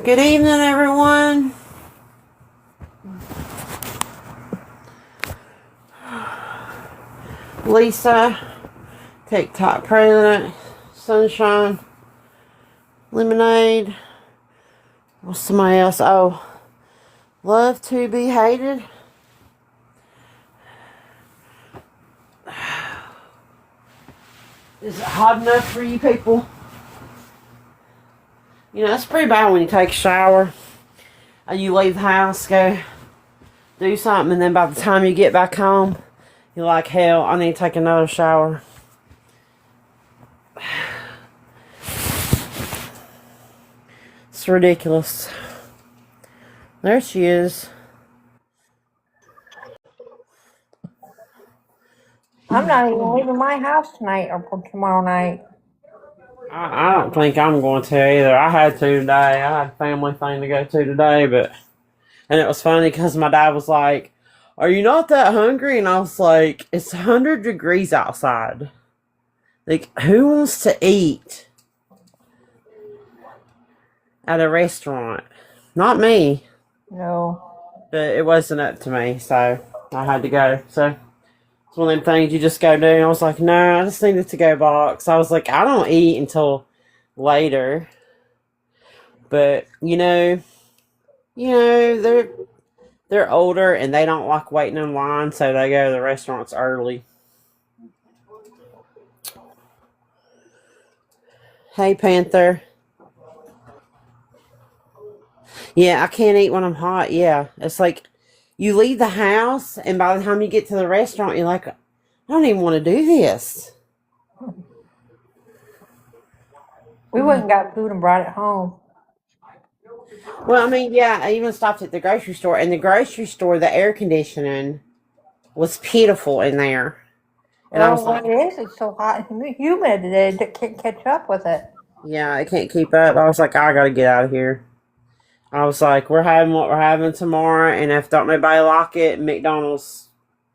Good evening, everyone. Lisa, TikTok President, Sunshine, Lemonade. What's somebody else? Oh, Love to be hated. Is it hot enough for you people? You know, it's pretty bad when you take a shower and you leave the house, go do something, and then by the time you get back home, you're like, hell, I need to take another shower. It's ridiculous. There she is. I'm not even leaving my house tonight or for tomorrow night. I don't think I'm going to either. I had to today. I had a family thing to go to today, and it was funny because my dad was like, "Are you not that hungry?" And I was like, "It's 100 degrees outside. Like, who wants to eat at a restaurant? Not me." No. But it wasn't up to me, so I had to go. So it's one of them things you just go do. And I was like, no, I just needed to go box. I was like, I don't eat until later. But they're older and they don't like waiting in line, so they go to the restaurants early. Hey, Panther. Yeah, I can't eat when I'm hot. Yeah, it's like you leave the house, and by the time you get to the restaurant, you're like, I don't even want to do this. We went and got food and brought it home. Well, I mean, yeah, I even stopped at the grocery store. In the grocery store, the air conditioning was pitiful in there. And I was Well, like, what it is, it's so hot and humid today that can't catch up with it. yeah, I can't keep up. I was like, I gotta get out of here. I was like, we're having what we're having tomorrow, and if don't nobody like it, McDonald's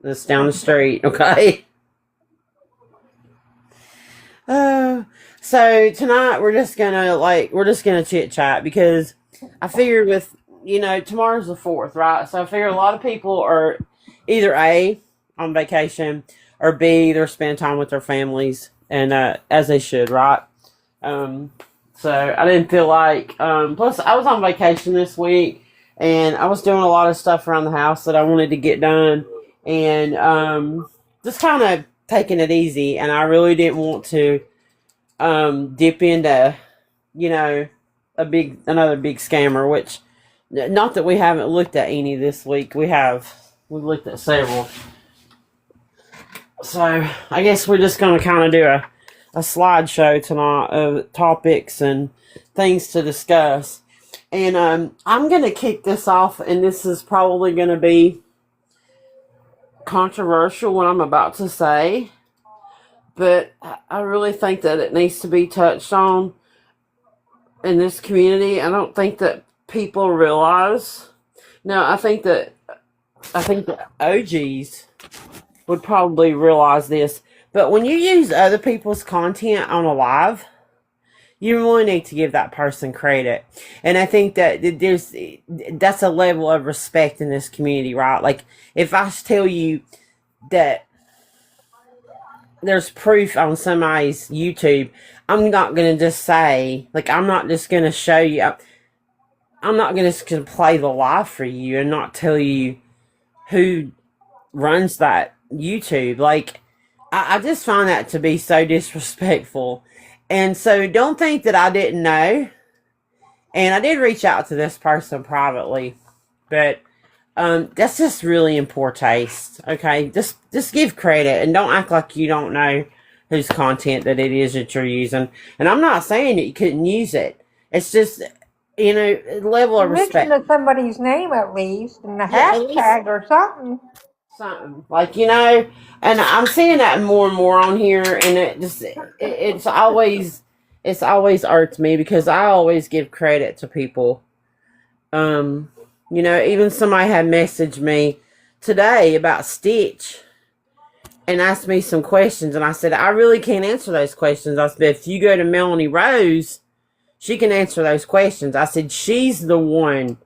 is down the street, okay? So tonight we're just gonna chit chat because I figured with tomorrow's the 4th, right? So I figure a lot of people are either A, on vacation, or B, they're spending time with their families, and as they should, right? So I didn't feel like plus I was on vacation this week and I was doing a lot of stuff around the house that I wanted to get done, and just kind of taking it easy, and I really didn't want to dip into another big scammer, which not that we haven't looked at any this week. We've looked at several. So I guess we're just going to kind of do a slideshow tonight of topics and things to discuss. And I'm going to kick this off, and this is probably going to be controversial what I'm about to say, but I really think that it needs to be touched on in this community. I don't think that people realize. Now, I think that OGs would probably realize this, but when you use other people's content on a live, you really need to give that person credit. And I think that that's a level of respect in this community, right? Like, if I tell you that there's proof on somebody's YouTube, I'm not going to just say, like, I'm not just going to show you. I'm not going to play the live for you and not tell you who runs that YouTube. Like, I just find that to be so disrespectful. And so don't think that I didn't know. And I did reach out to this person privately, but that's just really in poor taste. Okay, just give credit and don't act like you don't know whose content that it is that you're using. And I'm not saying that you couldn't use it. It's just level of respect. Mention somebody's name at least and the hashtag or something. Something like and I'm seeing that more and more on here, and it's always irked me because I always give credit to people. Even somebody had messaged me today about Stitch and asked me some questions, and I said I really can't answer those questions. I said, if you go to Melanie Rose, She can answer those questions. I said, she's the one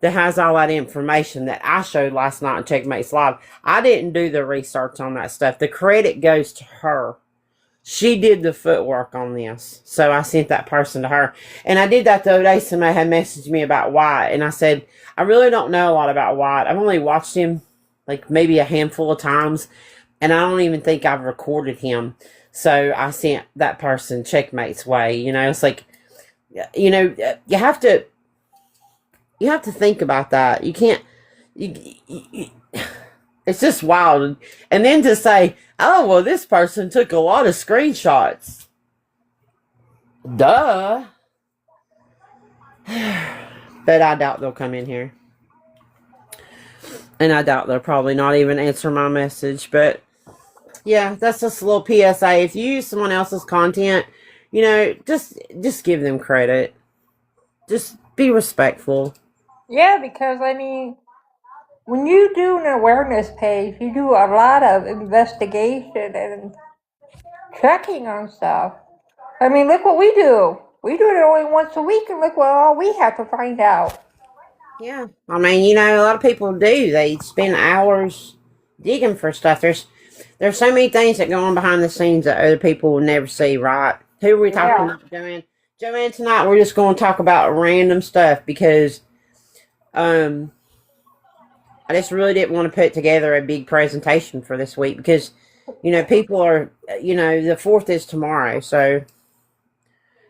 that has all that information that I showed last night on Checkmates Live. I didn't do the research on that stuff. The credit goes to her. She did the footwork on this. So I sent that person to her. And I did that the other day. Somebody had messaged me about Wyatt. And I said, I really don't know a lot about Wyatt. I've only watched him like maybe a handful of times. And I don't even think I've recorded him. So I sent that person Checkmate's way. You know, it's like, you know, you have to think about that. You can't, it's just wild. And then to say, oh, well, this person took a lot of screenshots. Duh. But I doubt they'll come in here. And I doubt they'll probably not even answer my message. But yeah, that's just a little PSA. If you use someone else's content, you know, just give them credit. Just be respectful. Yeah, because I mean, when you do an awareness page, you do a lot of investigation and checking on stuff. I mean, look what we do. We do it only once a week, and look what all we have to find out. Yeah. I mean, you know, a lot of people do. They spend hours digging for stuff. There's so many things that go on behind the scenes that other people will never see, right? Who are we talking about, Joanne? Joanne, tonight we're just going to talk about random stuff because I just really didn't want to put together a big presentation for this week because, you know, people are, you know, the 4th is tomorrow, so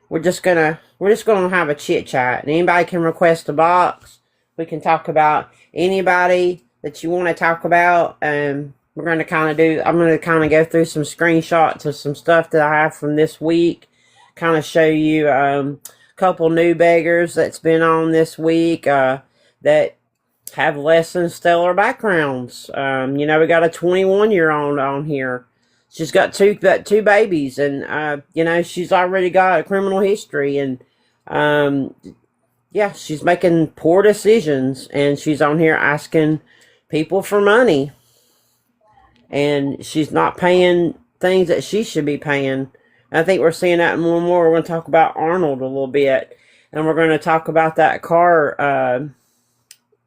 we're just gonna have a chit chat, and anybody can request a box. We can talk about anybody that you want to talk about. I'm going to kind of go through some screenshots of some stuff that I have from this week. Kind of show you a couple new beggars that's been on this week that have less than stellar backgrounds. You know, we got a 21-year-old on here. She's got two babies, and you know, she's already got a criminal history, and yeah, she's making poor decisions, and she's on here asking people for money, and she's not paying things that she should be paying. I think we're seeing that more and more. We're going to talk about Arnold a little bit, and we're going to talk about that car.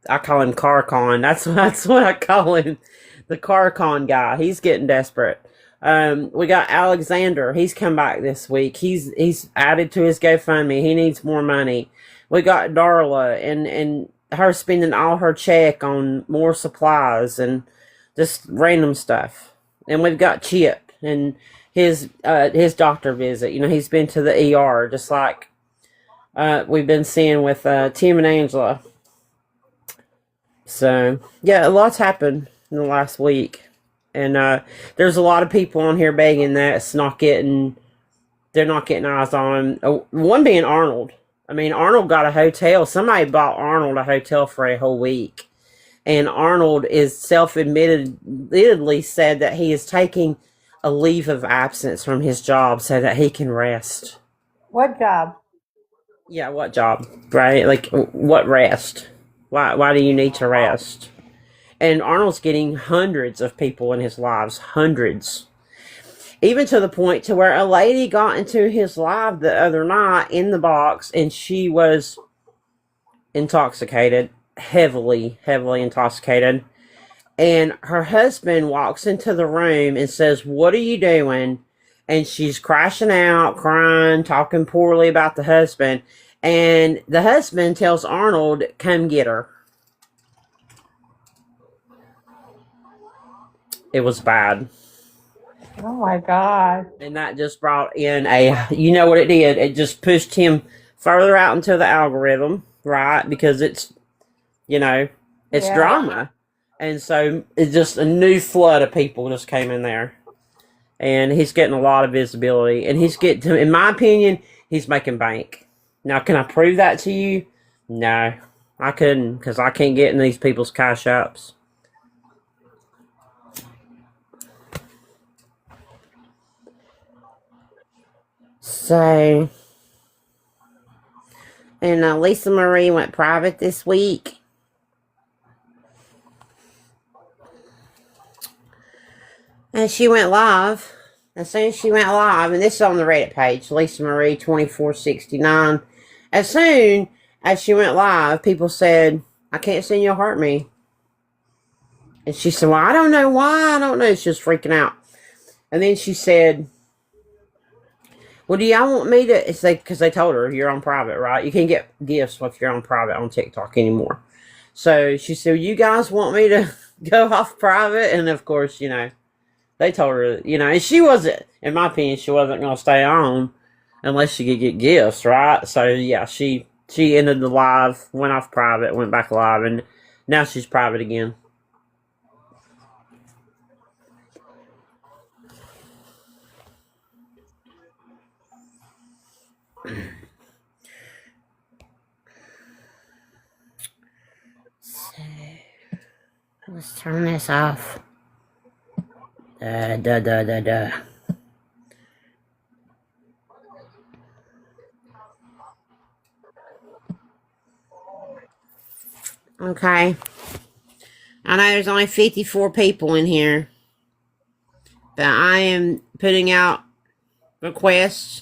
I call him Car Con. That's what I call him, the Car Con guy. He's getting desperate. We got Alexander. He's come back this week. He's added to his GoFundMe. He needs more money. We got Darla and her spending all her check on more supplies and just random stuff. And we've got Chip and his doctor visit. You know, he's been to the ER just like we've been seeing with Tim and Angela. So yeah, a lot's happened in the last week. And there's a lot of people on here begging that they're not getting eyes on him. One being Arnold. I mean, Arnold got a hotel. Somebody bought Arnold a hotel for a whole week. And Arnold is self-admittedly said that he is taking a leave of absence from his job so that he can rest. What job? Yeah, what job? Right? Like, what rest? Why do you need to rest? And Arnold's getting hundreds of people in his lives. Hundreds. Even to the point to where a lady got into his live the other night in the box, and she was intoxicated. Heavily intoxicated. And her husband walks into the room and says, "What are you doing?" And she's crashing out, crying, talking poorly about the husband. And the husband tells Arnold, "Come get her." It was bad. Oh my God. And that just brought in you know what it did? It just pushed him further out into the algorithm, right? Because it's, you know, it's drama. And so it's just a new flood of people just came in there. And he's getting a lot of visibility. And in my opinion, he's making bank. Now, can I prove that to you? No, I couldn't, because I can't get in these people's cash apps. So, and Lisa Marie went private this week. And she went live. As soon as she went live, and this is on the Reddit page, Lisa Marie 2469. as soon as she went live, people said, I can't send you'll hurt me. And she said, well, I don't know why. I don't know. She was freaking out. And then she said, well, do y'all want me to? It's like, because they told her you're on private, right? You can't get gifts if you're on private on TikTok anymore. So she said, you guys want me to go off private? And of course, they told her, and she wasn't, in my opinion, she wasn't going to stay on unless she could get gifts, right? So yeah, she ended the live, went off private, went back live, and now she's private again. So let's turn this off. Okay. I know there's only 54 people in here, but I am putting out requests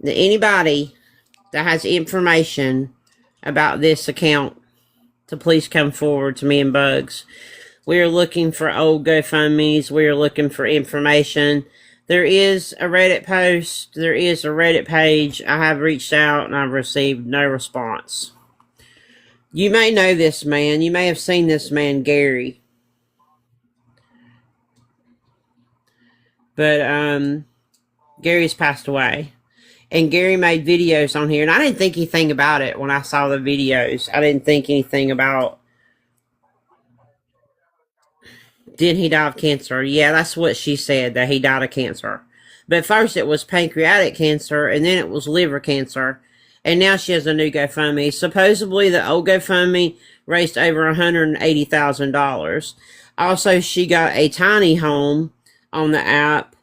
that anybody that has information about this account to please come forward to me and Bugs. We are looking for old GoFundMes. We are looking for information. There is a Reddit post. There is a Reddit page. I have reached out and I've received no response. You may know this man. You may have seen this man, Gary. But Gary's passed away. And Gary made videos on here. And I didn't think anything about it when I saw the videos. I didn't think anything about, did he die of cancer? Yeah, that's what she said, that he died of cancer. But first it was pancreatic cancer, and then it was liver cancer. And now she has a new GoFundMe. Supposedly the old GoFundMe raised over $180,000. Also, she got a tiny home on the app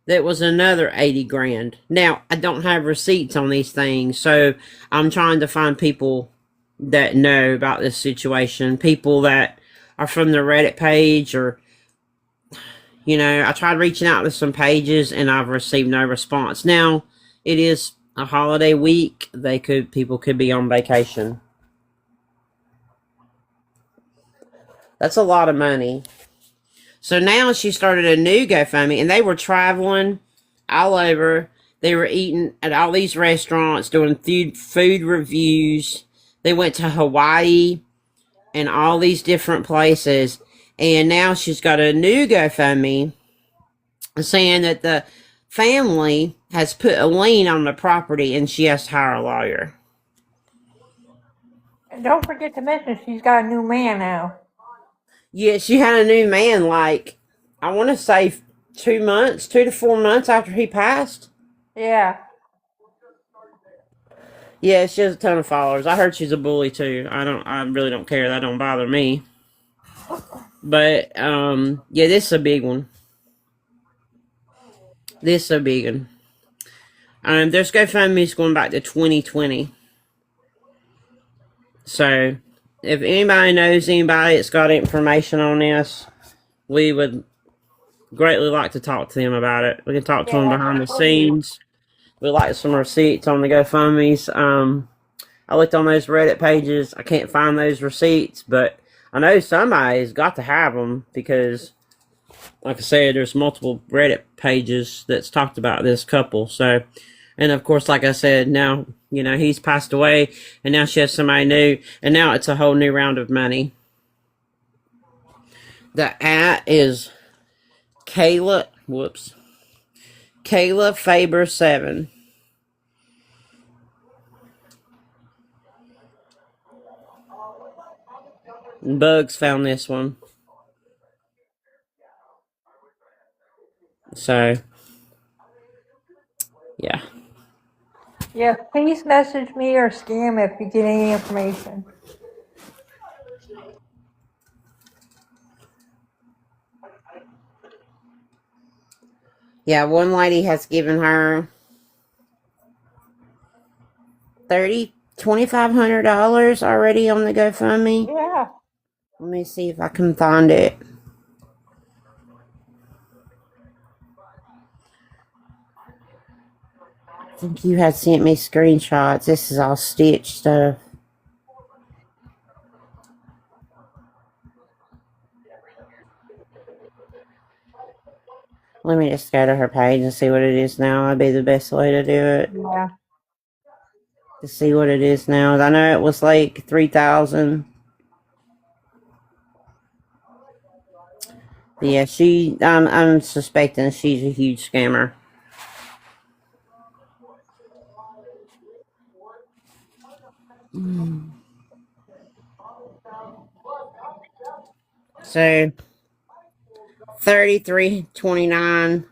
that was another 80 grand. Now, I don't have receipts on these things, so I'm trying to find people that know about this situation. People that are from the Reddit page, or, I tried reaching out to some pages and I've received no response. Now, it is a holiday week. People could be on vacation. That's a lot of money. So now she started a new GoFundMe, and they were traveling all over. They were eating at all these restaurants, doing food reviews. They went to Hawaii and all these different places. And now she's got a new GoFundMe saying that the family has put a lien on the property and she has to hire a lawyer. And don't forget to mention she's got a new man now. Yeah, she had a new man, like, I want to say 2 to 4 months after he passed. Yeah. Yeah, she has a ton of followers. I heard she's a bully too. I really don't care. That don't bother me. But, yeah, this is a big one. This is a big one. There's GoFundMe's going back to 2020. So, if anybody knows anybody that's got information on this, we would greatly like to talk to them about it. We can talk to them behind the scenes. We'd like some receipts on the GoFundMe's. I looked on those Reddit pages. I can't find those receipts, but I know somebody's got to have them because, like I said, there's multiple Reddit pages that's talked about this couple. So, and of course, like I said, now, he's passed away, and now she has somebody new, and now it's a whole new round of money. The @ is Kayla Faber 7. Bugs found this one. So, yeah. Yeah, please message me or scam if you get any information. Yeah, one lady has given her $2,500 already on the GoFundMe. Yeah. Let me see if I can find it. I think you had sent me screenshots. This is all Stitch stuff. Let me just go to her page and see what it is now. That'd be the best way to do it. Yeah. To see what it is now. I know it was like 3,000. Yeah, I'm suspecting she's a huge scammer. So 33.29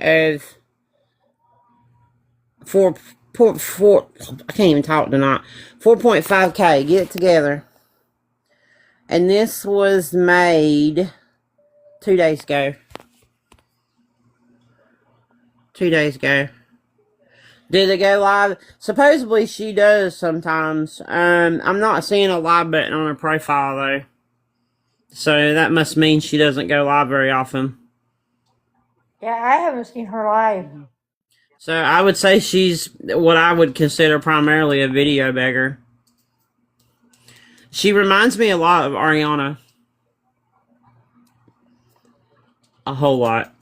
of four. I can't even talk tonight. 4.5K. Get it together. And this was made 2 days ago. 2 days ago. Did it go live? Supposedly she does sometimes. I'm not seeing a live button on her profile though. So that must mean she doesn't go live very often. Yeah, I haven't seen her live. So I would say she's what I would consider primarily a video beggar. She reminds me a lot of Ariana. A whole lot.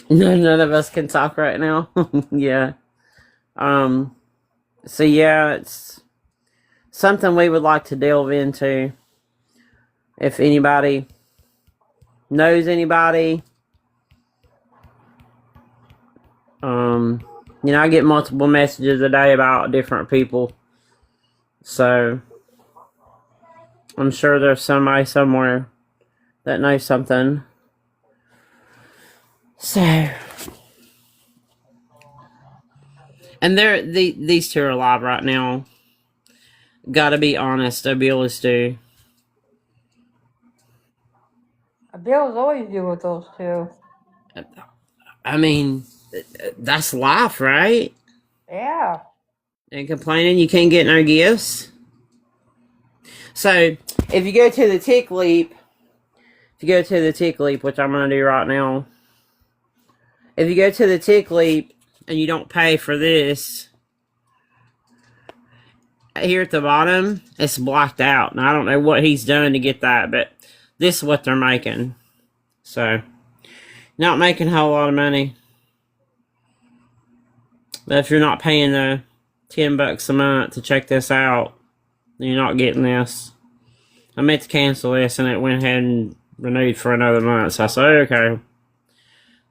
None of us can talk right now. Yeah. So yeah, it's something we would like to delve into. If anybody knows anybody, I get multiple messages a day about different people. So I'm sure there's somebody somewhere that knows something. So, and these two are alive right now. Gotta be honest, Abila's do. Bill's always do with those two. I mean, that's life, right? Yeah. And complaining you can't get no gifts. So, if you go to the Tick Leap, which I'm going to do right now, if you go to the Tick Leap and you don't pay for this, here at the bottom, it's blocked out. And I don't know what he's done to get that, but this is what they're making. So, not making a whole lot of money. But if you're not paying the $10 a month to check this out, then you're not getting this. I meant to cancel this and it went ahead and renewed for another month. So I said, okay.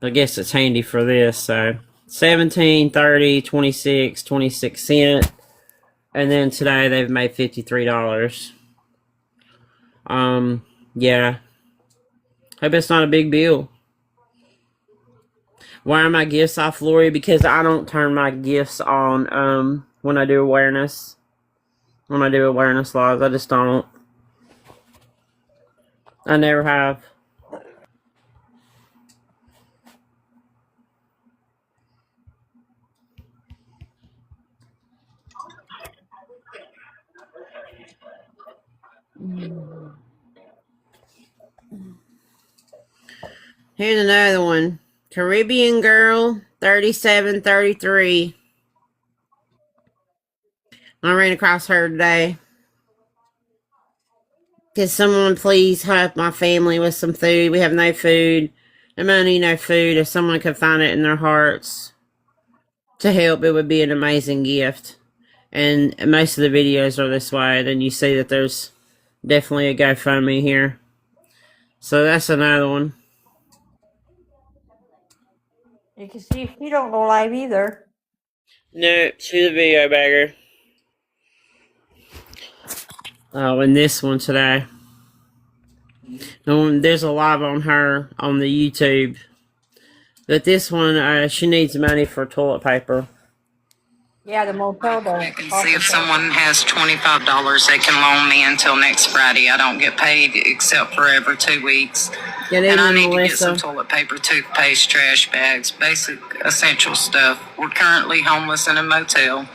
I guess it's handy for this. So 17, 30, 26, 26 cents. And then today they've made $53. Yeah. Hope it's not a big deal. Why are my gifts off, Lori? Because I don't turn my gifts on when I do awareness. When I do awareness lives, I just don't. I never have. Here's another one. Caribbean Girl 3733. I ran across her today. Can someone please help my family with some food? We have no food. No money, no food. If someone could find it in their hearts to help, it would be an amazing gift. And most of the videos are this way. Then you see that there's definitely a GoFundMe here. So that's another one. You can see she don't go live either. No, she's a video bagger. Oh, and this one today. There's a live on her on the YouTube. But this one, she needs money for toilet paper. Yeah, the motel does. I can see if someone has $25 they can loan me until next Friday. I don't get paid except for every 2 weeks. Good And I evening, need to get some Melissa. toilet paper, toothpaste, trash bags, basic essential stuff. We're currently homeless in a motel,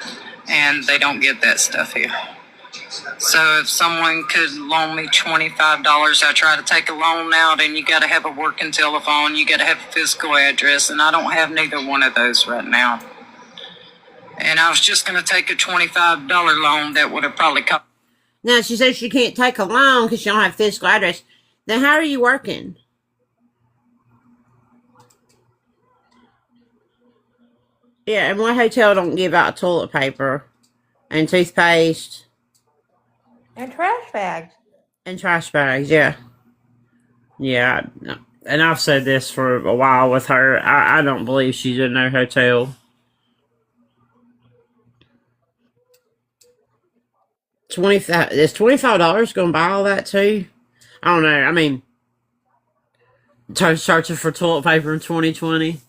and they don't get that stuff here. So if someone could loan me $25, I try to take a loan out, and you got to have a working telephone, you got to have a physical address, and I don't have neither one of those right now. And I was just going to take a $25 loan that would have probably cost. Now, she says she can't take a loan because she don't have a physical address. Then how are you working? Yeah, and what hotel don't give out toilet paper and toothpaste And trash bags. and trash bags? Yeah. Yeah. And I've said this for a while with her. I don't believe she's in no hotel. Is $25 going to buy all that too? I don't know. I mean, searching for toilet paper in 2020.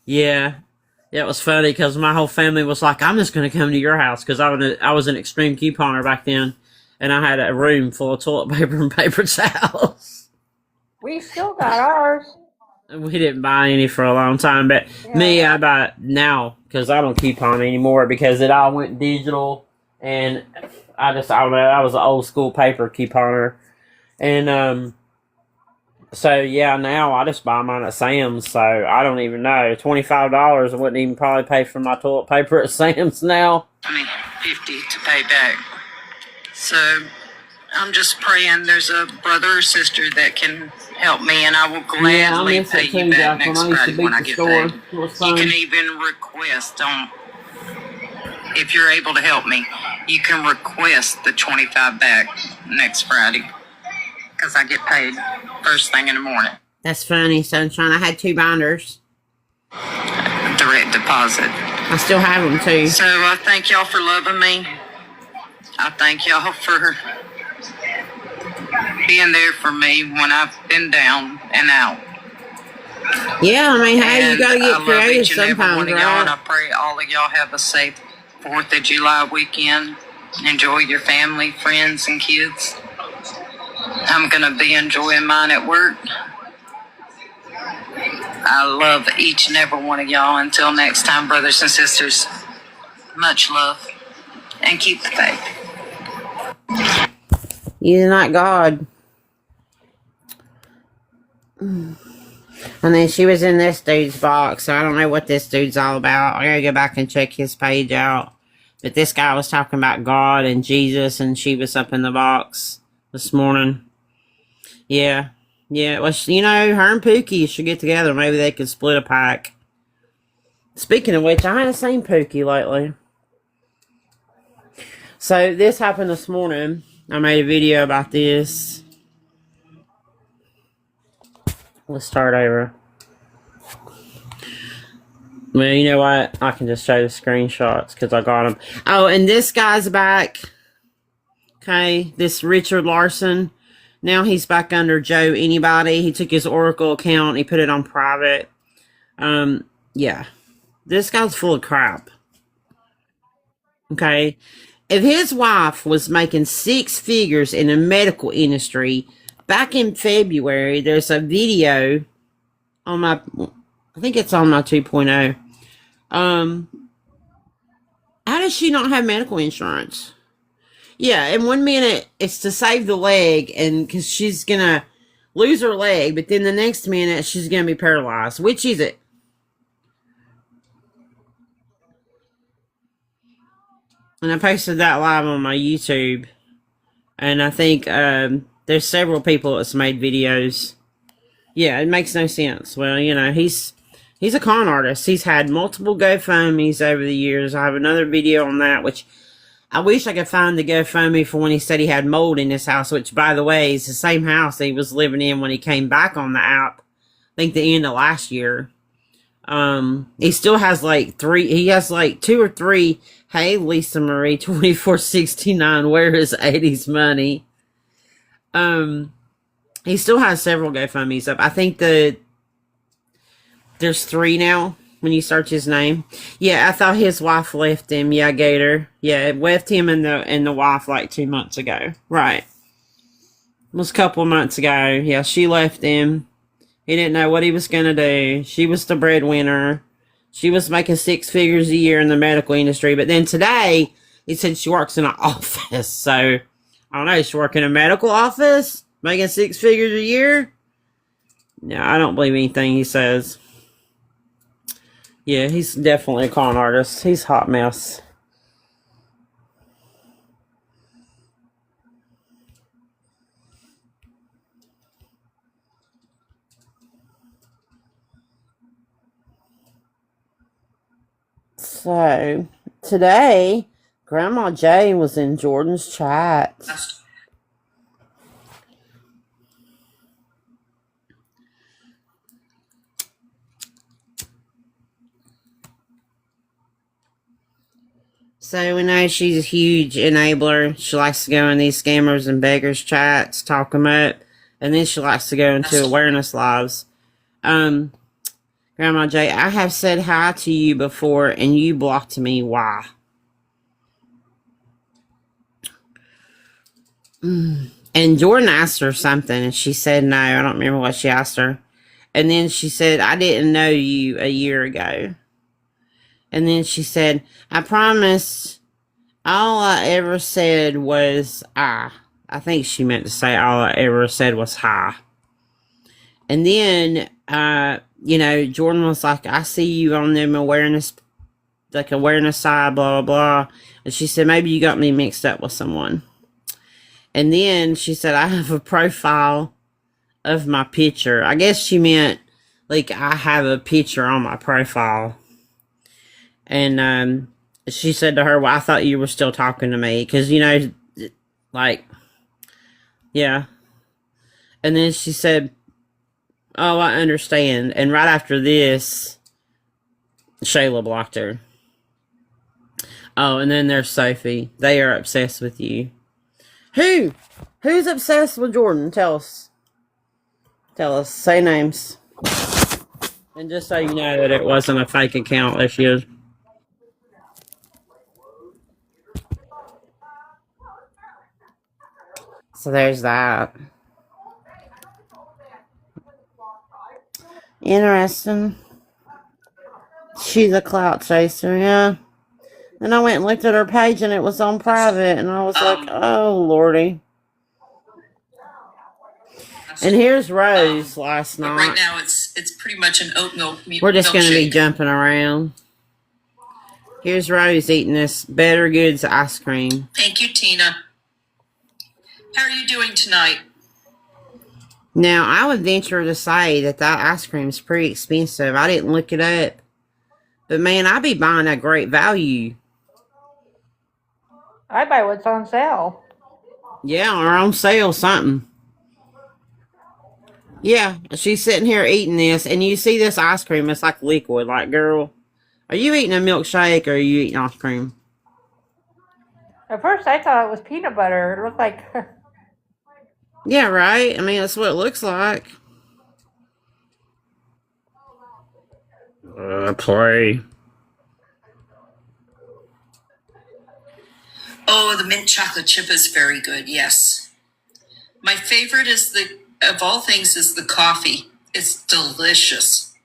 Yeah. Yeah, it was funny because my whole family was like, I'm just going to come to your house because I was an extreme couponer back then. And I had a room full of toilet paper and paper towels. We still got ours. And we didn't buy any for a long time. But me, I buy it now because I don't coupon anymore because it all went digital. And I don't know, I was an old school paper couponer. And, so yeah, now I just buy mine at Sam's, so I don't even know. $25, I wouldn't even probably pay for my toilet paper at Sam's now. $50 to pay back. So I'm just praying there's a brother or sister that can help me, and I will gladly pay you back next Friday when I get paid. You can even request if you're able to help me, you can request the $25 back next Friday. Because I get paid first thing in the morning. That's funny, Sunshine. I had 2 binders. Direct deposit. I still have them too. So I thank y'all for loving me. I thank y'all for being there for me when I've been down and out. Yeah, I mean, hey, you gotta get I love creative each and every sometimes, one of y'all, and I right? pray all of y'all have a safe 4th of July weekend. Enjoy your family, friends, and kids. I'm going to be enjoying mine at work. I love each and every one of y'all. Until next time, brothers and sisters, much love, and keep the faith. You're not God. And then she was in this dude's box, so I don't know what this dude's all about. I gotta go back and check his page out. But this guy was talking about God and Jesus, and she was up in the box this morning. Yeah. Yeah, well, you know, her and Pookie should get together. Maybe they could split a pack. Speaking of which, I haven't seen Pookie lately. So, this happened this morning. I made a video about this. Let's start over. Well, you know what? I can just show the screenshots because I got them. Oh, and this guy's back. Okay, this Richard Larson. Now he's back under Joe Anybody. He took his Oracle account. He put it on private. Yeah. This guy's full of crap. Okay. If his wife was making 6 figures in the medical industry back in February, there's a video on my, I think it's on my 2.0. How does she not have medical insurance? Yeah, in 1 minute, it's to save the leg, and because she's going to lose her leg, but then the next minute, she's going to be paralyzed. Which is it? And I posted that live on my YouTube, and I think there's several people that's made videos. Yeah, it makes no sense. Well, you know, he's a con artist. He's had multiple GoFundMes over the years. I have another video on that, which I wish I could find the GoFundMe for when he said he had mold in his house, which, by the way, is the same house he was living in when he came back on the app, I think the end of last year. He still has like 2 or 3, hey, Lisa Marie, 2469, where is 80s money? He still has several GoFundMes up. I think there's 3 now. When you search his name. Yeah, I thought his wife left him. Yeah, Gator. Yeah, it left him and the wife like 2 months ago. Right. It was a couple of months ago. Yeah, she left him. He didn't know what he was going to do. She was the breadwinner. She was making 6 figures a year in the medical industry. But then today, He said she works in an office. So, I don't know. She work in a medical office? Making 6 figures a year? No, I don't believe anything he says. Yeah, he's definitely a con artist. He's a hot mess. So, today, Grandma Jay was in Jordan's chat. So we know she's a huge enabler. She likes to go in these scammers and beggars chats, talk them up, and then she likes to go into awareness lives. Grandma Jay, I have said hi to you before, and you blocked me. Why? And Jordan asked her something, and she said no. I don't remember what she asked her. And then she said, I didn't know you a year ago. And then she said, I promise all I ever said was I. I think she meant to say all I ever said was hi. And then, Jordan was like, I see you on them awareness side, blah, blah, blah. And she said, maybe you got me mixed up with someone. And then she said, I have a profile of my picture. I guess she meant, like, I have a picture on my profile. And she said to her, well, I thought you were still talking to me. Because, yeah. And then she said, oh, I understand. And right after this, Shayla blocked her. Oh, and then there's Sophie. They are obsessed with you. Who? Who's obsessed with Jordan? Tell us. Tell us. Say names. And just so you know that it wasn't a fake account, there she is. So there's that. Interesting. She's a clout chaser, yeah. And I went and looked at her page and it was on private, and I was like, oh, Lordy. And here's Rose last night. Right now it's pretty much an oat milk milkshake. We're just going to be jumping around. Here's Rose eating this Better Goods ice cream. Thank you, Tina. How are you doing tonight? Now, I would venture to say that ice cream is pretty expensive. I didn't look it up. But, man, I be buying a great value. I buy what's on sale. Yeah, or on sale something. Yeah, she's sitting here eating this, and you see this ice cream, it's like liquid. Like, girl, are you eating a milkshake or are you eating ice cream? At first, I thought it was peanut butter. It looked like... Yeah, right? I mean, that's what it looks like. Play. Oh, the mint chocolate chip is very good, yes. My favorite is of all things, is the coffee. It's delicious.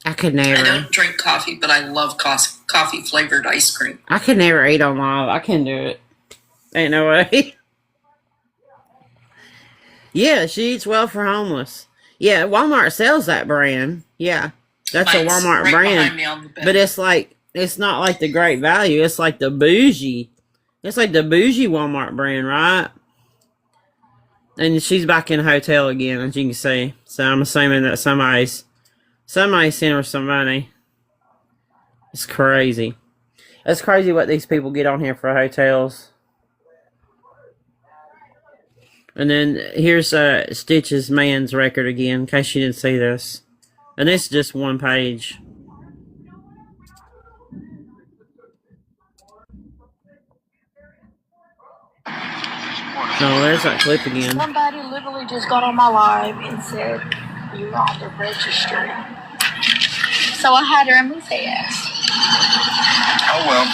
I could never. I don't drink coffee, but I love coffee flavored ice cream. I could never eat on live. I can't do it. Ain't no way. Yeah, she eats well for homeless. Yeah, Walmart sells that brand. Yeah, that's a Walmart right brand. Behind me on the bed. But it's not like the great value. It's like the bougie. It's like the bougie Walmart brand, right? And she's back in the hotel again, as you can see. So I'm assuming that somebody sent her some money. It's crazy. It's crazy what these people get on here for hotels. And then here's Stitch's man's record again, in case you didn't see this. And this is just one page. Oh, there's that clip again. Somebody literally just got on my live and said, you're on the registry. So I had to remove his ass. Oh, well.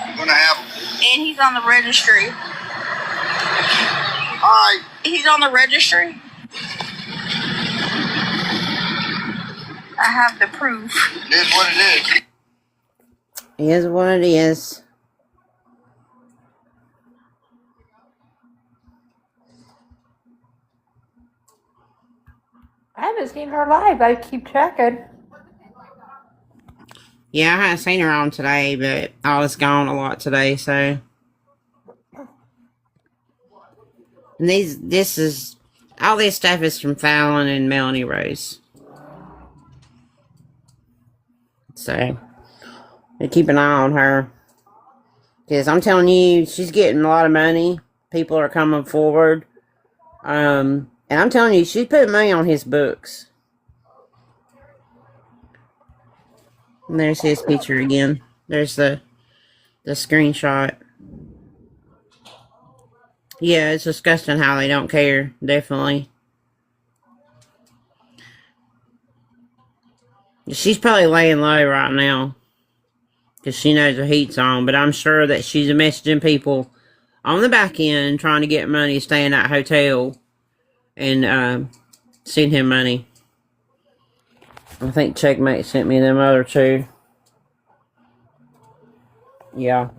You're going to have... And he's on the registry. All right. He's on the registry. I have the proof. It is what it is. It is what it is. I haven't seen her live. I keep checking. Yeah, I haven't seen her on today, but I was gone a lot today, so. And all this stuff is from Fallon and Melanie Rose. So, keep an eye on her. Because I'm telling you, she's getting a lot of money. People are coming forward. And I'm telling you, she's putting money on his books. And there's his picture again. There's the screenshot. Yeah, it's disgusting how they don't care. Definitely. She's probably laying low right now. Because she knows the heat's on. But I'm sure that she's messaging people on the back end trying to get money, staying at a hotel. And send him money. I think Checkmate sent me them other two. Yeah.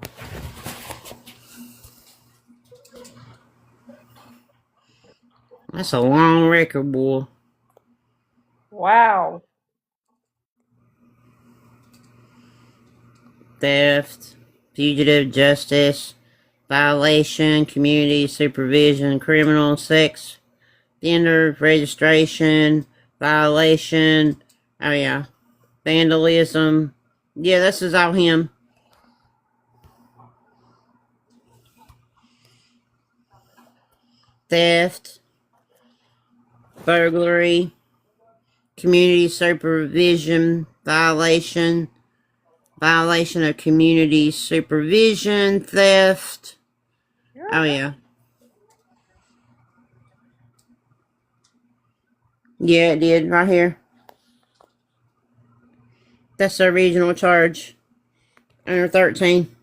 That's a long record, boy. Wow. Theft, fugitive justice, violation, community supervision, criminal, sex, offender registration, violation. Oh yeah, vandalism. Yeah, this is all him. Theft, burglary, community supervision, violation of community supervision, theft. Oh yeah. Yeah, it did, right here. That's the original charge. Under 13.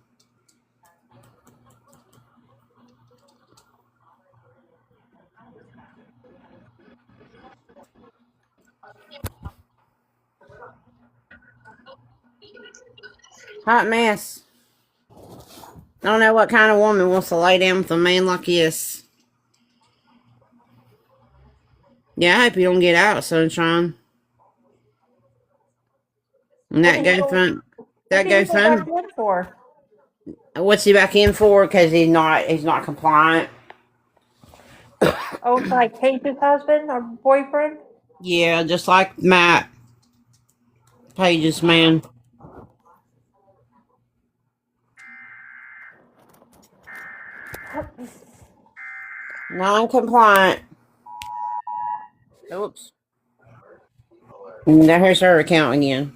Hot mess. I don't know what kind of woman wants to lay down with a man like this. Yeah, I hope you don't get out, Sunshine. And that GoFund. For? What's he back in for? Because he's not compliant. Oh, like Paige's husband or boyfriend? Yeah, just like Matt. Paige's man. Non-compliant. Oops. Now here's her account again.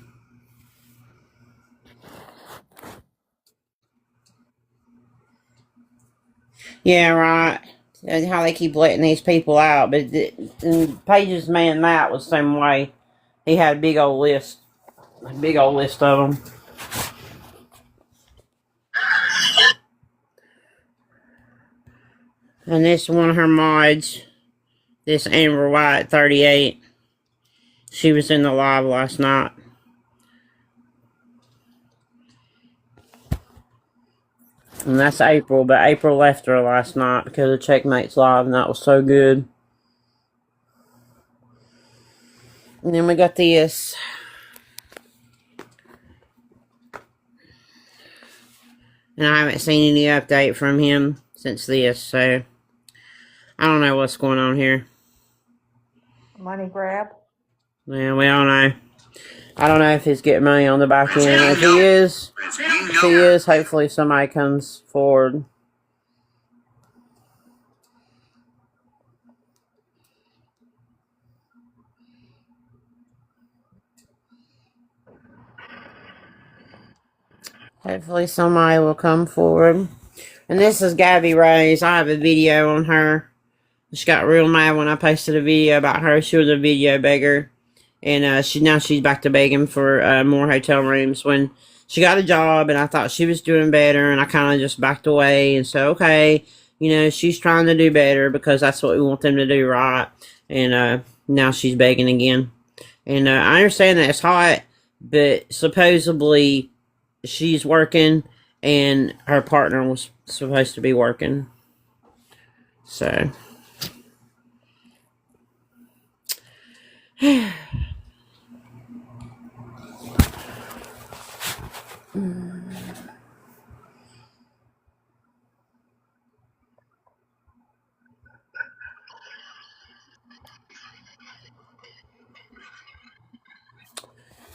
Yeah, right. That's how they keep letting these people out. But Paige's man Matt was the same way. He had a big old list of them. And this one of her mods, this Amber White 38, she was in the live last night. And that's April, but April left her last night because of Checkmate's live, and that was so good. And then we got this. And I haven't seen any update from him since this, so I don't know what's going on here. Money grab. Yeah, we don't know. I don't know if he's getting money on the back end. If he is, hopefully somebody comes forward. Hopefully somebody will come forward. And this is Gabby Rose. I have a video on her. She got real mad when I posted a video about her. She was a video beggar. And she's back to begging for more hotel rooms. When she got a job and I thought she was doing better, and I kind of just backed away and said, okay, she's trying to do better because that's what we want them to do, right? And now she's begging again. And I understand that it's hot, but supposedly she's working, and her partner was supposed to be working. So.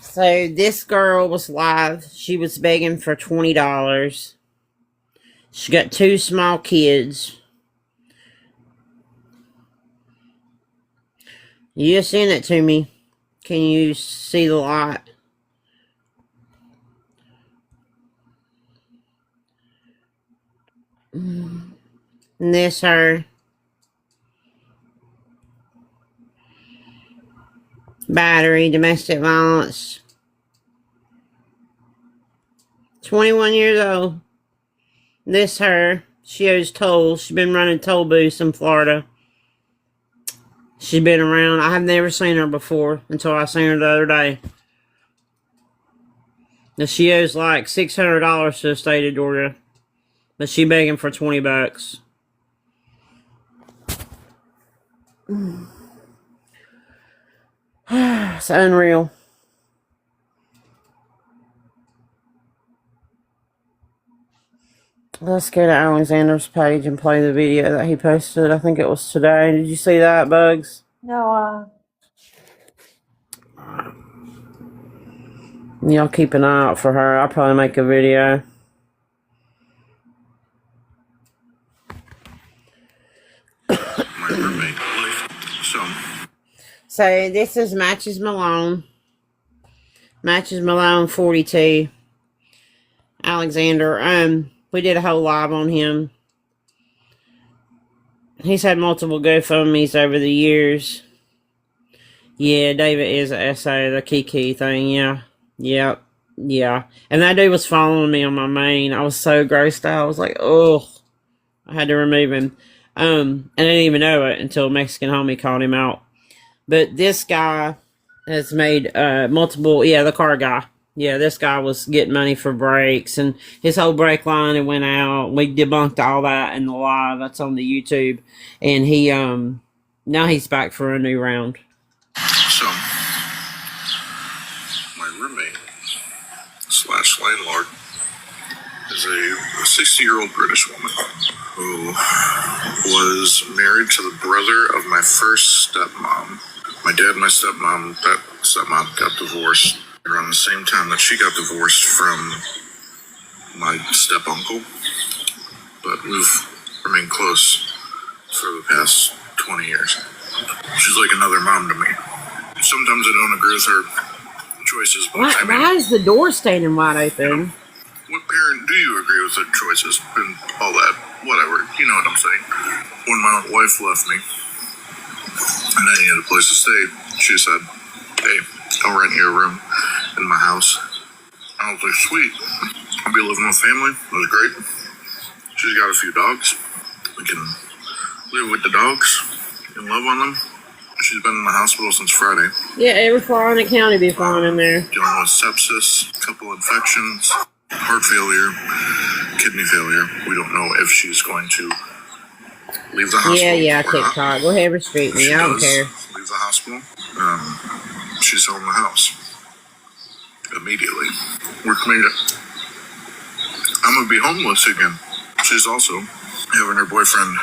So this girl was live. She was begging for $20. She got 2 small kids. You sent it to me. Can you see the light? And this her. Battery, domestic violence. 21 years old. This her. She owes tolls. She's been running toll booths in Florida. She's been around. I have never seen her before until I seen her the other day. Now she owes like $600 to the state of Georgia. But she begging for $20. It's unreal. Let's go to Alexander's page and play the video that he posted. I think it was today. Did you see that, Bugs? No, Y'all keep an eye out for her. I'll probably make a video. My roommate. So this is Matches Malone. Matches Malone 42. Alexander. We did a whole live on him. He's had multiple GoFundMe's over the years. Yeah, David is a SA, the Kiki thing, yeah. Yep. Yeah. And that dude was following me on my main. I was so grossed out. I was like, oh. I had to remove him. And I didn't even know it until Mexican homie called him out. But this guy has made multiple, the car guy. Yeah, this guy was getting money for brakes, and his whole brake line, it went out. We debunked all that in the live. That's on the YouTube. And he, now he's back for a new round. So, my roommate slash landlord is a 60-year-old British woman who was married to the brother of my first stepmom. My dad and my stepmom, that stepmom got divorced around the same time that she got divorced from my step-uncle. But we've remained close for the past 20 years. She's like another mom to me. Sometimes I don't agree with her choices, but Why is the door standing wide open? What parent do you agree with her choices and all that? Whatever, you know what I'm saying. When my wife left me and I needed a place to stay, she said, hey, I'll rent you a room in my house. I was like, sweet. I'll be living with family. It was great. She's got a few dogs. We can live with the dogs and love on them. She's been in the hospital since Friday. Yeah, every fly in the county be flying in there. Dealing with sepsis, a couple infections, heart failure, kidney failure. We don't know if she's going to leave the hospital. Yeah, or TikTok. not. Go ahead and street If me. she I don't does care. leave the hospital, she's selling the house immediately. We're committed. I'm gonna be homeless again. She's also having her boyfriend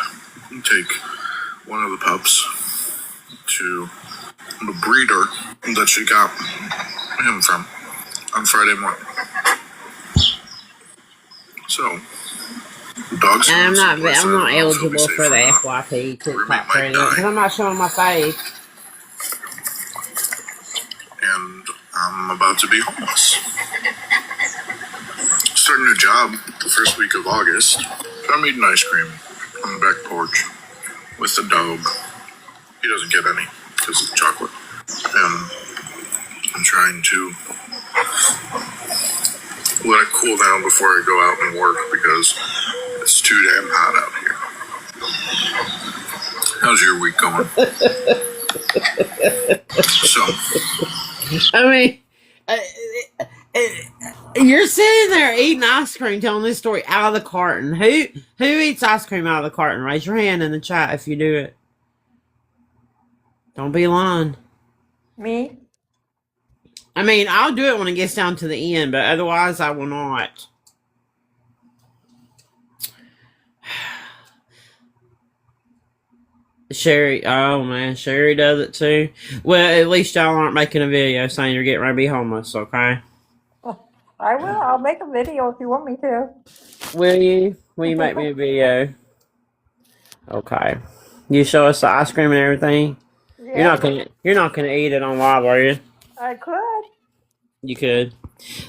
take one of the pups to the breeder that she got him from on Friday morning. So, dogs. And I'm not eligible for the FYP TikTok credit because I'm not showing my face. And I'm about to be homeless. Starting a job the first week of August. So I'm eating ice cream on the back porch with the dog. He doesn't get any because it's chocolate. And I'm trying to let it cool down before I go out and work because it's too damn hot out here. How's your week going? So, I mean, You're sitting there eating ice cream, telling this story out of the carton. Who eats ice cream out of the carton? Raise your hand in the chat if you do it. Don't be lying. Me? I mean, I'll do it when it gets down to the end, but otherwise I will not. Sherry, oh man, Sherry does it too. Well, at least y'all aren't making a video saying you're getting ready to be homeless, okay? I will. I'll make a video if you want me to. Will you? Will you make me a video? Okay. You show us the ice cream and everything? Yeah, You're not gonna eat it on live, are you? I could. You could.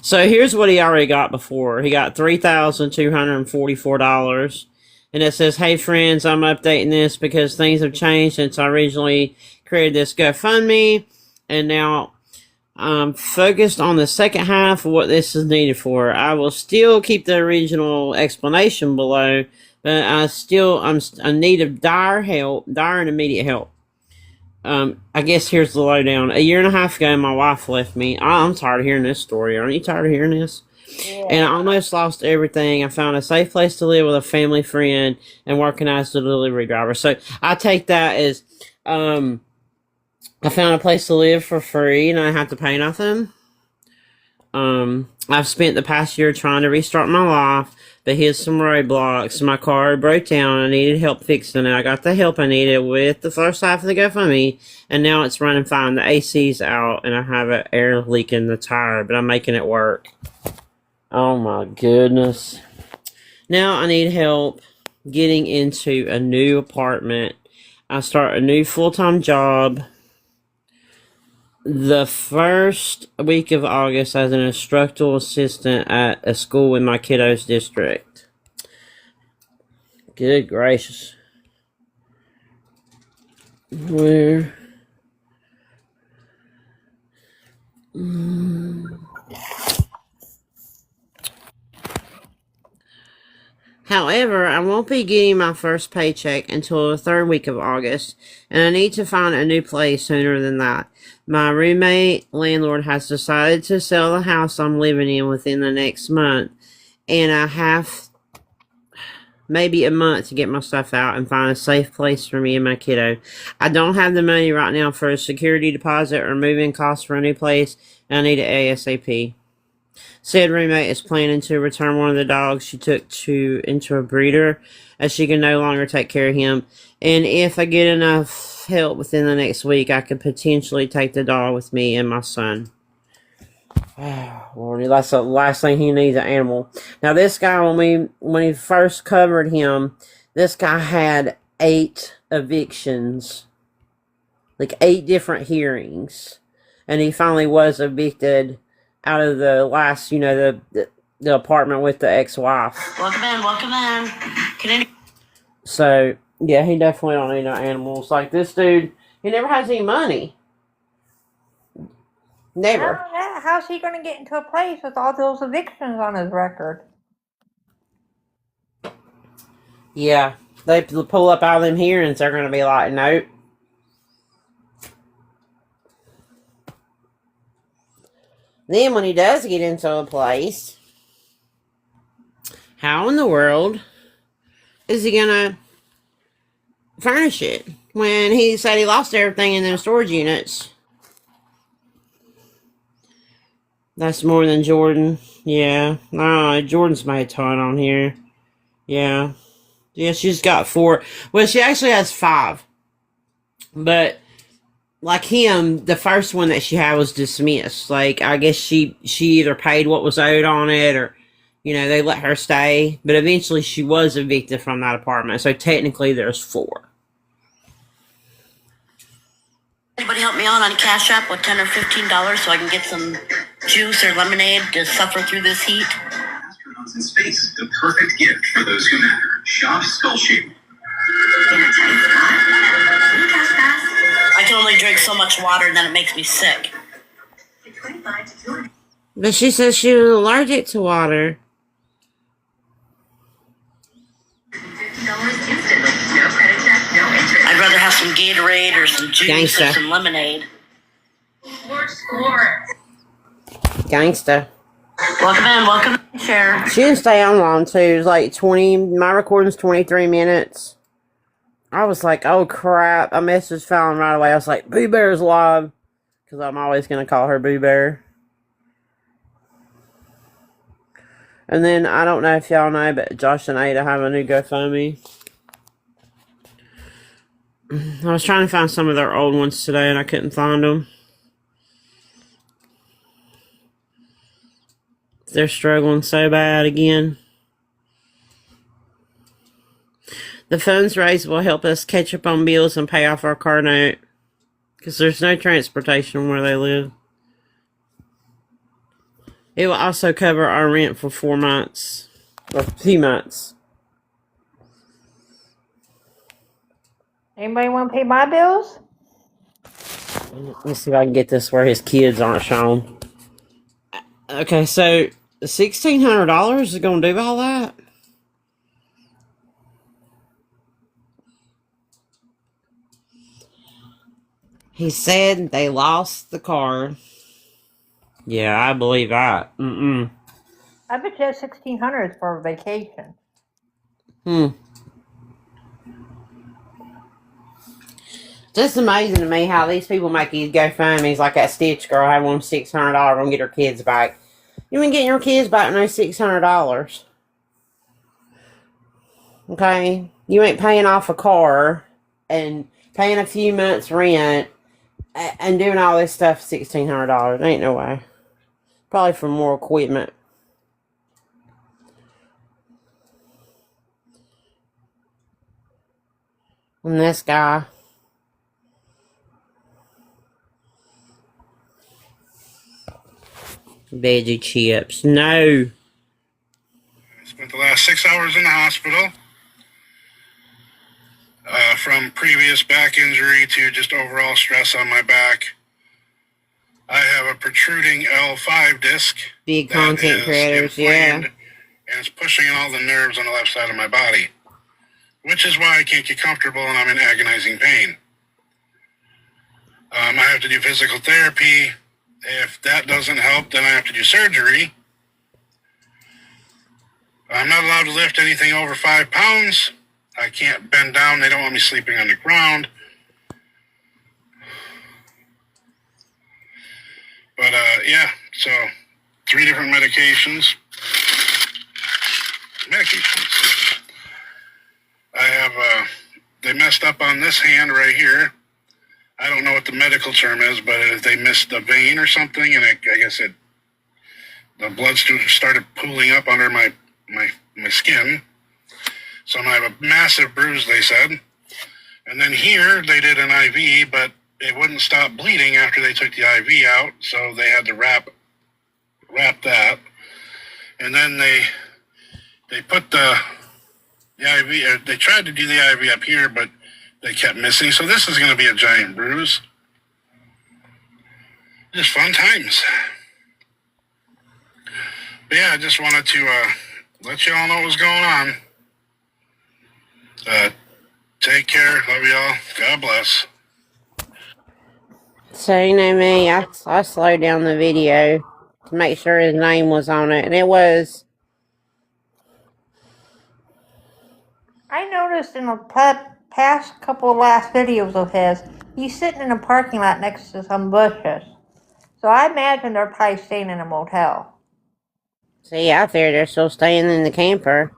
So here's what he already got before. He got $3,244. And it says, "Hey friends, I'm updating this because things have changed since I originally created this GoFundMe. And now I'm focused on the second half of what this is needed for. I will still keep the original explanation below, but I'm in need of dire and immediate help. I guess here's the lowdown. A year and a half ago, my wife left me. I'm tired of hearing this story. Aren't you tired of hearing this? Yeah. And I almost lost everything. I found a safe place to live with a family friend and working as a delivery driver. So I take that as I found a place to live for free and I didn't have to pay nothing. I've spent the past year trying to restart my life, but here's some roadblocks. My car broke down. I needed help fixing it. I got the help I needed with the first half of the GoFundMe, and now it's running fine. The AC's out, and I have an air leak in the tire, but I'm making it work. Oh my goodness. Now I need help getting into a new apartment. I start a new full-time job the first week of August as an instructional assistant at a school in my kiddo's district. Good gracious. Where? However, I won't be getting my first paycheck until the third week of August, and I need to find a new place sooner than that. My roommate landlord has decided to sell the house I'm living in within the next month, and I have maybe a month to get my stuff out and find a safe place for me and my kiddo. I don't have the money right now for a security deposit or moving costs for a new place, and I need it ASAP. Said roommate is planning to return one of the dogs she took into a breeder, as she can no longer take care of him. And if I get enough help within the next week, I could potentially take the dog with me and my son. Lord, that's the last thing he needs, an animal. Now this guy, when we first covered him, this guy had 8 evictions. Like 8 different hearings. And he finally was evicted out of the last, the apartment with the ex-wife. Welcome in. So, yeah, he definitely don't need no animals. Like, this dude, he never has any money. Never. How's he going to get into a place with all those evictions on his record? Yeah, they pull up out of them hearings, they're going to be like, nope. Then when he does get into a place, how in the world is he gonna furnish it when he said he lost everything in them storage units? That's more than Jordan. Yeah. No, Jordan's made a ton on here. Yeah. Yeah, she's got 4. Well, she actually has 5. But like him, the first one that she had was dismissed. Like, I guess she either paid what was owed on it or, they let her stay. But eventually she was evicted from that apartment. So technically there's 4. Anybody help me out on Cash App with $10 or $15 so I can get some juice or lemonade to suffer through this heat? Astronauts in space, the perfect gift for those who matter. Shop Skull Shape. I can only drink so much water and then it makes me sick. But she says she was allergic to water. I'd rather have some Gatorade or some juice or some lemonade. Gangsta. Welcome in, welcome in, share. She didn't stay on long too. It was like 20. My recording's 23 minutes. I was like, oh crap. I messaged Fallon right away. I was like, Boo Bear's live. Because I'm always going to call her Boo Bear. And then, I don't know if y'all know, but Josh and Ada have a new GoFundMe. I was trying to find some of their old ones today and I couldn't find them. They're struggling so bad again. The funds raised will help us catch up on bills and pay off our car note. Because there's no transportation where they live. It will also cover our rent for 4 months. Or 2 months. Anybody want to pay my bills? Let me see if I can get this where his kids aren't shown. Okay, so $1,600 is going to do all that? He said they lost the car. Yeah, I believe that. I bet you $1,600 is for a vacation. Just amazing to me how these people make these GoFundMes, like that Stitch girl had one $600 gonna get her kids back. You ain't getting your kids back no $600. Okay? You ain't paying off a car and paying a few months rent and doing all this stuff for $1,600. Ain't no way. Probably for more equipment. And this guy. Veggie chips. No. I spent the last 6 hours in the hospital. From previous back injury to just overall stress on my back. I have a protruding L5 disc. Big content creators, yeah. And it's pushing all the nerves on the left side of my body. Which is why I can't get comfortable and I'm in agonizing pain. I have to do physical therapy. If that doesn't help, then I have to do surgery. I'm not allowed to lift anything over 5 pounds. I can't bend down. They don't want me sleeping on the ground. But, yeah, so 3 different medications. I have, they messed up on this hand right here. I don't know what the medical term is, but they missed a vein or something, and I guess the blood started pooling up under my skin. So I'm gonna have a massive bruise, they said. And then here they did an IV, but it wouldn't stop bleeding after they took the IV out, so they had to wrap that. And then they put the IV. They tried to do the IV up here, but they kept missing. So this is going to be a giant bruise. Just fun times. But yeah, I just wanted to let you all know what was going on. Take care. Love y'all. God bless. So, you know me, I slowed down the video to make sure his name was on it, and it was. I noticed in the past couple of last videos of his, he's sitting in a parking lot next to some bushes. So I imagine they're probably staying in a motel. See, out there, they're still staying in the camper.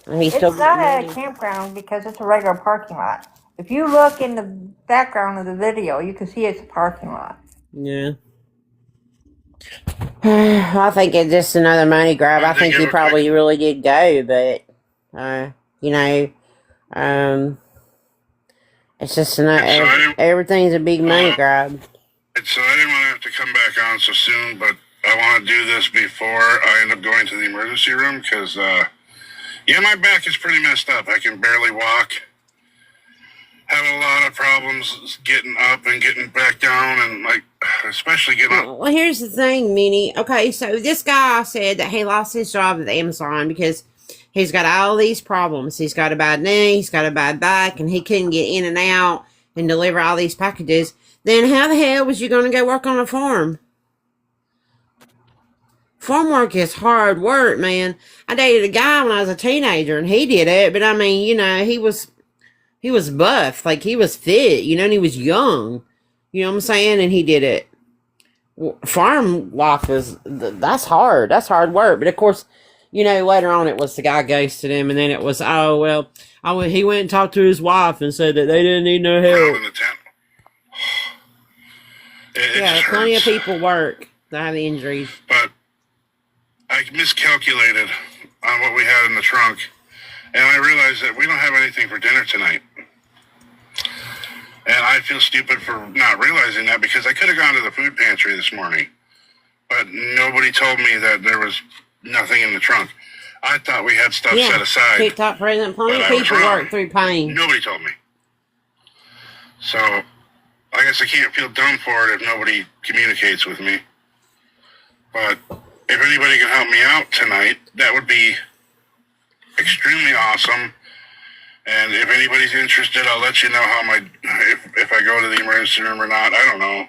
And he's It's still not a campground because it's a regular parking lot. If you look in the background of the video, you can see it's a parking lot. Yeah. I think it's just another money grab. I think he probably really did go, but, you know, it's just another, everything's a big money grab. So I didn't want to have to come back on so soon, but I want to do this before I end up going to the emergency room because, yeah, my back is pretty messed up. I can barely walk. Have a lot of problems getting up and getting back down and, like, especially getting up. Well, here's the thing, Minnie. Okay, so this guy said that he lost his job at Amazon because he's got all these problems. He's got a bad knee, he's got a bad back, and he couldn't get in and out and deliver all these packages. Then how the hell was you going to go work on a farm? Farm work is hard work, man. I dated a guy when I was a teenager, and he did it. But I mean, you know, he was buff, like he was fit, you know, and he was young. You know what I'm saying? And he did it. Farm life is that's hard. That's hard work. But of course, you know, later on it was the guy ghosted him, and then it was he went and talked to his wife and said that they didn't need no Out help. in the tent. Yeah, just plenty of hurts. people work that have injuries. But I miscalculated on what we had in the trunk, and I realized that we don't have anything for dinner tonight. And I feel stupid for not realizing that, because I could have gone to the food pantry this morning, but nobody told me that there was nothing in the trunk. I thought we had stuff set aside. TikTok president, plenty But of I was people wrong. work through pain. Nobody told me. So I guess I can't feel dumb for it if nobody communicates with me. But if anybody can help me out tonight, that would be extremely awesome. And if anybody's interested, I'll let you know how if I go to the emergency room or not. I don't know.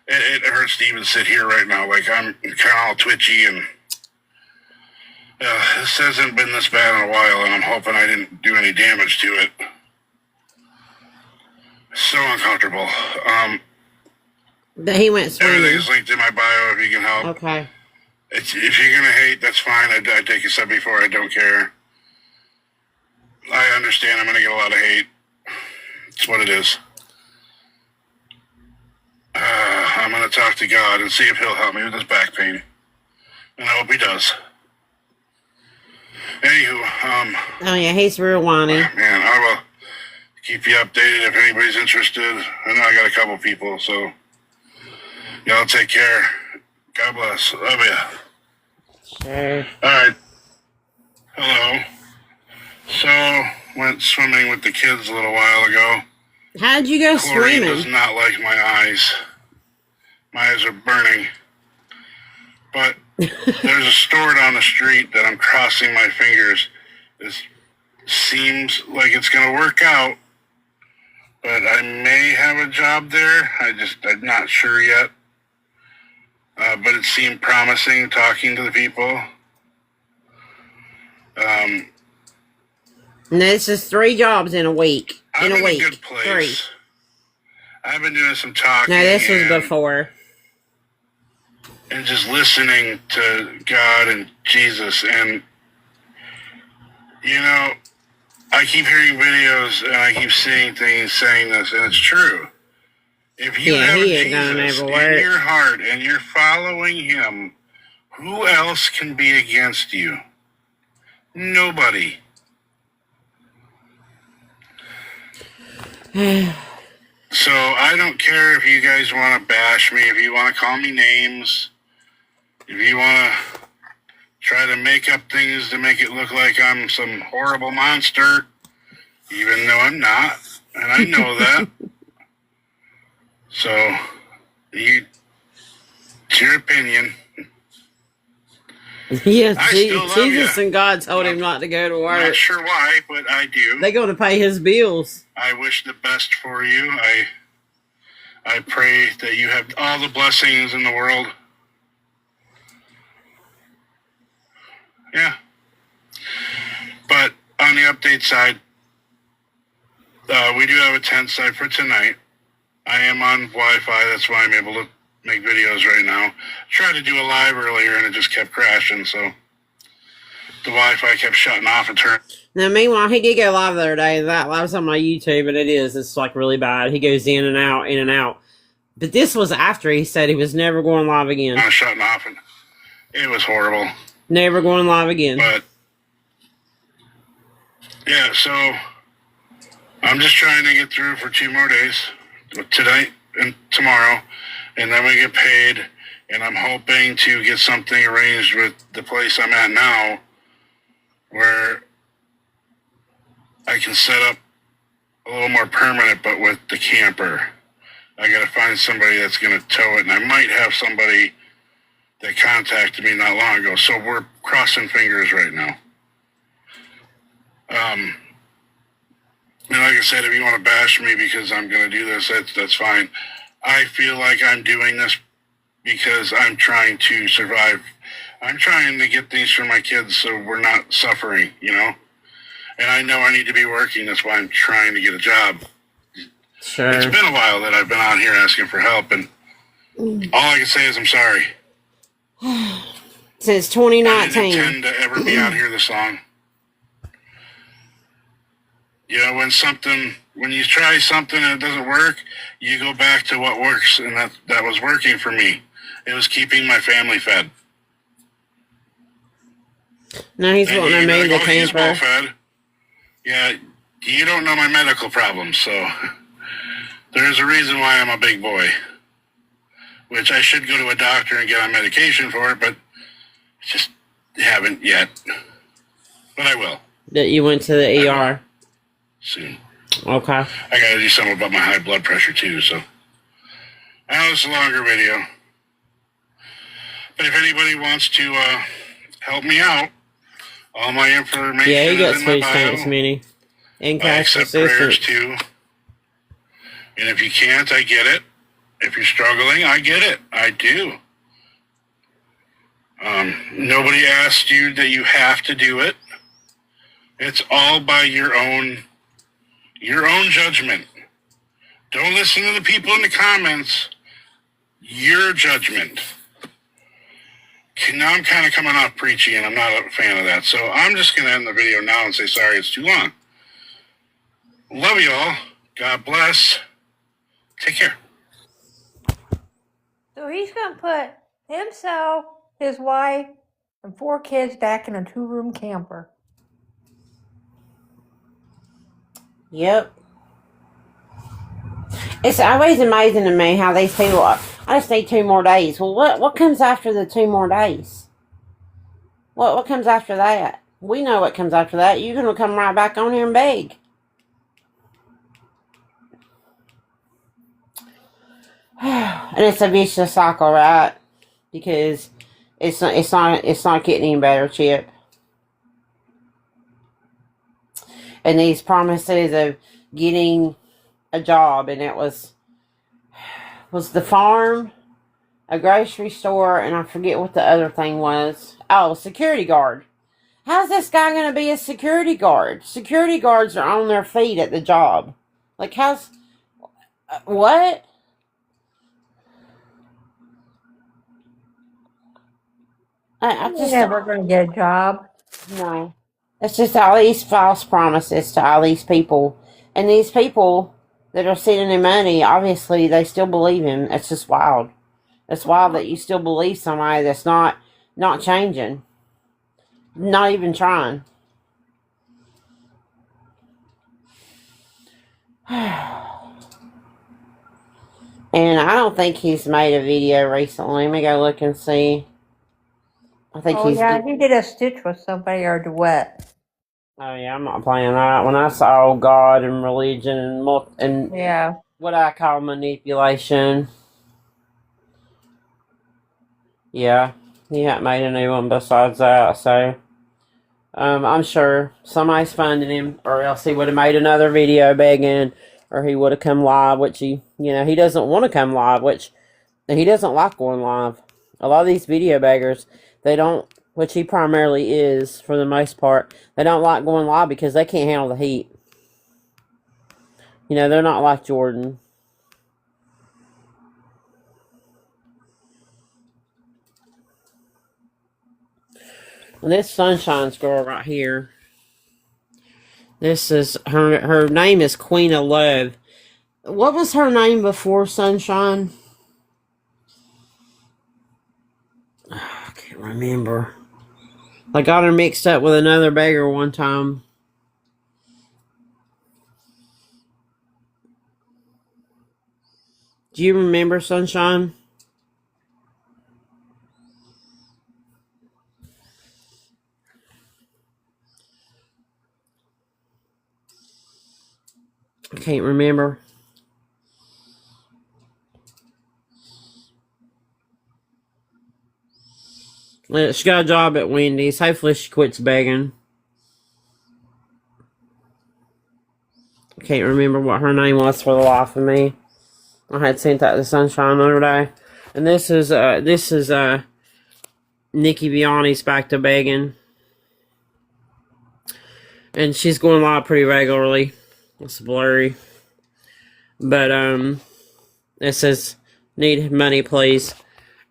It hurts to even sit here right now. Like, I'm kind of all twitchy, and this hasn't been this bad in a while, and I'm hoping I didn't do any damage to it. So uncomfortable. That he went Everything swimming. is linked in my bio if you can help. Okay. If you're going to hate, that's fine. I take a step before. I don't care. I understand I'm going to get a lot of hate. It's what it is. I'm going to talk to God and see if he'll help me with this back pain. And I hope he does. Anywho, Oh yeah, he's real whiny. man, I will keep you updated if anybody's interested. I know I got a couple people, so y'all take care. God bless. Love ya. Sure. Alright. Hello. So, went swimming with the kids a little while ago. How'd you go Chlorine does swimming? not like my eyes. My eyes are burning. But there's a store down the street that I'm crossing my fingers. It seems like it's going to work out. But I may have a job there. I'm not sure yet. But it seemed promising talking to the people. No, this is 3 jobs in a week. I'm In a week. a good place. 3. I've been doing some talking. No, this was and- before. and just listening to God and Jesus. And, you know, I keep hearing videos and I keep seeing things saying this, and it's true. If you Yeah, have he ain't gonna Jesus never in work. your heart and you're following him, who else can be against you? Nobody. So I don't care if you guys want to bash me, if you want to call me names, if you want to try to make up things to make it look like I'm some horrible monster, even though I'm not, and I know that. So, it's your opinion. Yeah, I still love Jesus ya. and God told him not to go to I'm work. not sure why, but I do. They're going to pay his bills. I wish the best for you. I pray that you have all the blessings in the world. Yeah. But on the update side, we do have a tent site for tonight. I am on Wi-Fi. That's why I'm able to make videos right now. Tried to do a live earlier and it just kept crashing, so the Wi-Fi kept shutting off and turning. Now, meanwhile, he did go live the other day. That live's on my YouTube, and it's like really bad. He goes in and out, in and out. But this was after he said he was never going live again. Shutting off, and it was horrible. Never going live again. But yeah, so I'm just trying to get through for 2 more days, tonight and tomorrow, and then we get paid. And I'm hoping to get something arranged with the place I'm at now, where I can set up a little more permanent, but with the camper. I got to find somebody that's going to tow it, and I might have somebody that contacted me not long ago. So we're crossing fingers right now. And like I said, if you want to bash me because I'm going to do this, that's fine. I feel like I'm doing this because I'm trying to survive I'm trying to get these for my kids so we're not suffering, you know? And I know I need to be working. That's why I'm trying to get a job. Sure. It's been a while that I've been on here asking for help, and all I can say is I'm sorry. Since I 2019. didn't intend to ever be out here this long. You know, when you try something and it doesn't work, you go back to what works, and that was working for me. It was keeping my family fed. Now he's wanting to move the He's well camper. fed. Yeah, you don't know my medical problems, so there's a reason why I'm a big boy. Which I should go to a doctor and get on medication for it, but just haven't yet. But I will. That you went to the ER. Soon. Okay. I gotta do something about my high blood pressure too, so. I know it's a longer video. But if anybody wants to help me out, all my information Yeah, he got is in my food bio. stamps, Minnie. And I cash accept prayers assistance. too. And if you can't, I get it. If you're struggling, I get it. I do. Nobody asked you that you have to do it. It's all by your own judgment. Don't listen to the people in the comments. Your judgment. Now I'm kind of coming off preachy, and I'm not a fan of that. So I'm just going to end the video now and say sorry it's too long. Love you all. God bless. Take care. So he's going to put himself, his wife, and 4 kids back in a 2-room camper. Yep. It's always amazing to me how these people are. I just need 2 more days. Well, what comes after the 2 more days? What comes after that? We know what comes after that. You're going to come right back on here and beg. And it's a vicious cycle, right? Because it's not getting any better, Chip. And these promises of getting a job, and it was the farm, a grocery store, and I forget what the other thing was. Oh, security guard. How's this guy going to be a security guard? Security guards are on their feet at the job. Like, what? I He's just never going to get a job. No. It's just all these false promises to all these people. And these people that are sending him money, obviously, they still believe him. It's just wild. It's wild that you still believe somebody that's not changing. Not even trying. And I don't think he's made a video recently. Let me go look and see. I think He did a stitch with somebody or a duet. Oh yeah, I'm not playing that. When I saw God and religion and Yeah. what I call manipulation, yeah, he hadn't made a new one besides that. So I'm sure somebody's finding him, or else he would have made another video begging, or he would have come live. Which he doesn't want to come live. Which he doesn't like going live. A lot of these video beggars, they don't, which he primarily is for the most part, they don't like going live because they can't handle the heat. They're not like Jordan. And this Sunshine's girl right here, this is her name is Queen of Love. What was her name before Sunshine? I can't remember. I got her mixed up with another beggar one time. Do you remember, Sunshine? I can't remember. She got a job at Wendy's. Hopefully she quits begging. I can't remember what her name was for the life of me. I had sent that to Sunshine the other day. And this is Nikki Biani's back to begging. And she's going live pretty regularly. It's blurry. But, it says, need money, please.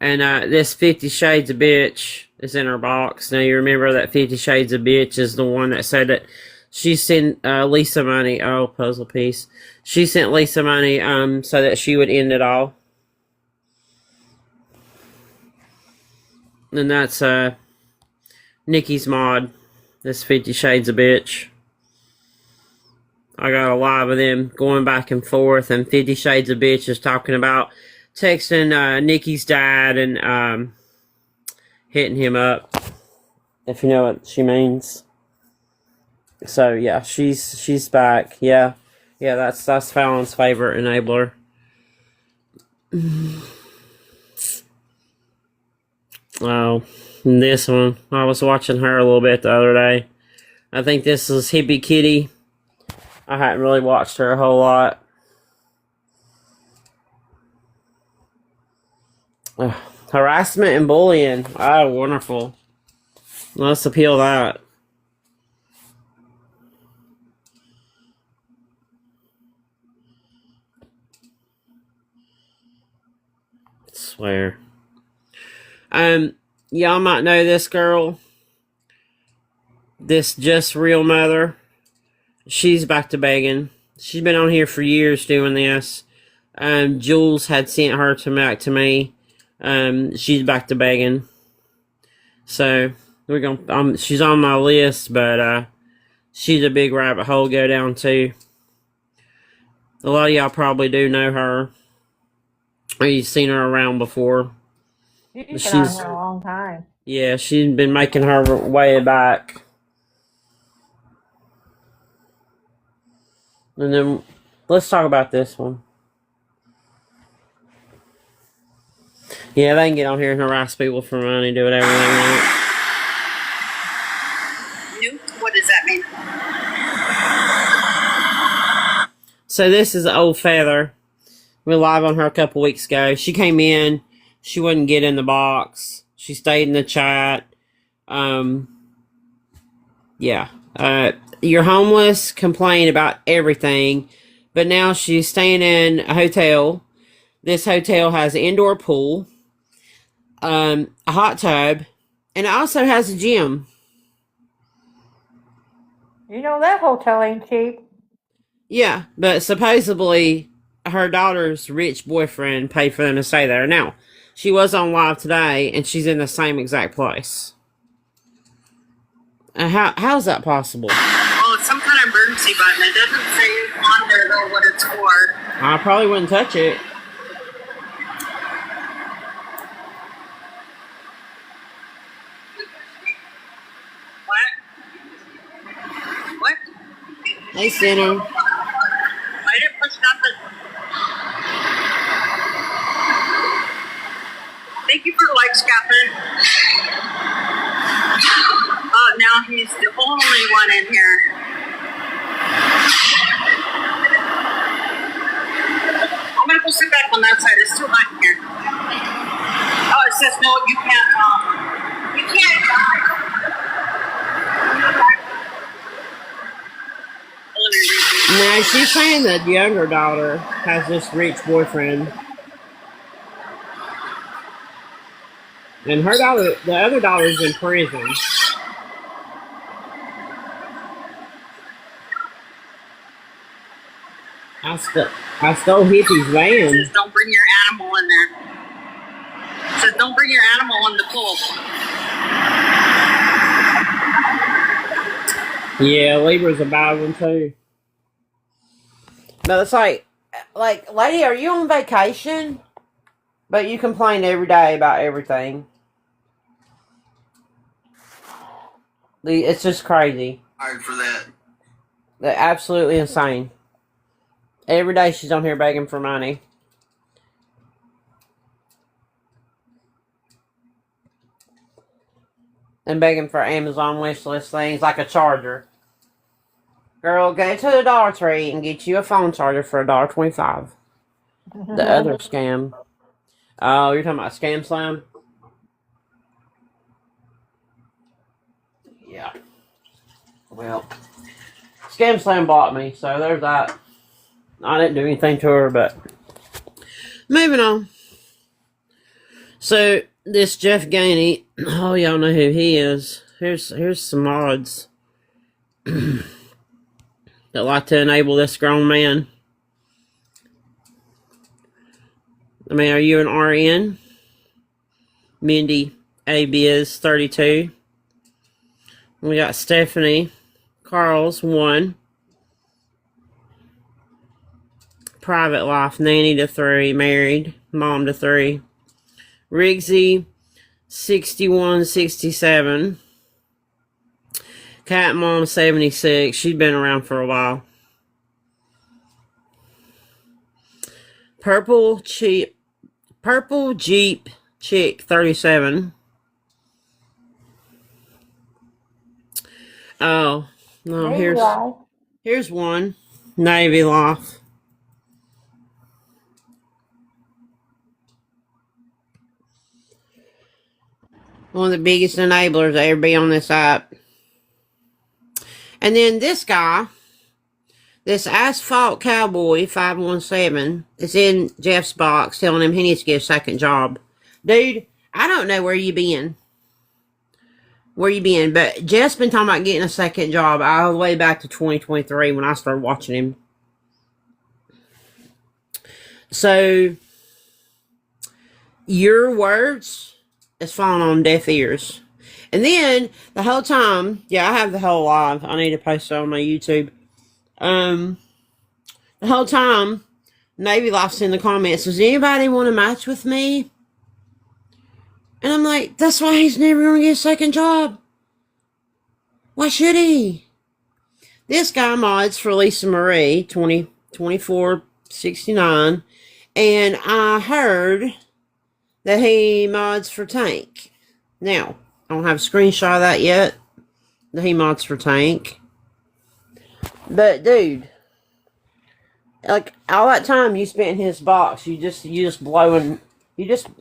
And, this 50 Shades of Bitch is in her box. Now, you remember that 50 Shades of Bitch is the one that said that she sent, Lisa money. Oh, puzzle piece. She sent Lisa money, so that she would end it all. And that's, Nikki's mod. This 50 Shades of Bitch. I got a lot of them going back and forth, and 50 Shades of Bitch is talking about texting Nikki's dad and hitting him up, if you know what she means. So yeah, she's back. Yeah, that's Fallon's favorite enabler. Oh, and this one, I was watching her a little bit the other day. I think this is Hippie Kitty. I hadn't really watched her a whole lot. Harassment and bullying. Oh, wonderful. Let's appeal that. I swear. Y'all might know this girl. This Just Real Mother. She's back to begging. She's been on here for years doing this. Jules had sent her back to me. She's back to begging. So we're gonna. She's on my list, but she's a big rabbit hole to go down to. A lot of y'all probably do know her, or you've seen her around before. She's been on here a long time. Yeah, she's been making her way back. And then let's talk about this one. Yeah, they can get on here and harass people for money, do whatever they want. Nuke? What does that mean? So this is Old Feather. We were live on her a couple weeks ago. She came in. She wouldn't get in the box. She stayed in the chat. Yeah. You're homeless, complain about everything. But now she's staying in a hotel. This hotel has an indoor pool, a hot tub, and it also has a gym. You know that hotel ain't cheap. Yeah, but supposedly her daughter's rich boyfriend paid for them to stay there. Now, she was on live today, and she's in the same exact place. How's that possible? Well, it's some kind of emergency button. It doesn't say on there though what it's for. I probably wouldn't touch it. What? Hey, Sinner. I didn't push nothing. Thank you for the likes, Catherine. Oh, now he's the only one in here. I'm gonna go sit back on that side. It's too hot in here. Oh, it says no, you can't. You can't. No, she's saying that the younger daughter has this rich boyfriend. And her daughter, the other daughter's in prison. I stole Hippie's van. It says don't bring your animal in there. It says don't bring your animal in the pool. Yeah, Libra's a bad one too. But it's like, lady, are you on vacation? But you complain every day about everything. It's just crazy. Hard for that. They're absolutely insane. Every day she's on here begging for money. And begging for Amazon wish list things like a charger. Girl, go to the Dollar Tree and get you a phone charger for $1.25. The other scam. Oh, you're talking about Scam Slam? Well, Scam Slam blocked me, so there's that. I didn't do anything to her, but moving on. So this Jeff Gainey, oh y'all know who he is. Here's some mods that like to enable this grown man. I mean, are you an RN? Mindy A-Biz 32. We got Stephanie Carl's 1. Private life, nanny to 3, married, mom to 3. Rigsy 6167. Cat Mom 76. She's been around for a while. Purple Jeep Chick 37. Oh, no, here's one. Navy Life. One of the biggest enablers to ever be on this app. And then this guy, this Asphalt Cowboy 517, is in Jeff's box telling him he needs to get a second job. Dude, I don't know where you been. But Jeff's been talking about getting a second job all the way back to 2023 when I started watching him. So, your words is falling on deaf ears. And then, the whole time, yeah, I have the whole live. I need to post it on my YouTube. The whole time, Navy Life's in the comments, does anybody want to match with me? And I'm like, that's why he's never going to get a second job. Why should he? This guy mods for Lisa Marie, 2469. And I heard that he mods for Tank. Now, I don't have a screenshot of that yet. That he mods for Tank. But, dude, like, all that time you spent in his box, you just blowing...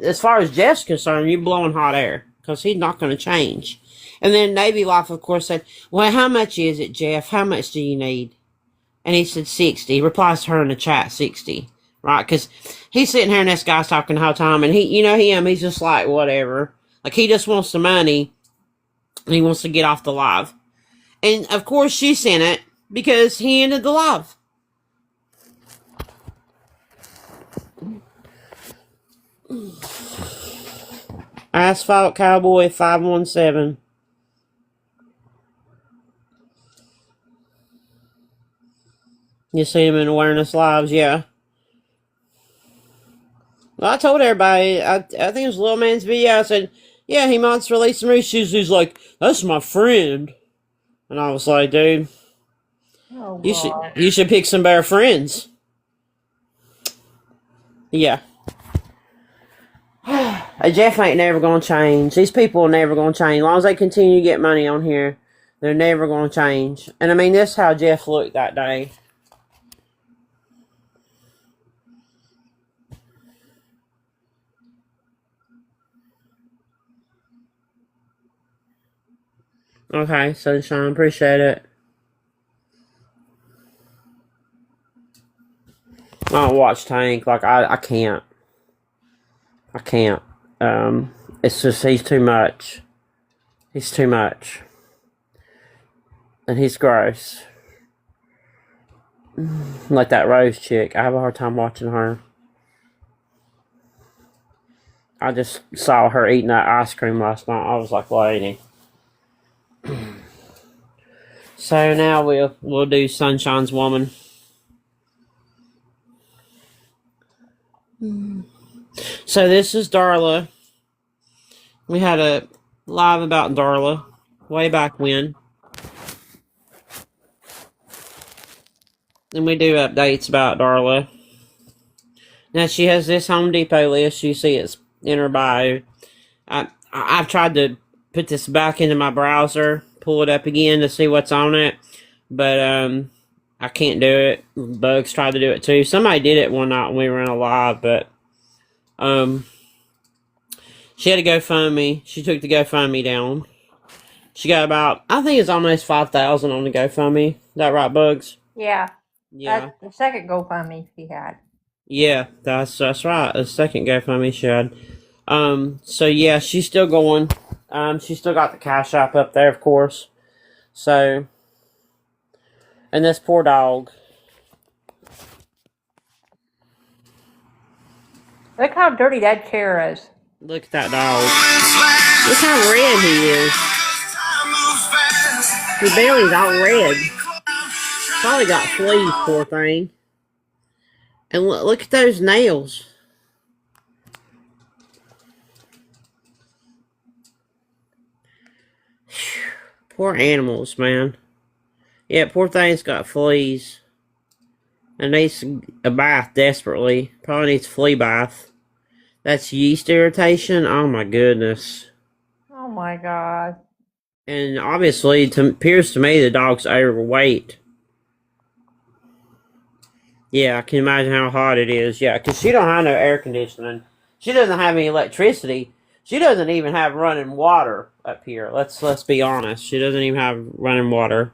as far as Jeff's concerned, you're blowing hot air. Because he's not going to change. And then Navy Life, of course, said, well, how much is it, Jeff? How much do you need? And he said 60. He replies to her in the chat, 60. Right? Because he's sitting here and this guy's talking the whole time. And he, you know him, he's just like, whatever. Like, he just wants the money. And he wants to get off the live. And, of course, she sent it because he ended the live. Asphalt Cowboy 517. You see him in Awareness Lives, yeah. Well, I told everybody, I think it was Little Man's video, I said, yeah, he mods for Lisa Marie. He's like, that's my friend. And I was like, dude, you should pick some better friends. Yeah. Jeff ain't never gonna change. These people are never gonna change. As long as they continue to get money on here, they're never gonna change. And I mean, this is how Jeff looked that day. Okay, Sunshine, appreciate it. I don't watch Tank. Like, I can't. I can't. It's just, he's too much. He's too much. And he's gross. Like that Rose chick. I have a hard time watching her. I just saw her eating that ice cream last night. I was like, lady. So now we'll do Sunshine's Woman. So this is Darla. We had a live about Darla way back when. And we do updates about Darla. Now she has this Home Depot list. You see it's in her bio. I've tried to put this back into my browser, pull it up again to see what's on it. But I can't do it. Bugs tried to do it too. Somebody did it one night when we were in a live, but she had a GoFundMe. She took the GoFundMe down. She got about, I think it's almost 5,000 on the GoFundMe. Is that right, Bugs? Yeah. Yeah. That's the second GoFundMe she had. Yeah, that's right. The second GoFundMe she had. So yeah, she's still going. She's still got the Cash App up there, of course. So, and this poor dog. Look how dirty that chair is. Look at that dog. Look how red he is. His belly's all red. Probably got fleas, poor thing. And look at those nails. Poor animals, man. Yeah, poor thing's got fleas. And needs a bath desperately. Probably needs a flea bath. That's yeast irritation. Oh my goodness. Oh my God. And obviously, it appears to me the dog's overweight. Yeah, I can imagine how hot it is. Yeah, because she don't have no air conditioning. She doesn't have any electricity. She doesn't even have running water up here. Let's be honest. She doesn't even have running water.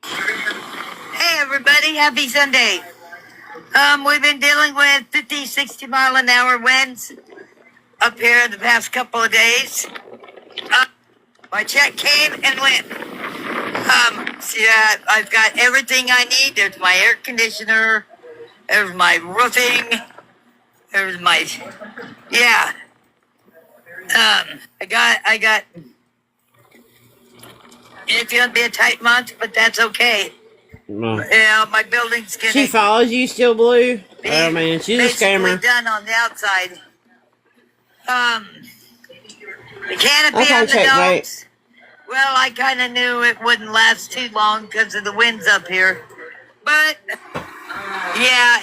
Hey everybody, happy Sunday. We've been dealing with 50, 60 mile an hour winds up here the past couple of days. My check came and went. I've got everything I need. There's my air conditioner. There's my roofing. There's my, yeah. I got, it's gonna be a tight month, but that's okay. Yeah, my building's gonna. She follows you still, Blue? Oh man, she's a scammer. Done on the outside. The canopy Okay, on the checkmate. dogs. Well, I kind of knew it wouldn't last too long because of the winds up here. But yeah,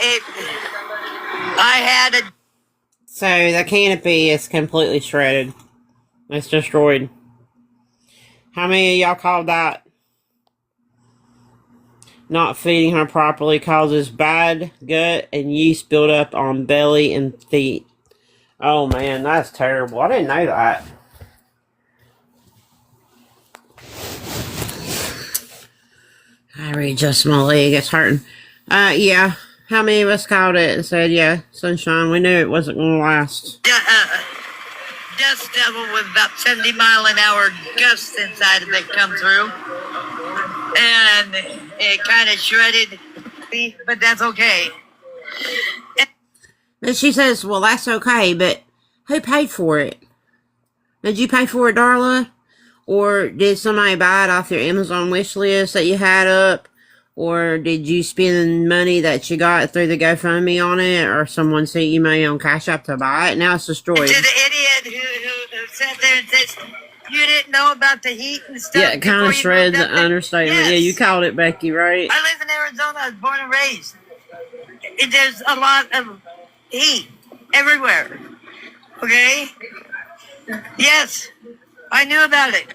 I had a. So the canopy is completely shredded. It's destroyed. How many of y'all called that? Not feeding her properly causes bad gut and yeast buildup on belly and feet. Oh man, that's terrible. I didn't know that. I readjust my leg. It's hurting. Yeah. How many of us called it and said, yeah, sunshine, we knew it wasn't going to last. Dust devil with about 70 mile an hour gusts inside of it come through. And it kind of shredded me, but that's okay. And she says, well, that's okay, but who paid for it? Did you pay for it, Darla? Or did somebody buy it off your Amazon wish list that you had up? Or did you spend money that you got through the GoFundMe on it? Or someone sent you money on Cash App to buy it? Now it's destroyed. To the idiot who sat there and says, you didn't know about the heat and stuff. Yeah, it kind of shreds the understatement. Yes. Yeah, you called it, Becky, right? I live in Arizona. I was born and raised. There's a lot of heat everywhere. Okay? Yes, I knew about it.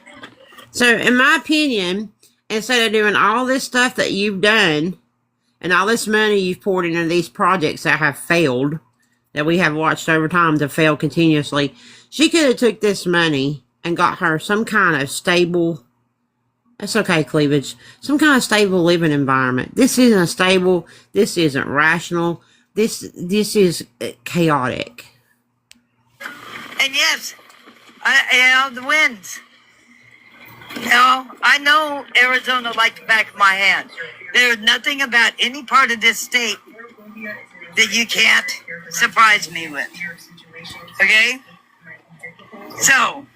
So, in my opinion, instead of doing all this stuff that you've done and all this money you've poured into these projects that have failed, that we have watched over time to fail continuously, she could have took this money and got her some kind of stable, that's okay, cleavage, some kind of stable living environment. This isn't stable. This isn't rational. This is chaotic. And yes, the winds. I know Arizona like the back of my hand. There's nothing about any part of this state that you can't surprise me with. Okay? So,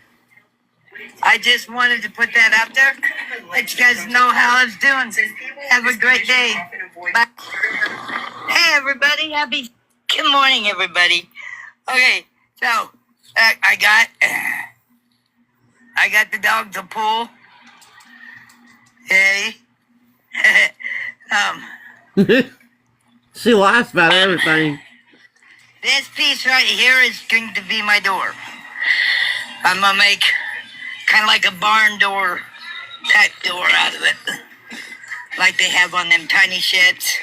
I just wanted to put that out there. Let you guys know how I was doing. Have a great day. Bye. Hey, everybody. Good morning, everybody. Okay, so, I got the dogs a pull. Hey. She laughs about everything. This piece right here is going to be my door. I'm gonna make kind of like a barn door type door out of it. Like they have on them tiny sheds.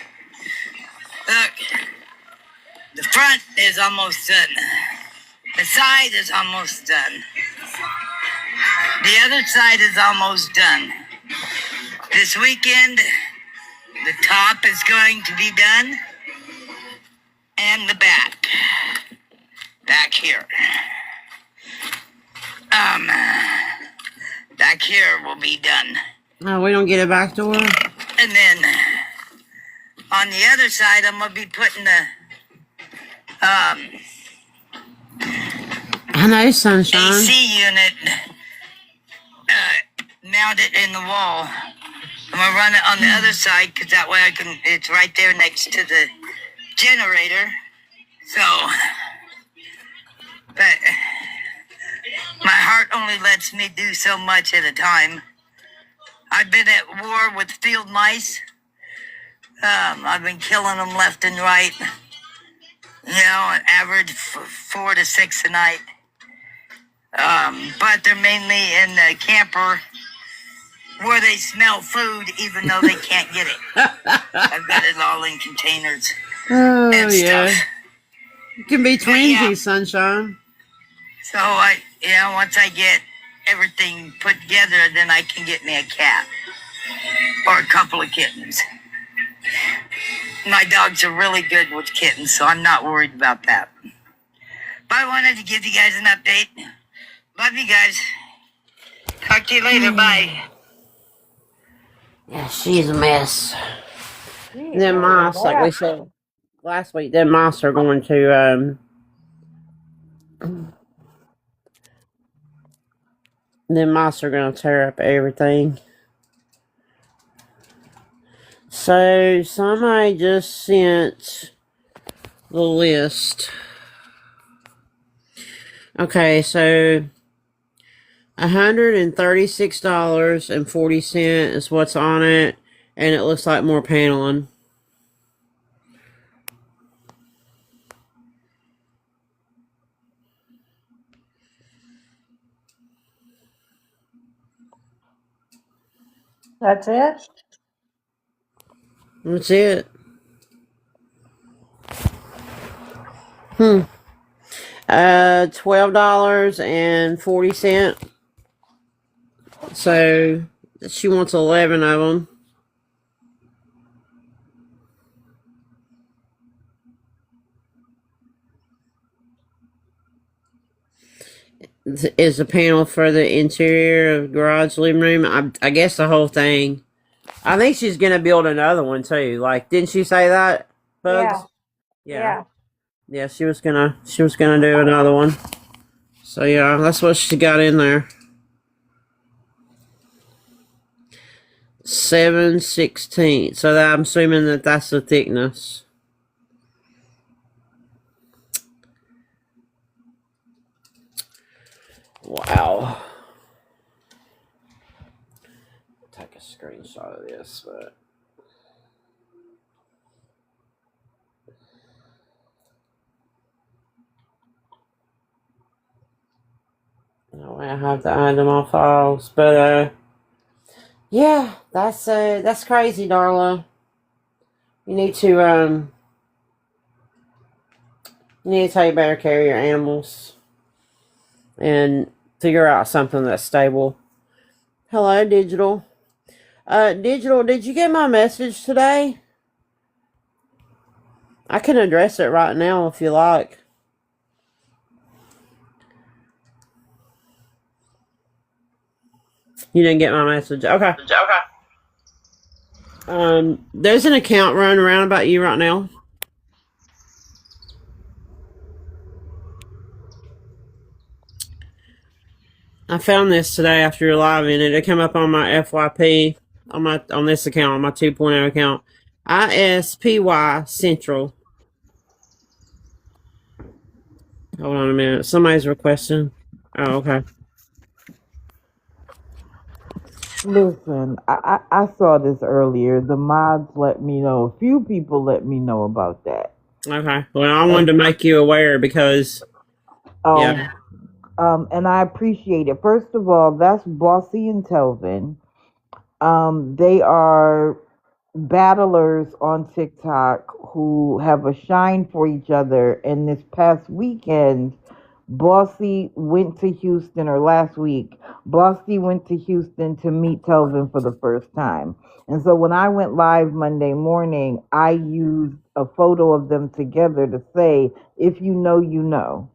Look. The front is almost done. The side is almost done. The other side is almost done. This weekend, the top is going to be done, and the back here. Back here will be done. Oh, we don't get a back door? And then on the other side, I'm gonna be putting the I know, sunshine. AC unit mounted in the wall. I'm gonna run it on the other side because that way it's right there next to the generator. So, but my heart only lets me do so much at a time. I've been at war with field mice. I've been killing them left and right. You know, an average 4 to 6 a night. But they're mainly in the camper where they smell food even though they can't get it. I've got it all in containers Oh, and yeah. stuff. It can be twinsies, Yeah. sunshine. So once I get everything put together, then I can get me a cat or a couple of kittens. My dogs are really good with kittens, so I'm not worried about that. But I wanted to give you guys an update. Love you guys. Talk to you later. Bye. Yeah, she's a mess. Them mice, like we said last week, them mice are going to, them mice are going to tear up everything. So, somebody just sent the list. Okay, so $136.40 is what's on it, and it looks like more paneling. That's it? That's it. $12.40. So she wants 11 of them. Is a panel for the interior of garage living room. I guess the whole thing. I think she's gonna build another one too. Like, didn't she say that, Bugs? Yeah. Yeah, she was gonna do another one. So yeah, that's what she got in there. 7/16. So that I'm assuming that's the thickness. Wow. Take a screenshot of this, but no way I have to add them all files. But yeah, that's crazy, Darla. You need to take better care of your animals and figure out something that's stable. Hello, Digital. Digital, did you get my message today? I can address it right now if you like. You didn't get my message. Okay. There's an account running around about you right now. I found this today after you're live in it. It came up on my FYP on this account, on my 2.0 account. ISPY Central. Hold on a minute. Somebody's requesting. Oh, okay. Listen, I saw this earlier. The mods let me know. A few people let me know about that. Okay. Well, I wanted to make you aware because, yeah. And I appreciate it. First of all, that's Bossy and Telvin. They are battlers on TikTok who have a shine for each other. And this past weekend, Bossy went to Houston, or last week, Bossy went to Houston to meet Telvin for the first time. And so when I went live Monday morning, I used a photo of them together to say, if you know, you know.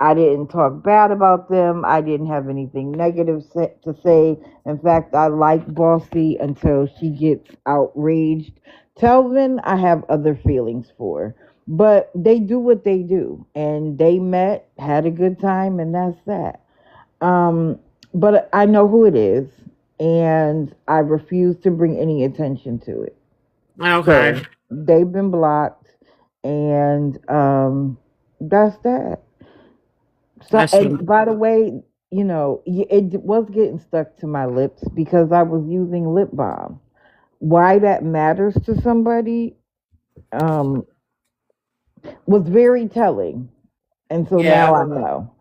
I didn't talk bad about them. I didn't have anything negative to say. In fact, I like Bossy until she gets outraged. Telvin, I have other feelings for. But they do what they do. And they met, had a good time, and that's that. But I know who it is. And I refuse to bring any attention to it. Okay. So they've been blocked. And that's that. So, and by the way, you know, it was getting stuck to my lips because I was using lip balm. Why that matters to somebody was very telling. And so now I know.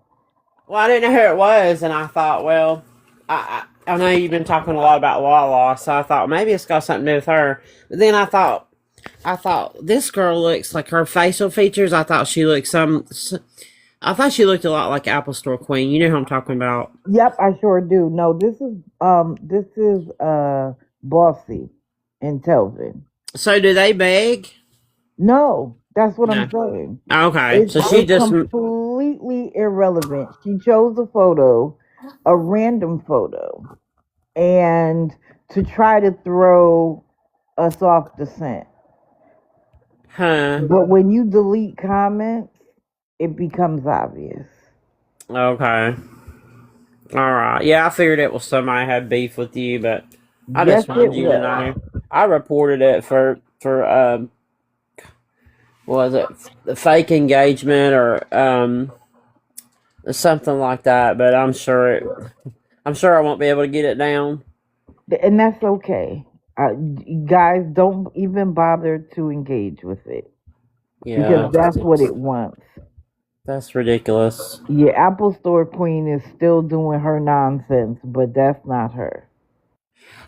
Well, I didn't know who it was, and I thought, well, I know you've been talking a lot about Lala, so I thought maybe it's got something to do with her. But then I thought this girl looks like her facial features. I thought she looked I thought she looked a lot like Apple Store Queen. You know who I'm talking about? Yep, I sure do. No, this is Bossy and Telvin. So do they beg? No, that's what I'm saying. Okay, It's so she just completely irrelevant. She chose a photo, a random photo, and to try to throw us off the scent. Huh. But when you delete comments, it becomes obvious. Okay. All right. Yeah, I figured it was somebody had beef with you, but I just wanted you to know. I reported it for was it the fake engagement or something like that, but I'm sure I won't be able to get it down. And that's okay. Guys, don't even bother to engage with it. Yeah. Because that's what it wants. That's ridiculous. Yeah, Apple Store Queen is still doing her nonsense, but that's not her.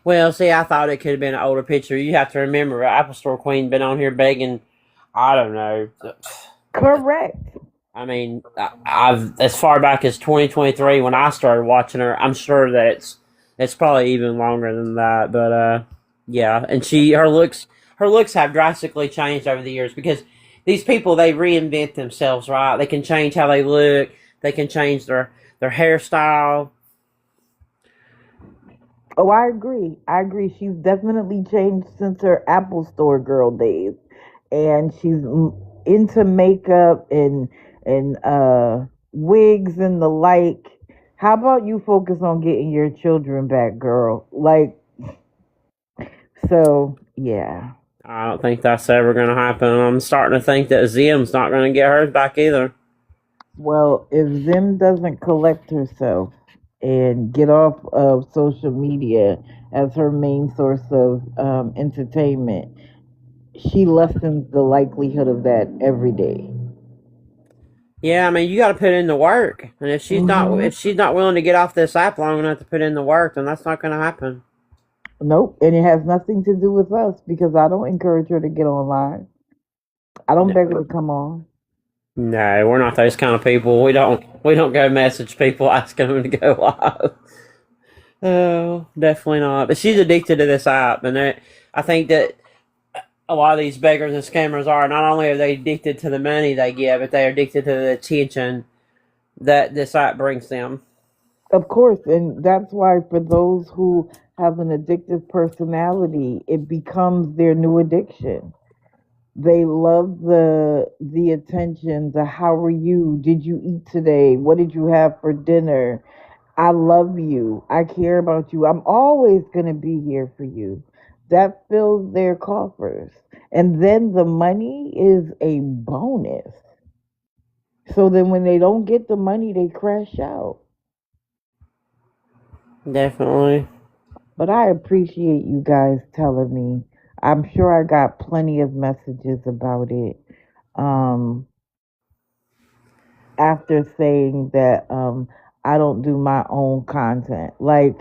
Well, see, I thought it could have been an older picture. You have to remember, Apple Store Queen been on here begging, I don't know. Correct. I mean, I've as far back as 2023 when I started watching her. I'm sure that it's probably even longer than that. But yeah, and her looks have drastically changed over the years because these people, they reinvent themselves, right? They can change how they look. They can change their hairstyle. Oh, I agree. She's definitely changed since her Apple Store girl days, and she's into makeup and wigs and the like. How about you focus on getting your children back, girl? Like, so yeah. I don't think that's ever going to happen. I'm starting to think that Zim's not going to get hers back either. Well, if Zim doesn't collect herself and get off of social media as her main source of entertainment, she lessens the likelihood of that every day. Yeah, I mean, you got to put in the work, and if she's not willing to get off this app long enough to put in the work, then that's not going to happen. Nope, and it has nothing to do with us because I don't encourage her to get online. I don't beg her to come on. No, we're not those kind of people. We don't go message people asking them to go live. Oh, definitely not. But she's addicted to this app, and I think that a lot of these beggars and scammers are. Not only are they addicted to the money they get, but they're addicted to the attention that this app brings them. Of course, and that's why for those who have an addictive personality, it becomes their new addiction. They love the attention, the how are you? Did you eat today? What did you have for dinner? I love you. I care about you. I'm always going to be here for you. That fills their coffers. And then the money is a bonus. So then when they don't get the money, they crash out. Definitely. But I appreciate you guys telling me. I'm sure I got plenty of messages about it. After saying that I don't do my own content. Like,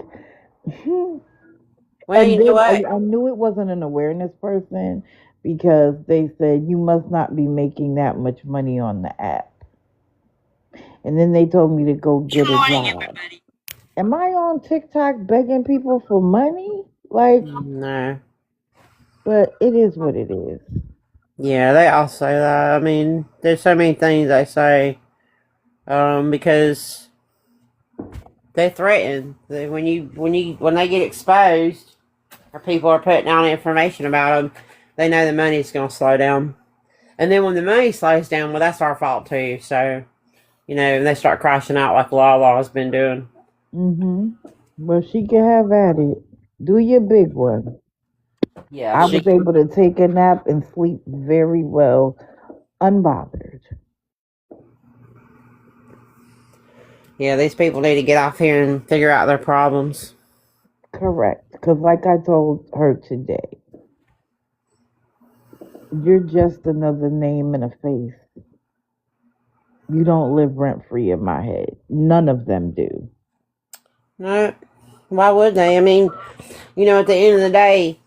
well, you know what? I knew it wasn't an awareness person because they said you must not be making that much money on the app. and then they told me to go Good get a morning, job. everybody. Am I on TikTok begging people for money? Like, No. but it is what it is. Yeah, they all say that. I mean, there's so many things they say, because they threaten. When they get exposed, or people are putting out information about them, they know the money's going to slow down. And then when the money slows down, well, that's our fault too. So, they start crashing out like Lala's been doing. Well, she can have at it. Do your big one. Yeah, I was able to take a nap and sleep very well, unbothered. Yeah, these people need to get off here and figure out their problems. Correct. Because like I told her today, you're just another name and a face. You don't live rent-free in my head. None of them do. No, why would they? I mean, at the end of the day,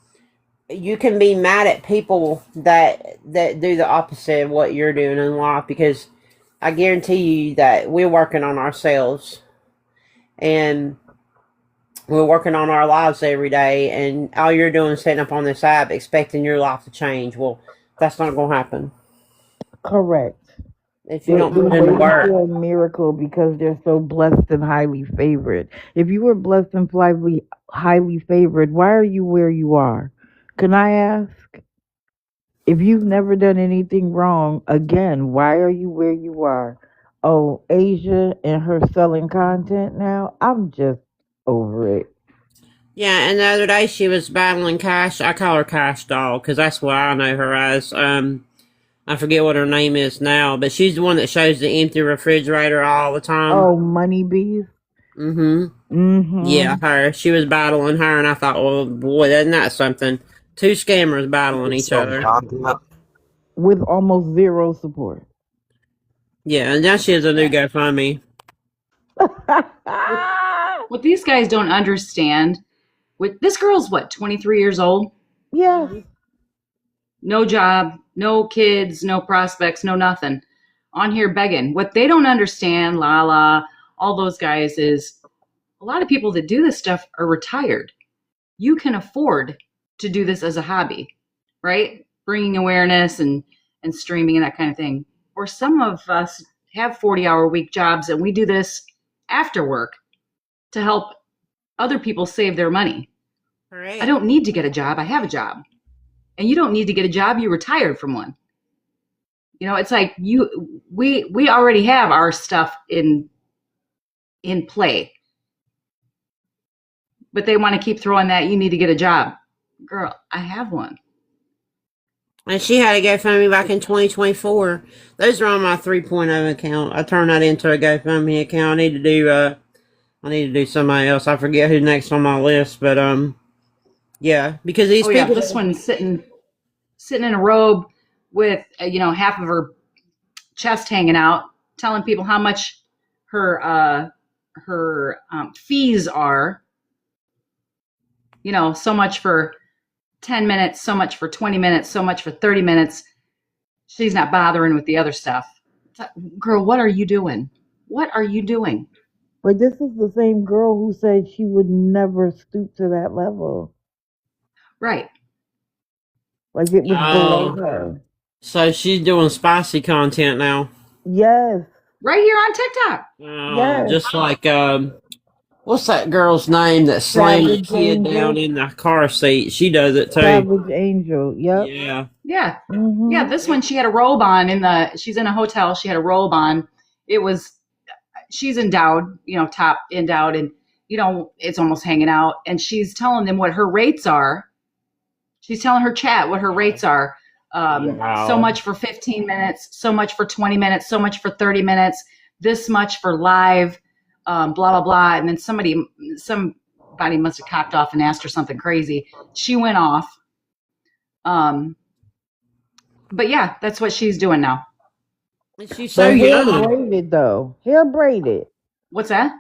you can be mad at people that do the opposite of what you're doing in life, because I guarantee you that we're working on ourselves and we're working on our lives every day, and all you're doing is setting up on this app expecting your life to change. Well, that's not going to happen. Correct. If you don't put in the waiting work. for a miracle because they're so blessed and highly favored. If you were blessed and highly favored, why are you where you are? Can I ask? If you've never done anything wrong, again, why are you where you are? Oh, Asia and her selling content now? I'm just over it. Yeah, and the other day she was battling Cash. I call her Cash Doll because that's what I know her as. I forget what her name is now, but she's the one that shows the empty refrigerator all the time. Oh, Money Bees? Yeah, her. She was battling her, and I thought, well, boy, isn't that something? Two scammers battling each other. With almost zero support. Yeah, and now she has a new GoFundMe. What these guys don't understand, this girl's what, 23 years old? Yeah. No job, no kids, no prospects, no nothing. On here begging. What they don't understand, Lala, all those guys, is a lot of people that do this stuff are retired. You can afford to do this as a hobby, right? Bringing awareness and streaming and that kind of thing. Or some of us have 40-hour-week jobs and we do this after work to help other people save their money. Right. I don't need to get a job. I have a job. And you don't need to get a job. You retired from one. It's like we already have our stuff in play. But they want to keep throwing that, you need to get a job. Girl, I have one. And she had a GoFundMe back in 2024. Those are on my 3.0 account. I turned that into a GoFundMe account. I need to do somebody else. I forget who's next on my list, but yeah, because these people. This one's sitting in a robe with half of her chest hanging out, telling people how much her fees are. So much for 10 minutes, so much for 20 minutes, so much for 30 minutes. She's not bothering with the other stuff. Girl, what are you doing? What are you doing? But this is the same girl who said she would never stoop to that level. Right. Like it was below her. So she's doing spicy content now. Yes. Right here on TikTok. Yes. Just like what's that girl's name that slammed the kid down in the car seat? She does it too. Savage Angel. Yep. Yeah. Yeah. Mm-hmm. Yeah. This one, she had a robe on she's in a hotel. She had a robe on. She's endowed, top endowed, and it's almost hanging out. And she's telling them what her rates are. She's telling her chat what her rates are. Wow. So much for 15 minutes, so much for 20 minutes, so much for 30 minutes, this much for live, blah, blah, blah. And then somebody must have cocked off and asked her something crazy. She went off. But yeah, that's what she's doing now. She's so young. young. Braided though. Hair braided. What's that?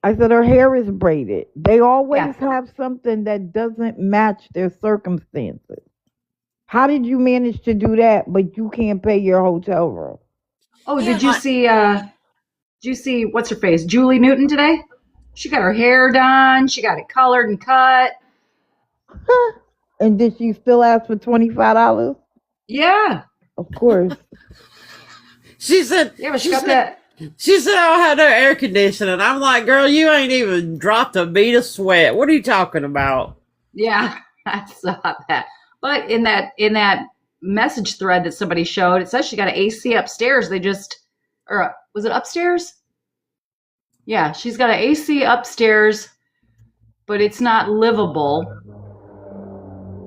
I said her hair is braided. They always have something that doesn't match their circumstances. How did you manage to do that, but you can't pay your hotel room? Oh, did you see Did you see what's her face? Julie Newton today? She got her hair done. She got it colored and cut. And did she still ask for $25? Yeah. Of course. She said, Yeah, but she got that. She said, I had no air conditioning. I'm like, girl, you ain't even dropped a bead of sweat. What are you talking about? Yeah, I saw that. But in that message thread that somebody showed, it says she got an AC upstairs. Was it upstairs? Yeah, she's got an AC upstairs, but it's not livable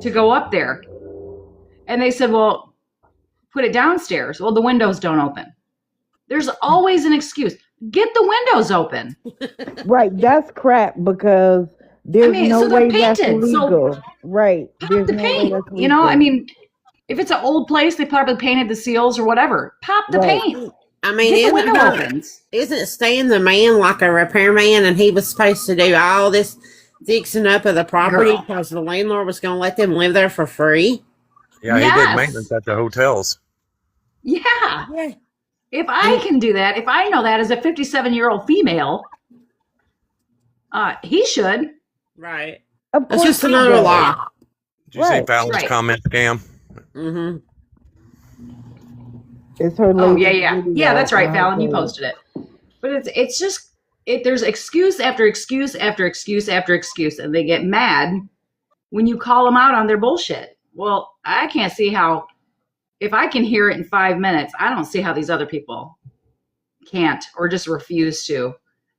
to go up there. And they said, well, put it downstairs. Well, the windows don't open. There's always an excuse. Get the windows open. Right, that's crap because there's no way that's painted, legal. Right. Pop There's the no paint. way that's You know, legal. I mean, if it's an old place, they probably painted the seals or whatever. Pop the Right. paint. I mean, Get the window opens. Isn't Stan the man like a repairman, and he was supposed to do all this fixing up of the property Girl. because the landlord was going to let them live there for free? Yeah, he Yes. did maintenance at the hotels. Yeah. Yeah. If I can do that, if I know that as a 57-year-old female, he should. Right. Of That's course just he another does. lie. Did you see Right. Fallon's Right. comment, Cam? Mm-hmm. It's her Oh, latest yeah. video Yeah, that's right, on Fallon. You her posted it. But it's just, there's excuse after excuse after excuse after excuse, and they get mad when you call them out on their bullshit. Well, I can't see how, if I can hear it in 5 minutes, I don't see how these other people can't or just refuse to.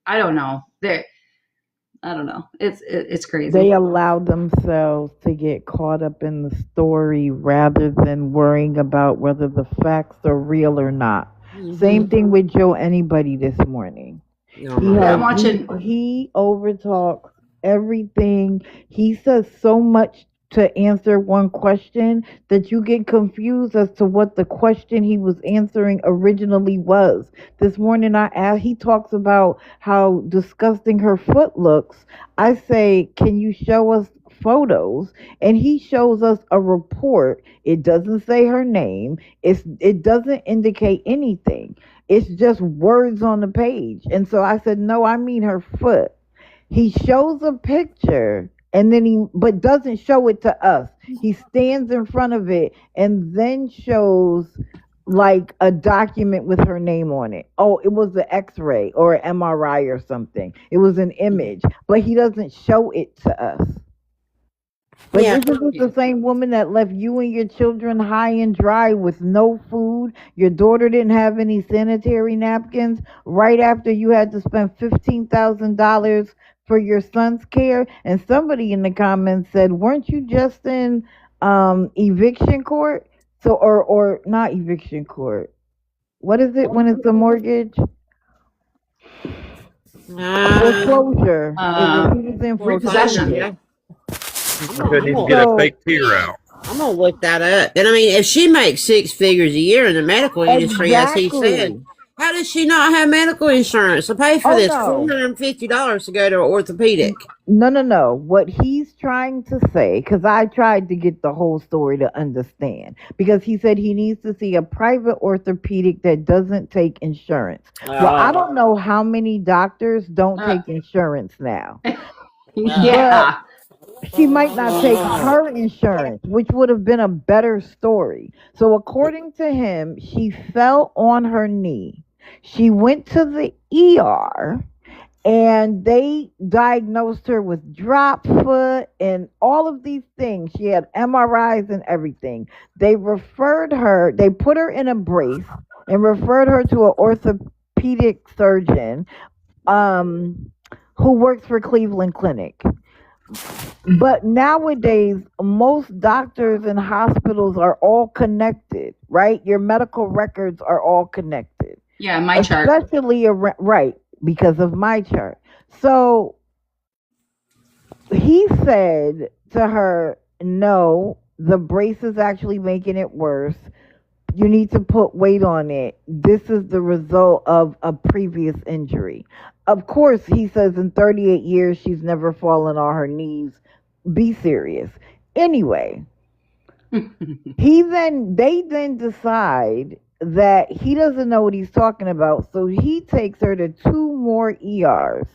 I don't know. I don't know. It's crazy. They allow themselves to get caught up in the story rather than worrying about whether the facts are real or not. Mm-hmm. Same thing with Joe Anybody this morning. Oh, He my Yeah, I'm God. watching. he overtalks everything. He says so much to answer one question that you get confused as to what the question he was answering originally was. This morning I asked, he talks about how disgusting her foot looks. I say, can you show us photos? And he shows us a report. It doesn't say her name. It doesn't indicate anything. It's just words on the page. And so I said, no, I mean her foot. He shows a picture and then but doesn't show it to us. He stands in front of it and then shows like a document with her name on it. Oh, it was an X-ray or an MRI or something. It was an image, but he doesn't show it to us. But Yeah. this is the same woman that left you and your children high and dry with no food. Your daughter didn't have any sanitary napkins right after you had to spend $15,000 for your son's care. And somebody in the comments said, weren't you just in eviction court? So, or not eviction court. What is it when it's a mortgage? Foreclosure. He was in Repossession. Yeah. I couldn't even get a fake tear out. I'm gonna look that up. And I mean, if she makes 6 figures a year in the medical industry, as he Exactly. said, how does she not have medical insurance to pay for Oh, this no. $450 to go to an orthopedic? No. What he's trying to say, because I tried to get the whole story to understand, because he said he needs to see a private orthopedic that doesn't take insurance. Well, I don't know how many doctors don't take insurance now. Yeah. She might not take her insurance, which would have been a better story. So according to him, she fell on her knee. She went to the ER and they diagnosed her with drop foot and all of these things. She had MRIs and everything. They put her in a brace and referred her to an orthopedic surgeon who works for Cleveland Clinic. But nowadays, most doctors and hospitals are all connected, right? Your medical records are all connected. Yeah, my chart. Especially, right, because of my chart. So he said to her, no, the brace is actually making it worse. You need to put weight on it. This is the result of a previous injury. Of course, he says in 38 years, she's never fallen on her knees. Be serious. Anyway, they then decide that he doesn't know what he's talking about, so he takes her to 2 more ERs.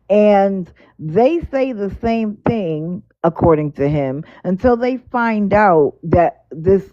And they say the same thing, according to him, until they find out that this,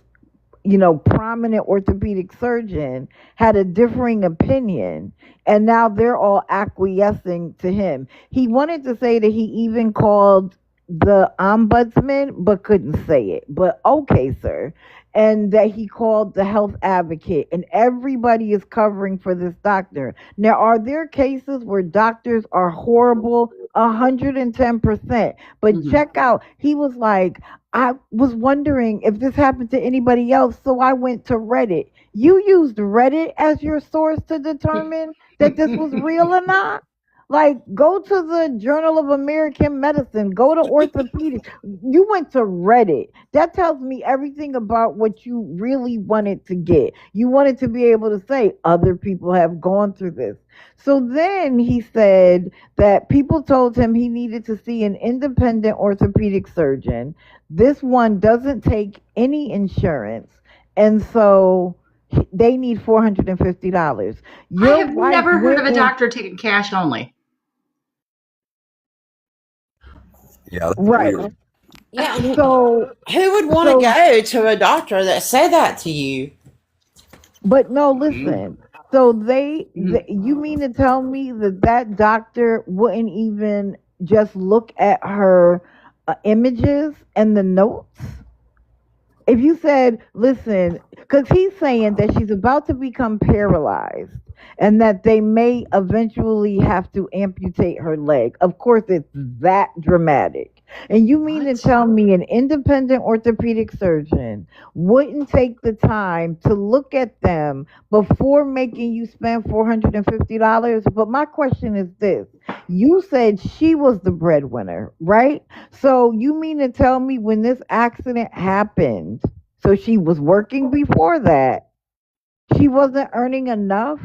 prominent orthopedic surgeon had a differing opinion. And now they're all acquiescing to him. He wanted to say that he even called the ombudsman, but couldn't say it. But okay, sir. And that he called the health advocate, and everybody is covering for this doctor. Now, are there cases where doctors are horrible? 110%. But check out, he was like, I was wondering if this happened to anybody else, so I went to Reddit. You used Reddit as your source to determine that this was real or not? Like, go to the Journal of American Medicine, go to orthopedics. You went to Reddit. That tells me everything about what you really wanted to get. You wanted to be able to say other people have gone through this. So then he said that people told him he needed to see an independent orthopedic surgeon. This one doesn't take any insurance. And so they need $450. I have never heard of a doctor taking cash only. Yeah, that's Right. weird. Yeah. So who would want to go to a doctor that said that to you? But no, listen. So you mean to tell me that doctor wouldn't even just look at her images and the notes? If you said, listen, because he's saying that she's about to become paralyzed and that they may eventually have to amputate her leg. Of course, it's that dramatic. And you mean to tell me an independent orthopedic surgeon wouldn't take the time to look at them before making you spend $450? But my question is this. You said she was the breadwinner, right? So you mean to tell me when this accident happened, so she was working before that, she wasn't earning enough?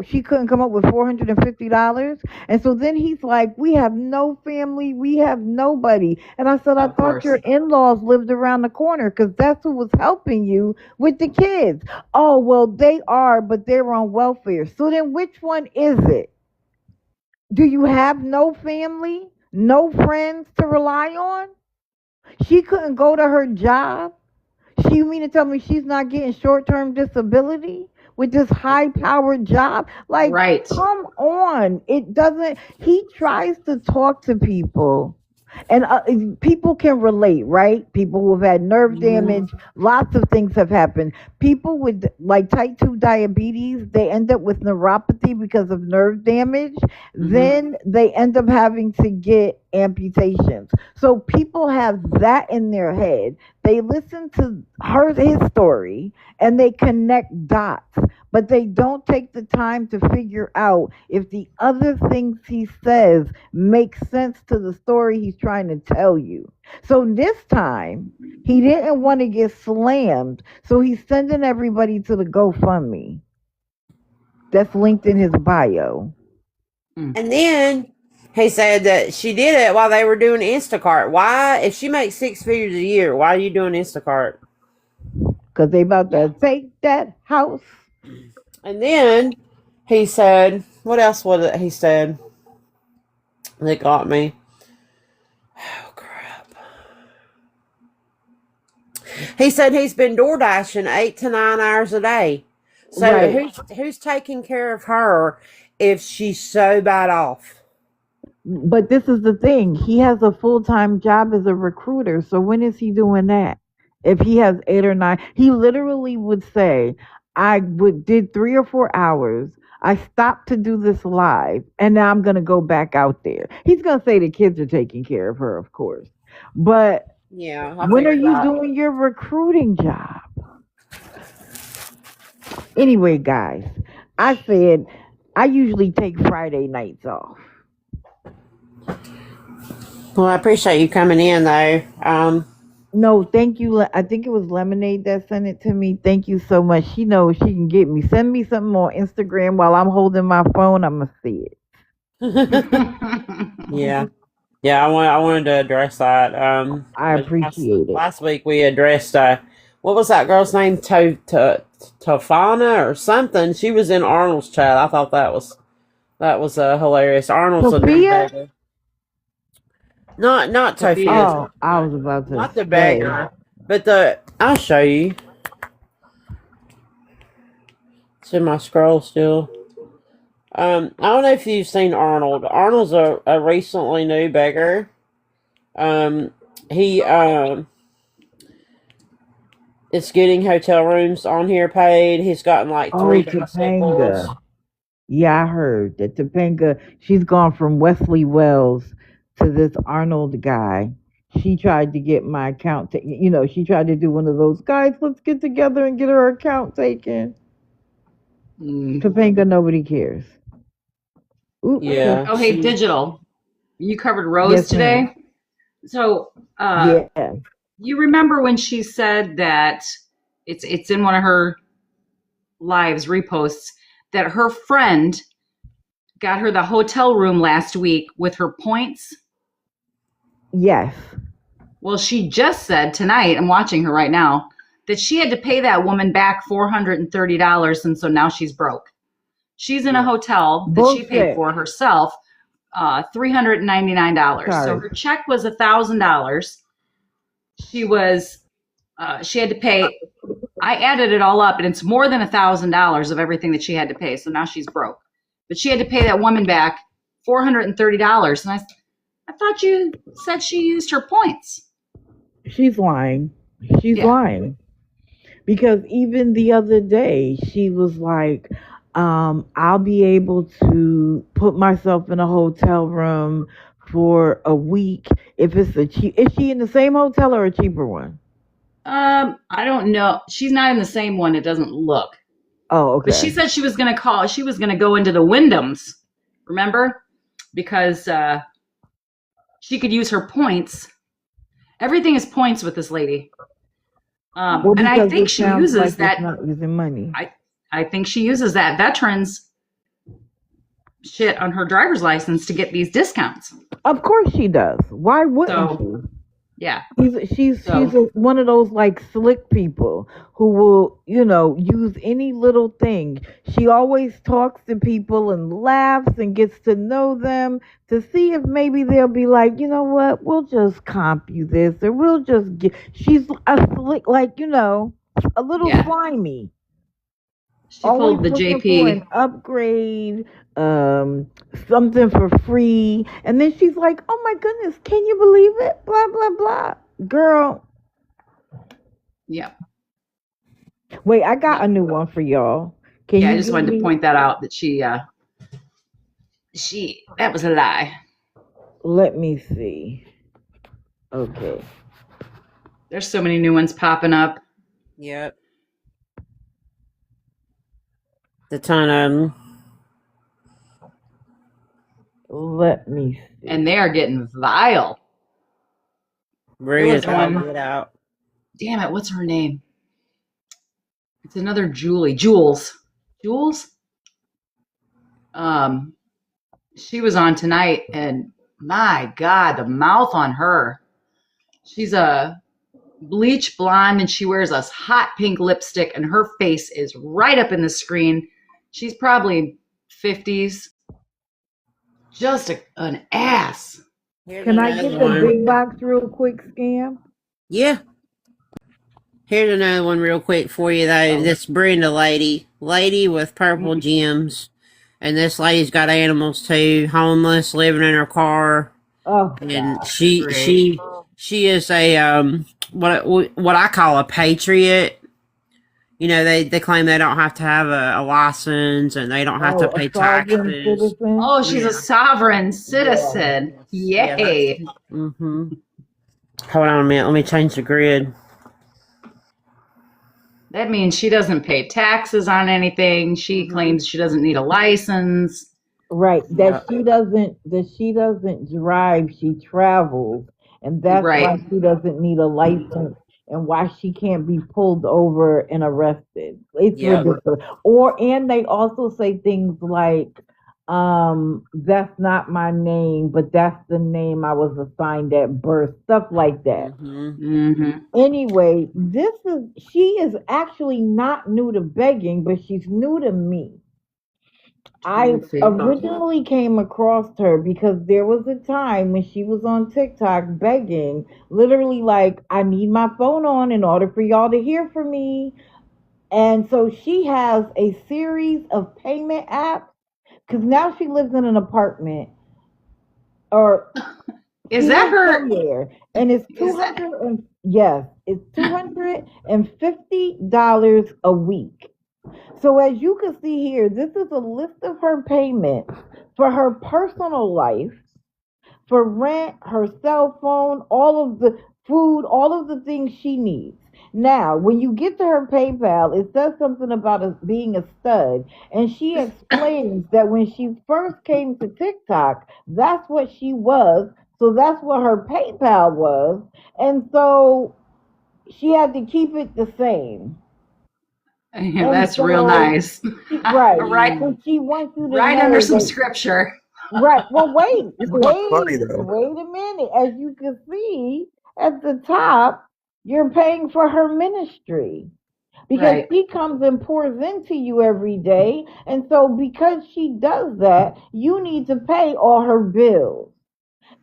She couldn't come up with $450? And so then he's like, we have no family, we have nobody. And I said, I thought your in-laws lived around the corner, because that's who was helping you with the kids. Oh, well, they are, but they're on welfare. So then which one is it? Do you have no family, no friends to rely on? She couldn't go to her job. You mean to tell me she's not getting short-term disability with this high-powered job? Like, right. Come on. He tries to talk to people, and people can relate, right? People who have had nerve damage, lots of things have happened. People with like type 2 diabetes, they end up with neuropathy because of nerve damage. Then they end up having to get amputations. So people have that in their head. They listen to his story and they connect dots, but they don't take the time to figure out if the other things he says make sense to the story he's trying to tell you. So this time, he didn't want to get slammed, so he's sending everybody to the GoFundMe. That's linked in his bio. And then he said that she did it while they were doing Instacart. Why? If she makes 6 figures a year, why are you doing Instacart? Because they about to take that house. And then he said, what else was it he said that got me? Oh, crap. He said he's been door dashing 8 to 9 hours a day. So Right. who's taking care of her if she's so bad off? But this is the thing. He has a full-time job as a recruiter. So when is he doing that? If he has 8 or 9, he literally would say, did 3 or 4 hours. I stopped to do this live, and now I'm going to go back out there. He's going to say the kids are taking care of her, of course. But yeah, when are you doing your recruiting job? Anyway, guys, I said I usually take Friday nights off. Well, I appreciate you coming in, though. No, thank you. I think it was Lemonade that sent it to me. Thank you so much. She knows she can get me. Send me something on Instagram while I'm holding my phone. I'm going to see it. Yeah. Yeah, I wanted to address that. I appreciate it. Last week we addressed, what was that girl's name? Tofana or something. She was in Arnold's chat. I thought that was hilarious. Arnold's a new Sophia? beggar. Not Sophia. Tofia. Oh, I was about to Not the say. beggar, but I'll show you. It's in my scroll still. I don't know if you've seen Arnold. Arnold's a recently new beggar. He is getting hotel rooms on here paid. He's gotten like Oh, 3 bicycles. Topanga. Yeah, I heard that Topanga, she's gone from Wesley Wells to this Arnold guy. She tried to get my account, she tried to do one of those, guys, let's get together and get her account taken. Topanga, nobody cares. Ooh, Yeah. Oh, hey, Digital. You covered Rose Yes, today. ma'am. So, Yeah. you remember when she said that it's in one of her lives reposts that her friend got her the hotel room last week with her points? Yes. Well, she just said tonight, I'm watching her right now, that she had to pay that woman back $430, and so now she's broke. She's in a hotel that she paid Bullshit. for herself, $399. So Sorry. her check was $1,000. She had to pay. I added it all up, and it's more than $1,000 of everything that she had to pay. So now she's broke. But she had to pay that woman back $430, and I thought you said she used her points. She's lying. She's Yeah. lying. Because even the other day, she was like, I'll be able to put myself in a hotel room for a week if it's a cheap. Is she in the same hotel or a cheaper one? I don't know. She's not in the same one. It doesn't look. Oh, okay. But she said she was going to call. She was going to go into the Wyndhams. Remember? Because she could use her points. Everything is points with this lady. Well, and I because think it she sounds uses like that. it's not using money. I think she uses that veterans shit on her driver's license to get these discounts. Of course she does. Why wouldn't So, yeah. she's So- one of those like slick people who will, use any little thing. She always talks to people and laughs and gets to know them to see if maybe they'll be like, you know what, we'll just comp you this, or we'll just get. She's a slick, like, a little Yeah. slimy. She pulled the looking for JP. an upgrade, something for free, and then she's like, "Oh my goodness, can you believe it?" Blah blah blah. Girl, Yeah. wait, I got a new one for y'all. Can Yeah, you I just give wanted to me- point that out that she that was a lie. Let me see. Okay. There's so many new ones popping up. Yep. The ton of them. Let me see. And they are getting vile. Maria's There was one- one. Get out. Damn it, what's her name? It's another Julie. Jules. She was on tonight, and my God, the mouth on her. She's a bleach blonde, and she wears a hot pink lipstick, and her face is right up in the screen. She's probably 50s. Just an ass. Here's Can I another get the one. big box real quick, Scam? Yeah. Here's another one real quick for you though. This Brenda lady with purple gems, and this lady's got animals too. Homeless, living in her car, Oh, and God. she is a what I call a patriot. They claim they don't have to have a license and they don't have to pay a sovereign taxes. citizen? Oh, she's a sovereign citizen. Yeah, Yay. Mm-hmm. Hold on a minute. Let me change the grid. That means she doesn't pay taxes on anything. She claims she doesn't need a license. Right. That she doesn't drive, she travels. And that's Right. why she doesn't need a license and why she can't be pulled over and arrested. It's Yep. ridiculous. And they also say things like, that's not my name, but that's the name I was assigned at birth, stuff like that. Anyway, she is actually not new to begging, but she's new to me. I originally came across her because there was a time when she was on TikTok begging, literally like, I need my phone on in order for y'all to hear from me. And so she has a series of payment apps because now she lives in an apartment or is that her? Somewhere, and it's it's $250 a week. So as you can see here, this is a list of her payments for her personal life, for rent, her cell phone, all of the food, all of the things she needs. Now, when you get to her PayPal, it says something about being a stud, and she explains that when she first came to TikTok, that's what she was. So that's what her PayPal was, and so she had to keep it the same. Yeah, that's real nice. Right. So she wants you to right under some scripture. Right. Well, wait funny, though. wait a minute. As you can see at the top, you're paying for her ministry because she comes and pours into you every day. And so because she does that, you need to pay all her bills.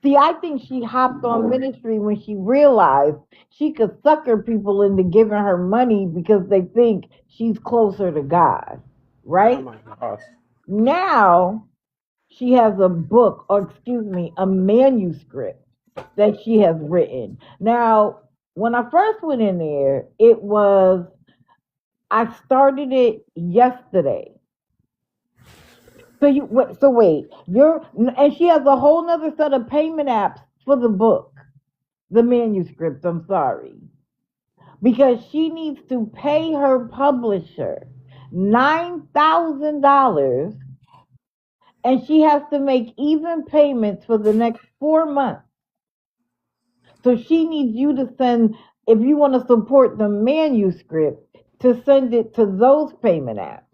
See, I think she hopped on ministry when she realized she could sucker people into giving her money because they think she's closer to God, right? Oh my gosh. Now she has a book, or excuse me, a manuscript that she has written. Now, when I first went in there, I started it yesterday. So wait, and she has a whole nother set of payment apps for the book, the manuscript, I'm sorry. Because she needs to pay her publisher $9,000 and she has to make even payments for the next 4 months. So she needs you to send, if you want to support the manuscript, to send it to those payment apps.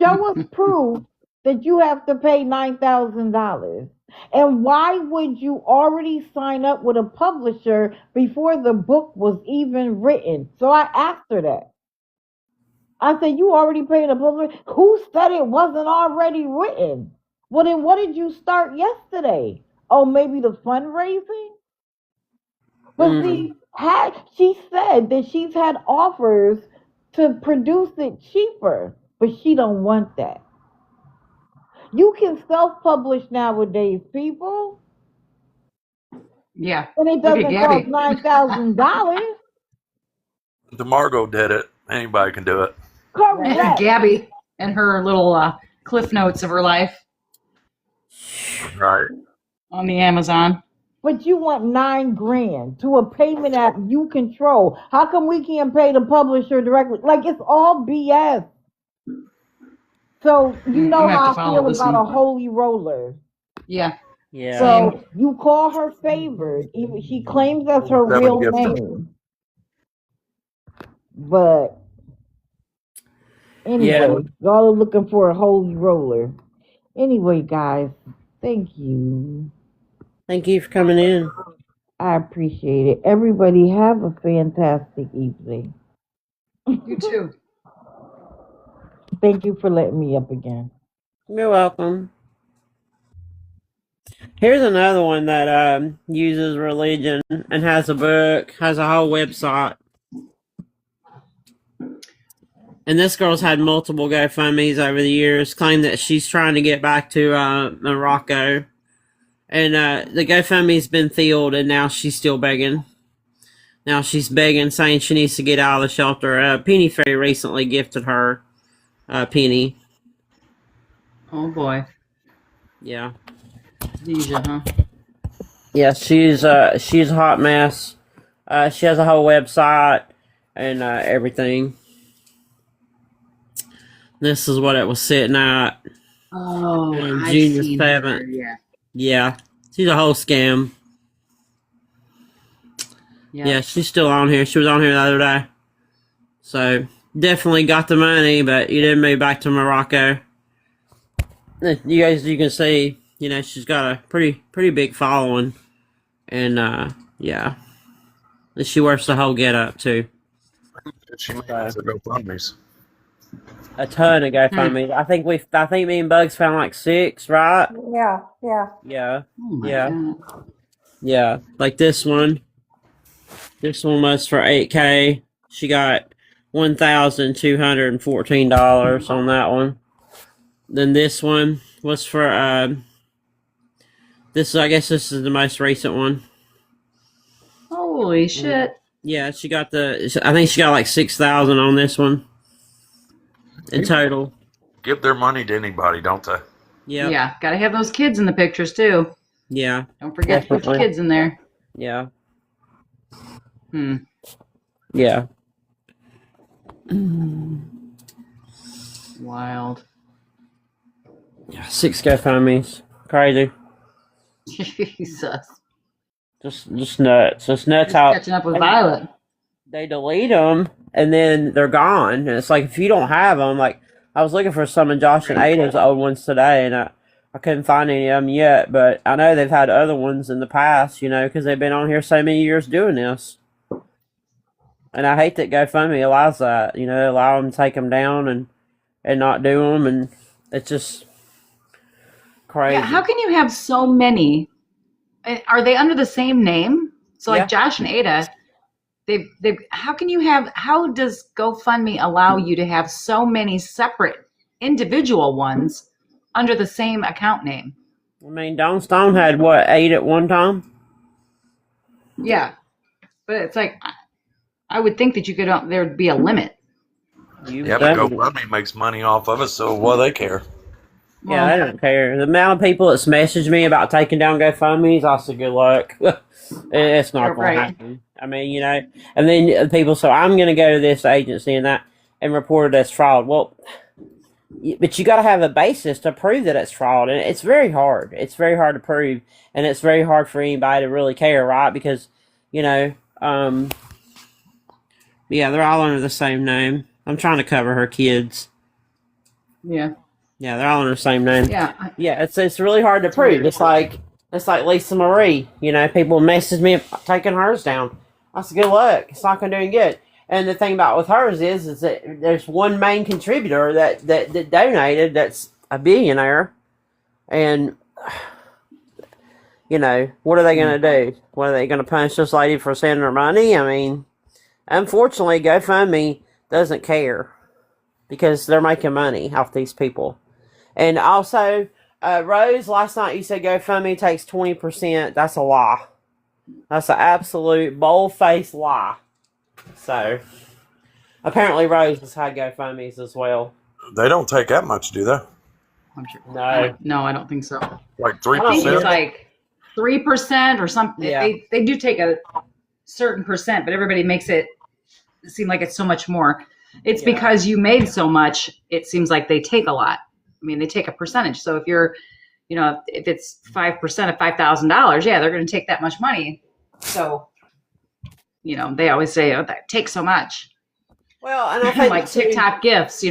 Show us proof that you have to pay $9,000. And why would you already sign up with a publisher before the book was even written? So I asked her that. I said, you already paid a publisher? Who said it wasn't already written? Well, then what did you start yesterday? Oh, maybe the fundraising? But see, she said that she's had offers to produce it cheaper, but she don't want that. You can self-publish nowadays, people. Yeah. And it doesn't cost $9,000. DeMargo did it. Anybody can do it. Correct. Gabby and her little cliff notes of her life. Right. On the Amazon. But you want $9,000 to a payment app you control. How come we can't pay the publisher directly? Like, it's all BS. So you know how I feel about a holy roller. Yeah. Yeah. So you call her favored. Even she claims that's her real name. But anyway, y'all are looking for a holy roller. Anyway, guys, thank you. Thank you for coming in. I appreciate it. Everybody have a fantastic evening. You too. Thank you for letting me up again. You're welcome. Here's another one that uses religion and has a book, has a whole website. And this girl's had multiple GoFundMes over the years, claimed that she's trying to get back to Morocco. And the GoFundMe's been filled, and now she's still begging. Now she's begging, saying she needs to get out of the shelter. Penny Fairy recently gifted her Penny. Oh boy. Yeah. Deja, huh? Yeah, she's a hot mess. She has a whole website and everything. This is what it was sitting at. Oh, June 7th. Yeah, she's a whole scam. Yeah, she's still on here. She was on here the other day. So, definitely got the money, but you didn't move back to Morocco. you can see, she's got a pretty big following, and yeah, and she works the whole get up too. She made for GoFundMe's. A ton of GoFundMe. I think me and Bugs found like 6, right? Yeah, yeah. Yeah, Oh my yeah, God. yeah. Like this one. This one was for $8K. She got $1,214 on that one. Then this one was for I guess this is the most recent one. Holy shit. Yeah, I think she got like 6,000 on this one in total. Give their money to anybody, don't they? Yeah. Yeah, gotta have those kids in the pictures too. Yeah. Don't forget to put your Definitely. kids in there. Yeah. Yeah. Yeah. Wild. Yeah, 6 GoFundMe's. Crazy. Jesus. Just nuts. Just nuts how Catching up with Violet. they delete them and then they're gone. And it's like if you don't have them, like I was looking for some of Josh and Ada's old ones today, and I couldn't find any of them yet. But I know they've had other ones in the past, because they've been on here so many years doing this. And I hate that GoFundMe allows that, allow them to take them down and not do them, and it's just crazy. Yeah, how can you have so many? Are they under the same name? So like Josh and Ada, how does GoFundMe allow you to have so many separate individual ones under the same account name? I mean, Dawn Stone had, 8 at one time? Yeah. But it's like, I would think that there'd be a limit. Yeah, but GoFundMe makes money off of it, so what do they care? Yeah, they don't care. The amount of people that's messaged me about taking down GoFundMe's, I said, good luck. It's not going to happen. I mean, and then people say, I'm going to go to this agency and that and report it as fraud. Well, but you got to have a basis to prove that it's fraud, and it's very hard. It's very hard to prove, and it's very hard for anybody to really care, right? Because, yeah, they're all under the same name. I'm trying to cover her kids. Yeah. Yeah, they're all under the same name. Yeah. Yeah, it's really hard to prove. It's like Lisa Marie. People message me about taking hers down. I said, good luck. It's not going to do any good. And the thing about with hers is that there's one main contributor that donated that's a billionaire. And, what are they going to do? What are they going to punish this lady for sending her money? I mean, unfortunately, GoFundMe doesn't care because they're making money off these people. And also, Rose, last night you said GoFundMe takes 20%. That's a lie. That's an absolute bold-faced lie. So, apparently Rose has had GoFundMe's as well. They don't take that much, do they? I'm sure. No. No, I don't think so. Like I think 3%? it's like 3% or something. Yeah. They do take a certain percent, but everybody makes it seem like it's so much more. It's because you made so much, it seems like they take a lot. I mean, they take a percentage. So if you're, if it's 5% of $5,000, yeah, they're going to take that much money. So, they always say, oh, that takes so much. Well, and I think like TikTok gifts, I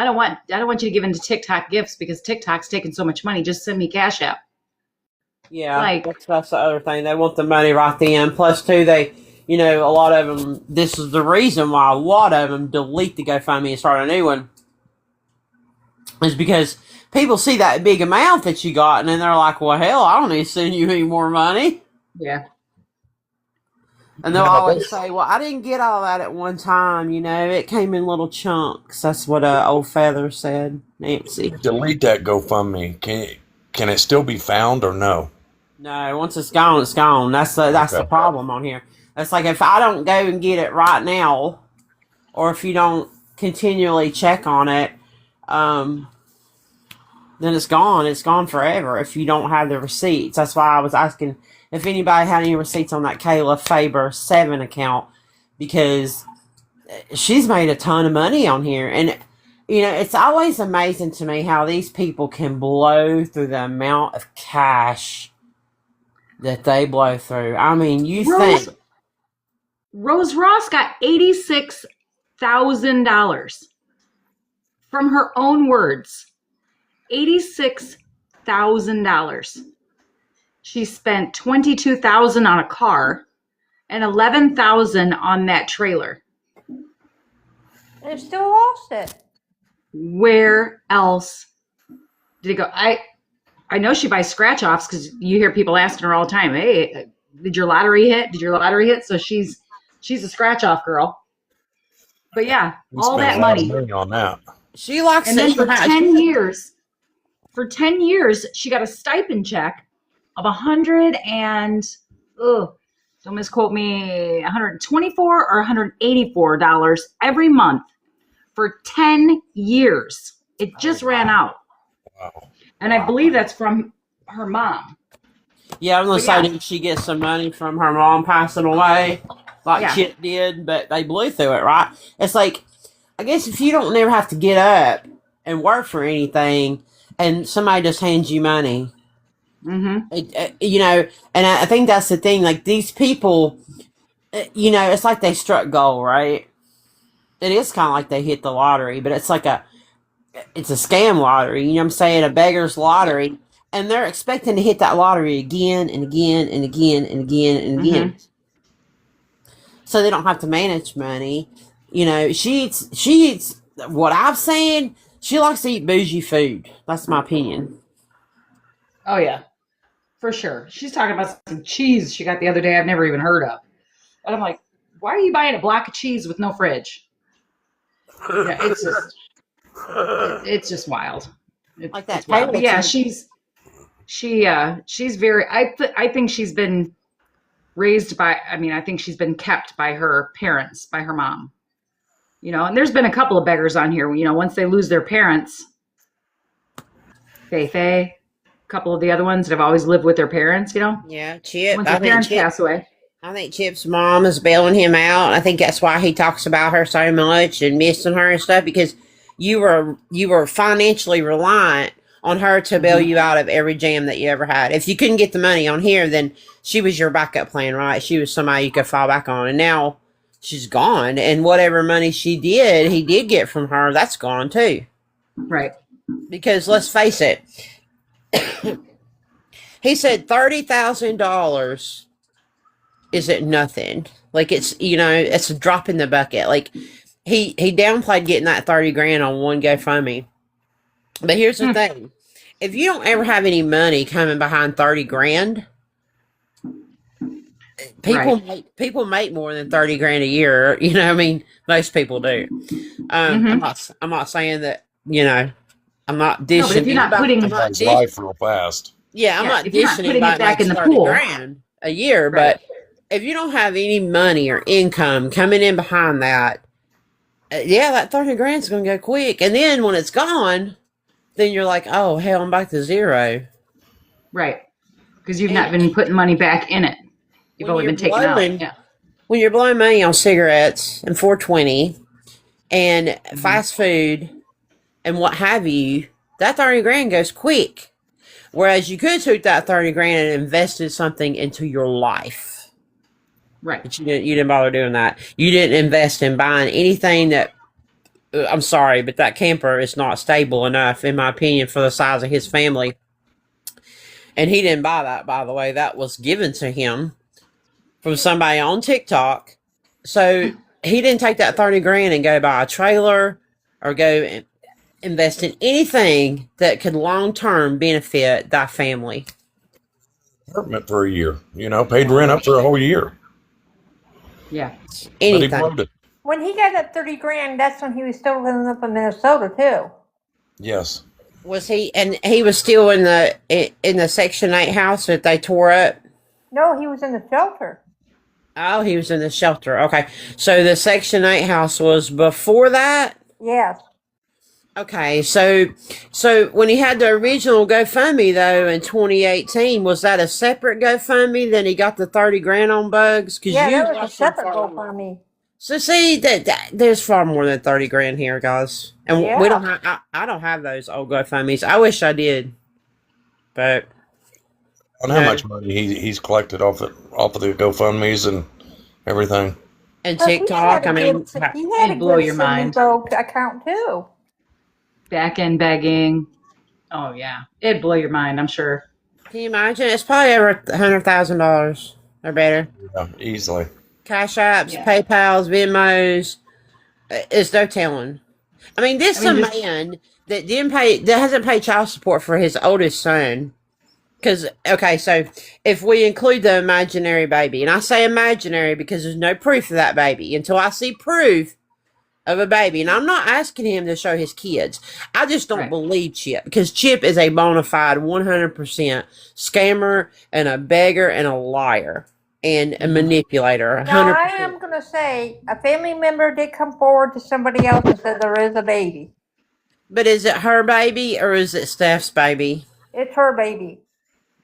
don't want you to give into TikTok gifts because TikTok's taking so much money. Just send me Cash App. Yeah, that's the other thing. They want the money right then. Plus, too, they, a lot of them, this is the reason why a lot of them delete the GoFundMe and start a new one. Is because people see that big amount that you got, and then they're like, well, hell, I don't need to send you any more money. Yeah. And they'll always say, well, I didn't get all that at one time, it came in little chunks. That's what old Feather said, Nancy. Delete that GoFundMe. Can it still be found or no? No, once it's gone, it's gone. That's the problem on here. It's like if I don't go and get it right now, or if you don't continually check on it, then it's gone. It's gone forever if you don't have the receipts. That's why I was asking if anybody had any receipts on that Kayla Faber 7 account, because she's made a ton of money on here. And, it's always amazing to me how these people can blow through the amount of cash that they blow through. I mean, think... Rose Ross got $86,000 from her own words. $86,000. She spent $22,000 on a car and $11,000 on that trailer. And still lost it. Where else did it go? I know she buys scratch offs because you hear people asking her all the time, "Hey, did your lottery hit? Did your lottery hit?" So she's a scratch off girl. But yeah, We all spent that a lot of money. on that. She likes And then it. for 10 years, she got a stipend check of don't misquote me, $124 or $184 every month for 10 years. It just ran out. Wow. And I believe that's from her mom. Yeah, I'm gonna say, did she get some money from her mom passing away, like Yeah. Chip did? But they blew through it, right? It's like, I guess if you don't never have to get up and work for anything, and somebody just hands you money, you know, and I think that's the thing. Like these people, you know, it's like they struck gold, right? It is kind of like they hit the lottery, but it's like it's a scam lottery. You know what I'm saying? A beggar's lottery. And they're expecting to hit that lottery again and again and again and again and again. So they don't have to manage money. You know, she eats what I've seen, she likes to eat bougie food. That's my opinion. Oh, yeah. For sure. She's talking about some cheese she got the other day I've never even heard of. And I'm like, why are you buying a block of cheese with no fridge? Yeah, it's just wild. Like that. It's wild. But yeah, she's very, I think she's been raised by, I think she's been kept by her parents, by her mom. You know, and there's been a couple of beggars on here, you know, once they lose their parents, Faye, a couple of the other ones that have always lived with their parents, you know? Yeah, Chip. Once their parents pass away. I think Chip's mom is bailing him out. I think that's why he talks about her so much and missing her and stuff, because you were financially reliant on her to bail you out of every jam that you ever had. If you couldn't get the money on here, then she was your backup plan, right? She was somebody you could fall back on. And now she's gone, and whatever money he did get from her, that's gone too. Right. Because let's face it, he said $30,000 isn't nothing. Like it's, you know, it's a drop in the bucket. Like he downplayed getting that 30 grand on one GoFundMe. But here's the thing. If you don't ever have any money coming behind 30 grand, people make more than 30 grand a year. You know, I mean, most people do. I'm not saying that, you know, I'm not dishing. No, but if you're not putting life real fast. Yeah, I'm not dishing putting it back in the 30 pool grand a year, but if you don't have any money or income coming in behind that, that 30 grand is going to go quick. And then when it's gone, then you're like, oh, hell, I'm back to zero. Right. Because you've not been putting money back in it. You've only been taking out. Yeah. When you're blowing money on cigarettes and 420 and fast food and what have you, that 30 grand goes quick. Whereas you could take that 30 grand and invest in something into your life. Right. But you didn't bother doing that. You didn't invest in buying anything that, I'm sorry, but that camper is not stable enough, in my opinion, for the size of his family. And he didn't buy that, by the way. That was given to him from somebody on TikTok. So he didn't take that 30 grand and go buy a trailer or go invest in anything that could long-term benefit that family. Apartment for a year, you know, paid rent up for a whole year. Yeah. Anything. But he loved it. When he got that 30 grand, that's when he was still living up in Minnesota too. Yes. Was he? And he was still in the Section 8 house that they tore up? No, he was in the shelter. Oh, he was in the shelter. Okay. So the Section 8 house was before that? Yes. Okay. So when he had the original GoFundMe, though, in 2018, was that a separate GoFundMe? Then he got the 30 grand on Bugs? Yeah, that was a separate GoFundMe. So see, that there's far more than 30 grand here, guys. And we don't have, I don't have those old GoFundMes. I wish I did. But I don't know how much money he's collected off of the GoFundMes and everything. And TikTok, I mean, he had to blow your mind. Account too. Back end begging. Oh yeah, it'd blow your mind, I'm sure. Can you imagine? It's probably over $100,000 or better. Yeah, easily. Cash apps, Yeah. PayPal's, Venmos. It's no telling. I mean, this is I a mean, just man that hasn't paid child support for his oldest son. Because, okay, so if we include the imaginary baby, and I say imaginary because there's no proof of that baby until I see proof of a baby, and I'm not asking him to show his kids. I just don't right. believe Chip because Chip is a bona fide 100% scammer and a beggar and a liar and a manipulator. Now, 100%. I am going to say a family member did come forward to somebody else and said there is a baby. But is it her baby or is it Steph's baby? It's her baby.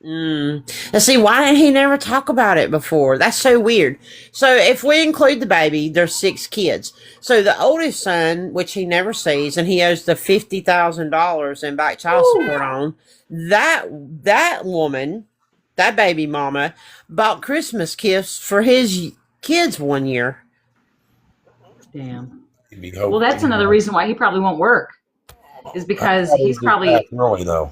And see, why didn't he never talk about it before? That's so weird. So if we include the baby, there's 6 kids. So the oldest son, which he never sees, and he owes the $50,000 in back child support on, that woman, that baby mama, bought Christmas gifts for his kids one year. Damn. He'd be Well, that's another reason why he probably won't work, is because he's probably early though.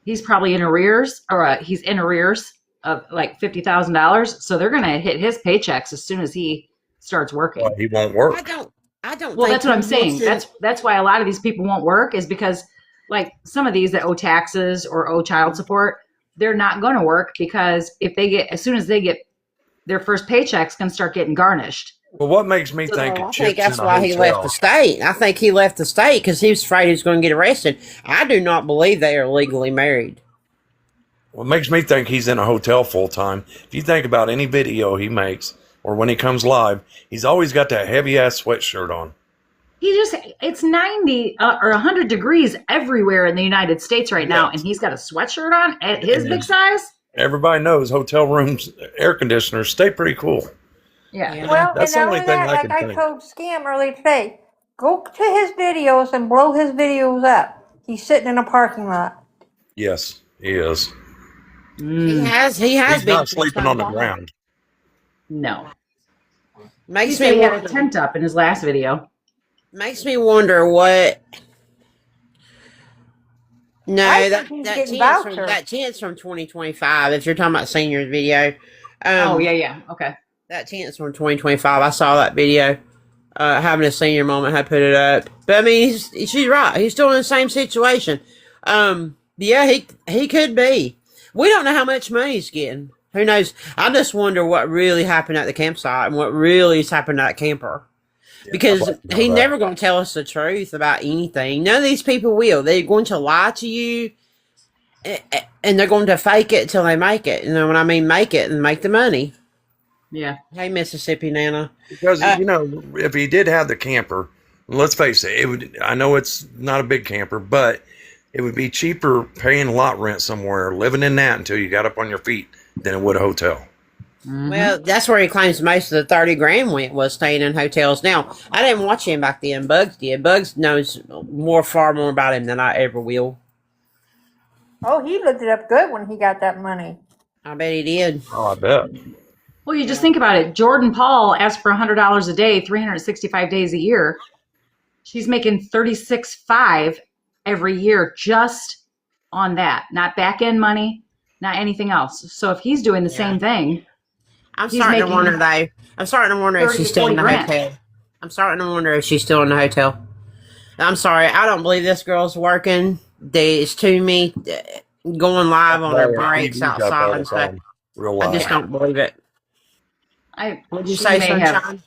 he's probably in arrears, or he's in arrears of like $50,000. So they're gonna hit his paychecks as soon as he starts working. Well, he won't work. I don't. Well, think that's what I'm he saying. wants to- That's why a lot of these people won't work, is because like some of these that owe taxes or owe child support, they're not going to work because if they get, as soon as they get their first paychecks, can start getting garnished. Well, what makes me So think I of think Chip's that's in a why he left hotel? the state. I think he left the state because he was afraid he was going to get arrested. I do not believe they are legally married. What makes me think he's in a hotel full time? If you think about any video he makes or when he comes live, he's always got that heavy ass sweatshirt on. It's 90 or 100 degrees everywhere in the United States right now, and he's got a sweatshirt on at his big size. Everybody knows hotel rooms, air conditioners stay pretty cool. Yeah. Well, That's and the not only only thing that, I like can I think. told Scam earlier today, go to his videos and blow his videos up. He's sitting in a parking lot. Yes, he is. He has He's been not sleeping on the ground. No. He Makes said me he had a wonder. tent up in his last video. Makes me wonder what. No, I that think he's that getting chance from voucher. that chance from 2025. If you're talking about seniors video, Oh, yeah. Okay. that chance from 2025. I saw that video. Having a senior moment, I put it up. But I mean, she's right. He's still in the same situation. Yeah, he could be. We don't know how much money he's getting. Who knows? I just wonder what really happened at the campsite and what really has happened at that camper. Because I'd like to know he's that. never going to tell us the truth about anything. None of these people will. They're going to lie to you, and they're going to fake it till they make it. You know what I mean? Make it and make the money. Yeah. Hey, Mississippi Nana. Because if he did have the camper, let's face it, I know it's not a big camper, but it would be cheaper paying lot rent somewhere, living in that until you got up on your feet, than it would a hotel. Well, that's where he claims most of the 30 grand went, was staying in hotels. Now, I didn't watch him back then. Bugs did. Bugs knows far more about him than I ever will. Oh, he looked it up good when he got that money. I bet he did. Oh, I bet. Well, you just think about it. Jordan Paul asked for $100 a day, 365 days a year. She's making $36,500 every year just on that. Not back end money, not anything else. So if he's doing the same thing, I'm he's starting to making wonder, though. I'm starting to wonder if 30 she's to still in the 40 grand. hotel. I'm starting to wonder if she's still in the hotel. I'm sorry. I don't believe this girl's working. It's to me going live on her breaks outside and stuff. Real I life. just don't believe it. What'd you she say, may Sunshine? have-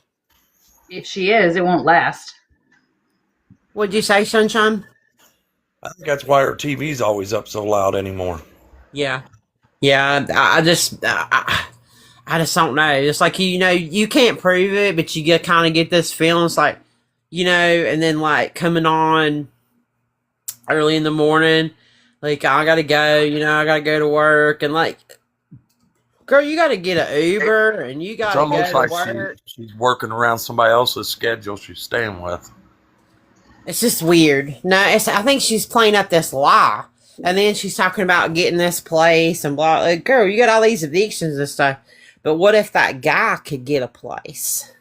if she is, it won't last. What'd you say, Sunshine? I think that's why her TV's always up so loud anymore. Yeah. Yeah, I just don't know. It's like, you can't prove it, but you kind of get this feeling. It's like, and then like coming on early in the morning, like I gotta go, I gotta go to work, and like, girl, you gotta get an Uber, and you It's gotta almost go like to work. she's working around somebody else's schedule she's staying with. It's just weird. No, I think she's playing up this lie. And then she's talking about getting this place and blah. Like, girl, you got all these evictions and stuff. But what if that guy could get a place?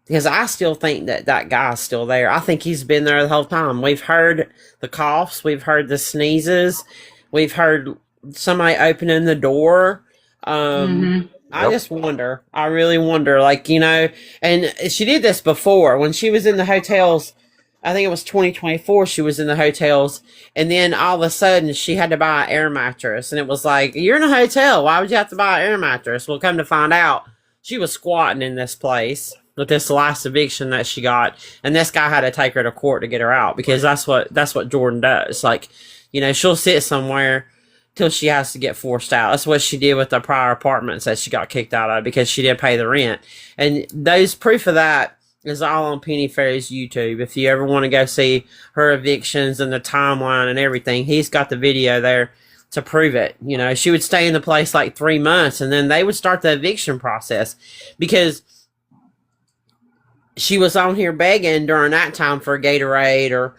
because I still think that that guy's still there. I think he's been there the whole time. We've heard the coughs, we've heard the sneezes, we've heard somebody opening the door. I just wonder. I really wonder, like, and she did this before when she was in the hotels. I think it was 2024. She was in the hotels, and then all of a sudden she had to buy an air mattress, and it was like, you're in a hotel. Why would you have to buy an air mattress? Well, come to find out, she was squatting in this place with this last eviction that she got, and this guy had to take her to court to get her out, because that's what Jordan does. Like, she'll sit somewhere till she has to get forced out. That's what she did with the prior apartments that she got kicked out of, because she didn't pay the rent. And those proof of that is all on Penny Ferry's YouTube. If you ever want to go see her evictions and the timeline and everything, he's got the video there to prove it. She would stay in the place like 3 months, and then they would start the eviction process, because she was on here begging during that time for Gatorade or,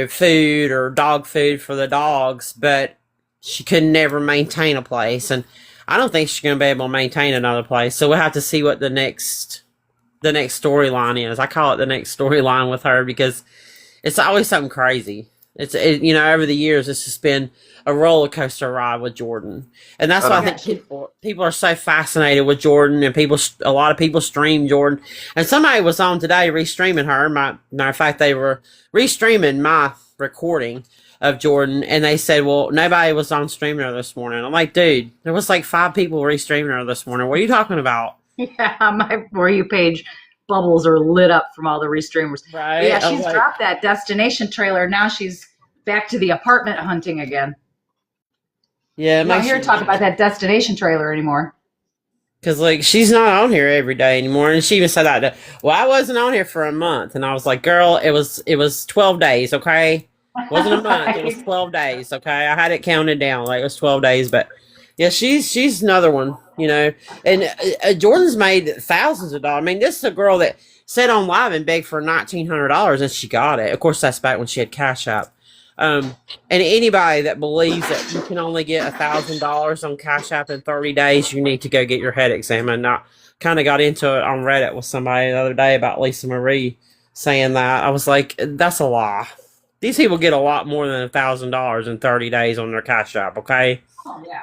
food or dog food for the dogs, but she could never maintain a place, and I don't think she's going to be able to maintain another place. So we'll have to see what the next storyline is. I call it the next storyline with her, because it's always something crazy. Over the years, it's just been a roller coaster ride with Jordan, and that's why I think people are so fascinated with Jordan, and a lot of people stream Jordan. And somebody was on today restreaming her. Matter of fact, they were restreaming my recording of Jordan, and they said, well, nobody was on streaming her this morning. I'm like, dude, there was like 5 people restreaming her this morning. What are you talking about? Yeah, my For You page bubbles are lit up from all the restreamers. Right. But yeah, she's dropped that destination trailer. Now she's back to the apartment hunting again. Yeah, I'm not here to talk about that destination trailer anymore. Because, like, she's not on here every day anymore. And she even said that, well, I wasn't on here for a month. And I was like, girl, it was 12 days, okay? It wasn't a month. It was 12 days, okay? I had it counted down. Like, it was 12 days. But, yeah, she's another one, And Jordan's made thousands of dollars. I mean, this is a girl that sat on live and begged for $1,900, and she got it. Of course, that's back when she had Cash App. And anybody that believes that you can only get $1,000 on Cash App in 30 days, you need to go get your head examined. I kind of got into it on Reddit with somebody the other day about Lisa Marie saying that. I was like, that's a lie. These people get a lot more than $1,000 in 30 days on their Cash App, okay? Oh, yeah.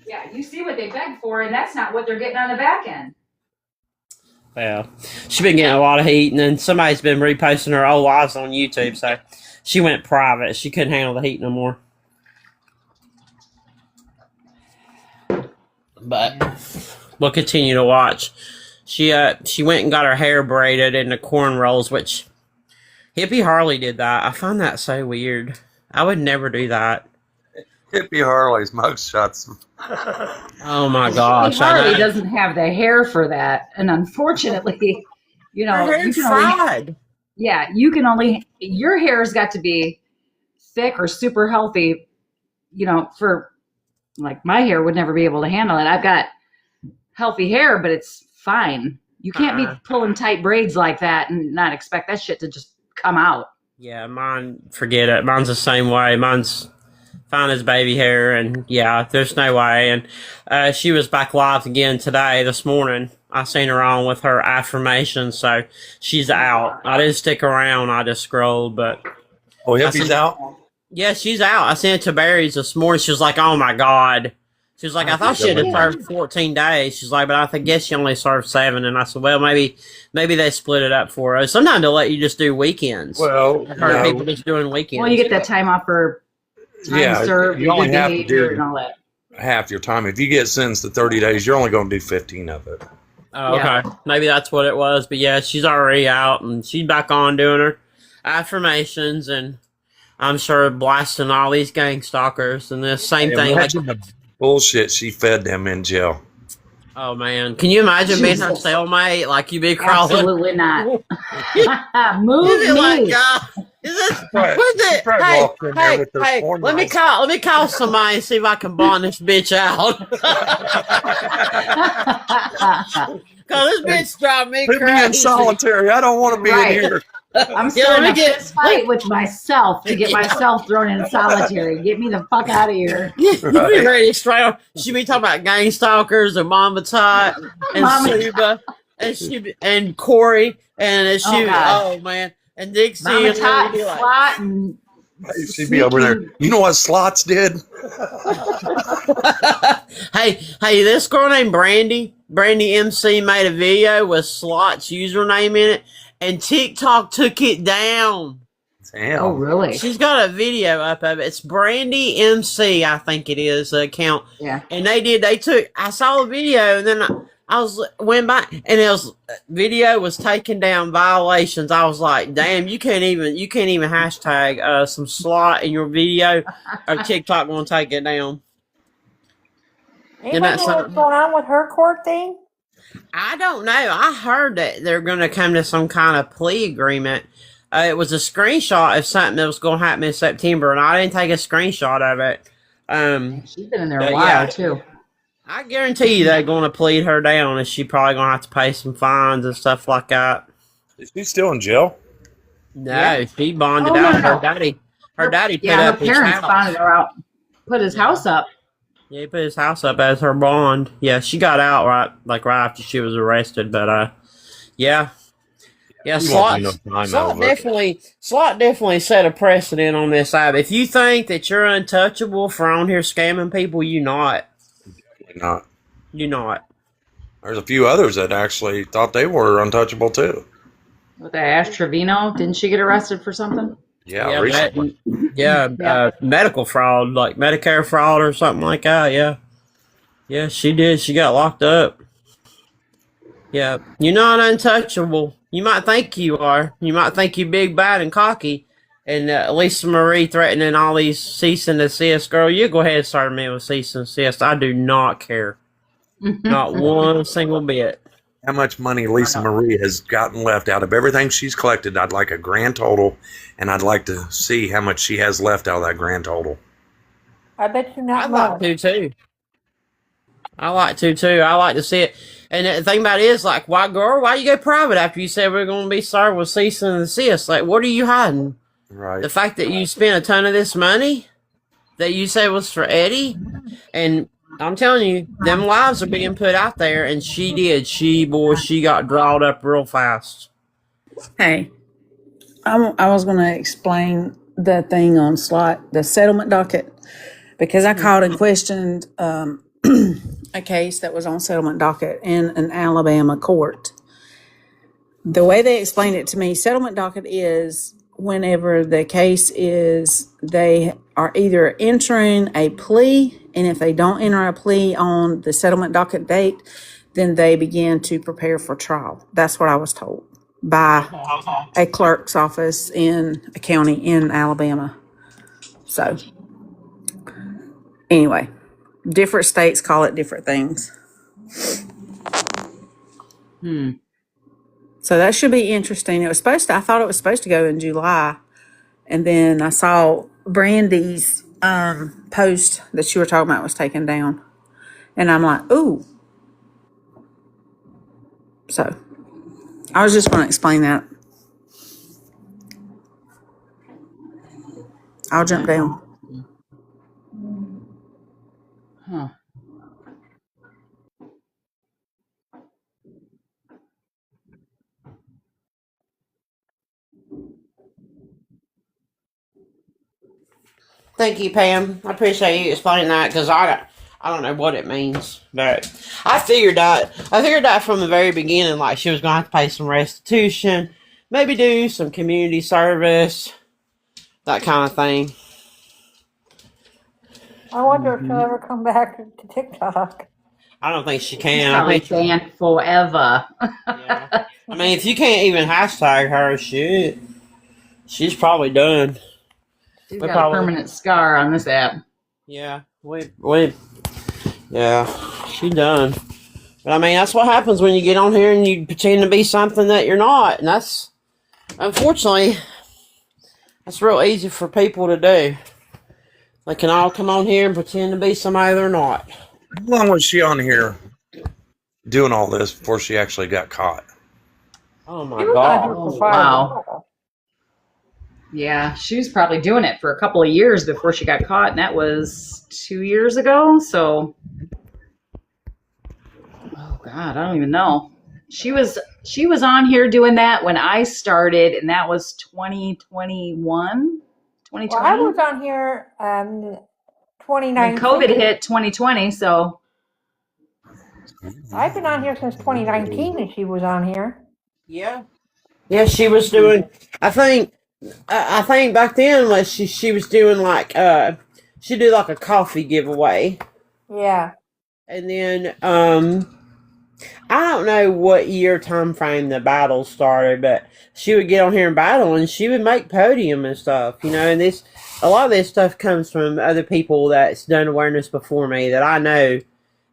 Yeah, you see what they beg for, and that's not what they're getting on the back end. Yeah, she's been getting a lot of heat, and then somebody's been reposting her old lives on YouTube, so she went private. She couldn't handle the heat no more. But we'll continue to watch. She went and got her hair braided into cornrows, which Hippie Harley did that. I find that so weird. I would never do that. Hippie Harley's mugshots. Oh my gosh! Hippie Harley doesn't have the hair for that, and unfortunately, her hair's fried. Yeah, your hair's got to be thick or super healthy. For like my hair would never be able to handle it. I've got healthy hair, but it's fine. You can't be pulling tight braids like that and not expect that shit to just come out. Yeah, mine. Forget it. Mine's the same way. Mine's fine as baby hair, and yeah, there's no way. And she was back live again this morning. I seen her on with her affirmations, so she's out. I didn't stick around. I just scrolled, but Hippie's out. Yeah, she's out. I sent it to Barry's this morning. She was like, "Oh my god." She was like, "I thought she had served 14 days." She's like, "But I guess she only served 7." And I said, "Well, maybe they split it up for us. Sometimes they'll let you just do weekends." Well, I've heard people just doing weekends. Well, you get that time off for time served. You only have to do and all that. half your time. If you get sentenced to 30 days, you're only going to do 15 of it. Oh, okay. Maybe that's what it was. But yeah, she's already out, and she's back on doing her affirmations, and I'm sure blasting all these gang stalkers and this same thing. Imagine the bullshit she fed them in jail. Oh man, can you imagine being her cellmate? Like you be crawling. Absolutely not. Move me. Like, is this? What is it? Hey, let me call somebody and see if I can bond this bitch out. Cause this bitch drive me crazy. Put me in solitary. I don't want to be in here. I'm starting a fist fight with myself to get myself thrown in solitary. Get me the fuck out of here. You be ready to straight up. She be talking about gang stalkers and Mama Tot and Suba. and Corey and Oh God, oh man, and Dixie Mama and Tot everybody and like, Slot and She'd be over there. sneaking. You know what slots did? hey, this girl named Brandy MC made a video with Slot's username in it, and TikTok took it down. Damn. Oh really? She's got a video up of it. It's Brandy MC, I think it is, the account. Yeah. And I saw the video, and then went by, and video was taken down, violations. I was like, damn, you can't even hashtag some slot in your video, or TikTok gonna take it down. Anybody know what's going on with her court thing? I don't know. I heard that they're gonna come to some kind of plea agreement. It was a screenshot of something that was going to happen in September, and I didn't take a screenshot of it. She's been in there a while, too. I guarantee you they're going to plead her down, and she probably going to have to pay some fines and stuff like that. Is she still in jail? No, she bonded out. Her daddy put up his parents house. bonded her out, put his house up. Yeah, he put his house up as her bond. Yeah, she got out right after she was arrested, but yeah. Yeah, Slot definitely set a precedent on this app. If you think that you're untouchable for on here scamming people, you're not. You're not. There's a few others that actually thought they were untouchable too. With the Ash Trevino, didn't she get arrested for something? Yeah, recently. Medical fraud, like Medicare fraud or something like that. Yeah, she did. She got locked up. Yeah, you're not untouchable. You might think you are. You might think you're big, bad, and cocky. And Lisa Marie threatening all these cease and desist. Girl, you go ahead and start me with cease and desist. I do not care. Not one single bit. How much money Lisa Marie has gotten left out of everything she's collected? I'd like a grand total, and I'd like to see how much she has left out of that grand total. I bet you not I'd much. like to, too. I like to see it. And the thing about it is, like, why you go private after you said we're going to be served with cease and desist? Like, what are you hiding? Right. The fact that you spent a ton of this money that you said was for Eddie, and I'm telling you, them lives are being put out there, and she did. She got drawed up real fast. Hey, I was going to explain the thing on Slot, the settlement docket, because I called and questioned a case that was on settlement docket in an Alabama court. The way they explained it to me, settlement docket is whenever the case is, they are either entering a plea, and if they don't enter a plea on the settlement docket date, then they begin to prepare for trial. That's what I was told by a clerk's office in a county in Alabama. So anyway, different states call it different things. So that should be interesting. I thought it was supposed to go in July. And then I saw Brandy's post that you were talking about was taken down. And I'm like, ooh. So I was just going to explain that. I'll jump down. Huh. Thank you, Pam. I appreciate you explaining that, because I don't know what it means, but I figured that from the very beginning, like she was going to have to pay some restitution, maybe do some community service, that kind of thing. I wonder if she'll ever come back to TikTok. I don't think she can. Probably banned forever. Yeah. I mean, if you can't even hashtag her, shit, she's probably done. She's got a permanent scar on this app. Yeah, yeah, she done. But I mean, that's what happens when you get on here and you pretend to be something that you're not, and that's, unfortunately, that's real easy for people to do. They can all come on here and pretend to be somebody they're not. How long was she on here doing all this before she actually got caught? Oh my God! Oh, wow. Yeah, she was probably doing it for a couple of years before she got caught, and that was 2 years ago. So, oh God, I don't even know. she was on here doing that when I started, and that was 2021, Well, 2020. I was on here And 2019. COVID hit 2020, so I've been on here since 2019, and she was on here. Yeah. Yeah, she was doing. I think back then, like she was doing like she did like a coffee giveaway, Yeah. and then I don't know what year time frame the battle started, but she would get on here and battle, and she would make podium and stuff, you know. And this a lot of this stuff comes from other people that's done awareness before me that I know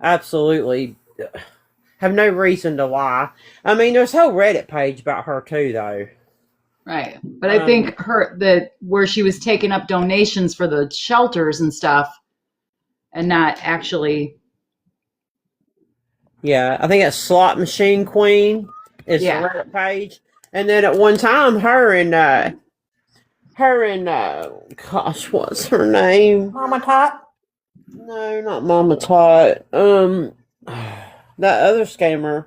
absolutely have no reason to lie. I mean, there's a whole Reddit page about her too, though. right. But I think where she was taking up donations for the shelters and stuff, and not actually. Yeah, I think it's Slot Machine Queen is the Yeah. Reddit page, and then at one time, her and gosh, what's her name? Mama Tot. No, not Mama Tot. That other scammer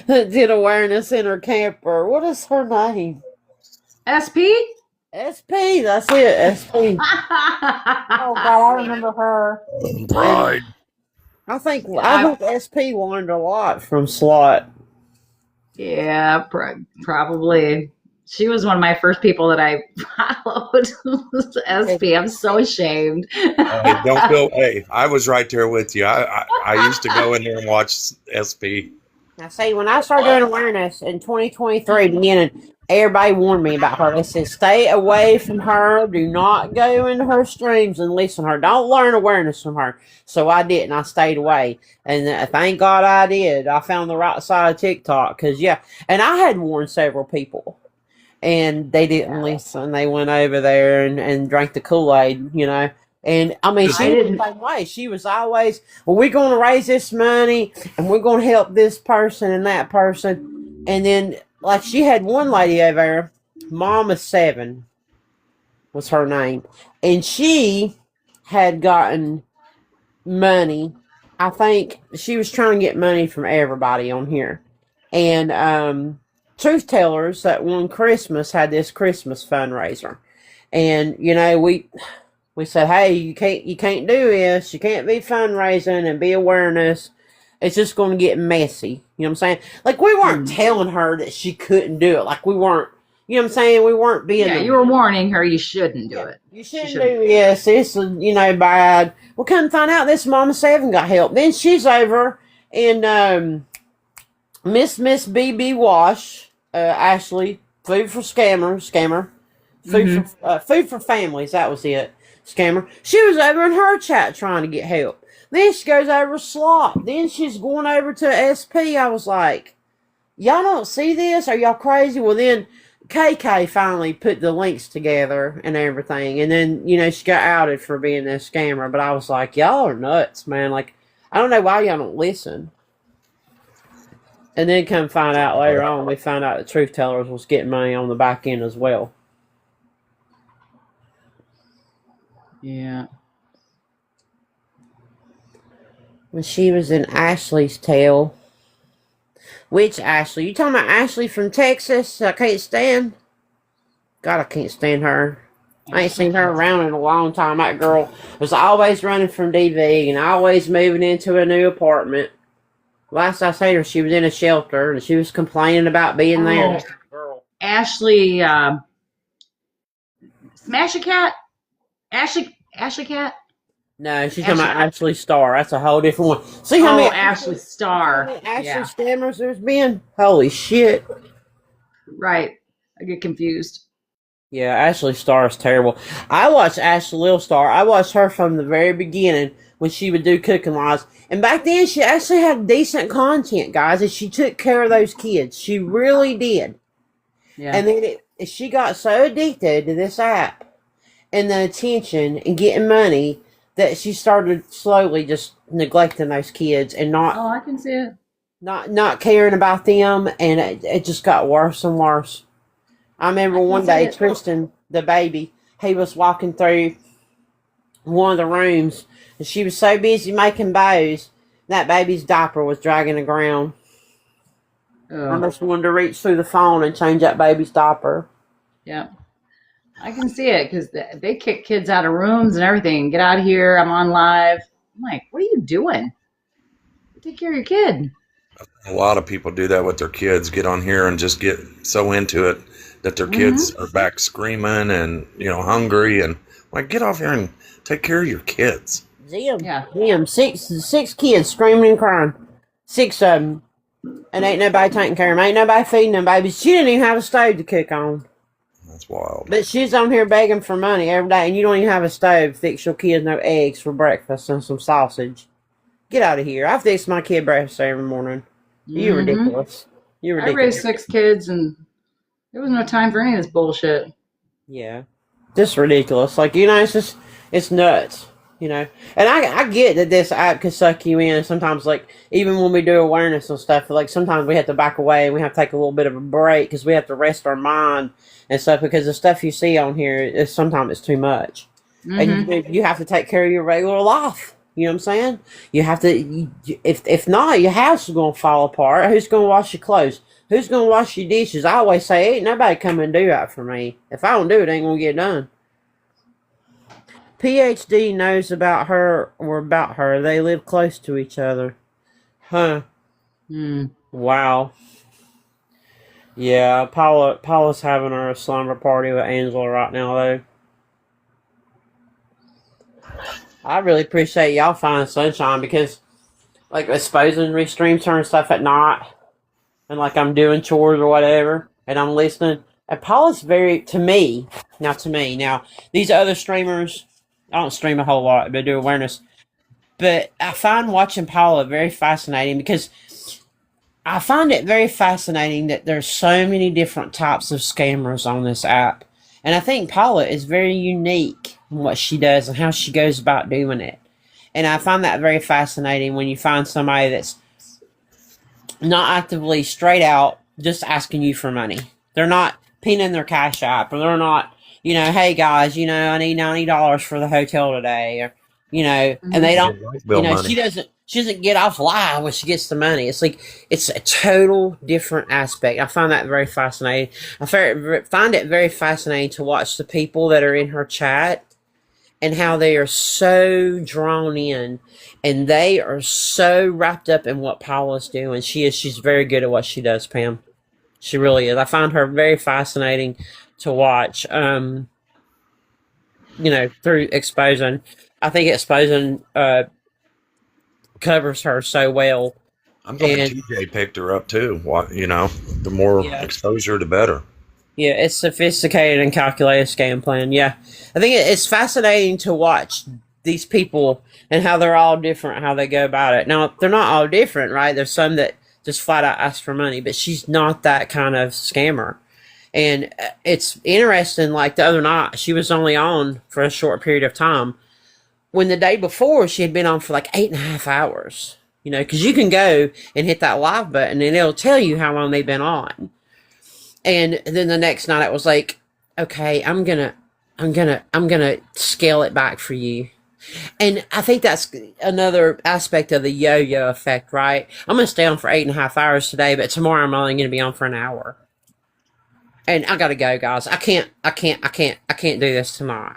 that did awareness in her camper. What is her name? SP? SP. That's it. SP. Oh God, I remember her. Pride. I think SP learned a lot from Slot. Yeah, probably. She was one of my first people that I followed. SP. I'm so ashamed. Hey, don't go. Hey, I was right there with you. I used to go in there and watch SP. Now, see, when I started doing awareness in 2023 beginning, everybody warned me about her. They said, stay away from her. Do not go into her streams and listen to her. Don't learn awareness from her. So I didn't. I stayed away. And thank God I did. I found the right side of TikTok. Because, yeah. And I had warned several people. And they didn't listen. They went over there and drank the Kool-Aid, you know. And, I mean, she was the same way. She was always, well, we're going to raise this money, and we're going to help this person and that person. And then, like, she had one lady over there, Mama 7 was her name. And she had gotten money. I think she was trying to get money from everybody on here. And, Truth Tellers, that one Christmas, had this Christmas fundraiser. And, you know, we said, hey, you can't do this. You can't be fundraising and be awareness. It's just going to get messy. You know what I'm saying? Like, we weren't telling her that she couldn't do it. Like, we weren't, you know what I'm saying? We weren't being... Yeah, you were warning her you shouldn't do it. You shouldn't do this. This is, you know, bad. Well, couldn't find out this Mama 7 got help. Then she's over in Miss BB Wash, Ashley, Food for Scammer. Food for Families, that was it. Scammer. She was over in her chat trying to get help. Then she goes over to Slot. Then she's going over to SP. I was like, y'all don't see this? Are y'all crazy? Well, then KK finally put the links together and everything. And then, you know, she got outed for being a scammer. But I was like, y'all are nuts, man. Like, I don't know why y'all don't listen. And then come find out later on, we found out the Truth Tellers was getting money on the back end as well. Yeah. When she was in Ashley's tale. Which Ashley? You talking about Ashley from Texas? I can't stand. God, I can't stand her. I ain't seen her around in a long time. That girl was always running from DV and always moving into a new apartment. Last I seen her, she was in a shelter and she was complaining about being there. Ashley, Smash a Cat? Ashley Cat? No, she's talking about Ashley Starr. That's a whole different one. See how many Ashley Starr. Ashley Yeah. Stammers there's been? Holy shit. Right. I get confused. Yeah, Ashley Starr is terrible. I watched Ashley Little Star. I watched her from the very beginning when she would do cooking lives. And back then, she actually had decent content, guys, and she took care of those kids. She really did. Yeah. And then she got so addicted to this app and the attention and getting money that she started slowly just neglecting those kids and not... Oh, I can see it. Not caring about them, and it just got worse and worse. I remember one day, Tristan, the baby, he was walking through one of the rooms, and she was so busy making bows, that baby's diaper was dragging the ground. I Oh, just wanted to reach through the phone and change that baby's diaper. yeah. I can see it because they kick kids out of rooms and everything. Get out of here. I'm on live. I'm like, what are you doing? Take care of your kid. A lot of people do that with their kids, get on here and just get so into it that their Mm-hmm. kids are back screaming and, hungry. And like, get off here and take care of your kids. Yeah. Them six kids screaming and crying. 6 of them. And ain't nobody taking care of them. Ain't nobody feeding them babies. She didn't even have a stove to cook on. That's wild. But she's on here begging for money every day, and you don't even have a stove to fix your kids no eggs for breakfast and some sausage. Get out of here. I fix my kid breakfast every morning. You Mm-hmm. ridiculous. You I ridiculous. raised 6 kids and there was no time for any of this bullshit. Yeah. Just ridiculous. Like, it's nuts. And I get that this app could suck you in. Sometimes, like, even when we do awareness and stuff, like, sometimes we have to back away and we have to take a little bit of a break because we have to rest our mind and stuff because the stuff you see on here is sometimes it's too much. Mm-hmm. And you have to take care of your regular life. You know what I'm saying? You have to, if not, your house is going to fall apart. Who's going to wash your clothes? Who's going to wash your dishes? I always say, ain't nobody come and do that for me. If I don't do it, it ain't going to get done. PhD knows about her or about her. They live close to each other. Huh. Mm. Wow. Yeah, Paula's having her slumber party with Angela right now, though. I really appreciate y'all finding sunshine because, like, exposing restreams her and stuff at night, and, like, I'm doing chores or whatever, and I'm listening. And Paula's to me, now, these other streamers, I don't stream a whole lot, but I do awareness. But I find watching Paula very fascinating because I find it very fascinating that there's so many different types of scammers on this app. And I think Paula is very unique in what she does and how she goes about doing it. And I find that very fascinating when you find somebody that's not actively straight out just asking you for money. They're not pinning their cash app, or they're not, hey guys, I need $90 for the hotel today, or, and they don't, she doesn't get off live when she gets the money. It's like, it's a total different aspect. I find that very fascinating. I find it very fascinating to watch the people that are in her chat and how they are so drawn in and they are so wrapped up in what Paula's doing. She's very good at what she does, Pam. She really is. I find her very fascinating to watch, through Exposing. I think Exposing covers her so well. I'm glad TJ picked her up too. The more exposure, the better. Yeah, it's sophisticated and calculated scam plan. Yeah. I think it's fascinating to watch these people and how they're all different, how they go about it. Now, they're not all different, right? There's some that just flat out ask for money, but she's not that kind of scammer. And it's interesting, like the other night, she was only on for a short period of time, when the day before she had been on for like 8.5 hours, because you can go and hit that live button and it'll tell you how long they've been on. And then the next night it was like, okay, I'm gonna scale it back for you. And I think that's another aspect of the yo-yo effect, right? I'm going to stay on for 8.5 hours today, but tomorrow I'm only going to be on for an hour. And I got to go, guys. I can't do this tomorrow.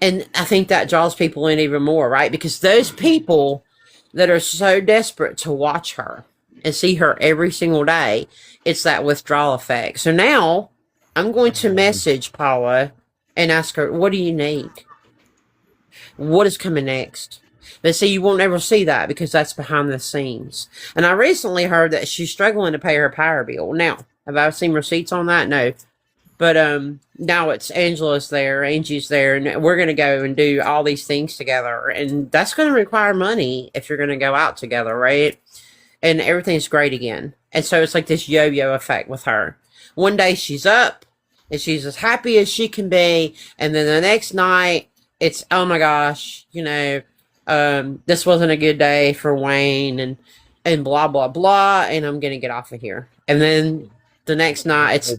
And I think that draws people in even more, right? Because those people that are so desperate to watch her and see her every single day, it's that withdrawal effect. So now I'm going to message Paula and ask her, what do you need? What is coming next? But see, you won't ever see that because that's behind the scenes. And I recently heard that she's struggling to pay her power bill. Now, have I seen receipts on that? No. But now it's Angie's there, and we're going to go and do all these things together. And that's going to require money if you're going to go out together, right? And everything's great again. And so it's like this yo-yo effect with her. One day she's up, and she's as happy as she can be. And then the next night, it's, oh my gosh, this wasn't a good day for Wayne, and blah, blah, blah, and I'm going to get off of here. And then the next night, it's,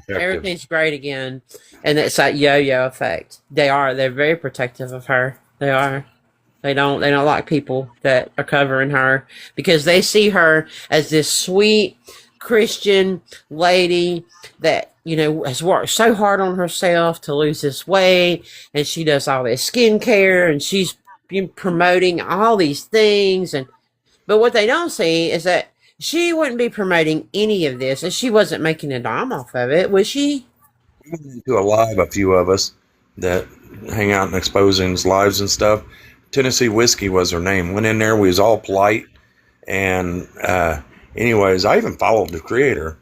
everything's great again. And it's that yo-yo effect. They're very protective of her. They are. They don't like people that are covering her because they see her as this sweet Christian lady that, you know, has worked so hard on herself to lose this weight, and she does all this skincare, and she's been promoting all these things. But what they don't see is that she wouldn't be promoting any of this if she wasn't making a dime off of it, would she? We went into a live, a few of us that hang out and exposing lives and stuff. Tennessee Whiskey was her name. Went in there, we was all polite, and anyways, I even followed the creator.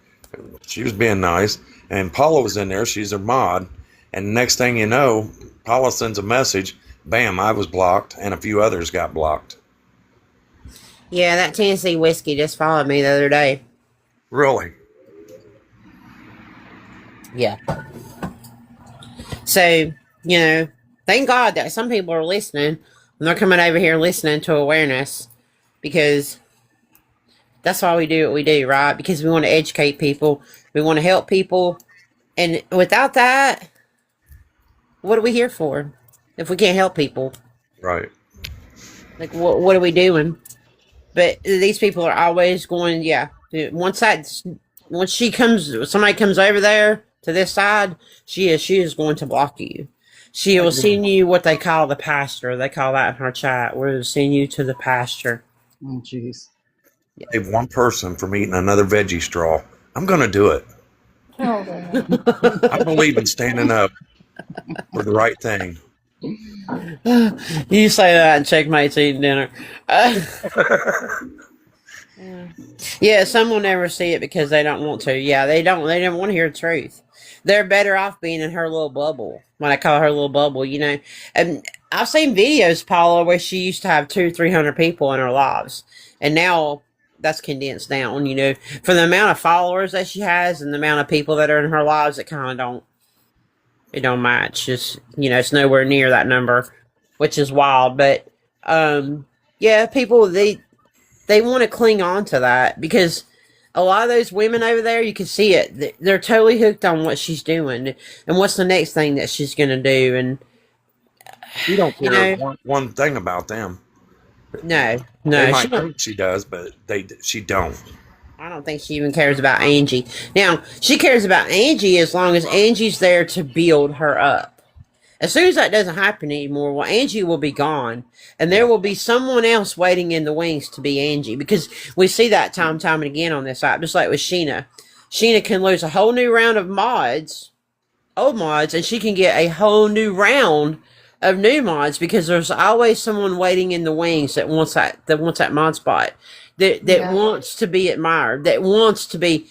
She was being nice, and Paula was in there. She's her mod, and next thing you know, Paula sends a message. Bam! I was blocked, and a few others got blocked. Yeah, that Tennessee Whiskey just followed me the other day. Really? Yeah. So, you know, thank God that some people are listening, and they're coming over here listening to awareness, because that's why we do what we do, right? Because we want to educate people, we want to help people, and without that, what are we here for if we can't help people? Right. Like, what are we doing? But these people are always going, yeah. Once somebody comes over there to this side, she is going to block you. She will send you what they call the pasture. They call that in her chat. We'll send you to the pasture. Oh, jeez. Save one person from eating another veggie straw. I'm going to do it. I believe in standing up for the right thing. You say that and Checkmate's eating dinner. Yeah, some will never see it because they don't want to. Yeah, they don't want to hear the truth. They're better off being in her little bubble. When I call her little bubble, you know. And I've seen videos, Paula, where she used to have 200-300 people in her lives, and now that's condensed down. You know, for the amount of followers that she has and the amount of people that are in her lives, it kind of don't match. Just, you know, it's nowhere near that number, which is wild. But yeah, people they want to cling on to that because a lot of those women over there, you can see it. They're totally hooked on what she's doing and what's the next thing that she's going to do. And you don't care, you know, one thing about them. No, they might think she does, but she don't. I don't think she even cares about Angie. Now, she cares about Angie as long as Angie's there to build her up. As soon as that doesn't happen anymore, well, Angie will be gone. And there will be someone else waiting in the wings to be Angie. Because we see that time and again on this app. Just like with Sheena. Sheena can lose a whole new round of mods. Old mods. And she can get a whole new round of new mods. Because there's always someone waiting in the wings that wants that mod spot. That wants to be admired. That wants to be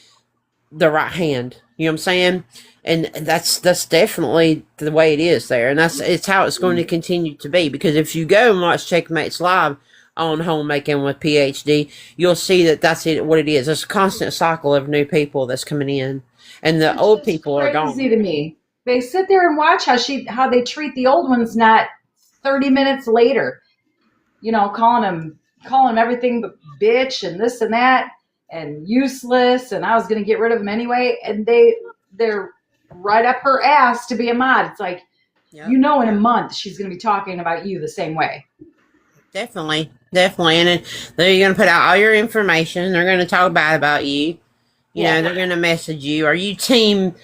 the right hand. You know what I'm saying? And that's definitely the way it is there. And it's how it's going to continue to be. Because if you go and watch Checkmate's live on Homemaking with PhD, you'll see that that's what it is. It's a constant cycle of new people that's coming in. And the old people are gone. Crazy to me. They sit there and watch how they treat the old ones not 30 minutes later. You know, calling them everything but bitch and this and that and useless, and I was going to get rid of them anyway. And they're right up her ass to be a mod. It's like, you know, in a month she's going to be talking about you the same way. Definitely. And then they're going to put out all your information. They're going to talk bad about you. You know, they're going to message you. Are you team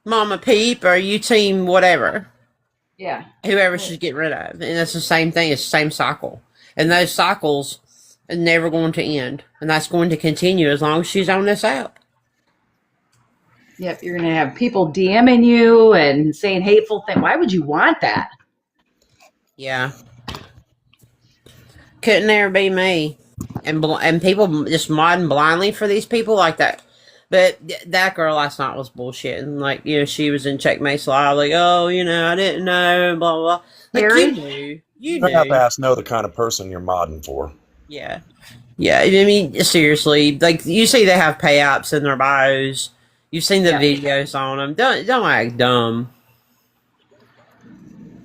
Mama Peep, or are you team whatever? Yeah. Whoever she's getting rid of. And it's the same thing. It's the same cycle. And those cycles are never going to end. And that's going to continue as long as she's on this app. Yep, you're going to have people DMing you and saying hateful things. Why would you want that? Yeah. Couldn't there be me. And people just modding blindly for these people like that. But that girl last night was bullshitting. Like, you know, she was in Checkmate's live, like, oh, you know, I didn't know, blah, blah, blah. Like, you knew. You have to ask know the kind of person you're modding for. Yeah. Yeah, I mean, seriously. Like, you see they have pay apps in their bios. You've seen the videos on them. Don't act dumb.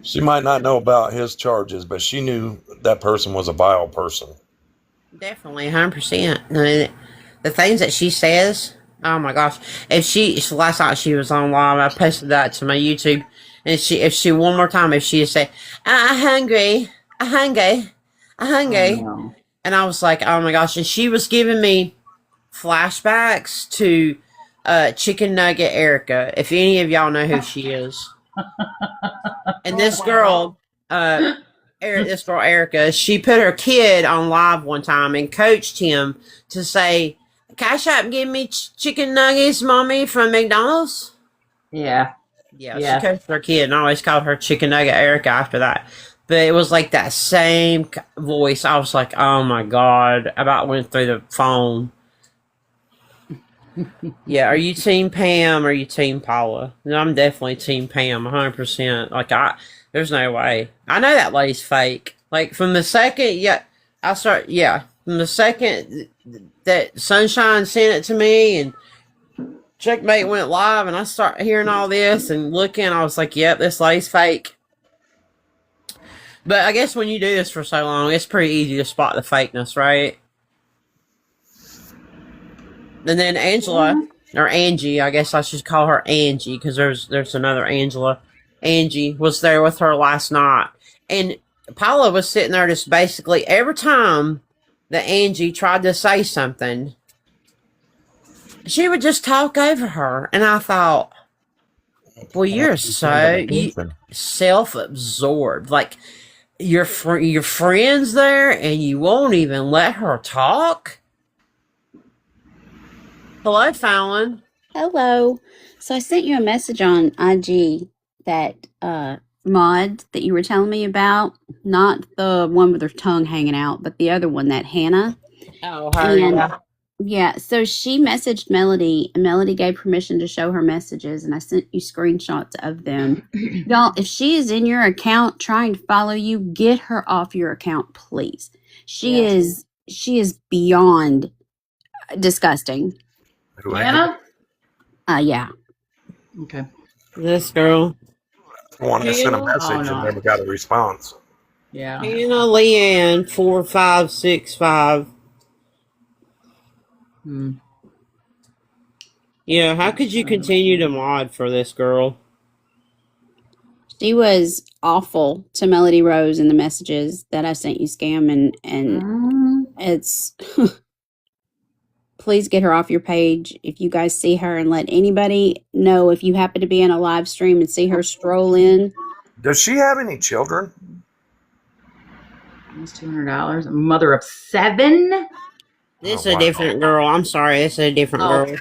She might not know about his charges, but she knew that person was a vile person. Definitely, 100%. The things that she says Oh my gosh! If she last night she was on live, I posted that to my YouTube, and if she one more time, if she say, "I'm hungry, I'm hungry, I'm Oh hungry," no. and I was like, "Oh my gosh!" And she was giving me flashbacks to Chicken Nugget Erica. If any of y'all know who she is, and this girl, this girl Erica, she put her kid on live one time and coached him to say, "Cash App, give me chicken nuggets, mommy, from McDonald's." Yeah. Yeah, Yeah. she coached her kid, and I always called her Chicken Nugget Erica after that. But it was like that same voice. I was like, "Oh my god!" About went through the phone. Yeah, are you Team Pam or are you Team Paula? No, I'm definitely Team Pam, 100%. Like there's no way. I know that lady's fake. Like from the second, from the second that Sunshine sent it to me and Checkmate went live, and I start hearing all this and looking, I was like, "Yep, this lady's fake." But I guess when you do this for so long, it's pretty easy to spot the fakeness, right? And then Angela, or Angie, I guess I should call her Angie because there's another Angela. Angie was there with her last night. And Paula was sitting there just basically every time that Angie tried to say something, she would just talk over her. And I thought, well, you're so self-absorbed. Like, your friend's there and you won't even let her talk? Hello, Fallon. Hello. So I sent you a message on IG that mod that you were telling me about, not the one with her tongue hanging out, but the other one, that Hannah. Oh, her. And yeah, so she messaged Melody, and Melody gave permission to show her messages, and I sent you screenshots of them. Y'all, if she is in your account trying to follow you, get her off your account, please. She is beyond disgusting. Anna? Yeah. Okay. This girl. Wanted to send a Hannah? message Oh, and no. never got a response. Yeah. Hannah Leanne 4565. Yeah, how could you continue to mod for this girl? She was awful to Melody Rose in the messages that I sent you, Scam, and it's please get her off your page. If you guys see her, and let anybody know if you happen to be in a live stream and see her stroll in. Does she have any children? Almost $200. A mother of 7. This is a different girl. I'm sorry, this is a different girl.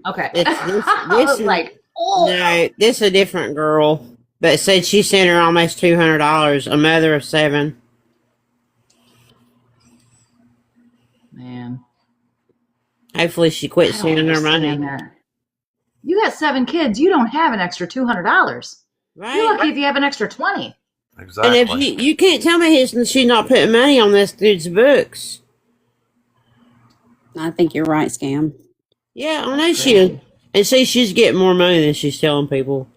Okay. This is like, no, this is a different girl. But it said she sent her almost $200. A mother of 7. Man. Hopefully she quit sending her money. You got 7 kids. You don't have an extra $200. Right. You're lucky if you have an extra 20. Exactly. And if you can't tell me she's not putting money on this dude's books. I think you're right, Scam. Yeah, I know she is. And see, she's getting more money than she's telling people.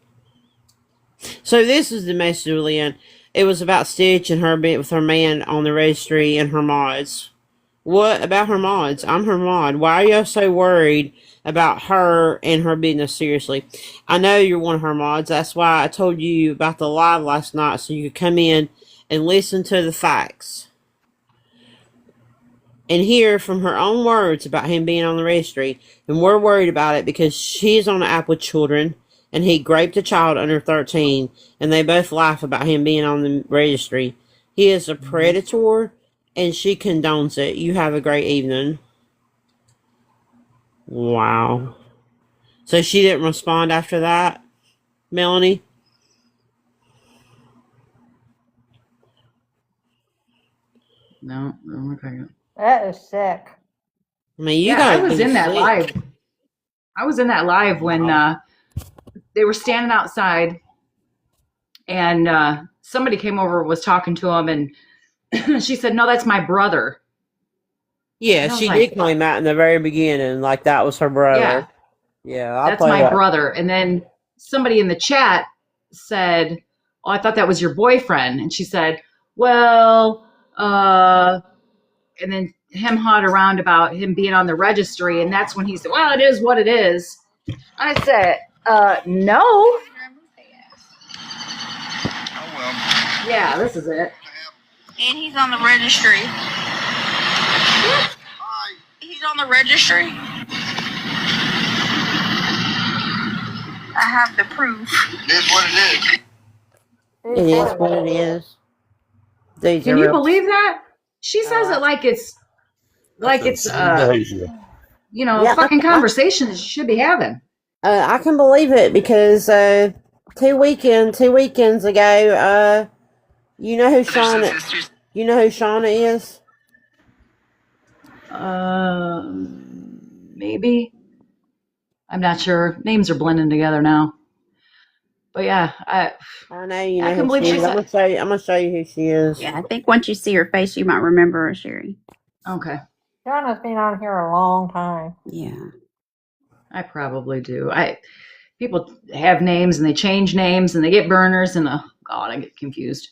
So this is the message, Leanne. It was about Stitch and her being with her man on the registry and her mods. What about her mods? I'm her mod. Why are you so worried about her and her business? Seriously, I know you're one of her mods. That's why I told you about the live last night, so you could come in and listen to the facts and hear from her own words about him being on the registry. And we're worried about it because she's on the app with children, and he raped a child under 13, and they both laugh about him being on the registry. He is a predator, and she condones it. You have a great evening. Wow. So she didn't respond after that, Melanie? No, okay. That is sick. I mean, I was in that live. I was in that live when they were standing outside, and somebody came over, was talking to him, and she said, "No, that's my brother." Yeah, she did claim that in the very beginning, like that was her brother. Yeah, that's my brother. And then somebody in the chat said, "Oh, I thought that was your boyfriend." And she said, "Well," and then hot around about him being on the registry, and that's when he said, "Well, it is what it is." I said, no. Oh well. Yeah, this is it. And he's on the registry. He's on the registry. I have the proof. It is what it is. It is what it is. These Can are you real. believe that? She says it like it's Yeah, fucking conversations you should be having. I can believe it because two weekends ago, you know who Shauna is? Maybe. I'm not sure. Names are blending together now. But yeah, I know you know I can who believe she she is. I'm gonna show you who she is. Yeah, I think once you see her face, you might remember her, Sherry. Okay. Donna's been on here a long time. Yeah. I probably do. People have names and they change names and they get burners and God, I get confused.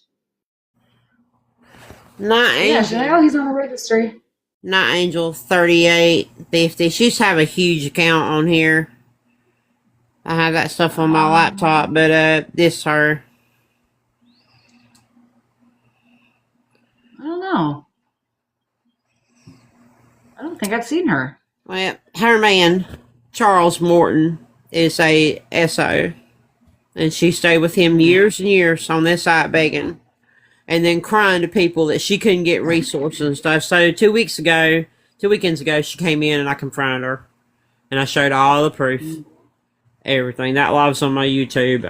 Not Yeah, Angel. he's on the registry. Not Angel 3850. She used to have a huge account on here. I have that stuff on my laptop, but this her. I don't know. I don't think I've seen her. Well, her man, Charles Morton, is a SO. And she stayed with him years and years on this site begging. And then crying to people that she couldn't get resources and stuff. So 2 weekends ago, she came in and I confronted her. And I showed all the proof. Everything. That live's on my YouTube.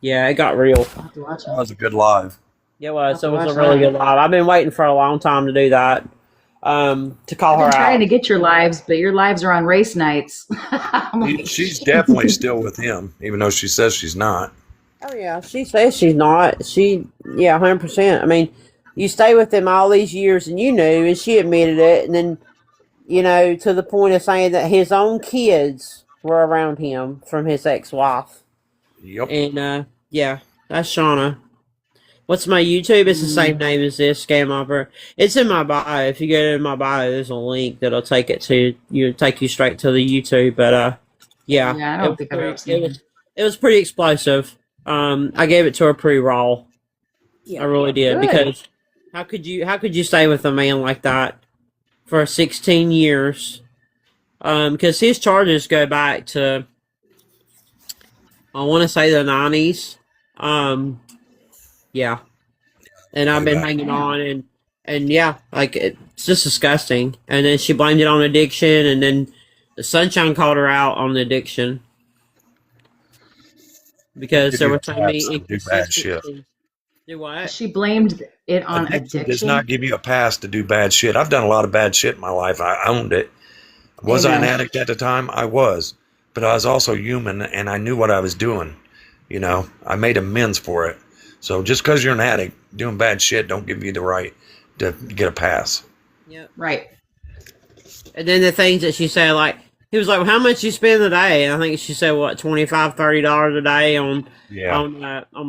Yeah, it got real. That was a good live. It was. It was a really good live. I've been waiting for a long time to do that. To call her I've been trying out. to get your lives, but your lives are on race nights. She's definitely still with him, even though she says she's not. Oh yeah, she says she's not. 100%. I mean, you stay with him all these years, and you knew, and she admitted it, and then, to the point of saying that his own kids were around him from his ex-wife. Yep. And yeah, that's Shauna. What's my YouTube? It's the same name as this, Scam Opera. It's in my bio. If you go to my bio, there's a link that'll take you straight to the YouTube. But yeah, I don't think I've ever seen it. It was pretty explosive. I gave it to her pretty raw. I really did. Good. Because how could you stay with a man like that for 16 years? Because his charges go back to, I want to say, the 90s. Yeah. And I've been hanging on, and yeah, like, it's just disgusting. And then she blamed it on addiction, and then the Sunshine called her out on the addiction. Because there was so many do bad shit. Do what? She blamed it on Addiction addiction. does not give you a pass to do bad shit. I've done a lot of bad shit in my life. I owned it. Was I an addict at the time? I was. But I was also human, and I knew what I was doing. I made amends for it. So just because you're an addict, doing bad shit don't give you the right to get a pass. Yep. Right. And then the things that she said, like, he was like, well, how much you spend a day? And I think she said, what, $25, $30 a day on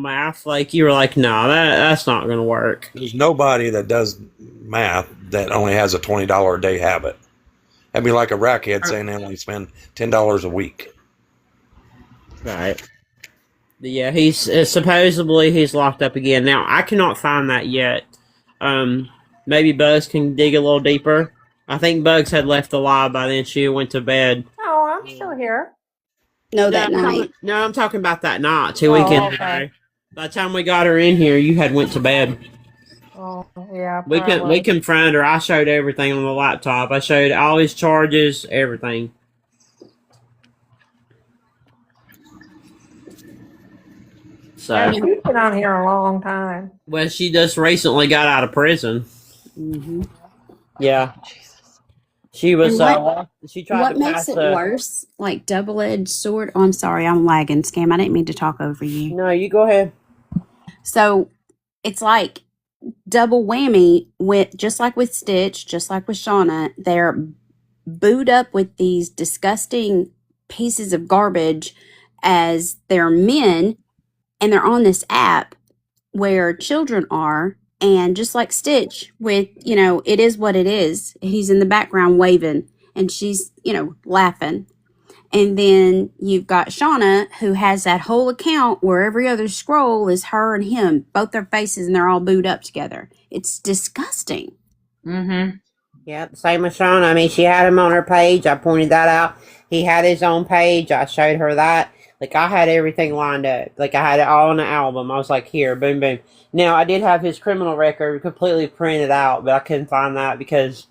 math? Like, you were like, no, that's not going to work. There's nobody that does math that only has a $20 a day habit. That'd be like a rackhead saying they only spend $10 a week. Right. Yeah, he's supposedly he's locked up again. Now, I cannot find that yet. Maybe Bugs can dig a little deeper. I think Bugs had left the live by then. She went to bed. Oh, I'm still here. No, that night. I'm talking about that night, 2 weekends ago. By the time we got her in here, you had went to bed. Oh, yeah. We confronted her. I showed everything on the laptop. I showed all his charges, everything. So She's been on here a long time. well, she just recently got out of prison. Mm-hmm. Yeah. She was. And She tried What to makes pass it worse, like double-edged sword? Oh, I'm sorry, I'm lagging, Scam. I didn't mean to talk over you. No, you go ahead. So it's like double whammy with, just like with Stitch, just like with Shauna, they're booed up with these disgusting pieces of garbage as they're men, and they're on this app where children are, And just like Stitch with, you know, it is what it is. He's in the background waving and she's, you know, laughing. And then you've got Shauna, who has that whole account where every other scroll is her and him, both their faces, and they're all booed up together. It's disgusting. Mm-hmm. Yeah, same as Shauna. I mean, she had him on her page. I pointed that out. He had his own page. I showed her that. Like, I had everything lined up. Like, I had it all in the album. I was like, here, boom, boom. Now, I did have his criminal record completely printed out, but I couldn't find that because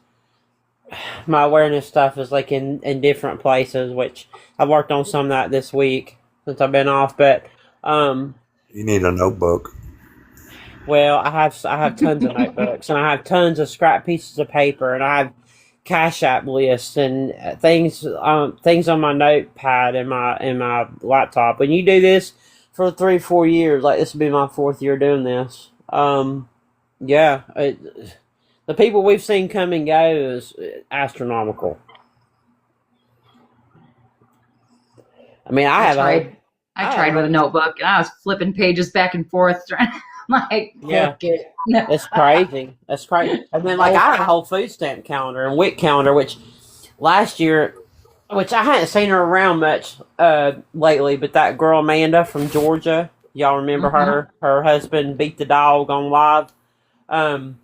my awareness stuff is like in different places, which I've worked on some of that this week since I've been off. But You need a notebook. well, I have tons of notebooks and I have tons of scrap pieces of paper and I have Cash App lists and things on my notepad and my laptop. When you do this for 3-4 years, like this will be my 4th year doing this. Yeah. The people we've seen come and go is astronomical. I mean, I tried with a notebook and I was flipping pages back and forth trying like Yeah. book it. No. It's crazy. That's crazy. And then, like, I had a whole food stamp calendar and WIC calendar, which last year, which I hadn't seen her around much lately, but that girl Amanda from Georgia, y'all remember her? Her husband beat the dog on live. I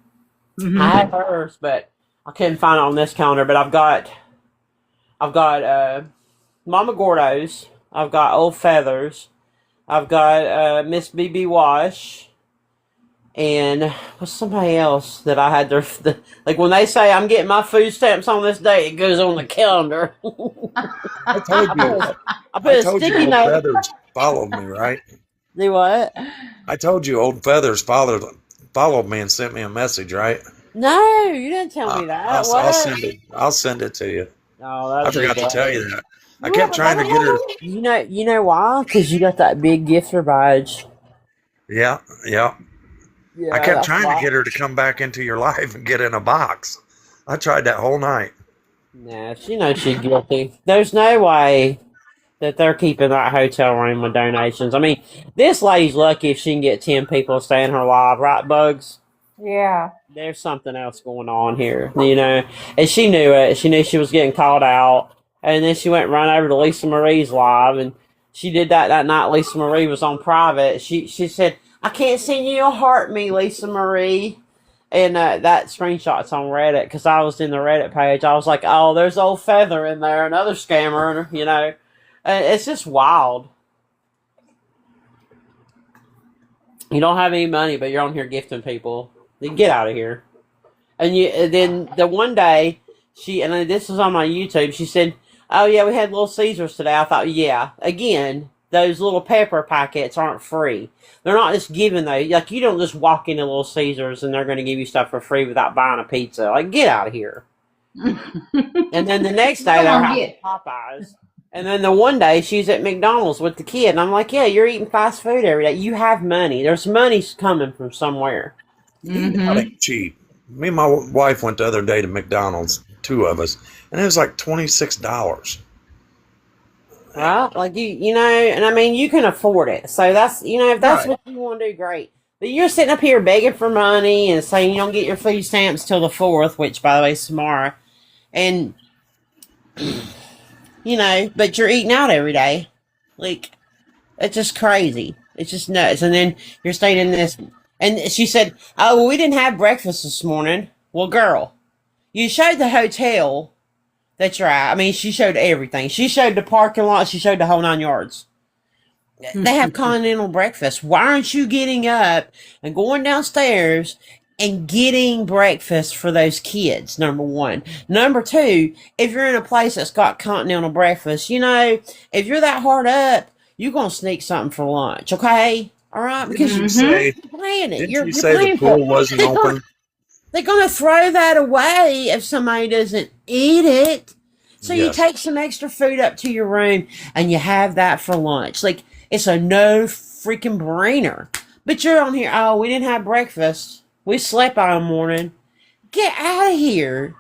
had hers, but I couldn't find it on this calendar. But I've got Mama Gordo's. I've got Old Feathers. I've got Miss BB Wash. And what's somebody else that I had like when they say I'm getting my food stamps on this day, it goes on the calendar. I told you. I put a sticky Old note. Feathers followed me, right? Do what? I told you Old Feathers followed me and sent me a message, right? No, you didn't tell me that. I'll send it. I'll send it to you. Oh, I that's forgot to tell you that. I kept trying to get her. You know why? Because you got that big gifter badge. Yeah. Yeah, I kept that's trying why. to get her to come back into your life and get in a box. I tried that whole night. Nah, she knows she's guilty. There's no way that they're keeping that hotel room with donations. I mean, this lady's lucky if she can get 10 people to stay in her live, right, Bugs? Yeah. There's something else going on here, you know. And she knew it. She knew she was getting called out. And then she went and ran over to Lisa Marie's live, and she did that night Lisa Marie was on private. She said, I can't send you a heart me, Lisa Marie. And that screenshot's on Reddit, because I was in the Reddit page. I was like, oh, there's Old Feather in there, another scammer, you know. It's just wild. You don't have any money, but you're on here gifting people. Then get out of here. And then the one day, and this was on my YouTube, she said, oh yeah, we had Little Caesars today. I thought, yeah, again, those little pepper packets aren't free. They're not just giving those. Like, you don't just walk into Little Caesars and they're going to give you stuff for free without buying a pizza. Like, get out of here. And then the next day, they're having Popeyes. And then the one day, she's at McDonald's with the kid. And I'm like, yeah, you're eating fast food every day. You have money. There's money coming from somewhere. That ain't cheap. Me and my wife went the other day to McDonald's, 2 of us, and it was like $26. Right? Like, you know, and I mean, you can afford it. So that's, you know, if that's what you want to do, great. But you're sitting up here begging for money and saying you don't get your food stamps till the 4th, which, by the way, is tomorrow. And, you know, but you're eating out every day. Like, it's just crazy. It's just nuts. And then you're staying in this. And she said, oh, well, we didn't have breakfast this morning. Well, girl, you showed the hotel that you're at. I mean, she showed everything. She showed the parking lot. She showed the whole 9 yards. They have continental breakfast. Why aren't you getting up and going downstairs and getting breakfast for those kids, number one? Number two, if you're in a place that's got continental breakfast, you know, if you're that hard up, you're going to sneak something for lunch, okay? All right? Because Didn't you say, you're playing it. didn't You're you say the playing pool for it. wasn't open? They're going to throw that away if somebody doesn't eat it. So you Yes. take some extra food up to your room and you have that for lunch. Like, it's a no freaking brainer. But you're on here, oh, we didn't have breakfast. We slept all morning. Get out of here.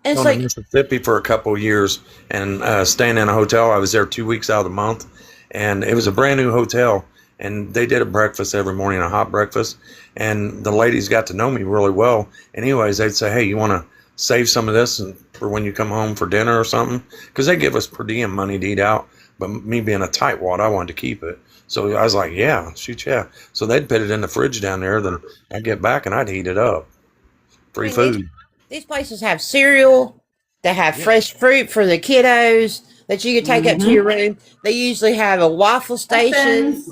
And it's Going like, to Mississippi for a couple of years and staying in a hotel. I was there 2 weeks out of the month, and it was a brand new hotel. and they did a breakfast every morning, a hot breakfast. And the ladies got to know me really well. And anyways, they'd say, "Hey, you want to save some of this for when you come home for dinner or something?" Because they give us per diem money to eat out. But me being a tightwad, I wanted to keep it. So I was like, "Yeah, shoot, yeah." So they'd put it in the fridge down there. Then I'd get back and I'd heat it up. Free food. These places have cereal. They have fresh fruit for the kiddos that you can take up to your room. They usually have a waffle station,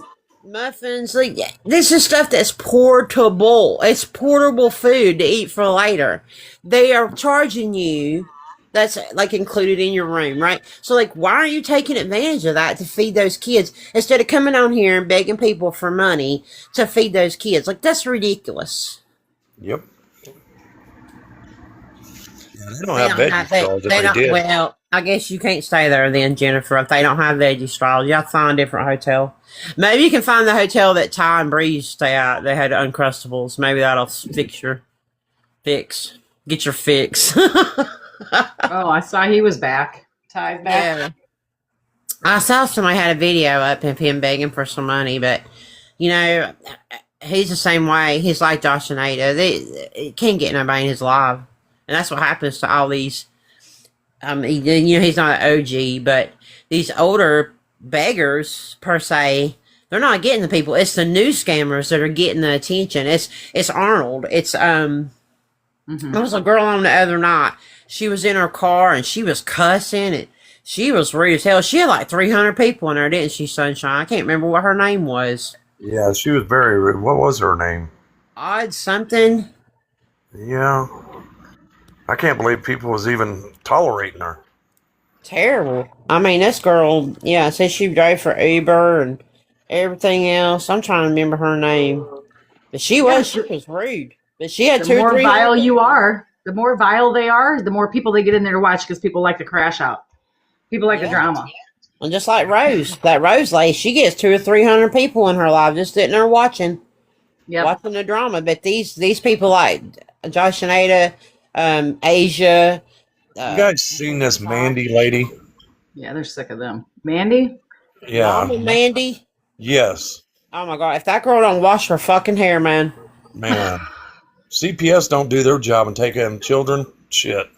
muffins. Like, this is stuff that's portable. It's portable food to eat for later. They are charging you. That's like included in your room, right? So, like, why are you taking advantage of that to feed those kids instead of coming on here and begging people for money to feed those kids? Like, that's ridiculous. Yep. They don't have veggie straws if they did. Well, I guess you can't stay there then, Jennifer, if they don't have veggie straws. You have to find a different hotel. Maybe you can find the hotel that Ty and Bree used to stay at. They had Uncrustables. Maybe that'll get your fix. Oh, I saw he was back. Ty's back. Yeah. I saw somebody had a video up of him begging for some money, but, you know, he's the same way. He's like Josh and Ada. They can't get nobody in his life. And that's what happens to all these, you know, he's not an OG, but these older beggars, per se, they're not getting the people. It's the new scammers that are getting the attention. It's Arnold. It's, there was a girl on the other night. She was in her car, and she was cussing, and she was rude as hell. She had like 300 people in there, didn't she, Sunshine? I can't remember what her name was. Yeah, she was very rude. What was her name? Odd something. Yeah. I can't believe people was even tolerating her. Terrible. I mean, this girl, yeah, said she drove for Uber and everything else. I'm trying to remember her name. But she was rude. But she had The more vile you are, the more vile they are, the more people they get in there to watch because people like to crash out. People like the drama. And just like Rose, that Rose lady, she gets 200 or 300 people in her life just sitting there watching the drama. But these people like Josh and Ada, Asia. You guys seen this Mandy lady? Yeah, they're sick of them. Mandy? Yeah. Mandy? Yes. Oh my God. If that girl don't wash her fucking hair, man. Man. CPS don't do their job and take them children. Shit.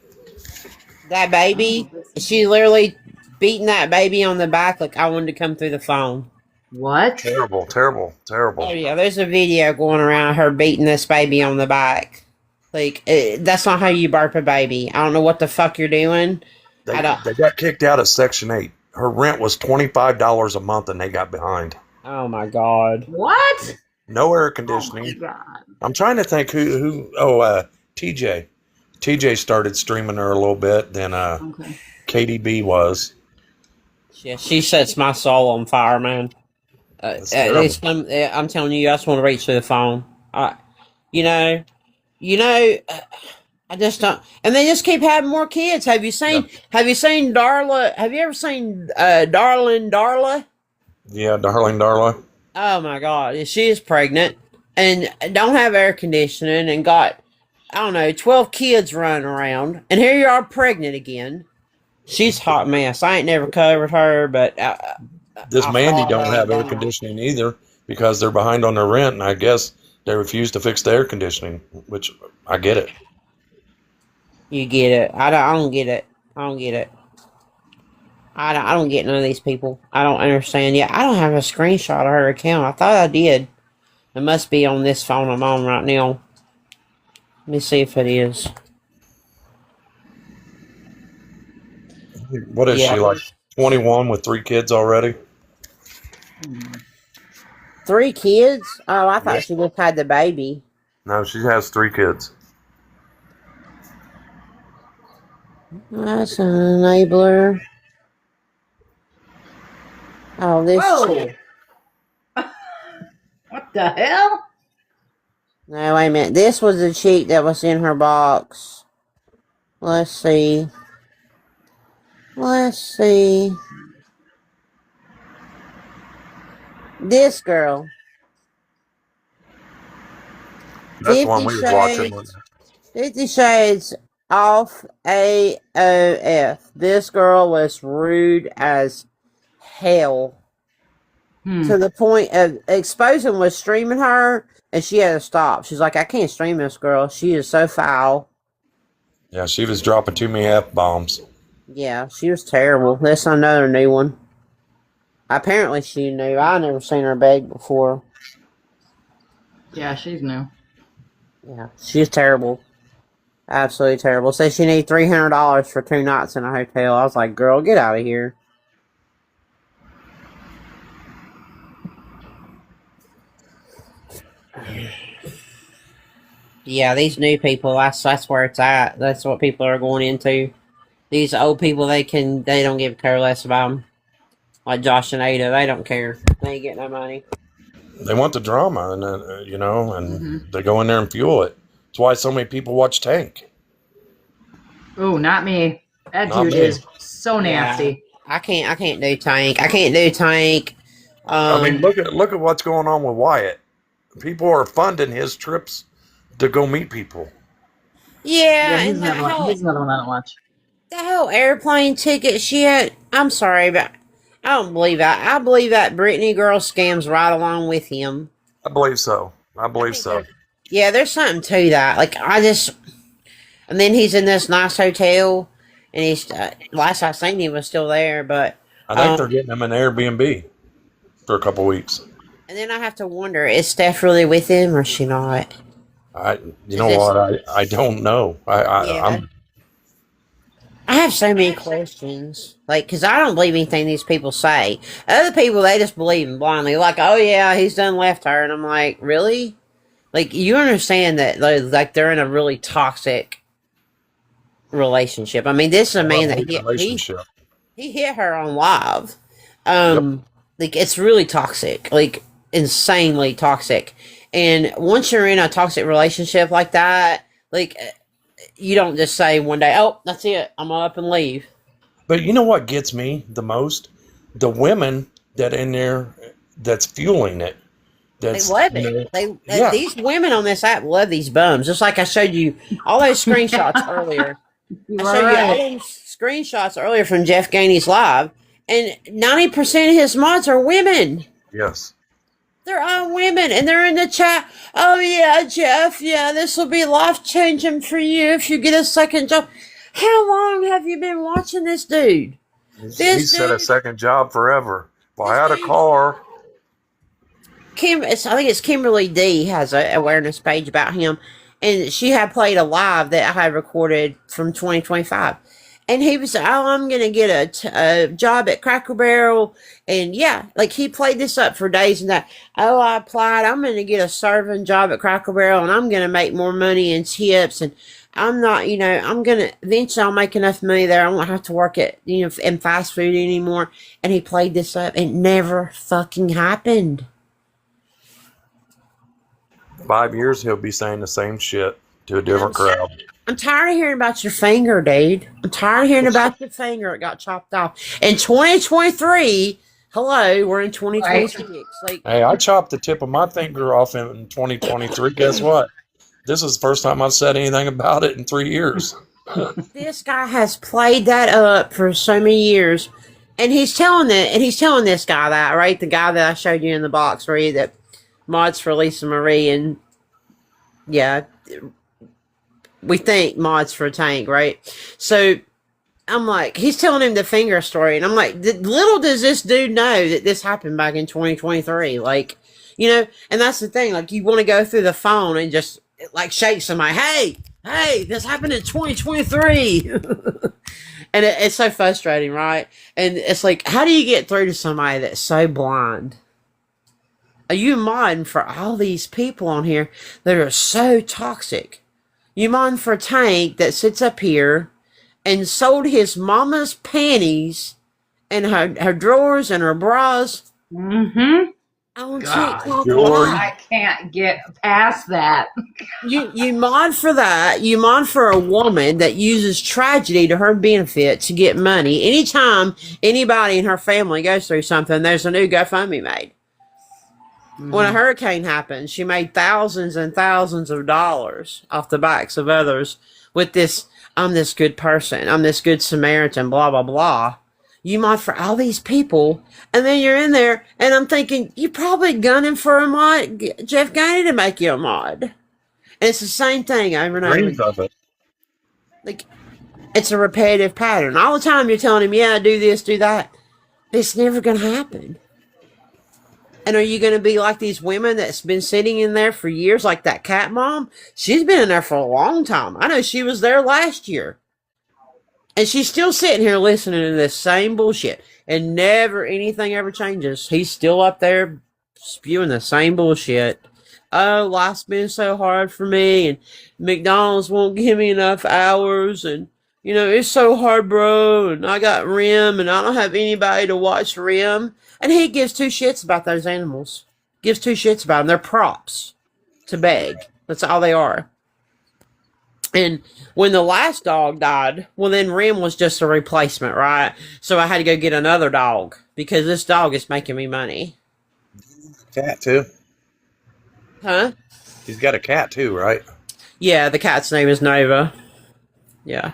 That baby, she literally beating that baby on the back like I wanted to come through the phone. What? Terrible, terrible, terrible. Oh yeah, there's a video going around of her beating this baby on the back. Like, that's not how you burp a baby. I don't know what the fuck you're doing. They got kicked out of Section 8. Her rent was $25 a month and they got behind. Oh my God. What? No air conditioning. Oh my God. I'm trying to think who TJ. TJ started streaming her a little bit, then KDB was. Yeah, she sets my soul on fire, man. I'm telling you, I just want to reach through the phone. I just don't. And they just keep having more kids. Have you seen Darla? Have you ever seen Darling Darla? Yeah, Darling Darla. Oh my God, she is pregnant and don't have air conditioning and got, I don't know, 12 kids running around. And here you are pregnant again. She's a hot mess. I ain't never covered her, but this Mandy don't have air conditioning either because they're behind on their rent, and I guess they refuse to fix the air conditioning, which I get it. You get it. I don't get it. I don't get it. I don't get none of these people. I don't understand. Yeah, I don't have a screenshot of her account. I thought I did. It must be on this phone I'm on right now. Let me see if it is. What is she, like 21 with 3 kids already? 3 kids? Oh, I thought she just had the baby. No, she has 3 kids. That's an enabler. Oh, this. Whoa. What the hell? No, wait a minute. This was the cheat that was in her box. Let's see. This girl. That's the one we were watching. 50 Shades Off AOF. This girl was rude as hell. to the point of exposing was streaming her, and she had to stop. She's like, I can't stream this girl. She is so foul. Yeah, she was dropping too many F-bombs. Yeah, she was terrible. That's another new one. Apparently she knew. I never seen her beg before. Yeah, she's new. Yeah, she's terrible. Absolutely terrible. Says she needs $300 for 2 nights in a hotel. I was like, girl, get out of here. Yeah, these new people, that's where it's at. That's what people are going into. These old people, they don't give a care less about them. Like Josh and Ada, they don't care. They ain't getting no money. They want the drama, and and they go in there and fuel it. That's why so many people watch Tank. Oh, not me. That Not dude me. is so nasty. I can't do Tank. I can't do Tank. I mean, look at what's going on with Wyatt. People are funding his trips to go meet people. Yeah, He's and that another one. He's another one I don't watch. whole airplane ticket shit. I'm sorry, but I don't believe that. I believe that Brittany girl scams right along with him. I believe so. I believe so. Yeah, there's something to that. Like, and then he's in this nice hotel, and he's, last I seen he was still there, but. I think they're getting him an Airbnb for a couple weeks. And then I have to wonder, is Steph really with him or is she not? I don't know. I have so many questions. Like, because I don't believe anything these people say. Other people, they just believe him blindly. Like, oh yeah, he's done left her. And I'm like, really? Like, you understand that, like, they're in a really toxic relationship. I mean, this is a man that he hit her on live. Like, it's really toxic. Like, insanely toxic. And once you're in a toxic relationship like that, like, you don't just say one day, oh, that's it, I'm up and leave. But you know what gets me the most? The women that in there that's fueling it. They love it. These women on this app love these bums. Just like I showed you all those screenshots earlier. I showed you all those screenshots earlier from Jeff Gainey's live, and 90% of his mods are women. Yes. They're all women, and they're in the chat. Oh yeah, Jeff, yeah, this will be life-changing for you if you get a second job. How long have you been watching this dude? He said a second job forever. If I had a car. I think it's Kimberly D has an awareness page about him, and she had played a live that I had recorded from 2025. And he was, oh, I'm going to get a job at Cracker Barrel. And yeah, like he played this up for days and that. Oh, I applied. I'm going to get a serving job at Cracker Barrel and I'm going to make more money in tips. And I'm not, I'm going to, eventually I'll make enough money there. I won't have to work at, in fast food anymore. And he played this up. It never fucking happened. 5 years, he'll be saying the same shit to a different crowd. I'm tired of hearing about your finger, dude. I'm tired of hearing about your finger. It got chopped off. In 2023, hello, we're in 2026. Like, hey, I chopped the tip of my finger off in 2023. Guess what? This is the first time I've said anything about it in 3 years. This guy has played that up for so many years. And he's telling this guy that, right? The guy that I showed you in the box, right? That mods for Lisa Marie, and yeah, we think mods for Tank, right? So I'm like, he's telling him the finger story, and I'm like, little does this dude know that this happened back in 2023. Like, and that's the thing. Like, you want to go through the phone and just like shake somebody, hey, this happened in 2023. And it's so frustrating, right? And it's like, how do you get through to somebody that's so blind? Are you modding for all these people on here that are so toxic? You modding for Tank that sits up here and sold his mama's panties and her drawers and her bras. Mm-hmm. On God, TikTok. I can't get past that. You mod for that. You mod for a woman that uses tragedy to her benefit to get money. Anytime anybody in her family goes through something, there's a new GoFundMe made. Mm-hmm. When a hurricane happened, she made thousands and thousands of dollars off the backs of others with this, I'm this good person, I'm this good Samaritan, blah, blah, blah. You mod for all these people, and then you're in there, and I'm thinking, you're probably gunning for a mod, Jeff Gainey to make you a mod. And it's the same thing over and over. Dreams of it. Like, it's a repetitive pattern. All the time you're telling him, yeah, do this, do that. It's never going to happen. And are you going to be like these women that's been sitting in there for years, like that cat mom? She's been in there for a long time. I know she was there last year. And she's still sitting here listening to this same bullshit. And never anything ever changes. He's still up there spewing the same bullshit. Oh, life's been so hard for me. And McDonald's won't give me enough hours. And, you know, it's so hard, bro. And I got Rim. And I don't have anybody to watch Rim. And he gives two shits about those animals. Gives two shits about them. They're props to beg. That's all they are. And when the last dog died, well, then Rim was just a replacement, right? So I had to go get another dog because this dog is making me money. Cat, too. Huh? He's got a cat, too, right? Yeah, the cat's name is Nova. Yeah.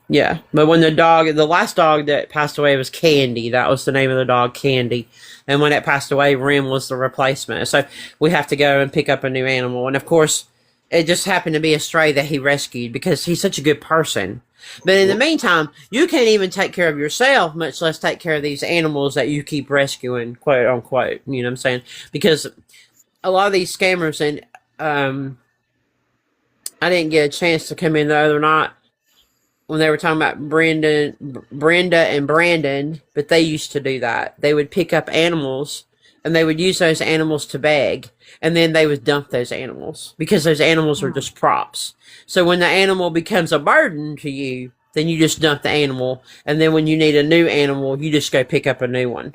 Yeah. But when the last dog that passed away was Candy. That was the name of the dog, Candy. And when it passed away, Rim was the replacement. So we have to go and pick up a new animal. And of course, it just happened to be a stray that he rescued because he's such a good person. But in the meantime, you can't even take care of yourself, much less take care of these animals that you keep rescuing, quote unquote. You know what I'm saying? Because a lot of these scammers, and I didn't get a chance to come in the other night when they were talking about Brenda and Brandon, but they used to do that. They would pick up animals and they would use those animals to beg, and then they would dump those animals because those animals are just props. So when the animal becomes a burden to you, then you just dump the animal, and then when you need a new animal, you just go pick up a new one.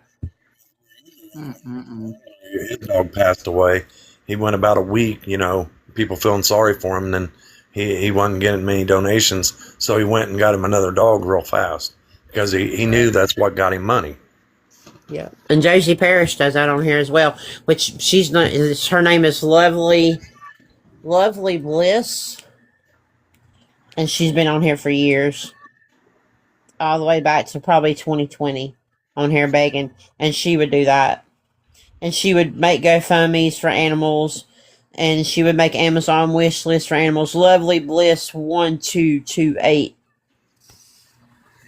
His dog passed away. He went about a week, you know, people feeling sorry for him, and then he wasn't getting many donations, so he went and got him another dog real fast because he knew that's what got him money. Yeah, and Josie Parrish does that on here as well, which she's not. Her name is Lovely Bliss, and she's been on here for years, all the way back to probably 2020, on here begging, and she would do that, and she would make GoFundMe's for animals, and she would make Amazon wish lists for animals. Lovely Bliss 1228.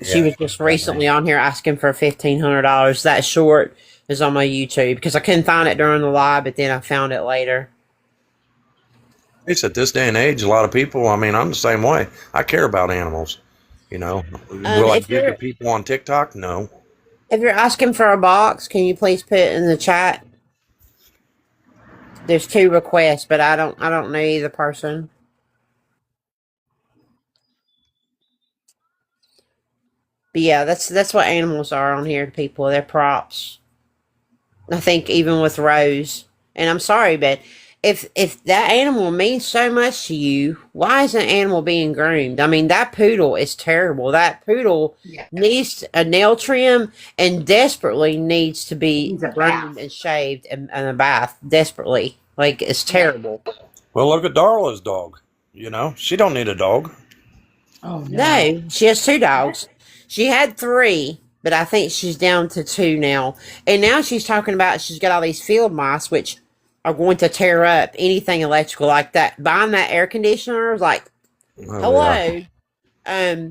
She was just recently on here asking for $1,500. That short is on my YouTube because I couldn't find it during the live, but then I found it later. It's at this day and age, a lot of people, I mean, I'm the same way. I care about animals, you know. Will I give to people on TikTok? No. If you're asking for a box, can you please put it in the chat? There's 2 requests, but I don't know either person. But yeah, that's what animals are on here to people. They're props. I think even with Rose. And I'm sorry, but if that animal means so much to you, why is an animal being groomed? I mean, that poodle is terrible. That poodle needs a nail trim and desperately needs to be groomed and shaved and a bath. Desperately. Like, it's terrible. Well, look at Darla's dog. You know, she don't need a dog. Oh, no, she has 2 dogs. She had 3, but I think she's down to 2 now. And now she's talking about she's got all these field mice, which are going to tear up anything electrical like that. Buying that air conditioner is like, hello. Yeah.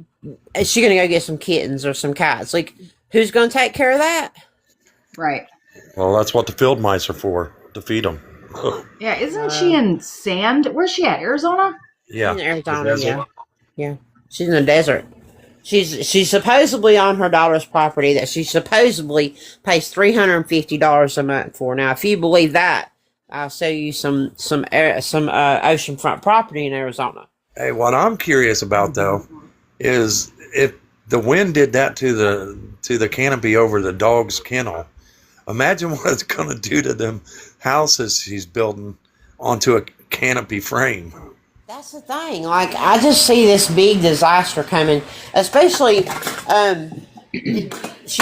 Is she going to go get some kittens or some cats? Like, who's going to take care of that? Right. Well, that's what the field mice are for, to feed them. Yeah, isn't she in Sand? Where's she at? Arizona? Yeah. She's in Arizona, yeah. Yeah. She's in the desert. She's supposedly on her daughter's property that she supposedly pays $350 a month for. Now, if you believe that, I'll sell you some oceanfront property in Arizona. Hey, what I'm curious about though is if the wind did that to the canopy over the dog's kennel, imagine what it's going to do to them houses she's building onto a canopy frame. That's the thing. Like, I just see this big disaster coming, especially, she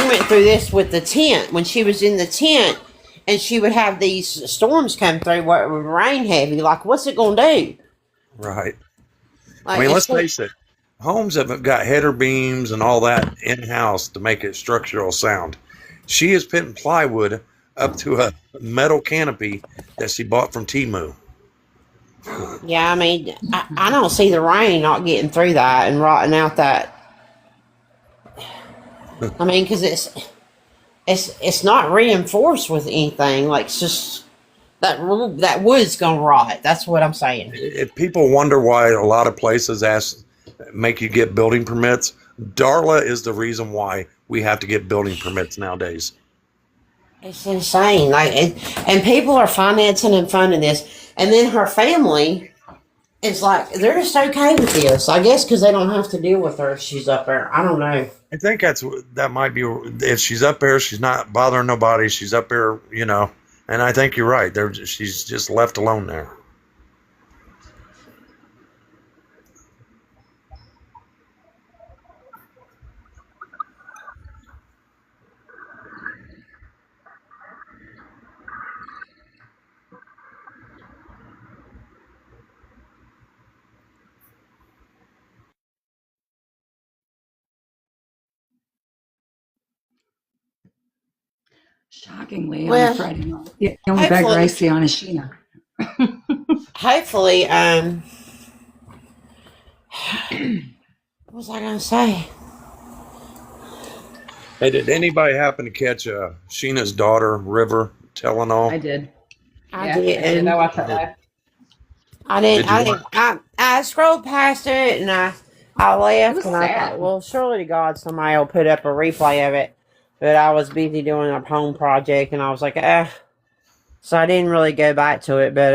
went through this with the tent. When she was in the tent, and she would have these storms come through where it would rain heavy. Like, what's it going to do? Right. Like, I mean, let's face it. homes have got header beams and all that in house to make it structural sound. She is putting plywood up to a metal canopy that she bought from Timu. Yeah, I mean, I don't see the rain not getting through that and rotting out that. I mean, because it's not reinforced with anything. Like, it's just that wood's gonna rot. That's what I'm saying. If people wonder why a lot of places make you get building permits, Darla is the reason why we have to get building permits nowadays. It's insane. Like, and people are financing and funding this, and then her family is like, they're just okay with this. I guess because they don't have to deal with her if she's up there. I don't know. I think that might be, if she's up there, she's not bothering nobody. She's up there, and I think you're right. She's just left alone there. Shockingly, on a Well, Friday night, the only beggar I see on is Sheena. hopefully, what was I gonna say? Hey, did anybody happen to catch Sheena's daughter, River, telling all? I did. I did. And I watched that live. I scrolled past it and I left was and I sad. thought, well, surely to God somebody will put up a replay of it. But I was busy doing a home project and I was like, so I didn't really go back to it. But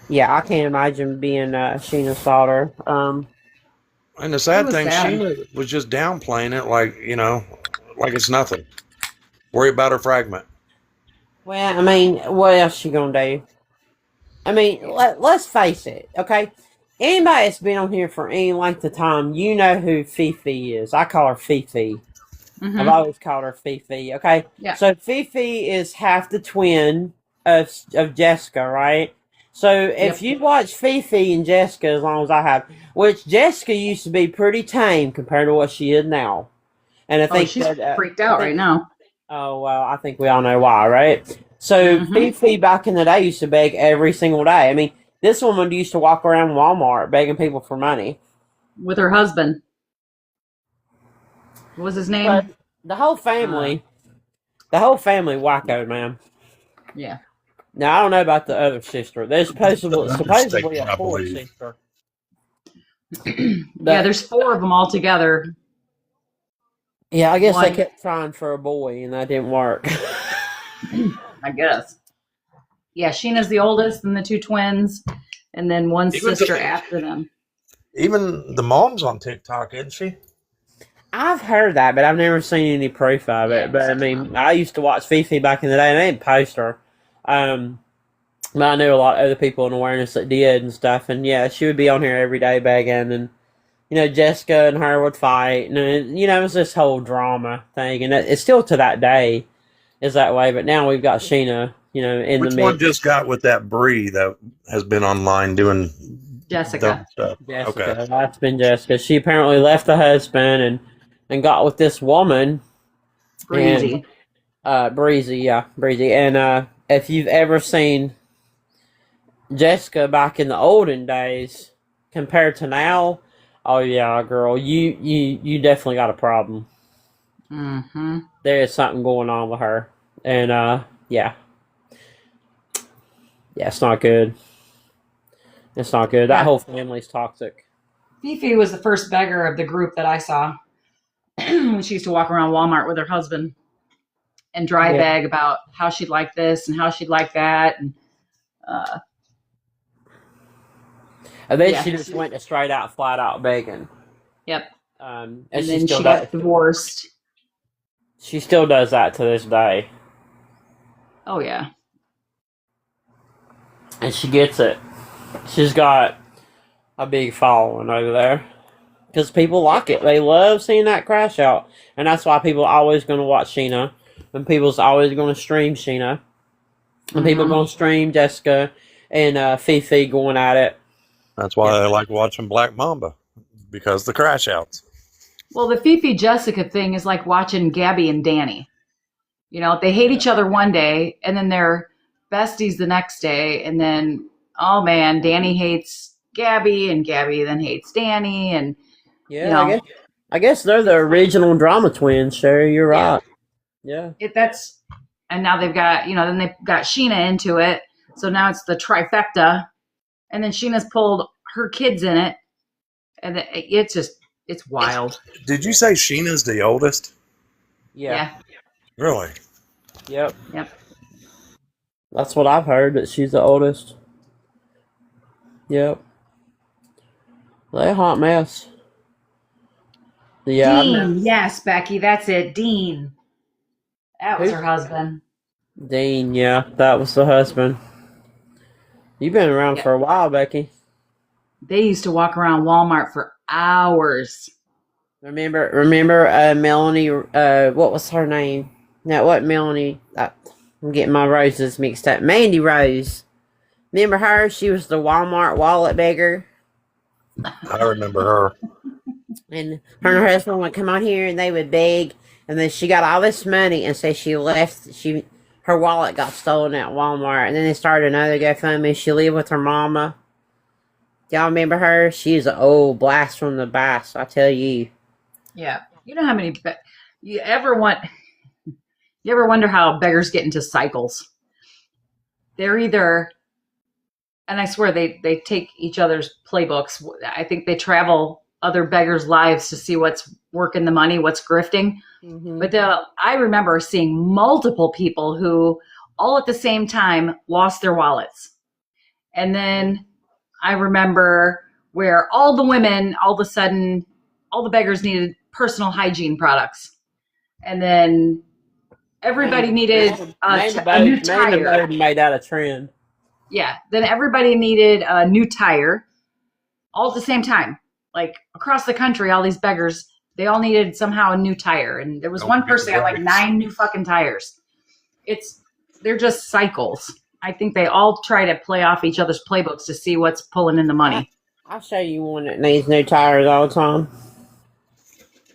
yeah, I can't imagine being Sheena's daughter. And the sad It was thing, sad. Sheena was just downplaying it like it's nothing. Worry about her fragment. Well, I mean, what else she gonna do? I mean, let's face it, okay? Anybody that's been on here for any length of time, you know who Fifi is. I call her Fifi. I've always called her Fifi, okay? Yeah. So Fifi is half the twin of Jessica, right? So if you watch Fifi and Jessica as long as I have, which Jessica used to be pretty tame compared to what she is now. And I think she's that, freaked out right now. Oh, well, I think we all know why, right? So Fifi back in the day used to beg every single day. I mean, this woman used to walk around Walmart begging people for money. With her husband. What was his name? But the whole family wacko, man. Yeah. Now, I don't know about the other sister. There's supposedly a fourth sister. Yeah, there's 4 of them all together. Yeah, I guess One- they kept trying for a boy, and that didn't work. I guess. Yeah, Sheena's the oldest and the 2 twins, and then one sister after them. Even the mom's on TikTok, isn't she? I've heard that, but I've never seen any proof of it. But I mean, I used to watch Fifi back in the day, and they didn't post her. But I knew a lot of other people in awareness that did and stuff. And yeah, she would be on here every day begging, and Jessica and her would fight, and it was this whole drama thing, and it's still to that day is that way. But now we've got Sheena, in Which the one mix. just got with that Bree that has been online doing Jessica. dumb stuff? Jessica, Okay. that's been Jessica. She apparently left the husband and got with this woman. Breezy. Breezy. And if you've ever seen Jessica back in the olden days compared to now, oh yeah, girl, you definitely got a problem. There is something going on with her, and yeah, it's not good. It's not good. That whole family's toxic. Fifi was the first beggar of the group that I saw. When she used to walk around Walmart with her husband and dry beg about how she'd like this and how she'd like that. And then she just went to straight out, flat out begging. Yep. And then she got divorced. She still does that to this day. Oh, yeah. And she gets it. She's got a big following over there. Because people like it. They love seeing that crash out. And that's why people are always going to watch Sheena. And people's always going to stream Sheena. And people are going to stream Jessica and Fifi going at it. That's why I like watching Black Mamba, because the crash outs. Well, the Fifi Jessica thing is like watching Gabby and Danny. You know, they hate each other one day, and then they're besties the next day, and then, oh man, Danny hates Gabby, and Gabby then hates Danny, and Yeah, you know, I guess they're the original drama twins, Sherry. You're yeah, right. Yeah. and now they've got, then they've got Sheena into it, so now it's the trifecta, and then Sheena's pulled her kids in it, and it's wild. Did you say Sheena's the oldest? Yeah. Really? Yep. Yep. That's what I've heard, that she's the oldest. Yep. They're a hot mess. Yeah. Dean, yes, Becky, that's it. Dean. That was her husband. Dean, yeah, that was the husband. You've been around for a while, Becky. They used to walk around Walmart for hours. Remember, Melanie, what was her name? No, what Melanie? I'm getting my roses mixed up. Mandy Rose. Remember her? She was the Walmart wallet beggar. I remember her. And her and her husband would come on here and they would beg. And then she got all this money, and so she left. Her wallet got stolen at Walmart. And then they started another GoFundMe. She lived with her mama. Y'all remember her? She's an old blast from the past, I tell you. Yeah. You know how many you ever wonder how beggars get into cycles? They're either, and I swear they take each other's playbooks. I think they travel other beggars' lives to see what's working the money, what's grifting. Mm-hmm. But I remember seeing multiple people who all at the same time lost their wallets. And then I remember where all the women, all of a sudden, all the beggars needed personal hygiene products. And then everybody needed a new tire. Made that a trend. Yeah. Then everybody needed a new tire all at the same time. Like across the country, all these beggars, they all needed somehow a new tire. And there was one person that had like 9 new fucking tires. They're just cycles. I think they all try to play off each other's playbooks to see what's pulling in the money. I'll show you one that needs new tires all the time.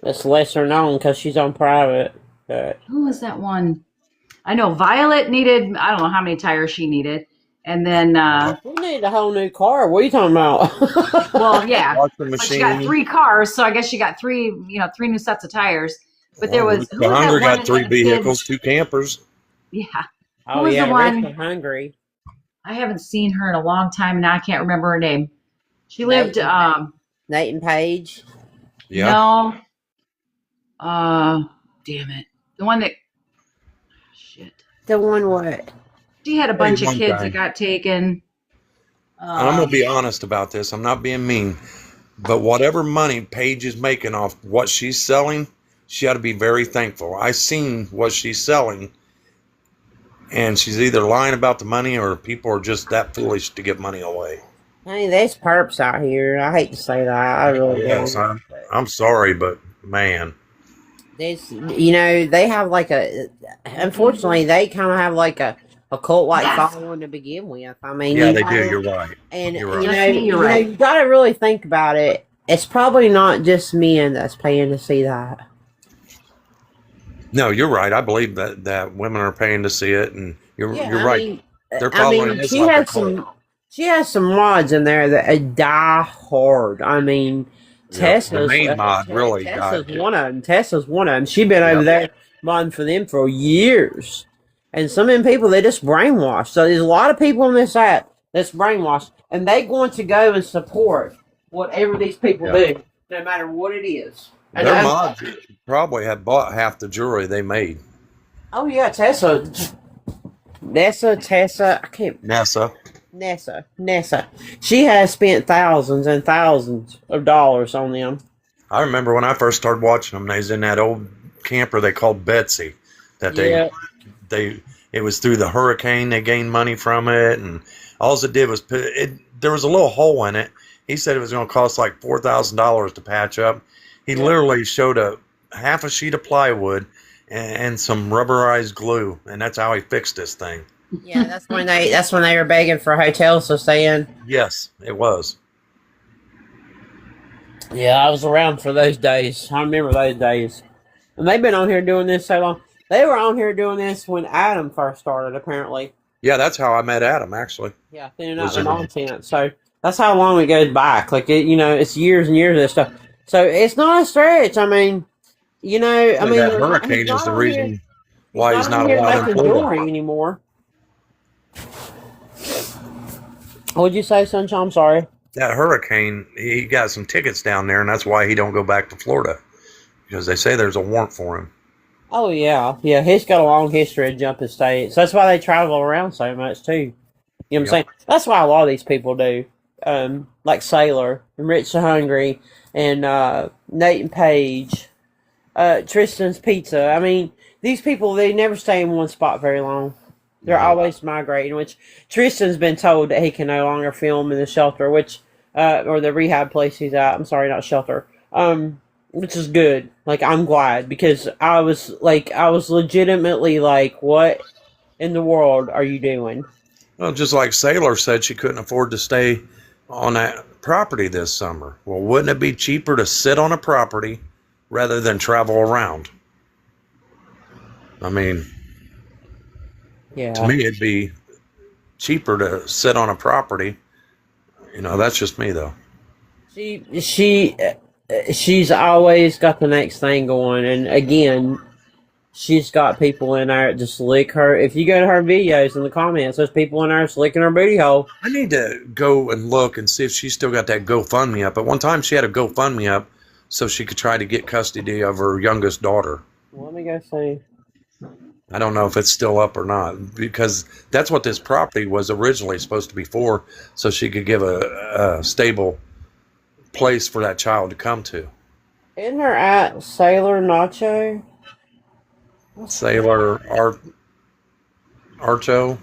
It's lesser known because she's on private. But who was that one? I know Violet needed, I don't know how many tires she needed. And then we need a whole new car. What are you talking about? Well, yeah. But she got 3 cars, so I guess she got 3 new sets of tires. But there was the Hungry got 3 vehicles, 2 campers. Yeah. Oh, was yeah, the one? Rachel Hungry. I haven't seen her in a long time, and now I can't remember her name. She lived Nate and Paige. Yeah. No. Damn it. The one that The one what? she had a bunch of one kids guy. that got taken. I'm going to be honest about this. I'm not being mean. But whatever money Paige is making off what she's selling, she ought to be very thankful. I seen what she's selling, and she's either lying about the money or people are just that foolish to give money away. Hey, there's perps out here. I hate to say that. I really Yes, do. I'm sorry, but man. There's, they have like unfortunately, they kind of have like a cult-like following to begin with. I mean, Yeah, they do. You're right. And You're right. You're right. you got to really think about it. It's probably not just men that's paying to see that. No, you're right. I believe that women are paying to see it, and you're right. They're I following mean, this she like a has cult. she has some mods in there that die hard. I mean, Yeah, Tessa's the main mod really Tessa's got it. one of them. Tessa's one of them. She's been over there modding for them for years. And some of them people, they just brainwashed. So there's a lot of people on this app that's brainwashed, and they going to go and support whatever these people do, no matter what it is. And Their mods probably had bought half the jewelry they made. oh yeah, Tessa, I can't. Nessa. She has spent thousands and thousands of dollars on them. I remember when I first started watching them, they was in that old camper they called Betsy. That it was through the hurricane they gained money from it, and all it did was there was a little hole in it. He said it was going to cost like $4,000 to patch up. He literally showed half a sheet of plywood and some rubberized glue, and that's how he fixed this thing. Yeah, that's when they were begging for hotels to stay in. Yes, it was. Yeah, I was around for those days. I remember those days. And they've been on here doing this so long. They were on here doing this when Adam first started, apparently. Yeah, that's how I met Adam, actually. Yeah, thinning out Was the in nonsense. So that's how long it goes back. Like, it's years and years of this stuff. So it's not a stretch. I mean, that he's hurricane is not the on here. reason why he's Not on not here allowed in making Florida. jewelry anymore. What'd you say, Sunshine? I'm sorry. That hurricane, he got some tickets down there, and that's why he don't go back to Florida, because they say there's a warrant for him. Oh, yeah. Yeah, he's got a long history of jumping states. That's why they travel around so much, too. You know what I'm saying? That's why a lot of these people do. Like Sailor, and Rich the Hungry, and Nate and Paige, Tristan's Pizza. I mean, these people, they never stay in one spot very long. They're always migrating, which Tristan's been told that he can no longer film in the shelter, or the rehab place he's at. I'm sorry, not shelter. Which is good. Like, I'm glad, because I was legitimately like, what in the world are you doing? Well, just like Sailor said, she couldn't afford to stay on that property this summer. Well, wouldn't it be cheaper to sit on a property rather than travel around? I mean, Yeah. to me, it'd be cheaper to sit on a property. That's just me, though. She's always got the next thing going, and again, she's got people in there that just lick her. If you go to her videos in the comments, there's people in there just licking her booty hole. I need to go and look and see if she's still got that GoFundMe up. At one time, she had a GoFundMe up so she could try to get custody of her youngest daughter. Let me go see. I don't know if it's still up or not, because that's what this property was originally supposed to be for, so she could give a stable place for that child to come to. Isn't her at Sailor Nacho? Sailor Archo.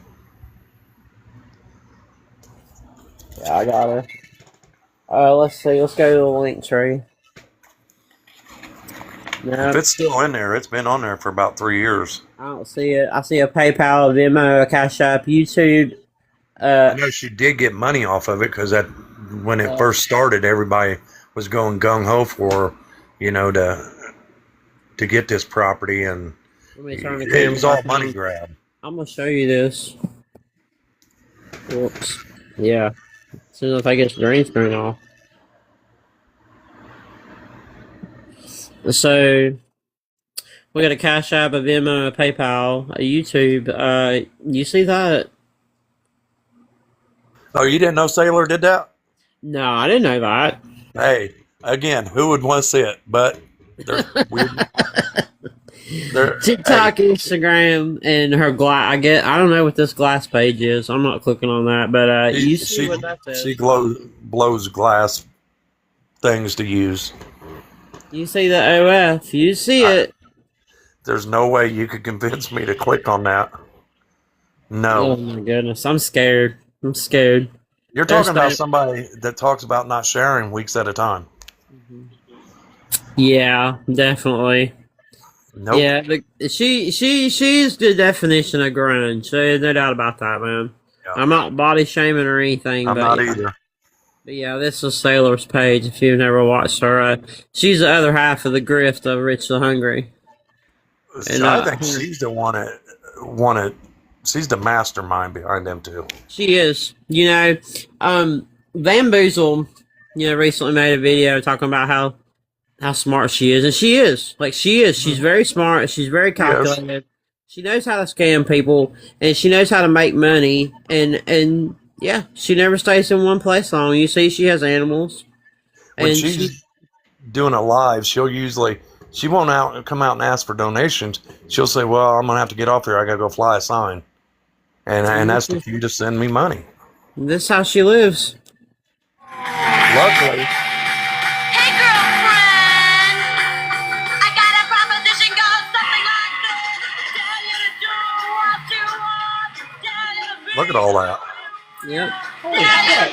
Yeah, I got her. Let's see. Let's go to the link tree. No, If it's still in there, it's been on there for about 3 years. I don't see it. I see a PayPal, a Venmo, a Cash App, YouTube. I know she did get money off of it, because when it first started, everybody was going gung ho for, to get this property, and Let me turn the it camera was all back money on. grab. I'm gonna show you this. Whoops. Yeah. As soon as I get the green screen off. So we got a Cash App, a Venmo, a PayPal, a YouTube. You see that? Oh, you didn't know Sailor did that? No, I didn't know that. Hey, again, who would want to see it? But they're weird. TikTok, Instagram, and her glass. I don't know what this glass page is. I'm not clicking on that, but you see what that says. She blows glass things to use. You see the OF. You see it. There's no way you could convince me to click on that. No. Oh my goodness. I'm scared. I'm scared. You're talking about somebody that talks about not sharing weeks at a time. Yeah, definitely. Nope. Yeah, she's the definition of grunge. There's no doubt about that, man. Yeah. I'm not body shaming or anything. I'm but not yeah. either. But yeah, this is Sailor's page. If you've never watched her, she's the other half of the grift of Rich the Hungry. And, I think she's the one she's the mastermind behind them too. She is. Bamboozle, recently made a video talking about how smart she is, and she is. Like, she is. She's very smart. She's very calculated. Yes. She knows how to scam people, and she knows how to make money, and yeah, she never stays in one place long. You see, she has animals. When she's doing a live, she won't come out and ask for donations. She'll say, well, I'm going to have to get off here. I got to go fly a sign. And that's the cue to send me money. This is how she lives. Luckily. Hey, girlfriend, I got a proposition goes something like this. Tell you to do what you want. Tell you to be. Look at all that. Yep. Holy shit.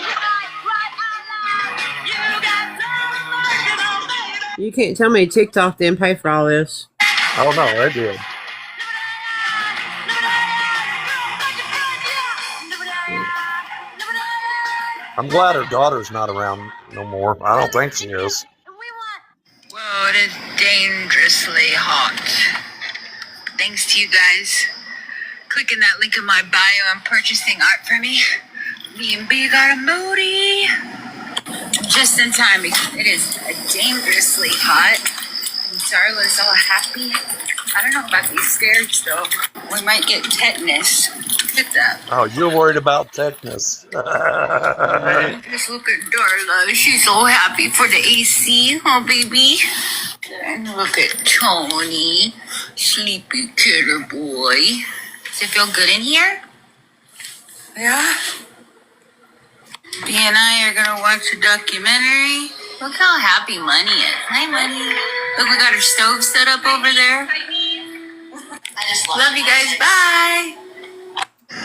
You can't tell me TikTok didn't pay for all this. Oh, no, they did. I'm glad her daughter's not around no more. I don't think she is. What is dangerously hot? Thanks to you guys clicking that link in my bio and purchasing art for me. Me and B got a moody. Just in time because it is dangerously hot. And Darla's all happy. I don't know about these stairs though. We might get tetanus. Look at that. Oh, you're worried about tetanus. Just look at Darla. She's so happy for the AC. Oh, baby. And look at Tony. Sleepy kidder boy. Does it feel good in here? Yeah? B and I are gonna watch a documentary. Look how happy Money is. Hi, Money. Look, we got our stove set up over there. I just love you guys. Bye.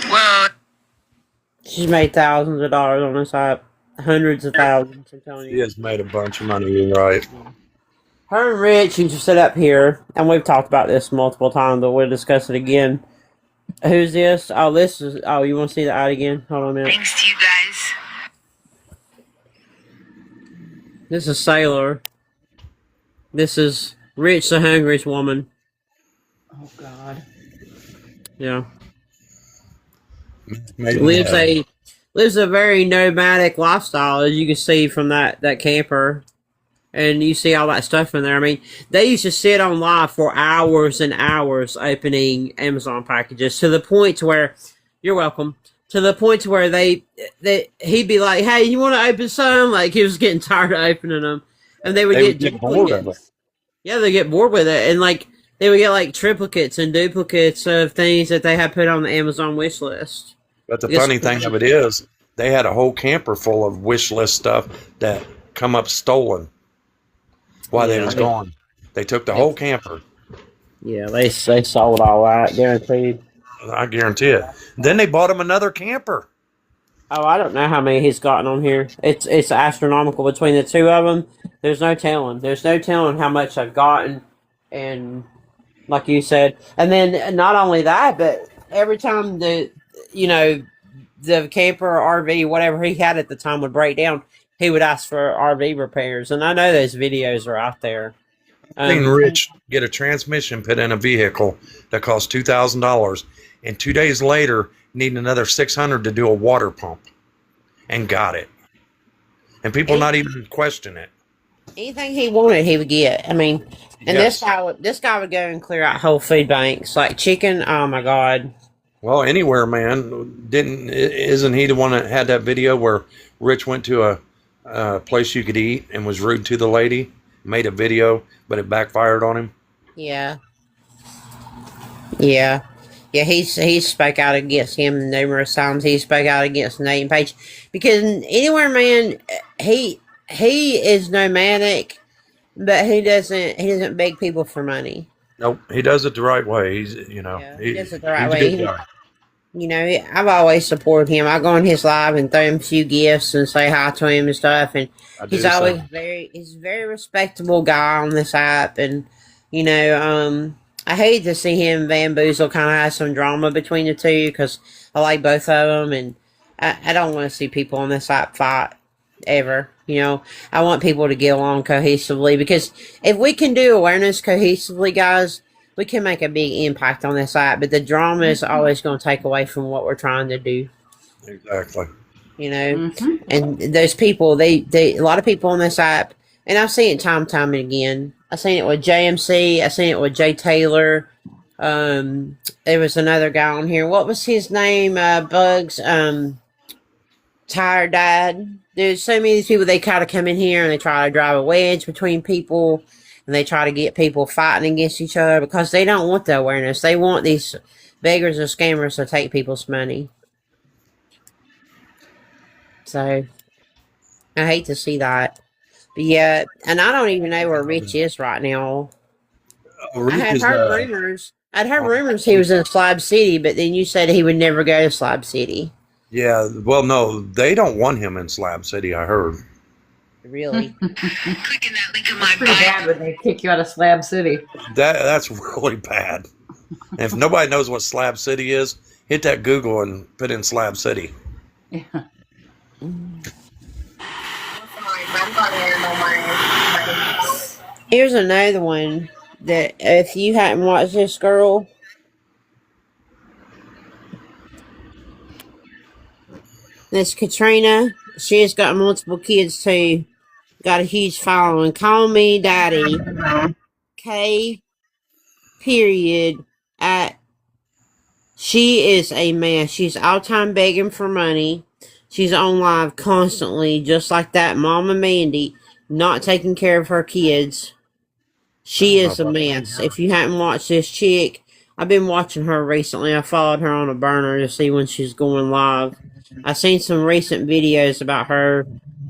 Whoa. She's made thousands of dollars on this app. Hundreds of thousands, I'm telling He you. has made a bunch of money, you're right. Her and Rich used to sit up here, and we've talked about this multiple times, but we'll discuss it again. Who's this? Oh, this is. Oh, you want to see the ad again? Hold on a minute. Thanks to you guys. This is Sailor. This is Rich, the hungriest woman. Oh God. Yeah. Lives a very nomadic lifestyle, as you can see from that camper, and you see all that stuff in there. I mean, they used to sit on live for hours and hours opening Amazon packages to the point to where, you're welcome, to the point to where he'd be like, "Hey, you want to open some?" Like he was getting tired of opening them, and they would get bored of it. Yeah, they get bored with it, and like they would get like triplicates and duplicates of things that they had put on the Amazon wish list. But the funny thing of it is, they had a whole camper full of wish list stuff that come up stolen while they was gone. They took the whole camper. Yeah, they sold all that, guaranteed. I guarantee it. Then they bought him another camper. Oh, I don't know how many he's gotten on here. It's astronomical between the two of them. There's no telling. There's no telling how much I've gotten, and like you said, and then not only that, but every time the camper or RV, whatever he had at the time, would break down, he would ask for RV repairs. And I know those videos are out there. I've seen Rich get a transmission put in a vehicle that cost $2,000, and 2 days later need another $600 to do a water pump, and got it. And people not even question it. Anything he wanted, he would get. I mean, and this guy would go and clear out whole food banks like chicken. Oh my God. Well, anywhere, man. Isn't he the one that had that video where Rich went to a place you could eat and was rude to the lady? Made a video, but it backfired on him. Yeah. He spoke out against him numerous times. He spoke out against Nate and Paige because anywhere, man, he is nomadic, but he doesn't beg people for money. Nope, he does it the right way. He does it the right way. I've always supported him. I go on his live and throw him a few gifts and say hi to him and stuff. And he's always he's a very respectable guy on this app. And I hate to see him and Bamboozle kind of have some drama between the two because I like both of them, and I don't want to see people on this app fight ever. I want people to get along cohesively, because if we can do awareness cohesively, guys, we can make a big impact on this app. But the drama is always going to take away from what we're trying to do. Exactly. And those people, a lot of people on this app, and I've seen it time and time again. I've seen it with JMC. I've seen it with Jay Taylor. There was another guy on here. What was his name? Bugs. Tired Dad. There's so many of these people, they kind of come in here and they try to drive a wedge between people, and they try to get people fighting against each other because they don't want the awareness. They want these beggars and scammers to take people's money. So, I hate to see that. But yeah, and I don't even know where Rich is right now. I had heard rumors. I'd heard rumors he was in Slab City, but then you said he would never go to Slab City. Yeah, well, no, they don't want him in Slab City, I heard. Really? Clicking that link in my Pretty bad when they kick you out of Slab City. That's really bad. And if nobody knows what Slab City is, hit that Google and put in Slab City. Yeah. Here's another one that if you hadn't watched this girl, this Katrina, she has got multiple kids too. Got a huge following. Call me daddy. K period at she is a mess. She's all time begging for money. She's on live constantly, just like that Mama Mandy, not taking care of her kids. She is a mess. If you haven't watched this chick, I've been watching her recently. I followed her on a burner to see when she's going live. I've seen some recent videos about her.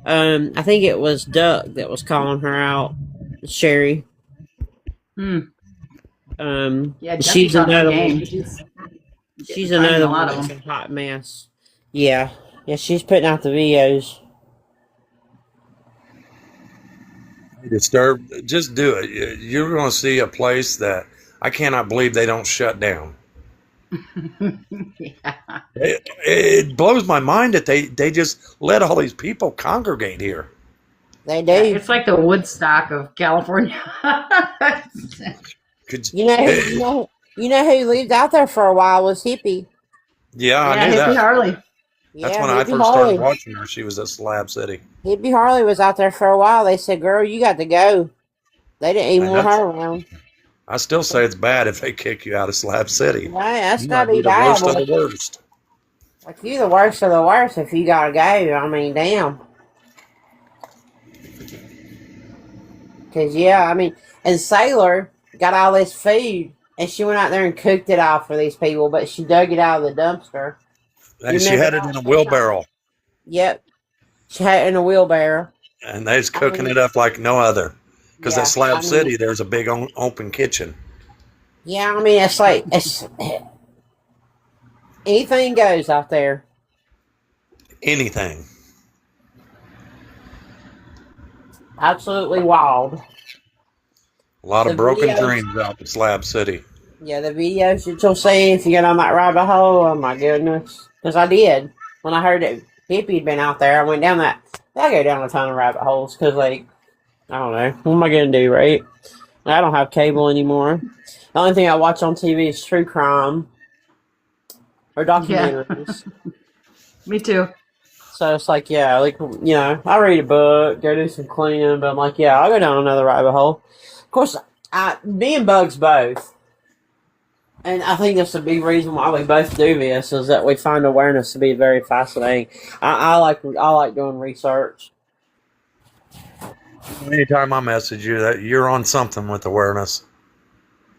I think it was Duck that was calling her out. Sherry. Yeah, Ducky's She's on her another game. one. She's finding another a lot one of that's a hot mess. Yeah. Yeah, she's putting out the videos. Disturb, just do it. You're going to see a place that I cannot believe they don't shut down. Yeah. It blows my mind that they just let all these people congregate here. They do. Yeah, it's like the Woodstock of California. You know who lived out there for a while was Hippie. Yeah, I knew Hippie that. Harley. That's Yeah, when I Hippie first Harley. started watching her. She was at Slab City. Hippie Harley was out there for a while. They said, "Girl, you got to go." They didn't even And want that's- her around. I still say it's bad if they kick you out of Slab City. Right, that's You got to might be be the worst of bad. the worst. Like you, the worst of the worst. If you gotta go, I mean, damn. Cause yeah, I mean, and Sailor got all this food, and she went out there and cooked it all for these people, but she dug it out of the dumpster. And she had it in a wheelbarrow, Yep, she had it in a wheelbarrow. and they was cooking it up like no other. Because Yeah, at Slab I mean- City, there's a big open kitchen. Yeah, I mean, it's like anything goes out there. Anything. Absolutely wild. A lot of The broken videos- dreams out at Slab City. Yeah, the videos that you'll see if you get on that rabbit hole, oh my goodness. Because I did. When I heard that Hippie had been out there, I went down that. I go down a ton of rabbit holes because, like, I don't know. What am I going to do, right? I don't have cable anymore. The only thing I watch on TV is true crime or documentaries. Me too. So it's like, yeah, like, you know, I read a book, go do some cleaning, but I'm like, yeah, I'll go down another rabbit hole. Of course, me and Bugs both, and I think that's a big reason why we both do this, is that we find awareness to be very fascinating. I like doing research. Anytime I message you, that you're on something with awareness.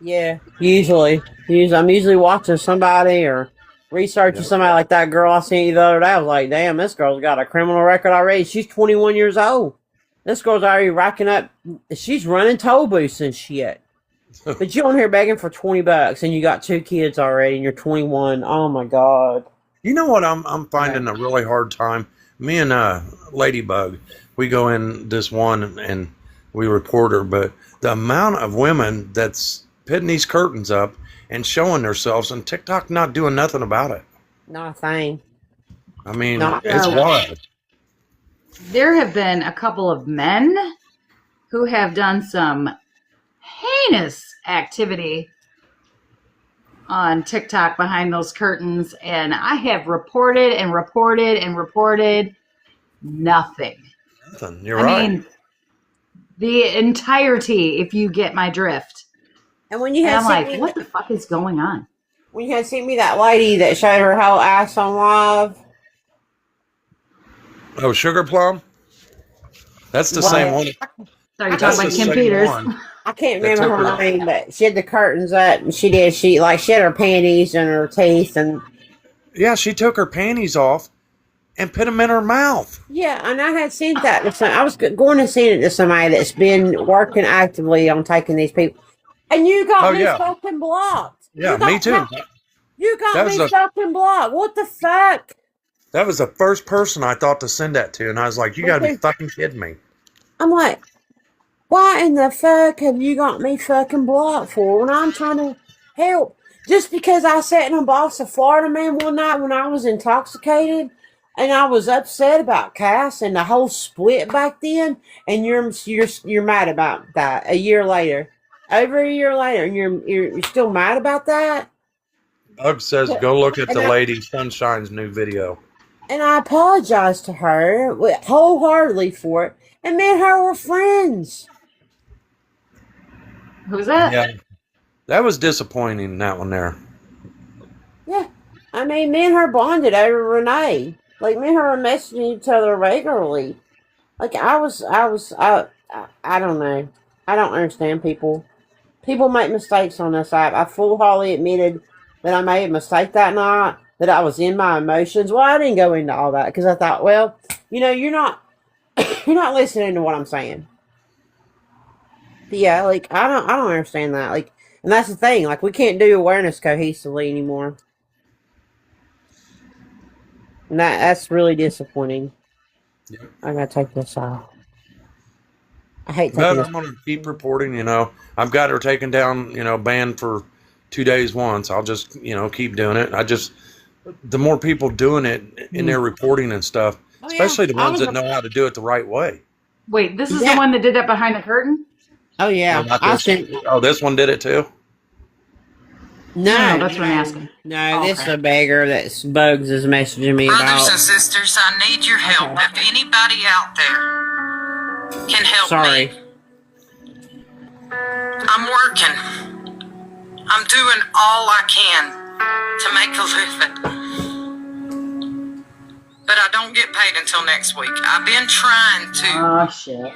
Yeah, usually. I'm usually watching somebody or researching somebody like that girl I seen you the other day. I was like, damn, this girl's got a criminal record already. She's 21 years old. This girl's already racking up. She's running toll booths and shit. But you on here begging for $20 and you got 2 kids already and you're 21. Oh my God. You know what I'm finding a really hard time? Me and Ladybug, we go in this one and we report her, but the amount of women that's putting these curtains up and showing themselves, and TikTok not doing nothing about it. Not a thing. I mean, No. it's wild. There have been a couple of men who have done some heinous activity on TikTok behind those curtains, and I have reported and reported and reported nothing. Nothing. You're I right. mean, the entirety, if you get my drift. And when you And had I'm like, seen me, what the fuck is going on? when you had seen me that lady that showed her whole ass on live, Oh, Sugar Plum? That's the What? same one. Sorry, you're That's talking about the Kim same Peters. one. I can't That remember took her her- name, but she had the curtains up and she had her panties and her teeth and Yeah, she took her panties off and put them in her mouth. yeah, and I had seen that. To I was going to send it to somebody that's been working actively on taking these people, and you got Oh, me yeah. fucking blocked. Yeah, You got me too. You got That me was a- fucking blocked. What the fuck? That was the first person I thought to send that to, and I was like, you gotta be Okay. fucking kidding me. I'm like, why in the fuck have you got me fucking blocked for when I'm trying to help? Just because I sat in a box of Florida Man one night when I was intoxicated And I was upset about Cass and the whole split back then. And you're mad about that a year later, over a year later, and you're still mad about that. Bug says go look at And the I, lady Sunshine's new video. and I apologized to her wholeheartedly for it. And me and her were friends. Who's that? Yeah, that was disappointing. That one there. Yeah. I mean, me and her bonded over Renee. Like, me and her were messaging each other regularly. Like, I don't know. I don't understand people. People make mistakes on this app. I foolhardy admitted that I made a mistake that night, that I was in my emotions. Well, I didn't go into all that because I thought, well, you're not you're not listening to what I'm saying. But yeah, like, I don't understand that. Like, and that's the thing. Like, we can't do awareness cohesively anymore. And that's really disappointing. Yep. I gotta take this off. I hate taking But this. I'm gonna keep reporting. I've got her taken down. Banned for 2 days once. I'll just keep doing it. The more people doing it in their reporting and stuff, Oh, yeah. especially the ones that know how to do it the right way. Wait, this is Yeah. the one that did that behind the curtain? Oh yeah, Not I this- sent. this one did it too. No, that's what I'm asking. No, this is a beggar that Bugs is messaging me Brothers about. and sisters, I need your help. If anybody out there can help Sorry. me, I'm working. I'm doing all I can to make a living. But I don't get paid until next week. I've been trying to Oh, shit.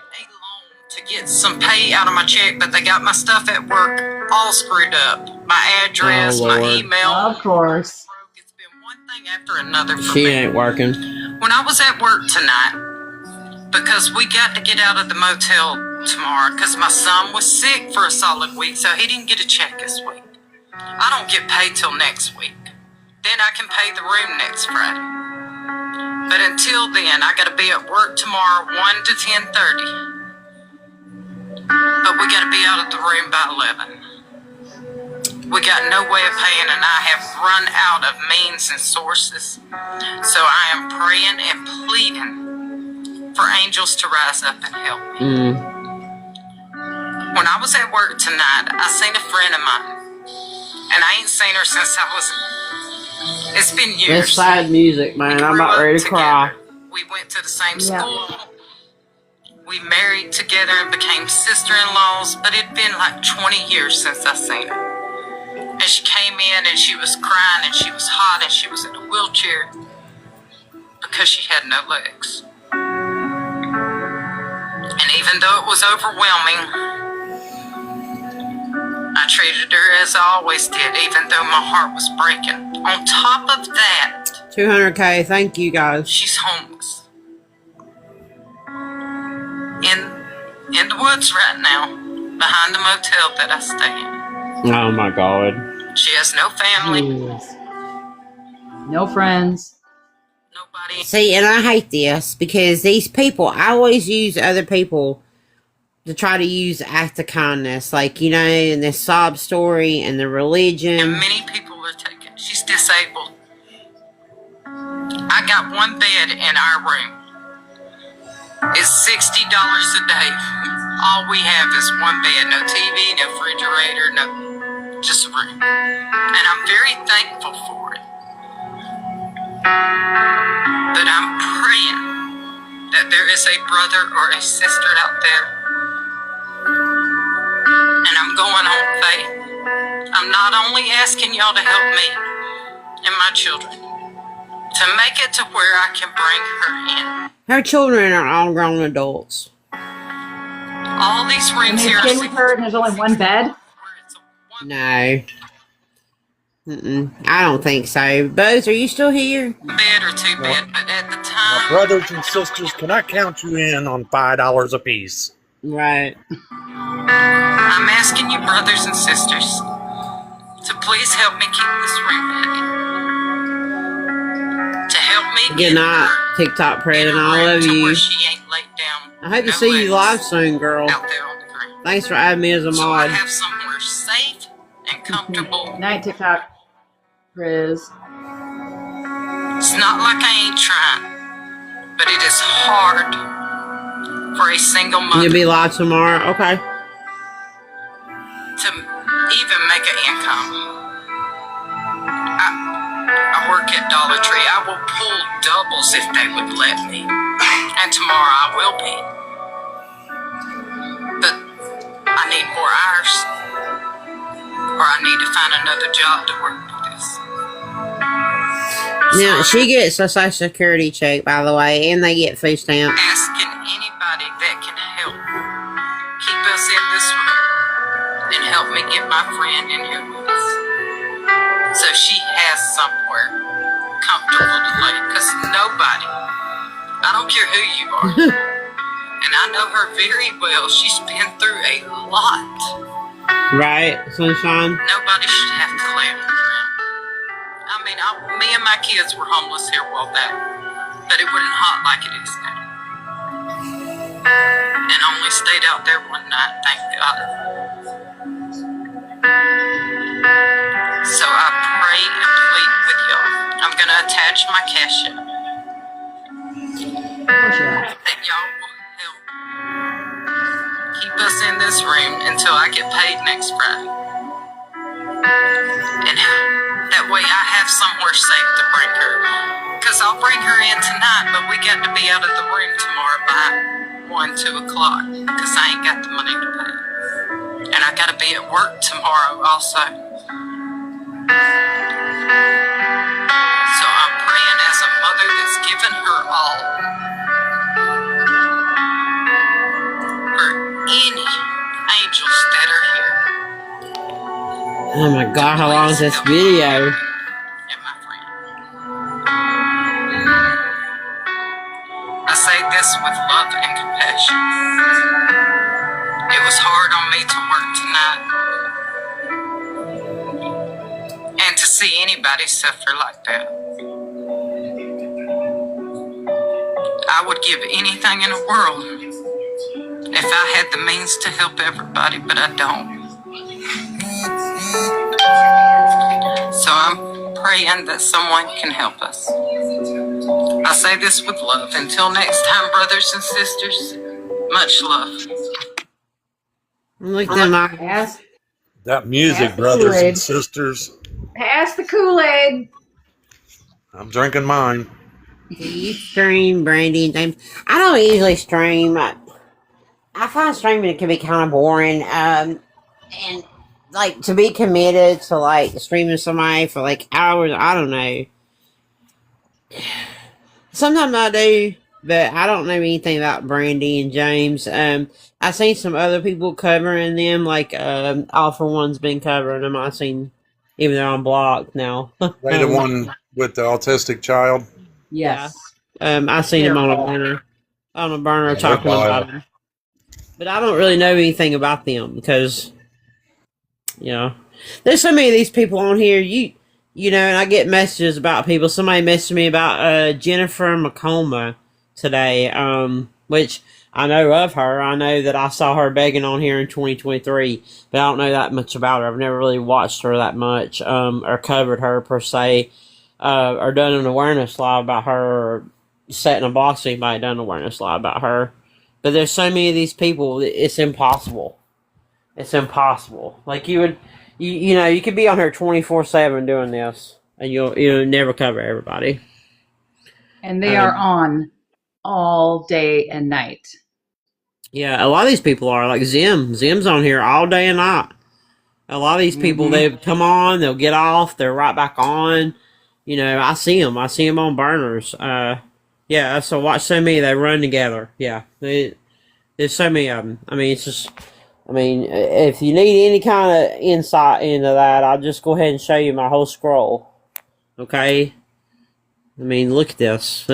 to get some pay out of my check, but they got my stuff at work all screwed up. My address, Oh, my Lord. email. Of course. It's been one thing after another for She me. ain't working. When I was at work tonight, because we got to get out of the motel tomorrow because my son was sick for a solid week, so he didn't get a check this week. I don't get paid till next week. Then I can pay the room next Friday. But until then, I got to be at work tomorrow 1 to 10:30. But we got to be out of the room by 11. We got no way of paying, and I have run out of means and sources. So I am praying and pleading for angels to rise up and help me. When I was at work tonight, I seen a friend of mine, and I ain't seen her since I was. It's been It's years. sad music, man. I'm about ready to cry. We went to the same school. We married together and became sister-in-laws, but it'd been like 20 years since I seen her. And she came in and she was crying and she was hot and she was in a wheelchair because she had no legs. And even though it was overwhelming, I treated her as I always did, even though my heart was breaking. On top of that, 200K. Thank you guys. she's homeless. In the woods right now, behind the motel that I stay in. Oh my God. She has no family. No friends. See, and I hate this because these people, I always use other people to try to use act of kindness, like, in this sob story and the religion. Many people are taken. She's disabled. I got one bed in our room. It's $60 a day. All we have is one bed, no TV, no refrigerator, just a room. And I'm very thankful for it. But I'm praying that there is a brother or a sister out there. And I'm going on faith. I'm not only asking y'all to help me and my children to make it to where I can bring her in. Her children are all grown adults. All these And rooms they here stay are with her and there's only one bed? No. I don't think so. Bose, are you still here? bed or two bed, but at the time, Brothers and sisters, can I count you in on $5 a piece? Right. I'm asking you, brothers and sisters, to please help me keep this room ready. To help me Good night, TikTok President. I love you. she ain't laid down I hope to see you live soon, girl. out there on the ground. Thanks for adding me as a So I mod. have somewhere safe and comfortable. Night TikTok. Riz. It's not like I ain't trying. but it is hard for a single mother You'll be live tomorrow. Okay. to even make an income. I work at Dollar Tree. I will pull doubles if they would let me. And tomorrow I will be. But I need more hours. Or I need to find another job to work with this. Now, she gets a Social Security check, by the way, and they get food stamps. Asking anybody that can help keep us in this room and help me get my friend in here with us. So she has somewhere comfortable to lay. Because nobody, I don't care who you are, and I know her very well. She's been through a lot. Right, Sunshine? Nobody should have to clean around. I mean, me and my kids were homeless here a while back, but it wasn't hot like it is now. And only stayed out there one night, thank God. So I pray and plead with y'all. I'm gonna attach my cash app. That y'all will help keep us in this room until I get paid next Friday. And that way I have somewhere safe to bring her. Because I'll bring her in tonight, but we got to be out of the room tomorrow by 1, 2 o'clock. Because I ain't got the money to pay. And I got to be at work tomorrow also. So I'm praying as a mother that's given her all. For any angels that are here. Oh my God, how long is this video? I say this with love and compassion. It was hard on me to work tonight. And to see anybody suffer like that. I would give anything in the world if I had the means to help everybody, but I don't. So I'm praying that someone can help us. I say this with love. Until next time, brothers and sisters, much love. Look at my ass. That music, Pass the brothers Kool-Aid. and sisters. Pass the Kool-Aid. I'm drinking mine. Do you stream, Brandy and James? I don't usually stream. I find streaming can be kind of boring. And like to be committed to like streaming somebody for like hours, I don't know. Sometimes I do, but I don't know anything about Brandy and James. I've seen some other people covering them, like All For One's been covering them. I've seen, even though I'm blocked now. They the one with the autistic child. Yes. I've seen him on a burner talking about him. But I don't really know anything about them because, you know, there's so many of these people on here. You know, and I get messages about people. Somebody messaged me about Jennifer McComa today, which I know of her. I know that I saw her begging on here in 2023, but I don't know that much about her. I've never really watched her that much, or covered her per se, or done an awareness live about her, or sat in a box with anybody done an awareness live about her. But there's so many of these people, it's impossible. It's impossible. Like you would, you know, you could be on here 24/7 doing this, and you'll never cover everybody. And they are on all day and night. Yeah, a lot of these people are like Zim. Zim's on here all day and night. A lot of these people, they come on, they'll get off, they're right back on. You know, I see them. I see them on burners. Yeah, so watch so many. They run together. Yeah, there's so many of them. I mean, it's just. I mean, if you need any kind of insight into that, I'll just go ahead and show you my whole scroll. Okay? I mean, look at this.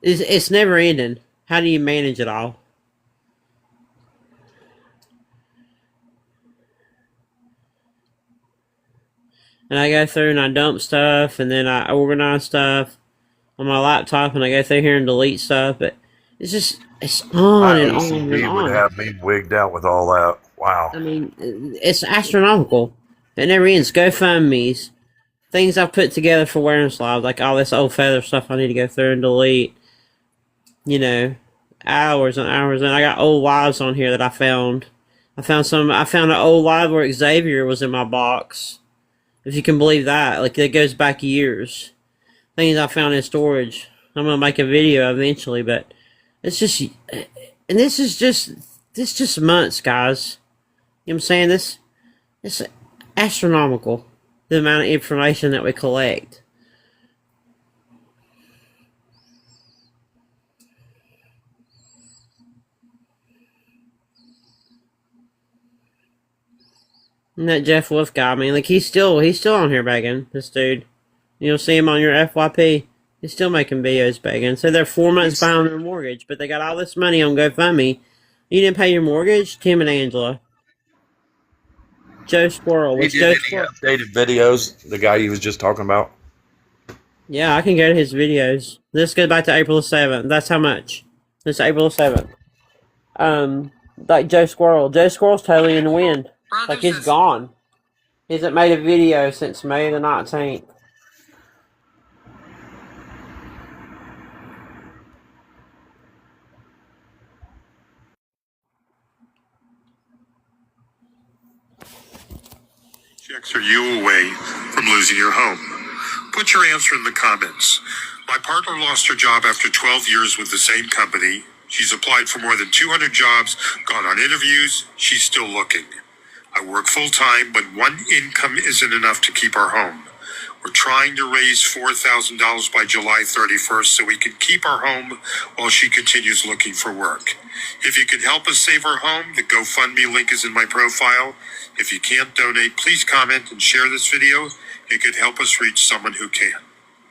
It's never ending. How do you manage it all? And I go through and I dump stuff, and then I organize stuff on my laptop, and I go through here and delete stuff, but it's just, it's on and on and on. Would have me wigged out with all that. Wow. I mean, it's astronomical. It never ends. GoFundMe's, things I've put together for awareness live, like all this old feather stuff I need to go through and delete. you know, hours and hours. And I got old lives on here that I found. I found an old live where Xavier was in my box. If you can believe that. Like, it goes back years. Things I found in storage. I'm going to make a video eventually, but it's just, and this is just months, guys. You know what I'm saying? It's astronomical, the amount of information that we collect. And that Jeff Wolf guy, I mean, like, he's still on here begging, this dude. You'll see him on your FYP. He's still making videos begging. So they're 4 months behind their mortgage, but they got all this money on GoFundMe. You didn't pay your mortgage? Tim and Angela. Joe Squirrel. He did any updated videos, the guy you was just talking about? Yeah, I can go to his videos. Let's go back to April 7th. That's how much. It's April 7th. Like Joe Squirrel. Joe Squirrel's totally in the wind. Like, he's gone. He hasn't made a video since May the 19th. Checks are you away from losing your home? Put your answer in the comments. My partner lost her job after 12 years with the same company. She's applied for more than 200 jobs, gone on interviews. She's still looking. I work full time, but one income isn't enough to keep our home. We're trying to raise $4,000 by July 31st so we can keep our home while she continues looking for work. If you can help us save our home, the GoFundMe link is in my profile. If you can't donate, please comment and share this video. It could help us reach someone who can.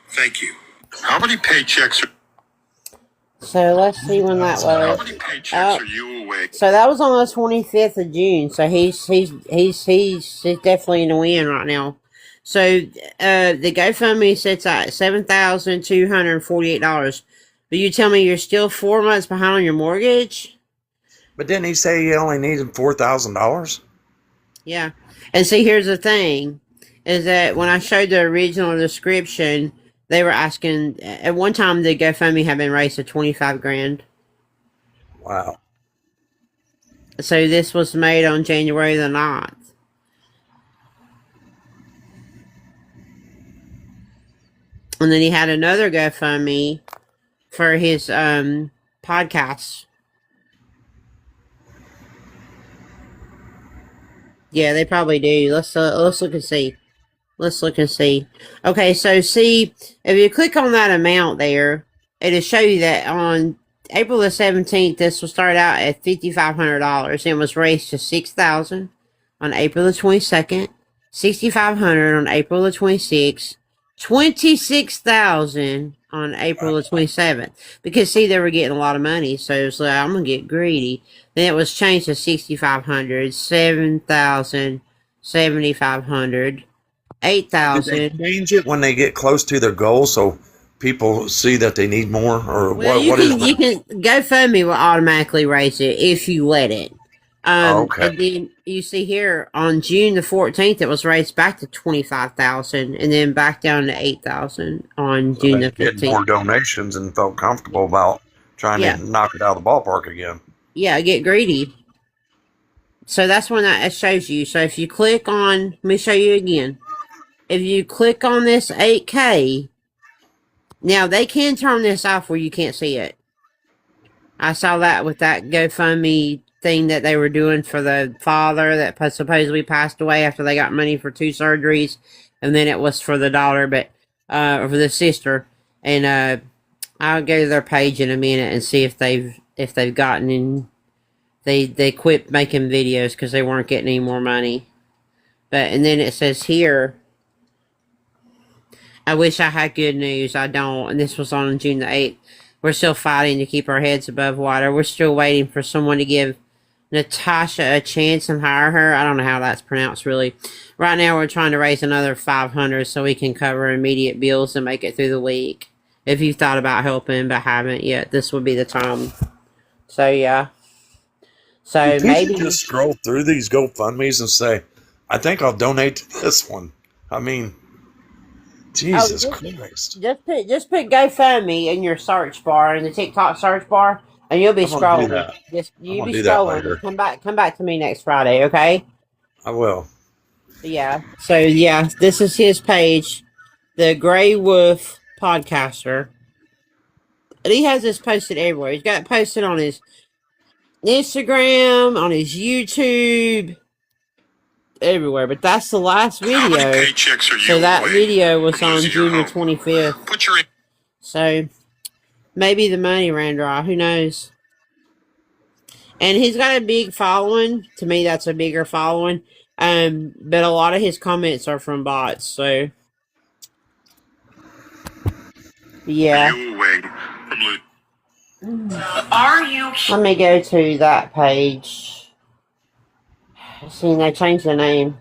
Thank you. How many paychecks are... So let's see when that was. How many paychecks are you away? So that was on the 25th of June. So he's definitely in the win right now. So the GoFundMe sits at $7,248. But you tell me you're still 4 months behind on your mortgage? But didn't he say he only needed $4,000? Yeah. And see, here's the thing, is that when I showed the original description, they were asking, at one time the GoFundMe had been raised to 25 grand. Wow. So this was made on January the 9th. And then he had another GoFundMe for his podcast. Yeah, they probably do. Let's look and see. Let's look and see. Okay, so see, if you click on that amount there, it'll show you that on April the 17th, this will start out at $5,500 and was raised to $6,000 on April the 22nd, $6,500 on April the 26th, $26,000 on April the 27th. Because see, they were getting a lot of money, so it was like, I'm gonna get greedy. Then it was changed to $6,500, $7,000, $7,500, $8,000. Did they change it when they get close to their goal so people see that they need more, or well, what is you can GoFundMe will automatically raise it if you let it. Okay. And then you see here on June the 14th, it was raised back to 25,000, and then back down to 8,000 on June the 15th. Get more donations and felt comfortable about trying to knock it out of the ballpark again. Yeah, get greedy. So that's when that shows you. So if you click on, let me show you again. If you click on this 8K, now they can turn this off where you can't see it. I saw that with that GoFundMe thing that they were doing for the father that supposedly passed away after they got money for 2 surgeries, and then it was for the daughter, but or for the sister. And I'll go to their page in a minute and see if they've gotten in. They quit making videos because they weren't getting any more money. But and then it says here, I wish I had good news. I don't. And this was on June the 8th. We're still fighting to keep our heads above water. We're still waiting for someone to give Natasha a chance and hire her. I don't know how that's pronounced, really. Right now, we're trying to raise another $500 so we can cover immediate bills and make it through the week. If you've thought about helping but haven't yet, this would be the time. So, yeah. So, maybe just scroll through these GoFundMes and say, I think I'll donate to this one. I mean, Jesus just Christ. just put GoFundMe in your search bar, in the TikTok search bar, and you'll be I'm gonna do scrolling. that. I'm You'll gonna be do that scrolling. later. Come back to me next Friday, okay? I will. Yeah. So yeah, this is his page, the Gray Wolf Podcaster. And he has this posted everywhere. He's got it posted on his Instagram, on his YouTube, everywhere. But that's the last How many video. paychecks are So you that away video was from on losing your June the home? 25th. Put your So maybe the money ran dry. Who knows? And he's got a big following. To me, that's a bigger following. But a lot of his comments are from bots. So yeah. Are you away from losing? Let me go to that page. See, they changed the name.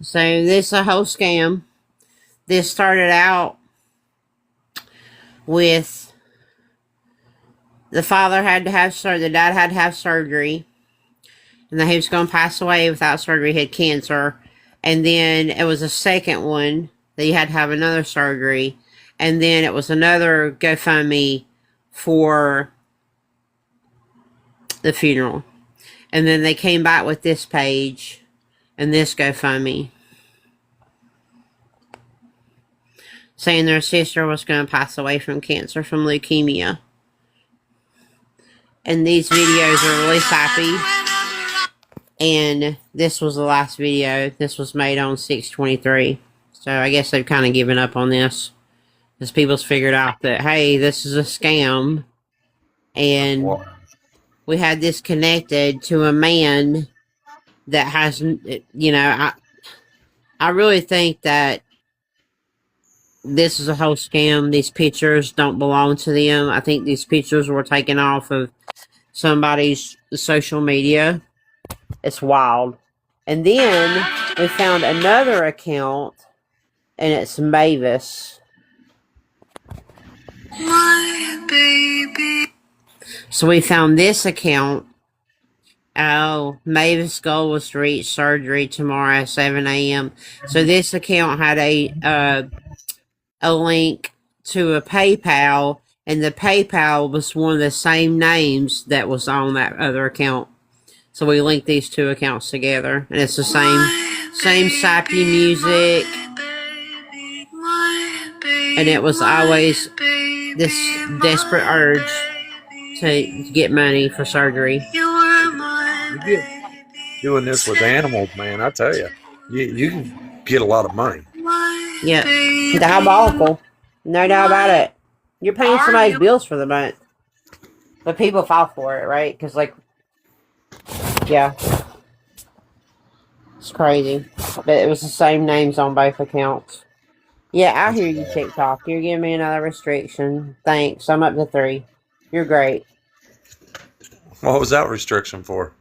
So this is a whole scam. This started out with the father had to have surgery, the dad had to have surgery, and then he was going to pass away without surgery. He had cancer, and then it was a second one that he had to have another surgery, and then it was another GoFundMe for the funeral, and then they came back with this page and this GoFundMe, saying their sister was going to pass away from cancer, from leukemia. And these videos are really sappy. And this was the last video. This was made on 6/23. So I guess they've kind of given up on this. Because people's figured out that, hey, this is a scam. And we had this connected to a man that has, you know, I really think that this is a whole scam. These pictures don't belong to them. I think these pictures were taken off of somebody's social media. It's wild. And then we found another account, and it's Mavis. My baby. So we found this account. Oh, Mavis' goal was to reach surgery tomorrow at 7 a.m. So this account had a link to a PayPal, and the PayPal was one of the same names that was on that other account. So we linked these two accounts together, and it's the same sappy music, and it was always this desperate urge to get money for surgery. You get doing this with animals, man. I tell you, you can get a lot of money. Yeah, diabolical. No doubt about it. You're paying somebody's bills for the month. But people fall for it, right? Because, like, yeah. It's crazy. But it was the same names on both accounts. Yeah, I hear you, TikTok. You're giving me another restriction. Thanks. I'm up to 3. You're great. What was that restriction for?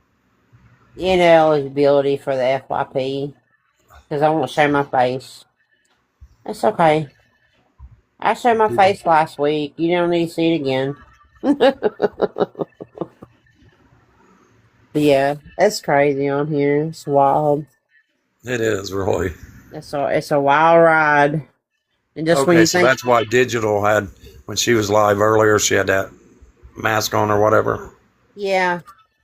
Ineligibility for the FYP. Because I won't show my face. It's okay. I showed my face last week. You don't need to see it again. But yeah, it's crazy on here. It's wild. It is, really. It's a wild ride. And just when Okay, you so think, that's why Digital had, when she was live earlier, she had that mask on or whatever. yeah,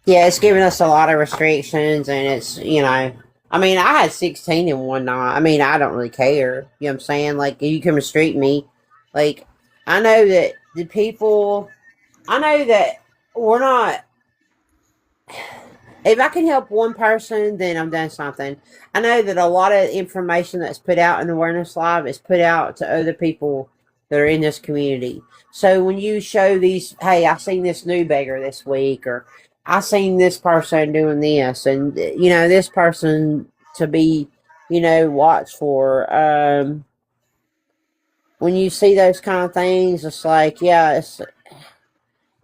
it's giving us a lot of restrictions, and it's, you know, I mean, I had 16 in one night. I mean, I don't really care. You know what I'm saying? Like, you can restrict me. Like, I know that the people, I know that we're not, if I can help one person, then I'm done something. I know that a lot of information that's put out in Awareness Live is put out to other people that are in this community. So when you show these, hey, I seen this new beggar this week, or I seen this person doing this, and, you know, this person to be, you know, watched for. When you see those kind of things, it's like, yeah,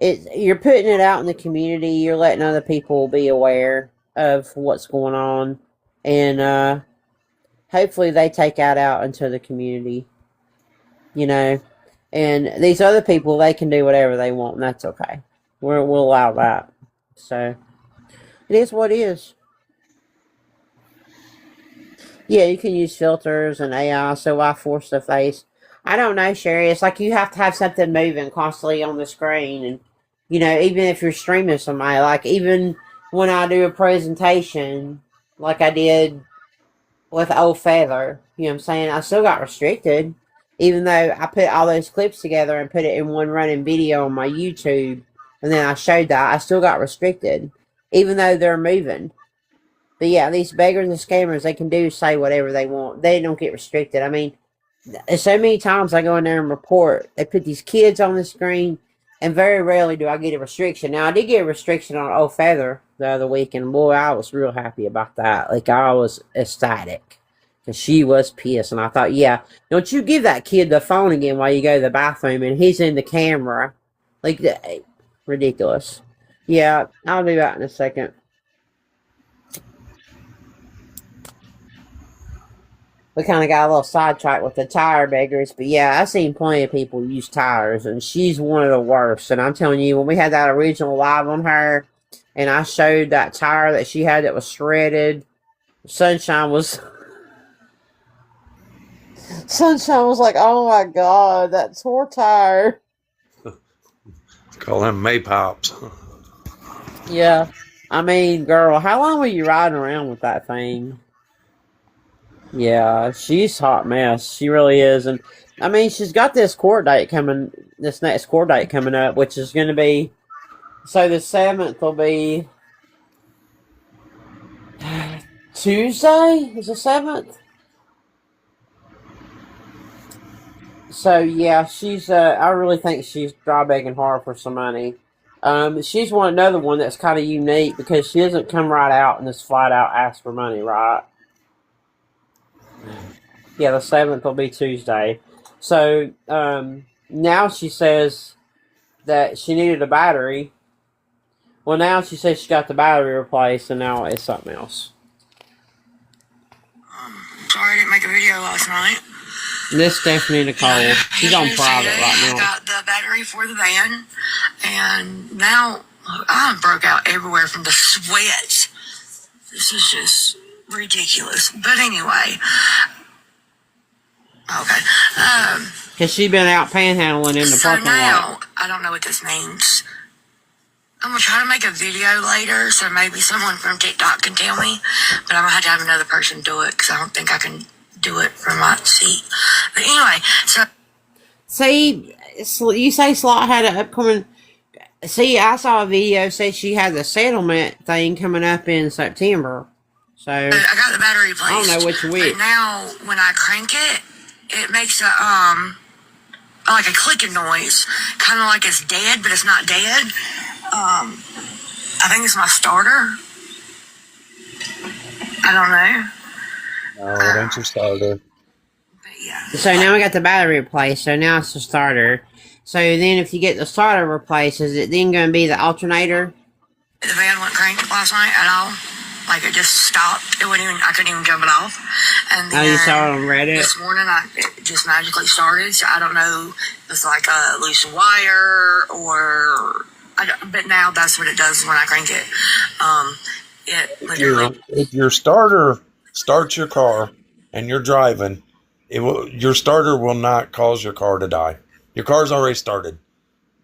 you're putting it out in the community. You're letting other people be aware of what's going on, and hopefully they take that out into the community, you know. And these other people, they can do whatever they want, and that's okay. We'll allow that. So it is what it is. Yeah, you can use filters and AI, so why force the face? I don't know, Sherry. It's like you have to have something moving constantly on the screen. And, you know, even if you're streaming somebody, like even when I do a presentation, like I did with Old Feather, you know what I'm saying? I still got restricted. Even though I put all those clips together and put it in one running video on my YouTube, and then I showed that, I still got restricted, even though they're moving. But yeah, these beggars and scammers, they can do say whatever they want. They don't get restricted. I mean, so many times I go in there and report. They put these kids on the screen, and very rarely do I get a restriction. Now, I did get a restriction on Old Feather the other week, and boy, I was real happy about that. Like, I was ecstatic. Because she was pissed, and I thought, yeah, don't you give that kid the phone again while you go to the bathroom, and he's in the camera. Like, ridiculous. Yeah, I'll do that in a second. We kind of got a little sidetracked with the tire beggars, but yeah, I've seen plenty of people use tires, and she's one of the worst. And I'm telling you, when we had that original live on her, and I showed that tire that she had that was shredded, Sunshine was like, oh my god, that tore tire. Call them Maypops. Yeah, I mean, girl, how long were you riding around with that thing? Yeah, she's a hot mess. She really is. And I mean, she's got this next court date coming up, which is going to be, so the 7th will be Tuesday? Is the 7th? So yeah, she's, I really think she's dry begging hard for some money. She's another one that's kind of unique because she doesn't come right out and just flat out ask for money, right? Yeah, the 7th will be Tuesday. So, now she says that she needed a battery. Well, now she says she got the battery replaced, and now it's something else. Sorry I didn't make a video last night. This Stephanie Nicole. She's on private right now. I got the battery for the van, and now I broke out everywhere from the sweat. This is just ridiculous. But anyway, okay. Because she's been out panhandling in the parking lot. I don't know what this means. I'm going to try to make a video later, so maybe someone from TikTok can tell me. But I'm going to have another person do it, because I don't think I can do it from my seat. But anyway, so... See, you say Slot had an upcoming... See, I saw a video say she had the settlement thing coming up in September. So... I got the battery replaced. I don't know which week. But now, when I crank it, it makes like a clicking noise. Kind of like it's dead, but it's not dead. I think it's my starter. I don't know. No, it ain't your starter. So now we got the battery replaced, so now it's the starter. So then if you get the starter replaced, is it then going to be the alternator? The van wasn't cranked last night at all. Like, it just stopped. I couldn't even jump it off. And then you saw it on Reddit? This morning, it just magically started. So I don't know if it's like a loose wire or... but now that's what it does when I crank it. If your starter starts your car and you're driving, your starter will not cause your car to die. Your car's already started.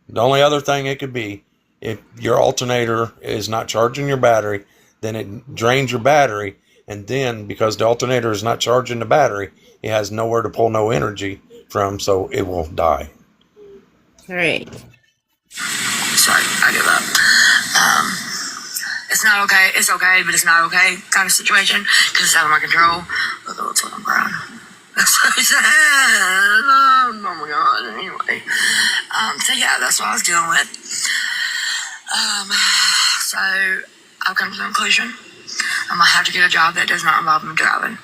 The only other thing it could be, if your alternator is not charging your battery, then it drains your battery, and then because the alternator is not charging the battery, it has nowhere to pull no energy from, so it will die. Great. Sorry, I give up. It's not okay. It's okay, but it's not okay kind of situation because it's out of my control. Look, that's what I'm crying. That's what I said. Oh my god. Anyway, so yeah, that's what I was dealing with. So I've come to the conclusion I might have to get a job that does not involve me driving.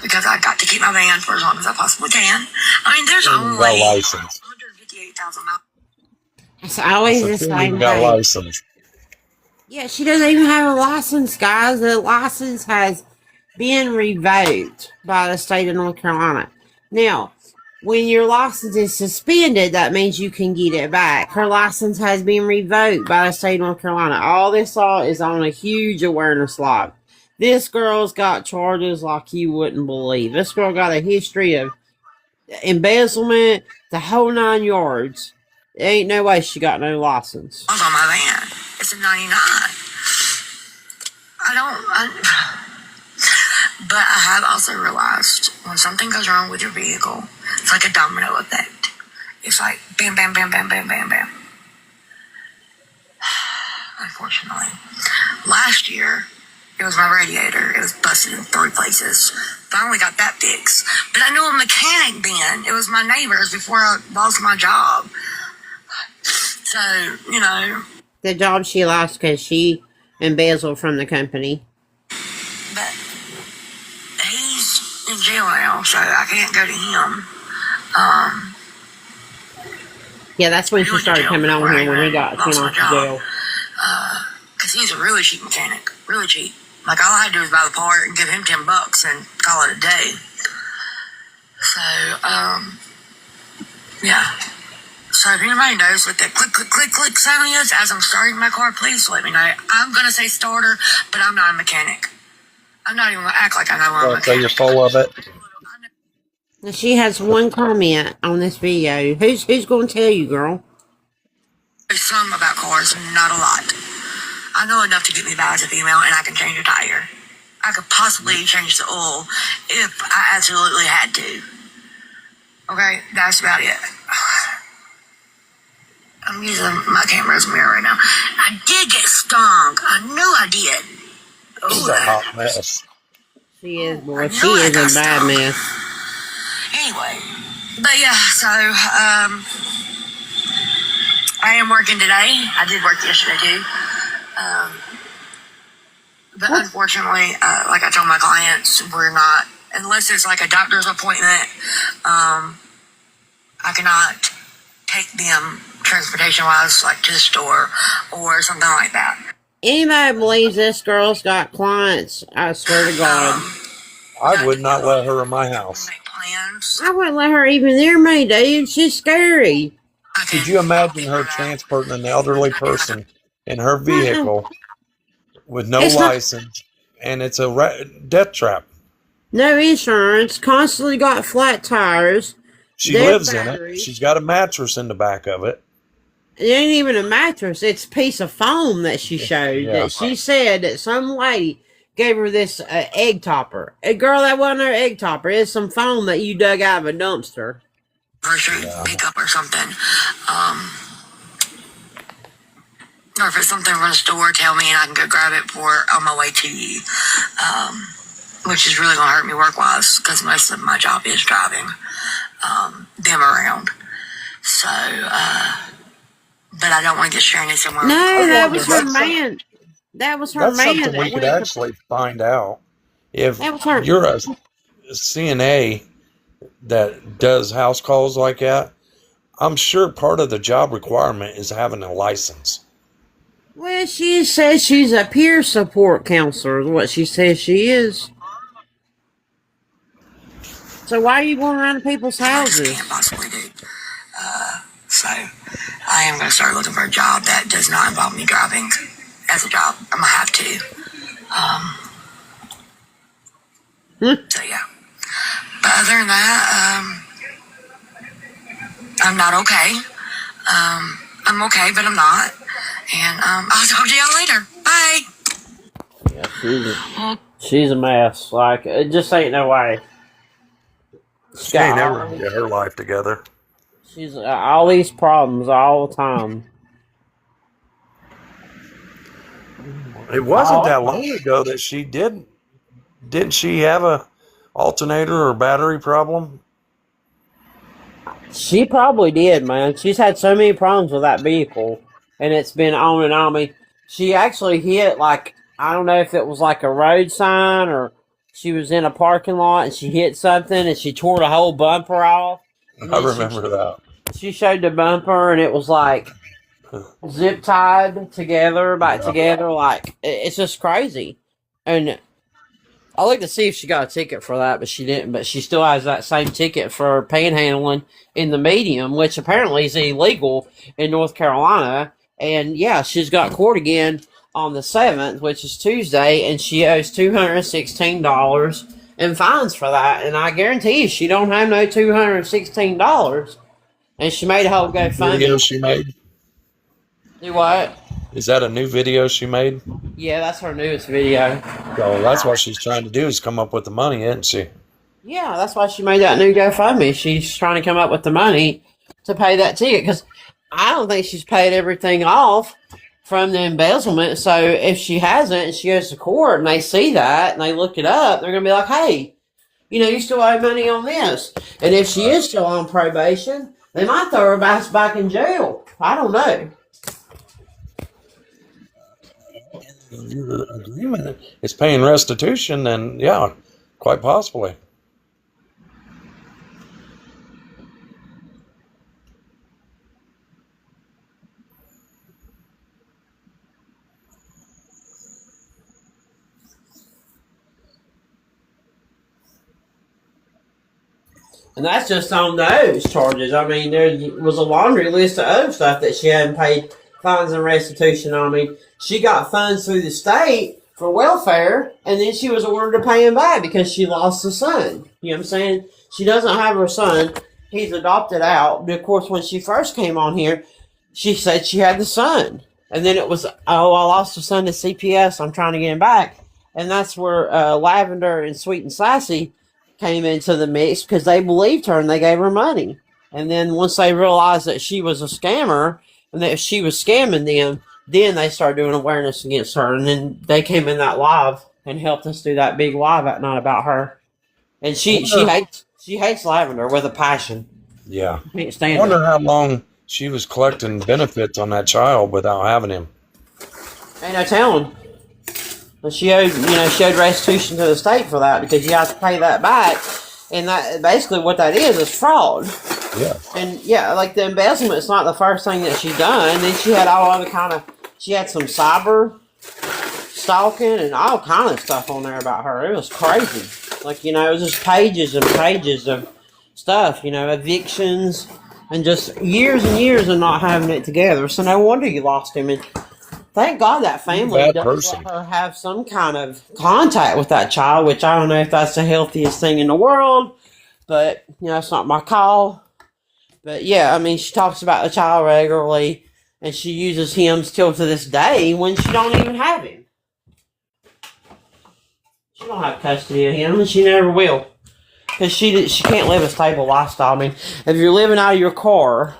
Because I got to keep my van for as long as I possibly can. I mean, there's only 158,000 miles. It's always the same got thing. license. Yeah, she doesn't even have a license, guys. The license has being revoked by the state of North Carolina. Now, when your license is suspended, that means you can get it back. Her license has been revoked by the state of North Carolina. All this law is on a huge awareness live. This girl's got charges like you wouldn't believe. This girl got a history of embezzlement, the whole 9 yards. There ain't no way she got no license. I was on my van. It's a 99. But I have also realized when something goes wrong with your vehicle, it's like a domino effect. It's like bam, bam, bam, bam, bam, bam, bam. Unfortunately. Last year, it was my radiator. It was busted in 3 places. Finally got that fixed. But I knew a mechanic then. It was my neighbors before I lost my job. So, you know. The job she lost because she embezzled from the company. But he's in jail now, so I can't go to him. Yeah, that's when she started coming on here when we got sent off to jail. Because he's a really cheap mechanic. Really cheap. Like, all I had to do was buy the part and give him $10 and call it a day. So, yeah. So if anybody knows what that click, click, click, click sound is as I'm starting my car, please let me know. I'm going to say starter, but I'm not a mechanic. I'm not even going to act like I know I'm a mechanic. So you're full of it. Now she has one comment on this video. Who's going to tell you, girl? There's some about cars, not a lot. I know enough to get me by as a female, and I can change a tire. I could possibly change the oil if I absolutely had to. Okay, that's about it. I'm using my camera's mirror right now. I did get stung. I knew I did. This is a hot mess. She is, boy. She is a bad mess. Anyway, but yeah, so I am working today. I did work yesterday too. But unfortunately, like I told my clients, we're not, unless it's like a doctor's appointment, I cannot take them transportation wise, like to the store or something like that. Anybody believes this girl's got clients, I swear to God. I would not let her in my house. I wouldn't let her even near me, dude. She's scary. Could you imagine her transporting an elderly person in her vehicle with no license, and it's a death trap? No insurance, constantly got flat tires. She lives in it. She's got a mattress in the back of it. It ain't even a mattress. It's a piece of foam that she showed. Yeah. That she said that some lady gave her this egg topper. A girl, that wasn't her egg topper. It's some foam that you dug out of a dumpster. Grocery pickup or something. Or if it's something from the store, tell me and I can go grab it on my way to you. Which is really going to hurt me work-wise because most of my job is driving them around. So, but I don't want to get stranded somewhere. No, that was her man. That was her That's man. something we could actually find out. If you're a CNA that does house calls like that, I'm sure part of the job requirement is having a license. Well, she says she's a peer support counselor, is what she says she is. So why are you going around to people's houses? I can't possibly do. So I am going to start looking for a job that does not involve me driving as a job. I'm going to have to. So yeah. But other than that, I'm not okay. I'm okay, but I'm not. And I'll talk to y'all later. Bye. Yeah, she's a mess. Like, it just ain't no way. She ain't never gonna get her life together. She's all these problems all the time. It wasn't that long ago that she didn't she have a alternator or battery problem? She probably did, man. She's had so many problems with that vehicle, and it's been on and on. I mean, she actually hit, like, I don't know if it was like a road sign or she was in a parking lot and she hit something and she tore the whole bumper off. I remember that. She showed the bumper and it was like zip tied together, back together. Like, it's just crazy. And I looked to see if she got a ticket for that, but she didn't. But she still has that same ticket for panhandling in the medium, which apparently is illegal in North Carolina. And yeah, she's got court again on the 7th, which is Tuesday, and she owes $216 in fines for that. And I guarantee you, she don't have no $216. And she made a whole Video GoFundMe. she made. Do what? Is that a new video she made? Yeah, that's her newest video. So that's what she's trying to do is come up with the money, isn't she? Yeah, that's why she made that new GoFundMe. She's trying to come up with the money to pay that ticket because I don't think she's paid everything off from the embezzlement. So if she hasn't and she goes to court and they see that and they look it up, they're going to be like, hey, you still owe money on this. And if she is still on probation, they might throw her back in jail. I don't know. Your agreement is paying restitution, then yeah, quite possibly. And that's just on those charges. I mean, there was a laundry list of other stuff that she hadn't paid fines and restitution on. I mean, she got funds through the state for welfare, and then she was ordered to pay him back because she lost a son. You know what I'm saying? She doesn't have her son. He's adopted out. But of course, when she first came on here, she said she had the son. And then it was, oh, I lost a son to CPS. I'm trying to get him back. And that's where Lavender and Sweet and Sassy came into the mix because they believed her and they gave her money. And then once they realized that she was a scammer and that she was scamming them, then they started doing awareness against her. And then they came in that live and helped us do that big live at night about her. And she hates Lavender with a passion. Yeah. Can't I stand wonder her. how long she was collecting benefits on that child without having him. Ain't no telling. But she owed restitution to the state for that because you have to pay that back. And that basically what that is fraud. Yeah. And yeah, like the embezzlement's not the first thing that she's done. And then she had all other she had some cyber stalking and all kind of stuff on there about her. It was crazy. Like, it was just pages and pages of stuff, evictions and just years and years of not having it together. So no wonder you lost him. And thank God that family does let her have some kind of contact with that child, which I don't know if that's the healthiest thing in the world, but, it's not my call. But, yeah, I mean, she talks about the child regularly, and she uses him still to this day when she don't even have him. She don't have custody of him, and she never will. Because she can't live a stable lifestyle. I mean, if you're living out of your car...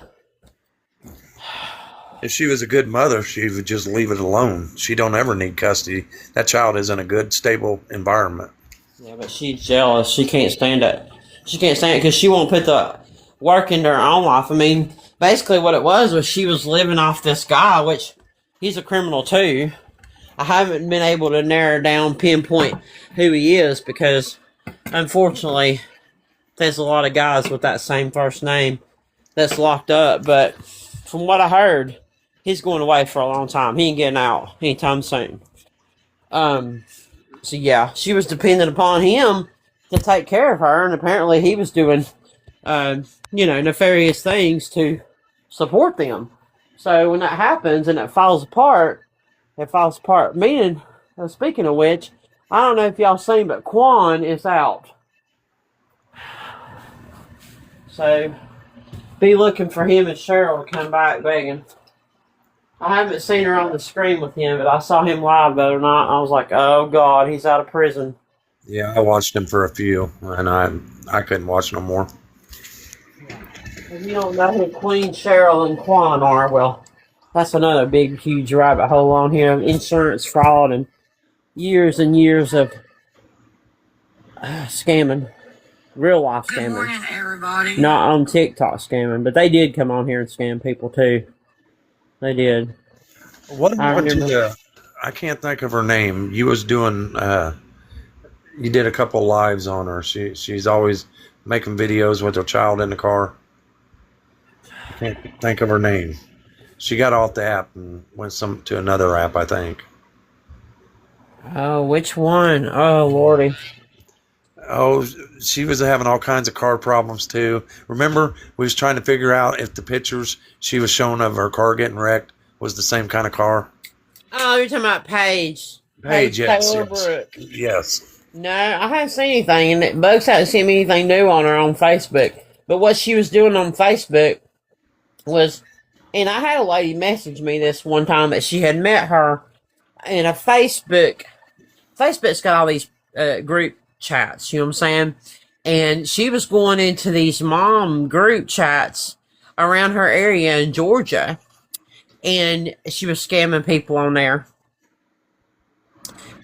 If she was a good mother, she would just leave it alone. She don't ever need custody. That child is in a good, stable environment. Yeah, but she's jealous. She can't stand it. She can't stand it because she won't put the work into her own life. I mean, basically what it was she was living off this guy, which he's a criminal too. I haven't been able to narrow down, pinpoint who he is because, unfortunately, there's a lot of guys with that same first name that's locked up. But from what I heard, he's going away for a long time. He ain't getting out anytime soon. So yeah, she was dependent upon him to take care of her, and apparently he was doing, nefarious things to support them. So when that happens and it falls apart. Meaning, speaking of which, I don't know if y'all seen, but Quan is out. So be looking for him and Cheryl to come back begging. I haven't seen her on the screen with him, but I saw him live the other night, and I was like, oh, God, he's out of prison. Yeah, I watched him for a few, and I couldn't watch no more. If you don't know who Queen, Cheryl, and Quan are, well, that's another big, huge rabbit hole on here. Insurance fraud and years of scamming. Real life scamming. Good morning, everybody. Not on TikTok scamming, but they did come on here and scam people too. They did. What happened to I can't think of her name. You was doing you did a couple lives on her. She's always making videos with her child in the car. I can't think of her name. She got off the app and went to another app, I think. Oh, which one? Oh, Lordy. Oh, she was having all kinds of car problems too. Remember, we was trying to figure out if the pictures she was showing of her car getting wrecked was the same kind of car. Oh, you're talking about Paige. Paige, yes, Taylor yes, Brooke. yes. No, I haven't seen anything, and Bugs hasn't sent me anything new on her on Facebook. But what she was doing on Facebook was, and I had a lady message me this one time that she had met her in a Facebook. Facebook's got all these group chats, you know what I'm saying? And she was going into these mom group chats around her area in Georgia, and she was scamming people on there.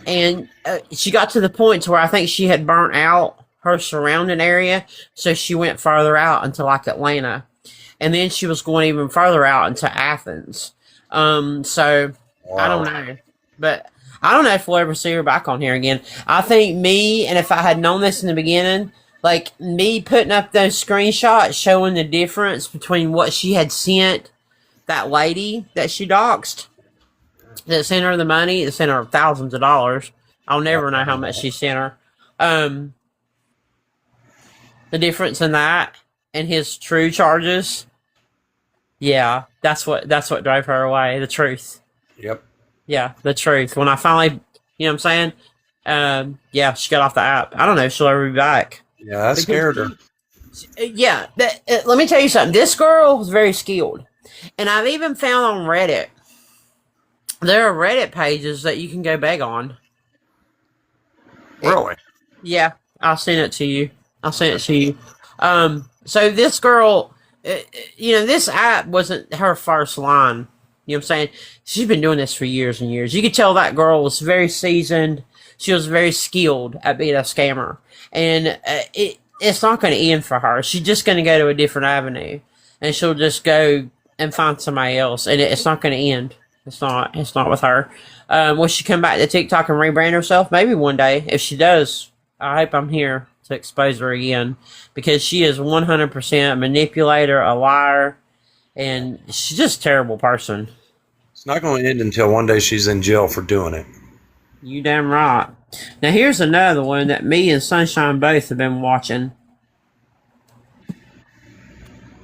And she got to the point to where I think she had burnt out her surrounding area, so she went further out into like Atlanta, and then she was going even further out into Athens. So I don't know, but I don't know if we'll ever see her back on here again. I think me, and if I had known this in the beginning, like me putting up those screenshots showing the difference between what she had sent that lady that she doxed, that sent her the money, that sent her thousands of dollars. I'll never know how much she sent her. The difference in that and his true charges, yeah, that's what drove her away. The truth. Yep. Yeah, the truth. When I finally, you know what I'm saying? Yeah, she got off the app. I don't know if she'll ever be back. Yeah, that scared her. Yeah, let me tell you something. This girl was very skilled. And I've even found on Reddit, there are Reddit pages that you can go beg on. Really? Yeah, I'll send it to you. So this girl, this app wasn't her first line. You know what I'm saying? She's been doing this for years and years. You could tell that girl was very seasoned. She was very skilled at being a scammer. And it's not going to end for her. She's just going to go to a different avenue. And she'll just go and find somebody else. And it's not going to end. It's not with her. Will she come back to TikTok and rebrand herself? Maybe one day. If she does, I hope I'm here to expose her again. Because she is 100% a manipulator, a liar, and she's just a terrible person. It's not going to end until one day she's in jail for doing it. You damn right. Now here's another one that me and Sunshine both have been watching.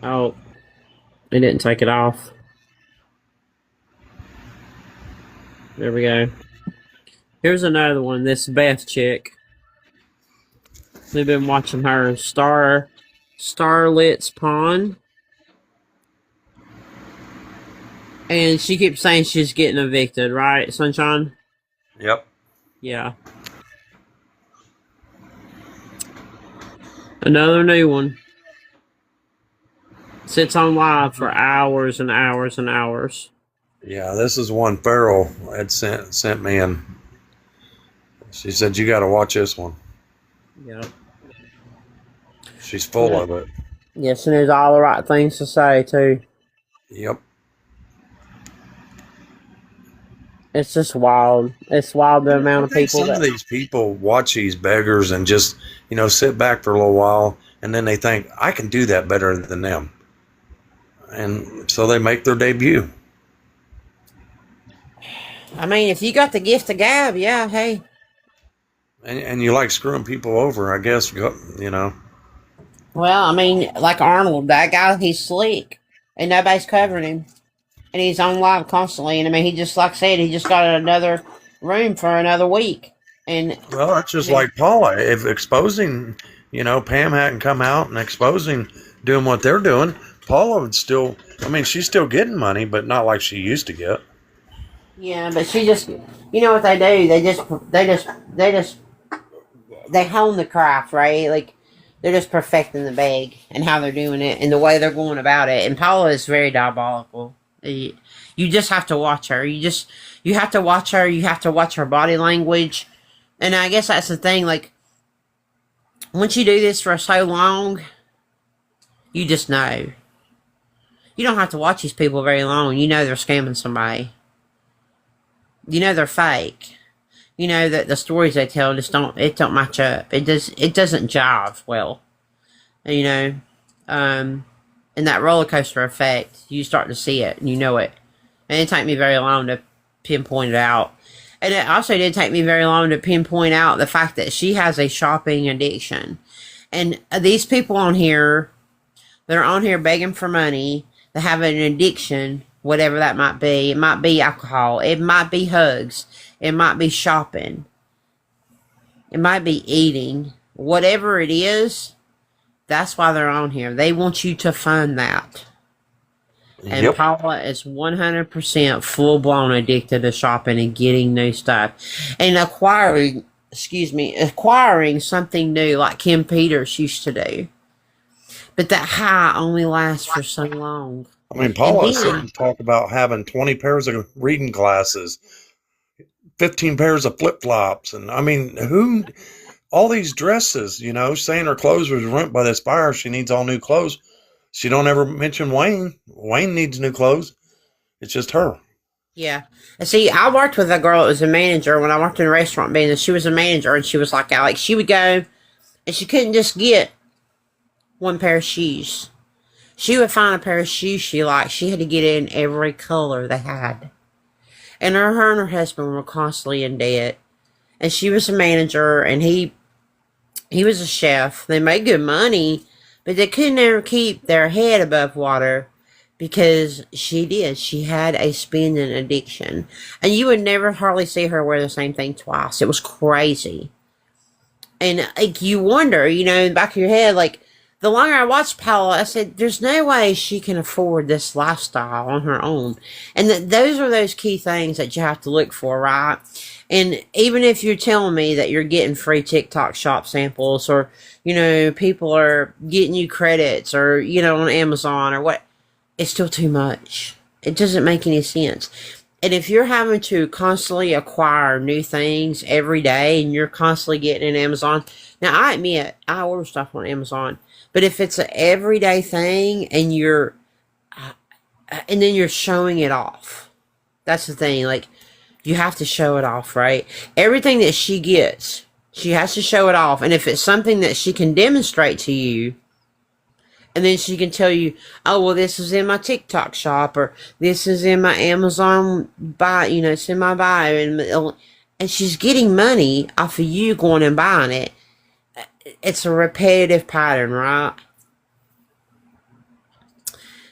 Oh, it didn't take it off. There we go. Here's another one. This Beth chick. We've been watching her. Starlet's Pond. And she keeps saying she's getting evicted, right, Sunshine? Yep. Yeah. Another new one. Sits on live for hours and hours and hours. Yeah, this is one Farrell had sent me, and she said, you got to watch this one. Yeah. She's full of it. Yes, and there's all the right things to say, too. Yep. It's just wild. It's wild the amount of people. Some of these people watch these beggars and just, sit back for a little while, and then they think, I can do that better than them. And so they make their debut. I mean, if you got the gift of gab, yeah, hey. And you like screwing people over, I guess, Well, I mean, like Arnold, that guy, he's slick. And nobody's covering him. And he's on live constantly. And I mean, he just, like I said, he just got another room for another week. And well, that's just like Paula. If exposing, Pam hadn't come out and exposing, doing what they're doing, Paula would still, she's still getting money, but not like she used to get. Yeah, but she just, you know what they do? They hone the craft, right? Like, they're just perfecting the bag and how they're doing it and the way they're going about it. And Paula is very diabolical. You just have to watch her. You have to watch her. You have to watch her body language. And I guess that's the thing. Like, once you do this for so long, you just know. You don't have to watch these people very long. You know they're scamming somebody. You know they're fake. You know that the stories they tell just don't match up. It doesn't jive well. And that roller coaster effect, you start to see it and you know it. And it didn't take me very long to pinpoint it out. And it also did take me very long to pinpoint out the fact that she has a shopping addiction. And these people on here, that are on here begging for money, that have an addiction, whatever that might be. It might be alcohol. It might be hugs. It might be shopping. It might be eating. Whatever it is, that's why they're on here. They want you to find that. And Yep. Paula is 100% full-blown addicted to shopping and getting new stuff. And acquiring something new like Kim Peters used to do. But that high only lasts for so long. I mean, Paula And then- sitting talk about having 20 pairs of reading glasses, 15 pairs of flip-flops. And I mean, all these dresses, you know, saying her clothes was ruined by this fire. She needs all new clothes. She don't ever mention Wayne. Wayne needs new clothes. It's just her. Yeah. And see, I worked with a girl that was a manager when I worked in a restaurant business. She was a manager, and she was like Alex. She would go, and she couldn't just get one pair of shoes. She would find a pair of shoes she liked. She had to get it in every color they had. And her and her husband were constantly in debt. And she was a manager, and he was a chef. They made good money, but they could never keep their head above water because she did. She had a spending addiction. And you would never hardly see her wear the same thing twice. It was crazy. And like you wonder, you know, in the back of your head, like, the longer I watched Paula, I said, there's no way she can afford this lifestyle on her own. And those are those key things that you have to look for, right? And even if you're telling me that you're getting free TikTok shop samples, or, you know, people are getting you credits, or, you know, on Amazon or what, it's still too much. It doesn't make any sense. And if you're having to constantly acquire new things every day and you're constantly getting in Amazon, now I admit, I order stuff on Amazon, but if it's an everyday thing and and then you're showing it off, that's the thing. Like, you have to show it off, right? Everything that she gets, she has to show it off. And if it's something that she can demonstrate to you, and then she can tell you, oh, well, this is in my TikTok shop, or this is in my Amazon buy, you know, it's in my bio, and she's getting money off of you going and buying it. It's a repetitive pattern, right?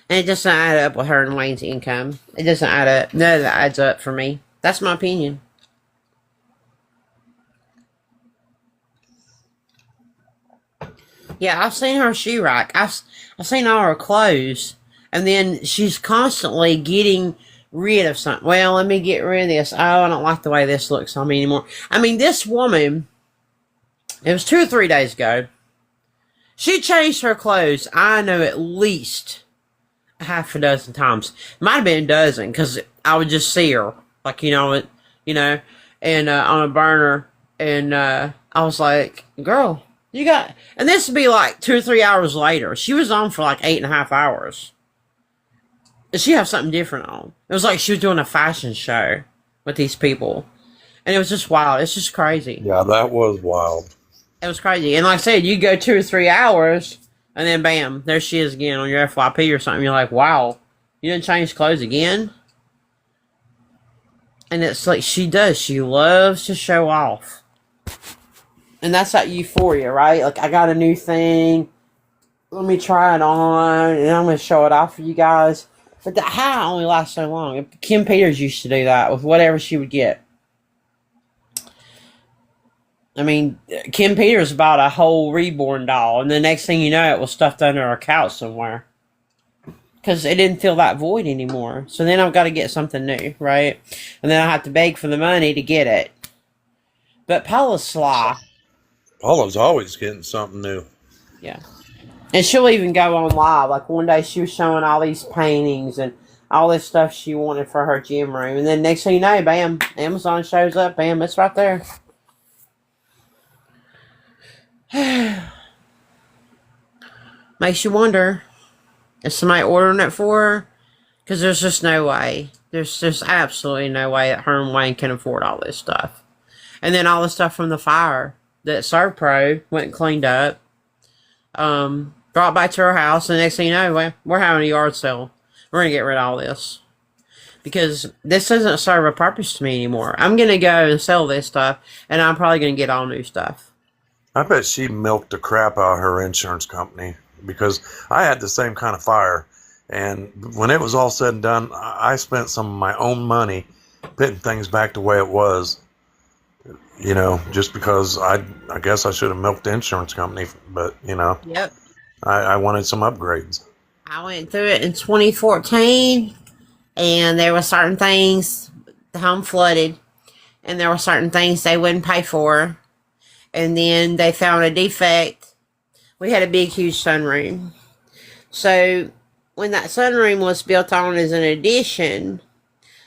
And it doesn't add up with her and Wayne's income. It doesn't add up. None of that adds up for me. That's my opinion. Yeah, I've seen her shoe rack. I've seen all her clothes. And then she's constantly getting rid of something. Well, let me get rid of this. Oh, I don't like the way this looks on me anymore. I mean, this woman, it was 2 or 3 days ago, she changed her clothes, I know, at least a half a dozen times. Might have been a dozen, because I would just see her, like, and on a burner, and I was like, girl, you got, and this would be like 2 or 3 hours later. She was on for like 8.5 hours. And she had something different on. It was like she was doing a fashion show with these people. And it was just wild. It's just crazy. Yeah, that was wild. It was crazy. And like I said, you go 2 or 3 hours, and then bam, there she is again on your FYP or something. You're like, wow, you didn't change clothes again? And it's like she does. She loves to show off. And that's that euphoria, right? Like, I got a new thing. Let me try it on, and I'm going to show it off for you guys. But that high only lasts so long. Kim Peters used to do that with whatever she would get. I mean, Kim Peters bought a whole Reborn doll, and the next thing you know, it was stuffed under her couch somewhere. Because it didn't fill that void anymore. So then I've got to get something new, right? And then I have to beg for the money to get it. But Paula's sly. Paula's always getting something new. Yeah. And she'll even go on live. Like, one day she was showing all these paintings and all this stuff she wanted for her gym room. And then next thing you know, bam, Amazon shows up. Bam, it's right there. Makes you wonder, is somebody ordering it for her? Because there's just no way. There's just absolutely no way that her and Wayne can afford all this stuff. And then all the stuff from the fire that Servpro went and cleaned up. Brought back to her house, and the next thing you know, we're having a yard sale. We're going to get rid of all this. because this doesn't serve a purpose to me anymore. I'm going to go and sell this stuff, and I'm probably going to get all new stuff. I bet she milked the crap out of her insurance company, because I had the same kind of fire. And when it was all said and done, I spent some of my own money putting things back the way it was. You know, just because I guess I should have milked the insurance company, but you know, Yep. I wanted some upgrades. I went through it in 2014, and there were certain things, the home flooded, and there were certain things they wouldn't pay for. And then they found a defect. We had a big, huge sunroom. So when that sunroom was built on as an addition,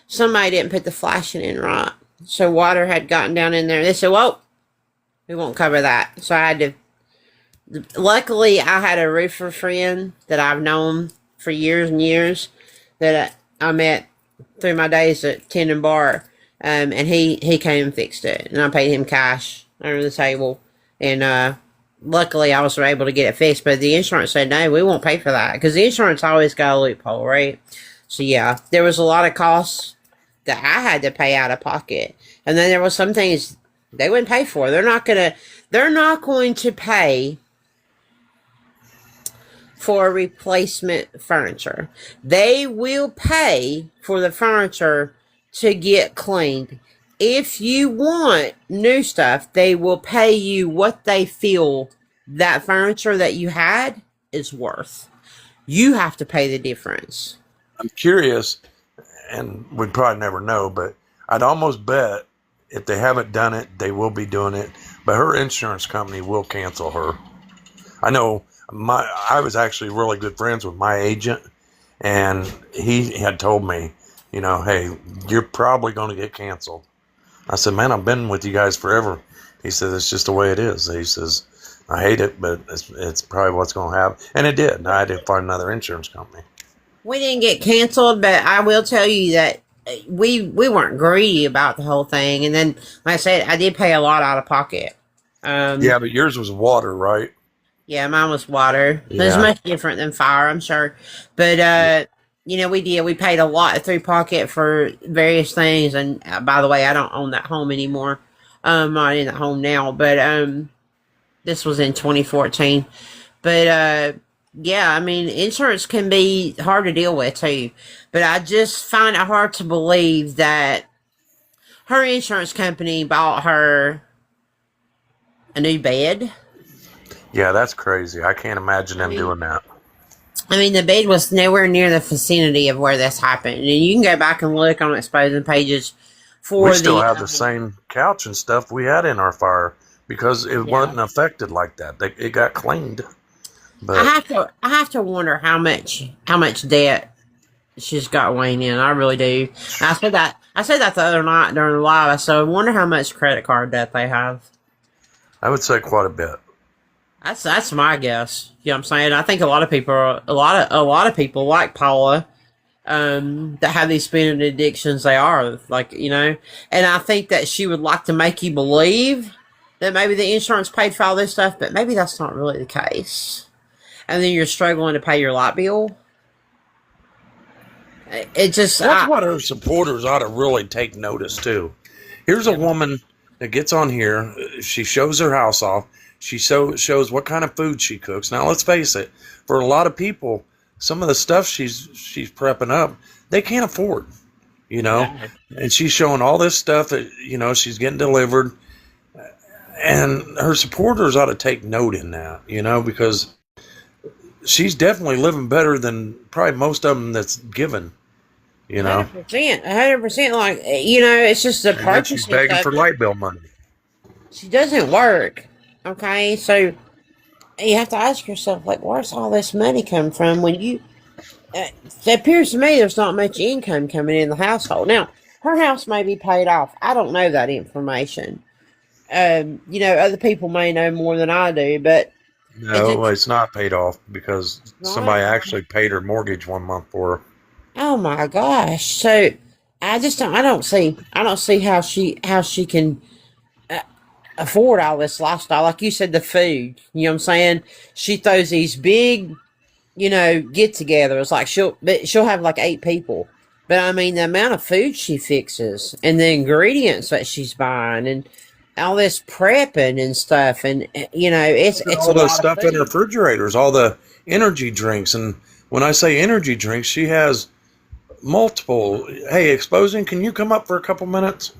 somebody didn't put the flashing in right. So water had gotten down in there. They said, well, we won't cover that. So I had to, luckily I had a roofer friend that I've known for years and years that I met through my days at Tendon Bar. And he came and fixed it. And I paid him cash under the table. And luckily I was able to get it fixed. But the insurance said, no, we won't pay for that. Because the insurance always got a loophole, right? So yeah, there was a lot of costs that I had to pay out of pocket. And then there was some things they wouldn't pay for. They're not going to pay for replacement furniture. They will pay for the furniture to get cleaned. If you want new stuff, they will pay you what they feel that furniture that you had is worth. You have to pay the difference. I'm curious, and we'd probably never know, but I'd almost bet if they haven't done it, they will be doing it. But her insurance company will cancel her. I know I was actually really good friends with my agent, and he had told me, you know, hey, you're probably going to get canceled. I said, man, I've been with you guys forever. He said, it's just the way it is. He says, I hate it, but it's probably what's going to happen. And it did. I had to find another insurance company. We didn't get canceled, but I will tell you that we weren't greedy about the whole thing. And then, like I said, I did pay a lot out of pocket. Yeah, but yours was water, right? Yeah, mine was water. Yeah. It's much different than fire, I'm sure. But, you know, we paid a lot through pocket for various things. And by the way, I don't own that home anymore. I'm not in that home now, but this was in 2014. But, yeah, I mean, insurance can be hard to deal with, too. But I just find it hard to believe that her insurance company bought her a new bed. Yeah, that's crazy. I can't imagine them doing that. I mean, the bed was nowhere near the vicinity of where this happened. And you can go back and look on exposing pages for We still have the same couch and stuff we had in our fire because it wasn't affected like that. It got cleaned. But I have to wonder how much debt she's got weighing in. I really do. I said that the other night during the live. I said, I wonder how much credit card debt they have. I would say quite a bit. That's my guess. You know what I'm saying? I think a lot of people like Paula, that have these spending addictions. They are like, you know, and I think that she would like to make you believe that maybe the insurance paid for all this stuff, but maybe that's not really the case. And then you're struggling to pay your light bill. It just that's what her supporters ought to really take notice too. Here's a woman that gets on here. She shows her house off. She shows what kind of food she cooks. Now, let's face it. For a lot of people, some of the stuff she's prepping up, they can't afford. You know, and she's showing all this stuff that, you know, she's getting delivered. And her supporters ought to take note in that, you know, because she's definitely living better than probably most of them that's given, you know. 100%. Like, you know, it's just the purchase. She's begging for light bill money. She doesn't work. Okay, so you have to ask yourself, like, where's all this money come from? When you, it appears to me there's not much income coming in the household. Now, her house may be paid off. I don't know that information. You know, other people may know more than I do, but no, it's not paid off because somebody actually paid her mortgage 1 month for her. Oh my gosh! So I don't see how she can afford all this lifestyle. Like you said, the food. You know what I'm saying? She throws these big, you know, get-togethers. Like she'll have like 8 people But I mean, the amount of food she fixes and the ingredients that she's buying and all this prepping and stuff, and it's a All the lot of stuff in her food. refrigerators, all the energy drinks. And when I say energy drinks, she has multiple. Hey, Exposing, can you come up for a couple minutes?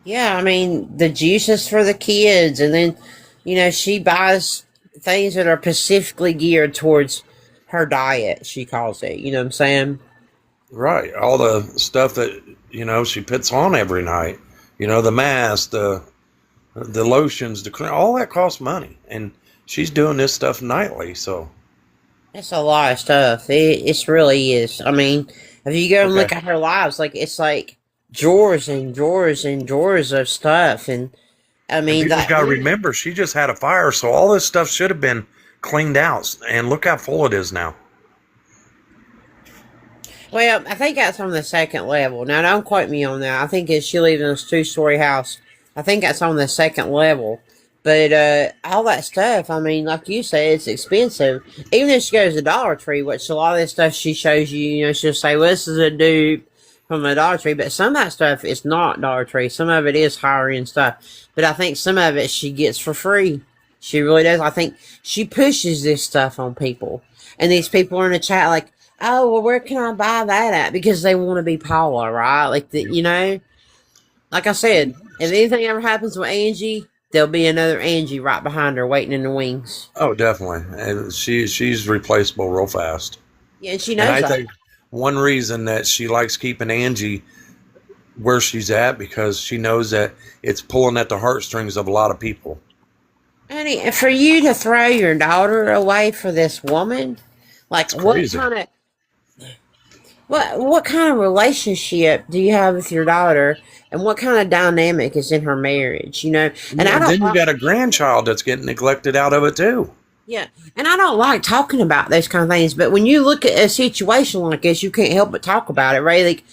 Yeah, I mean, the juices for the kids, and then she buys things that are specifically geared towards her diet. She calls it. You know what I'm saying? Right. All the stuff that, she puts on every night. The mask, the lotions, the cream, all that costs money. And she's doing this stuff nightly, so. It's a lot of stuff. It really is. I mean, if you go and look Okay. at her lives, like it's like drawers and drawers and drawers of stuff, and I And mean people that. got to remember, she just had a fire, so all this stuff should have been cleaned out. And look how full it is now. Well, I think that's on the second level. Now, don't quote me on that. I think she lives in a 2-story house. I think that's on the second level. But all that stuff, I mean, like you said, it's expensive. Even if she goes to Dollar Tree, which a lot of this stuff she shows you, she'll say, well, this is a dupe from a Dollar Tree. But some of that stuff is not Dollar Tree. Some of it is higher end stuff. But I think some of it she gets for free. She really does. I think she pushes this stuff on people. And these people are in the chat like, oh, well, where can I buy that at? Because they want to be Paula, right? Like, like I said, if anything ever happens with Angie, there'll be another Angie right behind her waiting in the wings. Oh, definitely. And she's replaceable real fast. Yeah, and she And knows I that. think one reason that she likes keeping Angie where she's at, because she knows that it's pulling at the heartstrings of a lot of people. Honey, for you to throw your daughter away for this woman, like, It's crazy. what kind of relationship do you have with your daughter, and what kind of dynamic is in her marriage? And I And don't then you like, got a grandchild that's getting neglected out of it too. yeah, and I don't like talking about those kind of things. But when you look at a situation like this, you can't help but talk about it, right? Like,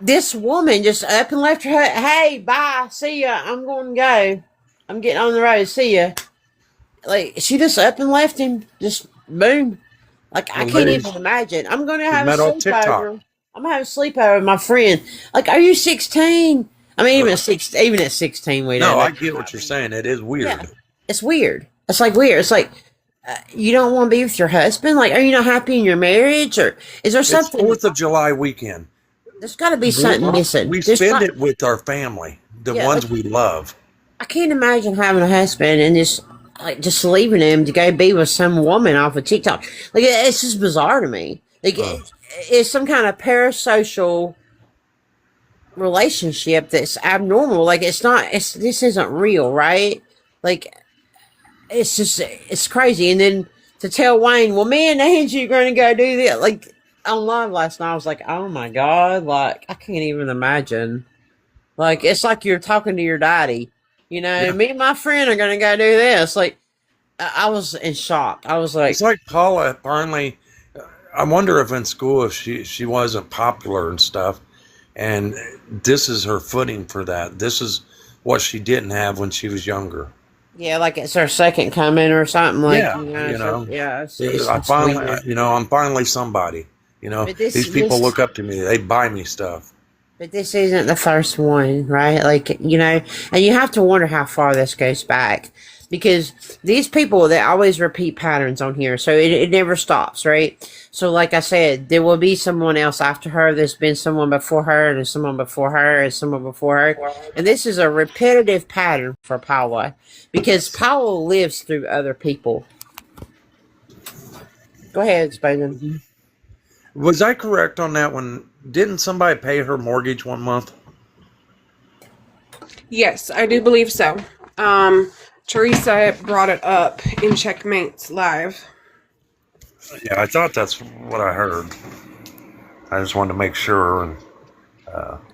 this woman just up and left her. Hey, bye, see ya. I'm going to go. I'm getting on the road. See ya. Like, she just up and left him. Just boom. Like, I Well, can't ladies, even imagine. I'm going to we have a met on TikTok. sleepover. I'm going to have a sleepover with my friend. Like, are you 16? I mean, even at 16, we don't No, know. I get what you're saying. It is weird. Yeah, it's weird. It's like weird. It's like, you don't want to be with your husband? Like, are you not happy in your marriage? Or is there It's something? 4th of July weekend. There's got to be something missing. We There's spend not- it with our family, the Yeah, ones like- we love. I can't imagine having a husband and just leaving him to go be with some woman off of TikTok. Like, it's just bizarre to me. Like, it's some kind of parasocial relationship that's abnormal. Like, this isn't real, right? Like, it's crazy. And then to tell Wayne, well, me and Angie are going to go do this. Like, on live last night, I was like, oh my God, like, I can't even imagine. Like, it's like you're talking to your daddy. Me and my friend are going to go do this. Like, I was in shock. I was like, It's like Paula finally. I wonder if in school, if she wasn't popular and stuff, and this is her footing for that. This is what she didn't have when she was younger. yeah, like it's her second coming or something. Like, Yeah, yeah, It's it's finally, weird. I'm finally somebody. But These people this- look up to me. They buy me stuff. But this isn't the first one, right? Like, and you have to wonder how far this goes back. Because these people, they always repeat patterns on here. So it never stops, right? So like I said, there will be someone else after her. There's been someone before her, and there's someone before her, and someone before her. And this is a repetitive pattern for Paula. Because Paula lives through other people. Go ahead, Spoden. Was I correct on that one? Didn't somebody pay her mortgage one month? Yes, I do believe so. Teresa brought it up in Checkmates Live. Yeah, I thought that's what I heard. I just wanted to make sure. And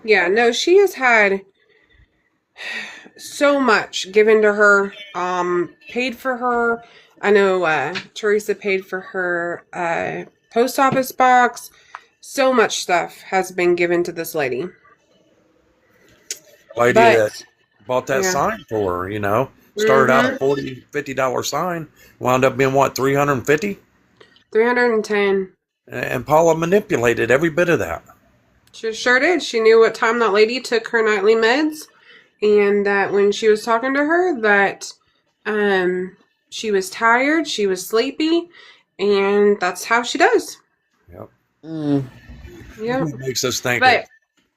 Yeah, no, she has had so much given to her, paid for her. I know Teresa paid for her post office box. So much stuff has been given to this lady. lady But- that bought that yeah. sign for her, started out a $40, $50 sign, wound up being what, 350? 310. And Paula manipulated every bit of that. She sure did. She knew what time that lady took her nightly meds, and that when she was talking to her, that she was tired, she was sleepy, and that's how she does. Yep. Yep. It makes us think. But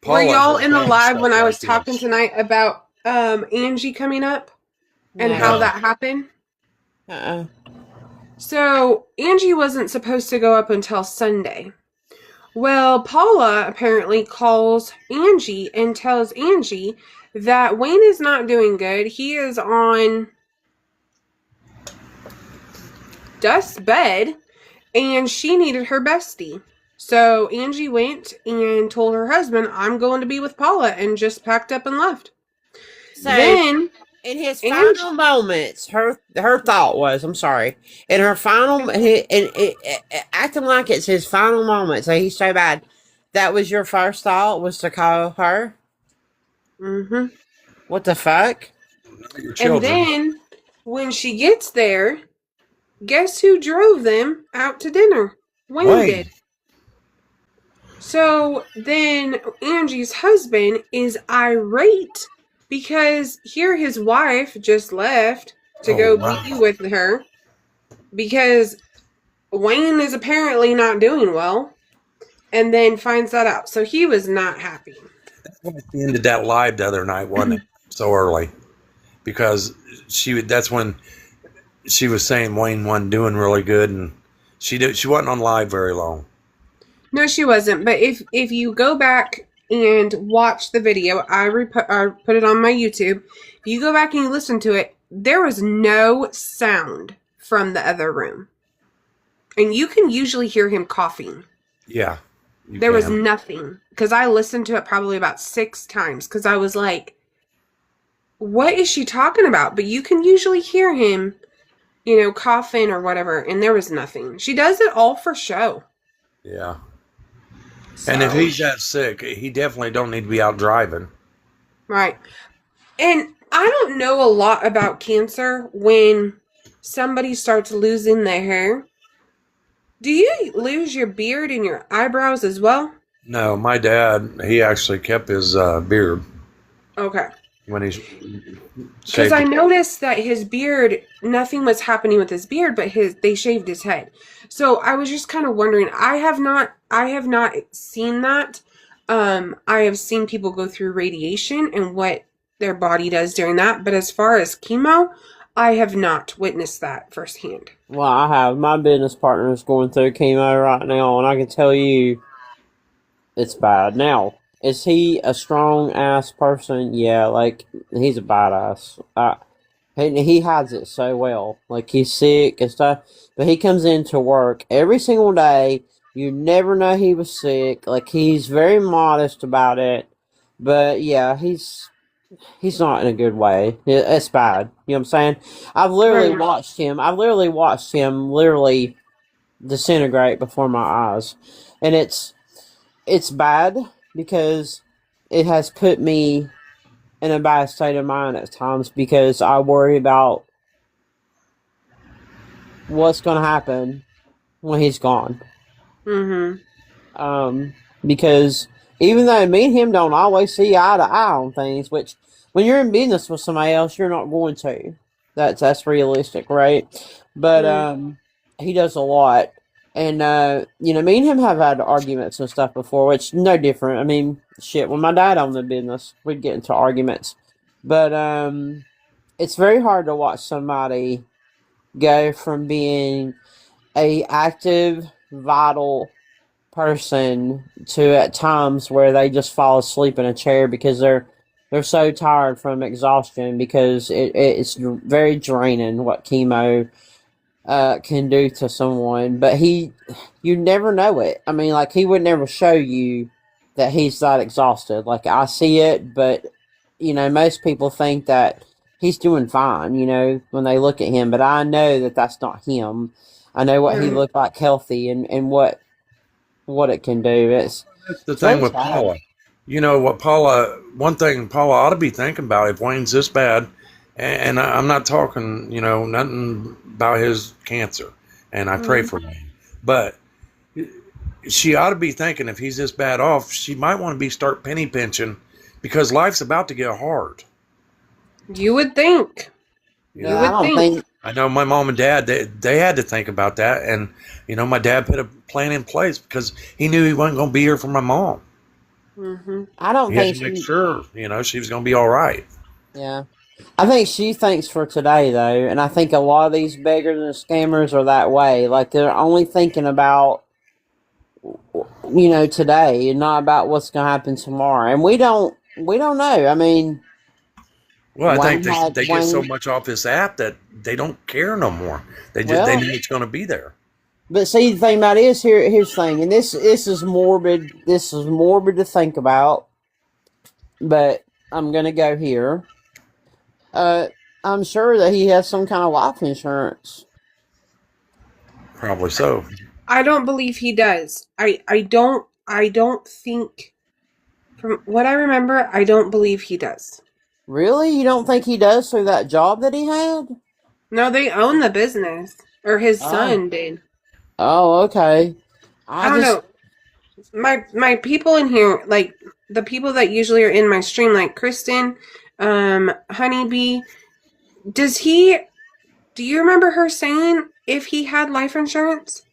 Paula were y'all has in the done live stuff when I like was talking this. tonight about Angie coming up and No. how that happened? Uh-uh. So Angie wasn't supposed to go up until Sunday. Well, Paula apparently calls Angie and tells Angie that Wayne is not doing good. He is on Dust's bed, and she needed her bestie. So Angie went and told her husband, I'm going to be with Paula, and just packed up and left. So Then in his Angie- final moments, her thought was, I'm sorry, in her final, acting like it's his final moments, so he's so bad. That was your first thought, was to call her? Mm-hmm. What the fuck? Your And children. then when she gets there, guess who drove them out to dinner? Wayne did. So then Angie's husband is irate because here his wife just left to Oh, go wow. be with her because Wayne is apparently not doing well, and then finds that out. So he was not happy. She ended that live the other night, wasn't it? So early, because that's when she was saying Wayne wasn't doing really good, and she wasn't on live very long. No, she wasn't. But if you go back and watch the video, I put it on my YouTube. If you go back and you listen to it, there was no sound from the other room, and you can usually hear him coughing. Yeah, There was nothing, because I listened to it probably about 6 times because I was like, what is she talking about? But you can usually hear him, coughing or whatever, and there was nothing. She does it all for show. Yeah. And if he's that sick, he definitely don't need to be out driving. Right. And I don't know a lot about cancer when somebody starts losing their hair. Do you lose your beard and your eyebrows as well? No, my dad, he actually kept his beard Okay. when he's Because I noticed that his beard, nothing was happening with his beard, but they shaved his head. So I was just kind of wondering. I have not seen that. I have seen people go through radiation and what their body does during that. But as far as chemo, I have not witnessed that firsthand. Well, I have. My business partner is going through chemo right now, and I can tell you it's bad. Now, is he a strong-ass person? Yeah, like, he's a badass. He hides it so well. Like, he's sick and stuff, but he comes into work every single day. You never know he was sick. Like, he's very modest about it, but yeah, he's not in a good way. It's bad. You know what I'm saying? I've literally watched him literally disintegrate before my eyes, and it's bad because it has put me in a bad state of mind at times because I worry about what's going to happen when he's gone. Mm-hmm. Because even though me and him don't always see eye to eye on things, which when you're in business with somebody else, you're not going to. That's realistic, right? But he does a lot. And, me and him have had arguments and stuff before, which no different. I mean, shit, when my dad owned the business, we'd get into arguments. But it's very hard to watch somebody go from being a active, vital person to at times where they just fall asleep in a chair because they're so tired from exhaustion, because it's very draining what chemo can do to someone. But you never know it. I mean, like, he would never show you that he's that exhausted. Like, I see it, but most people think that he's doing fine, when they look at him. But I know that that's not him. I know what he looked like healthy and what it can do. That's the thing with Paula. One thing Paula ought to be thinking about if Wayne's this bad, and I'm not talking, nothing about his cancer, and I pray for Wayne, but she ought to be thinking if he's this bad off, she might want to start penny pinching because life's about to get hard. You would think. You You know? I would don't think. think. I know my mom and dad, they had to think about that. And, my dad put a plan in place because he knew he wasn't going to be here for my mom. Hmm. I don't He had think to make she. sure, she was going to be all right. Yeah. I think she thinks for today though, and I think a lot of these beggars and scammers are that way. Like they're only thinking about today and not about what's going to happen tomorrow. And we don't know. I mean, Well, I think Wayne had they get so Wayne. much off this app that they don't care no more. They know Well, it's going to be there. but see, the thing about it is here's the thing, and this is morbid. This is morbid to think about, but I'm gonna go here. I'm sure that he has some kind of life insurance. Probably so. I don't believe he does. I don't think, from what I remember, I don't believe he does. Really? You don't think he does through that job that he had? No, they own the business. Or his Oh. son did. Oh, okay. I I don't just know. My people in here, like the people that usually are in my stream, like Kristen, Honeybee, do you remember her saying if he had life insurance?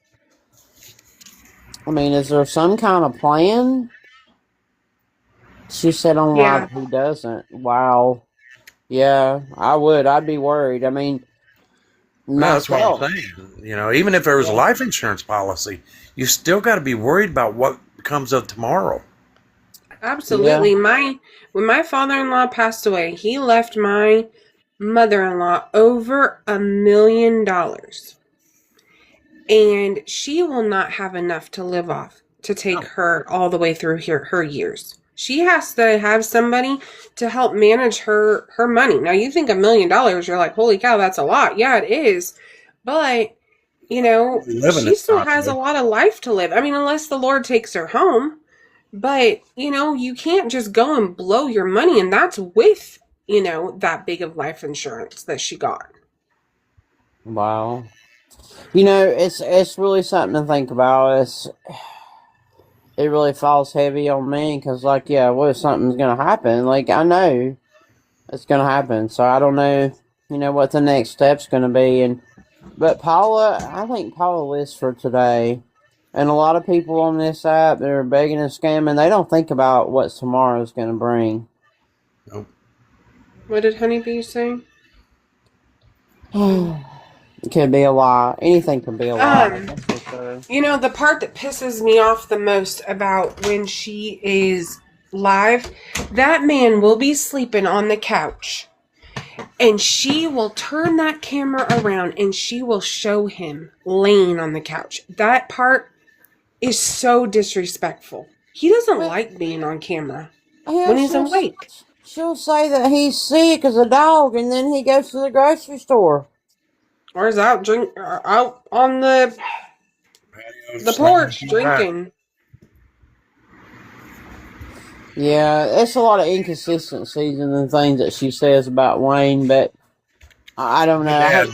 I mean, is there some kind of plan? She said on Yeah. live he doesn't. Wow. Yeah, I would. I'd be worried. I mean, No, that's what I'm myself. saying. Even if there was a life insurance policy, you still got to be worried about what comes of tomorrow. Yeah. Absolutely. When my father-in-law passed away, he left my mother-in-law over $1 million. And she will not have enough to live off to take No. her all the way through her years. She has to have somebody to help manage her money. Now you think $1 million, you're like, holy cow, that's a lot. Yeah, it is. But, We live in she this still time, has a though. lot of life to live. I mean, unless the Lord takes her home. But, you can't just go and blow your money. And that's with, that big of life insurance that she got. Wow. It's really something to think about. It really falls heavy on me because, like, yeah, what if something's gonna happen? Like, I know it's gonna happen, so I don't know, what the next step's gonna be. But I think Paula lives for today, and a lot of people on this app that are begging and scamming, they don't think about what tomorrow's gonna bring. Nope. What did Honeybee say? It could be a lie. Anything could be a lie. That's for sure. The part that pisses me off the most about when she is live, that man will be sleeping on the couch and she will turn that camera around and she will show him laying on the couch. That part is so disrespectful. He doesn't like being on camera Yeah, when he's awake. she'll say that he's sick as a dog, and then he goes to the grocery store. Or is out on the porch drinking. Yeah, it's a lot of inconsistencies in the things that she says about Wayne, but I don't know. Dad,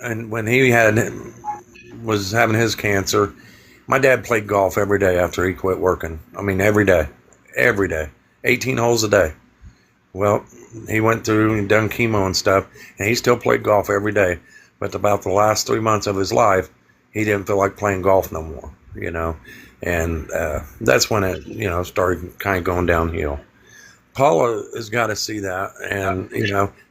and when he was having his cancer, my dad played golf every day after he quit working. I mean, every day, 18 holes a day. Well, he went through and done chemo and stuff, and he still played golf every day. But about the last 3 months of his life, he didn't feel like playing golf no more, and that's when it, started kind of going downhill. Paula has got to see that, and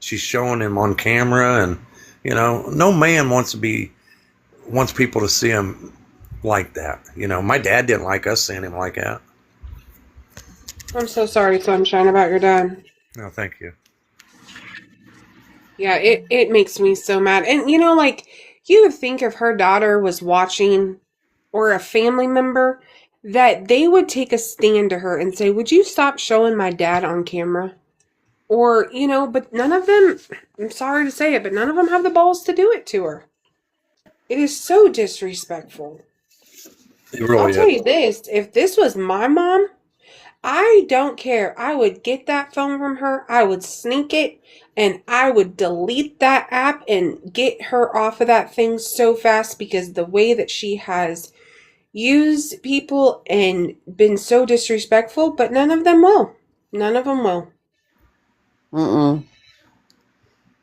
she's showing him on camera, and no man wants people to see him like that. My dad didn't like us seeing him like that. I'm so sorry, Sunshine, about your dad. No, thank you. Yeah, it makes me so mad. And you would think if her daughter was watching, or a family member, that they would take a stand to her and say, would you stop showing my dad on camera? Or, but none of them, I'm sorry to say it, but none of them have the balls to do it to her. It is so disrespectful. It really I'll is. tell you this, if this was my mom, I don't care. I would get that phone from her, I would sneak it, and I would delete that app and get her off of that thing so fast, because the way that she has use people and been so disrespectful, but none of them will. None of them will. Mm-mm.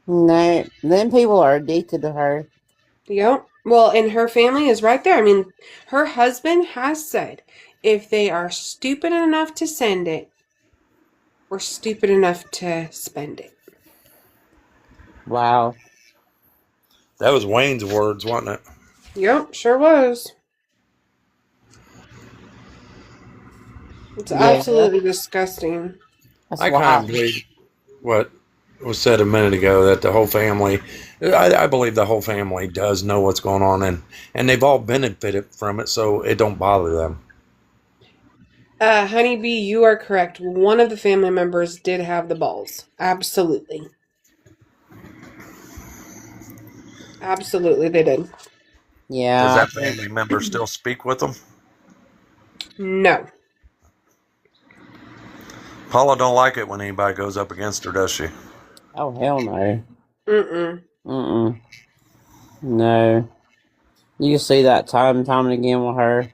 No, then people are addicted to her. Yep. Well, and her family is right there. I mean, her husband has said if they are stupid enough to send it, we're stupid enough to spend it. Wow. That was Wayne's words, wasn't it? Yep, sure was. It's Yeah, absolutely disgusting. that's I kind wild. of believe what was said a minute ago, that the whole family, I believe the whole family does know what's going on, and they've all benefited from it, so it don't bother them. Honeybee, you are correct. One of the family members did have the balls. Absolutely. Absolutely, they did. Does Yeah, I that think family member still speak with them? No. Paula don't like it when anybody goes up against her, does she? oh hell no. Mm-mm. Mm-mm. No. You can see that time and time and again with her.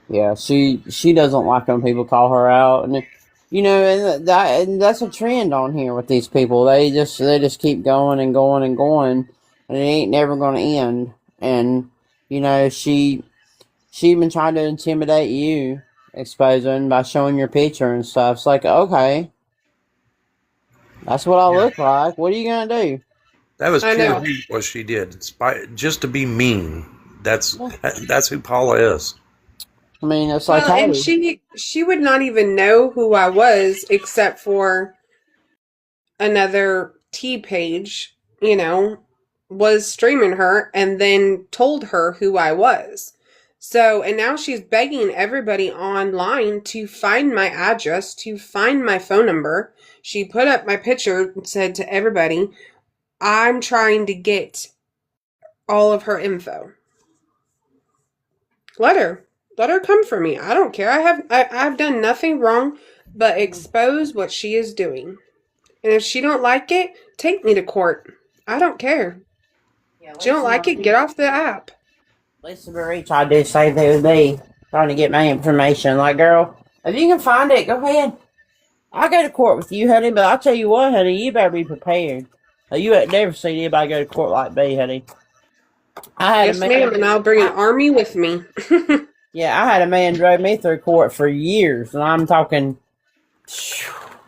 Yeah, she doesn't like when people call her out, and and that's a trend on here with these people. They just keep going and going and going, and it ain't never gonna end. And she even tried to intimidate you, exposing by showing your picture and stuff. It's like, okay, that's what I look like. What are you gonna do? That was I pure know. hate what she did, just to be mean. That's who Paula is. I mean, it's like, Well, and hey, she would not even know who I was except for another T page, was streaming her and then told her who I was. So, and now she's begging everybody online to find my address, to find my phone number. She put up my picture and said to everybody, I'm trying to get all of her info. Let her come for me. I don't care. I've done nothing wrong but expose what she is doing. And if she don't like it, take me to court. I don't care. yeah, If you don't like it, get off the app. Lisa Marie tried to say they would be trying to get my information. Like, girl, if you can find it, go ahead. I'll go to court with you, honey, but I'll tell you what, honey, you better be prepared. You ain't never seen anybody go to court like me, honey. I had Yes, a man, ma'am, and I'll bring an army with me. yeah, I had a man drag me through court for years, and I'm talking,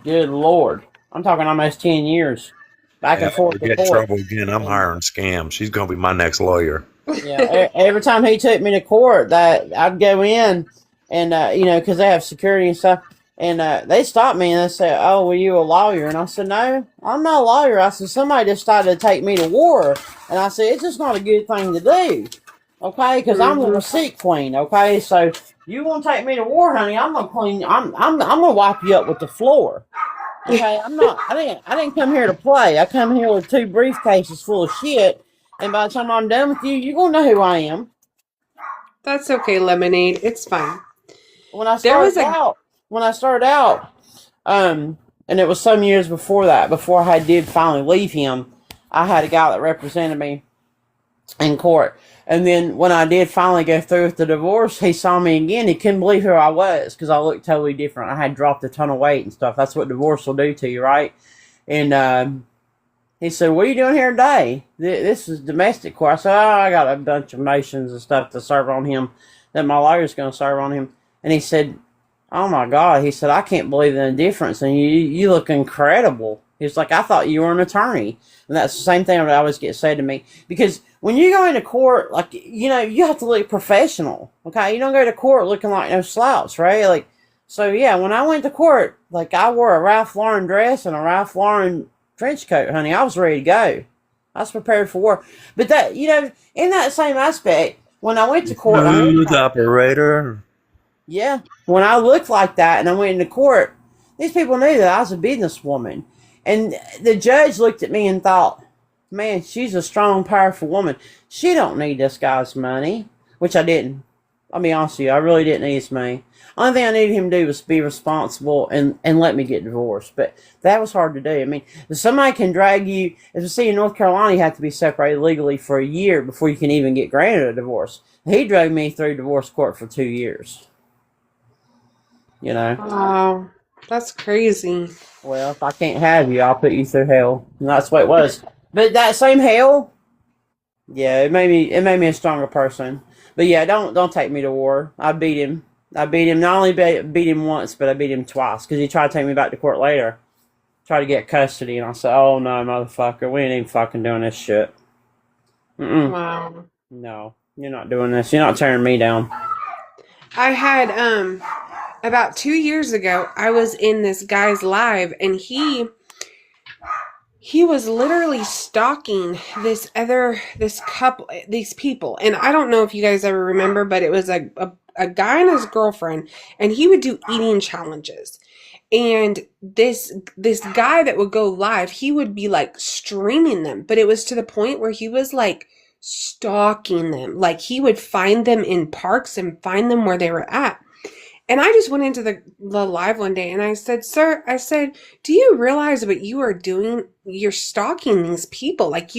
good Lord, I'm talking almost 10 years, back and Yeah, forth we to get in court. trouble again. I'm hiring Scam. She's gonna be my next lawyer. Yeah, every time he took me to court, that I'd go in, and because they have security and stuff, and they stopped me and they said, "Oh, were you a lawyer?" And I said, "No, I'm not a lawyer." I said, "Somebody decided to take me to war," and I said, "It's just not a good thing to do, okay? Because I'm the receipt queen, okay? So you want to take me to war, honey? I'm gonna clean. I'm gonna wipe you up with the floor." Okay, I'm not. I didn't come here to play. I come here with 2 briefcases full of shit, and by the time I'm done with you, you're gonna know who I am. That's okay, Lemonade. It's fine. When I There was started out, and it was some years before that, before I did finally leave him, I had a guy that represented me in court. And then when I did finally go through with the divorce, he saw me again. He couldn't believe who I was because I looked totally different. I had dropped a ton of weight and stuff. That's what divorce will do to you, right? And he said, "What are you doing here today? This is domestic court." I said, "Oh, I got a bunch of motions and stuff to serve on him that my lawyer's going to serve on him." And he said, "Oh my God," he said, "I can't believe the difference, and you look incredible." He's like, "I thought you were an attorney." And that's the same thing that always gets said to me. Because when you go into court, like, you have to look professional, okay? You don't go to court looking like no slouch, right? Like, so yeah, when I went to court, like, I wore a Ralph Lauren dress and a Ralph Lauren trench coat, honey. I was ready to go. I was prepared for war. But that, in that same aspect, when I went to court, Smooth operator. yeah, when I looked like that and I went into court, these people knew that I was a businesswoman. And the judge looked at me and thought, man, she's a strong, powerful woman. She don't need this guy's money, which I didn't. I'll be honest with you. I really didn't need his money. Only thing I needed him to do was be responsible and let me get divorced. But that was hard to do. I mean, if somebody can drag you, as we see in North Carolina, you have to be separated legally for a year before you can even get granted a divorce. He dragged me through divorce court for 2 years. You know? Wow. That's crazy. Well, if I can't have you, I'll put you through hell. And that's what it was. But that same hell, yeah, it made me a stronger person. But yeah, don't take me to war. I beat him. Not only beat him once, but I beat him twice because he tried to take me back to court later. Tried to get custody, and I said, "Oh no, motherfucker, we ain't even fucking doing this shit." Wow. No, you're not doing this. You're not tearing me down. I had about 2 years ago, I was in this guy's live, and he was literally stalking these people. And I don't know if you guys ever remember, but it was a guy and his girlfriend, and he would do eating challenges. And this guy that would go live, he would be like streaming them, but it was to the point where he was like stalking them. Like he would find them in parks and find them where they were at. And I just went into the live one day and I said, "Sir," I said, "do you realize what you are doing? You're stalking these people. Like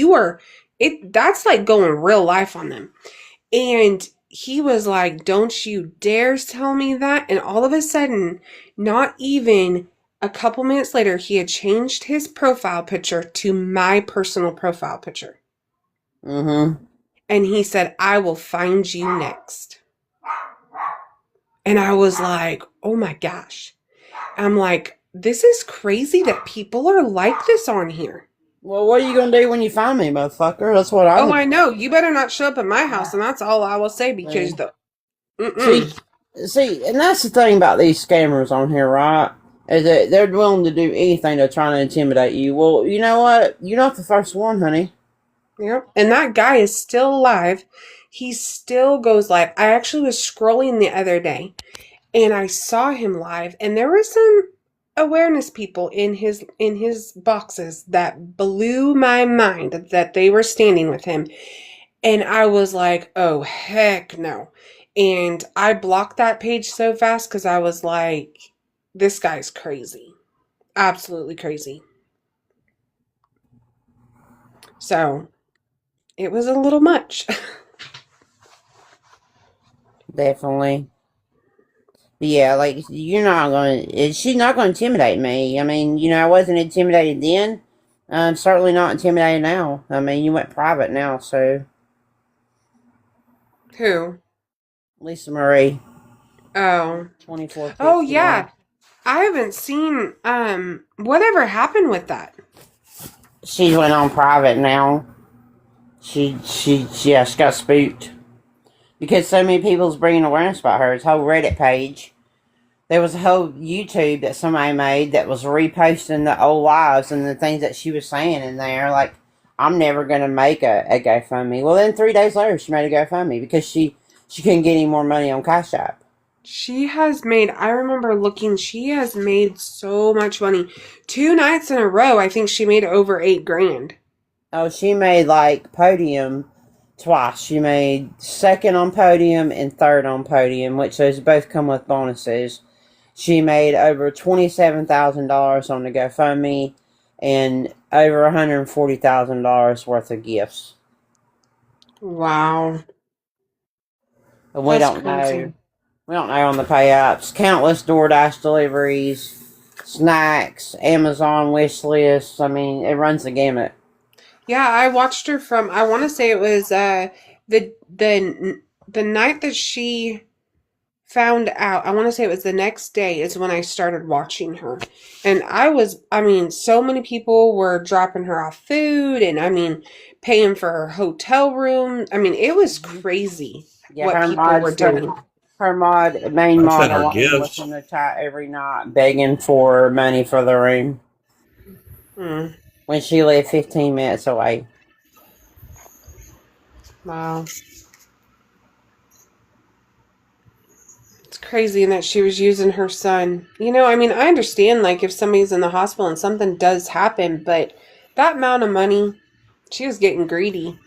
that's like going real life on them." And he was like, "Don't you dare tell me that." And all of a sudden, not even a couple minutes later, he had changed his profile picture to my personal profile picture. Mm-hmm. And he said, "I will find you next." And I was like, oh my gosh. I'm like, this is crazy that people are like this on here. Well, what are you going to do when you find me, motherfucker? That's what I know. You better not show up at my house, and that's all I will say because See, and that's the thing about these scammers on here, right? Is that they're willing to do anything to try to intimidate you. Well, you know what? You're not the first one, honey. Yep. And that guy is still alive. He still goes live. I actually was scrolling the other day and I saw him live, and there were some awareness people in his boxes that blew my mind that they were standing with him. And I was like, oh heck no. And I blocked that page so fast because I was like, this guy's crazy. Absolutely crazy. So it was a little much. Definitely. Yeah, like, she's not going to intimidate me. I mean, you know, I wasn't intimidated then. I'm certainly not intimidated now. I mean, you went private now, so. Who? Lisa Marie. Oh. 24. Oh, yeah. I haven't seen, whatever happened with that? She went on private now. She got spooked. Because so many people's bringing awareness about her. It's a whole Reddit page. There was a whole YouTube that somebody made that was reposting the old lives and the things that she was saying in there. Like, I'm never going to make a GoFundMe. Well, then 3 days later, she made a GoFundMe because she couldn't get any more money on Cash App. She has made, I remember looking, she has made so much money. 2 nights in a row, I think she made over $8,000. Oh, she made, like, Podium twice. She made second on Podium and third on Podium, which those both come with bonuses. She made over $27,000 on the GoFundMe and over $140,000 worth of gifts. Wow. But we don't know. We don't know on the pay apps. Countless DoorDash deliveries, snacks, Amazon wish lists. I mean, it runs the gamut. Yeah, I watched her from, I want to say it was the night that she found out. I want to say it was the next day is when I started watching her. And so many people were dropping her off food and paying for her hotel room. I mean, it was crazy what people were doing. Her main mod was in the chat every night begging for money for the room. When she lived 15 minutes away. Wow. It's crazy that she was using her son. You know, I understand, like, if somebody's in the hospital and something does happen, but that amount of money, she was getting greedy.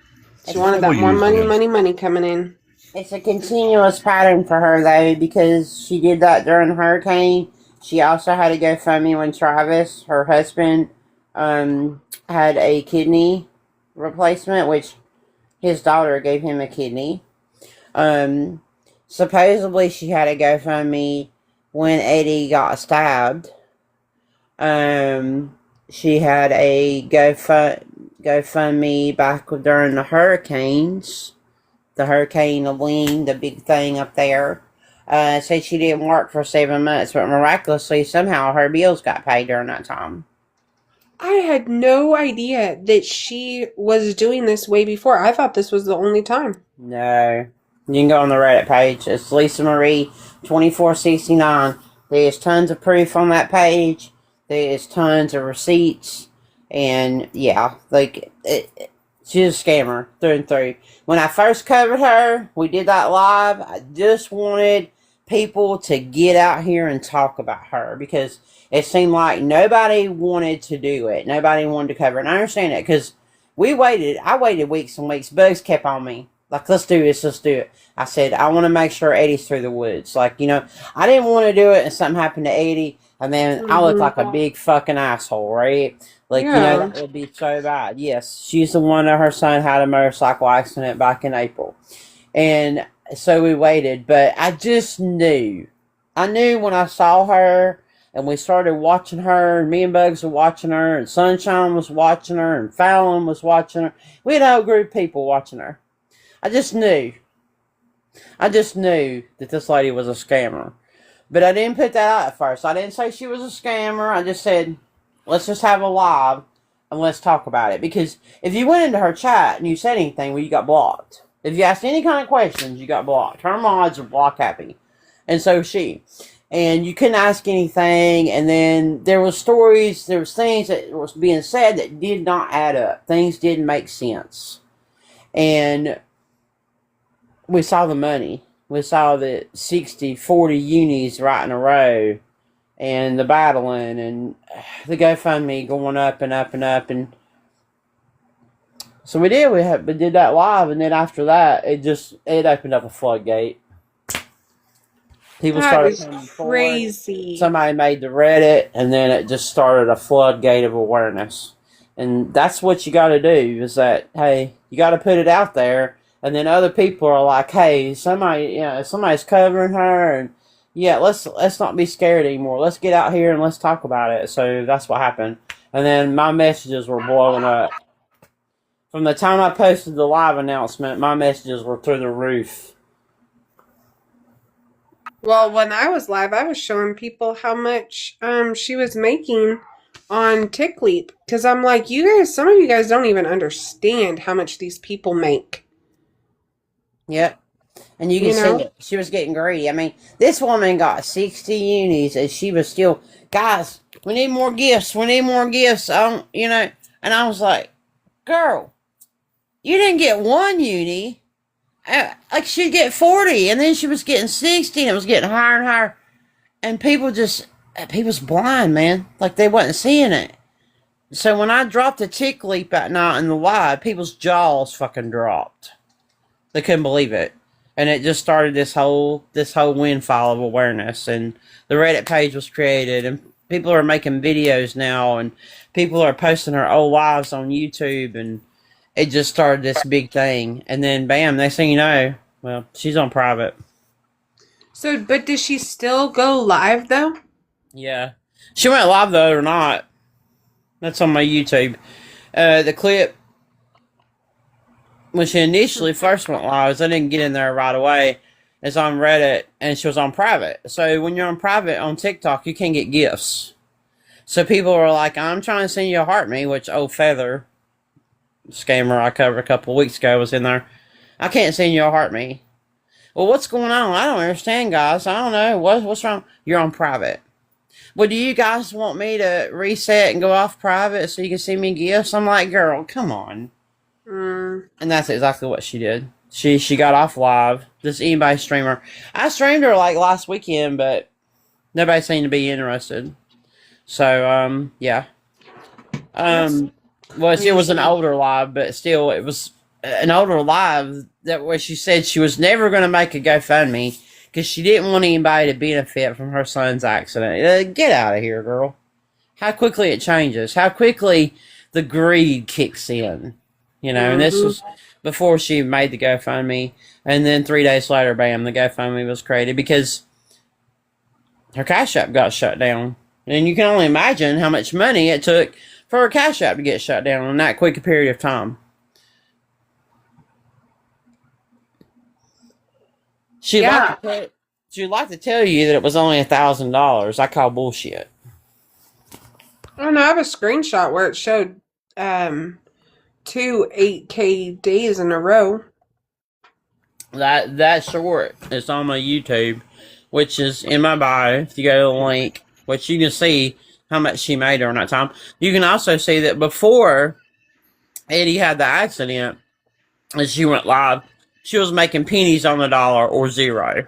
She wanted that more money coming in. It's a continuous pattern for her though, because she did that during the hurricane. She also had a GoFundMe when Travis, her husband, had a kidney replacement, which his daughter gave him a kidney. Supposedly she had a GoFundMe when Eddie got stabbed. She had a GoFundMe back during the hurricanes. The Hurricane Helene, the big thing up there. Said she didn't work for 7 months, but miraculously, somehow her bills got paid during that time. I had no idea that she was doing this way before. I thought this was the only time. No. You can go on the Reddit page. It's Lisa Marie 2469. There's tons of proof on that page. There's tons of receipts. And yeah, like, she's a scammer through and through. When I first covered her, we did that live. I just wanted people to get out here and talk about her because it seemed like nobody wanted to do it. Nobody wanted to cover it. And I understand that because I waited weeks and weeks. Bugs kept on me. Like, let's do this, let's do it. I said, I want to make sure Eddie's through the woods. Like, I didn't want to do it and something happened to Eddie. And then I look like a big fucking asshole, right? Like, that would be so bad. Yes, she's the one that her son had a motorcycle accident back in April. And so we waited. But I just knew. I knew when I saw her and we started watching her, and me and Bugs were watching her, and Sunshine was watching her, and Fallon was watching her. We had a whole group of people watching her. I just knew. I just knew that this lady was a scammer. But I didn't put that out at first. I didn't say she was a scammer. I just said, let's just have a live and let's talk about it. Because if you went into her chat and you said anything, well, you got blocked. If you asked any kind of questions, you got blocked. Her mods are block happy. And so she. And you couldn't ask anything. And then there was stories, there was things that was being said that did not add up. Things didn't make sense. And we saw the money. We saw the 60, 40 unis right in a row. And the battling. And the GoFundMe going up and up and up. And so we did. We did that live. And then after that, it opened up a floodgate. People started coming crazy. Forward. Somebody made the Reddit. And then it just started a floodgate of awareness. And that's what you got to do. Is that, hey, you got to put it out there. And then other people are like, hey, somebody's covering her, and yeah, let's not be scared anymore. Let's get out here and let's talk about it. So that's what happened. And then my messages were blowing up. From the time I posted the live announcement, my messages were through the roof. Well, when I was live, I was showing people how much she was making on TickLeap. Because I'm like, some of you guys don't even understand how much these people make. Yep. And you can see it. She was getting greedy. I mean, this woman got 60 unis and she was still, guys, we need more gifts. We need more gifts. And I was like, girl, you didn't get one uni. Like, she'd get 40 and then she was getting 60 and it was getting higher and higher. And people's blind, man. Like, they wasn't seeing it. So when I dropped the TickLeap at night in the live, people's jaws fucking dropped. They couldn't believe it. And it just started this whole windfall of awareness. And the Reddit page was created. And people are making videos now. And people are posting her old lives on YouTube. And it just started this big thing. And then, bam, next thing you know, well, she's on private. So, but does she still go live, though? Yeah. She went live the other night. That's on my YouTube. The clip, when she initially first went live, I didn't get in there right away. It's on Reddit, and she was on private. So when you're on private on TikTok, you can't get gifts. So people were like, I'm trying to send you a heart me, which old Feather, scammer I covered a couple of weeks ago, was in there. I can't send you a heart me. Well, what's going on? I don't understand, guys. I don't know. What's wrong? You're on private. Well, do you guys want me to reset and go off private so you can send me gifts? I'm like, girl, come on. And that's exactly what she did. She got off live. Just anybody streamer. I streamed her like last weekend, but nobody seemed to be interested. So, yeah. Well, it was an older live, but still, it was an older live that where she said she was never going to make a GoFundMe because she didn't want anybody to benefit from her son's accident. Get out of here, girl. How quickly it changes. How quickly the greed kicks in. You know, and this was before she made the GoFundMe. And then 3 days later, bam, the GoFundMe was created because her Cash App got shut down. And you can only imagine how much money it took for her Cash App to get shut down in that quick a period of time. She'd like to tell you that it was only $1,000. I call bullshit. Oh no, I have a screenshot where it showed 2 8K days in a row. That short is on my YouTube, which is in my bio. If you go to the link, which you can see how much she made during that time. You can also see that before Eddie had the accident and she went live, she was making pennies on the dollar or zero.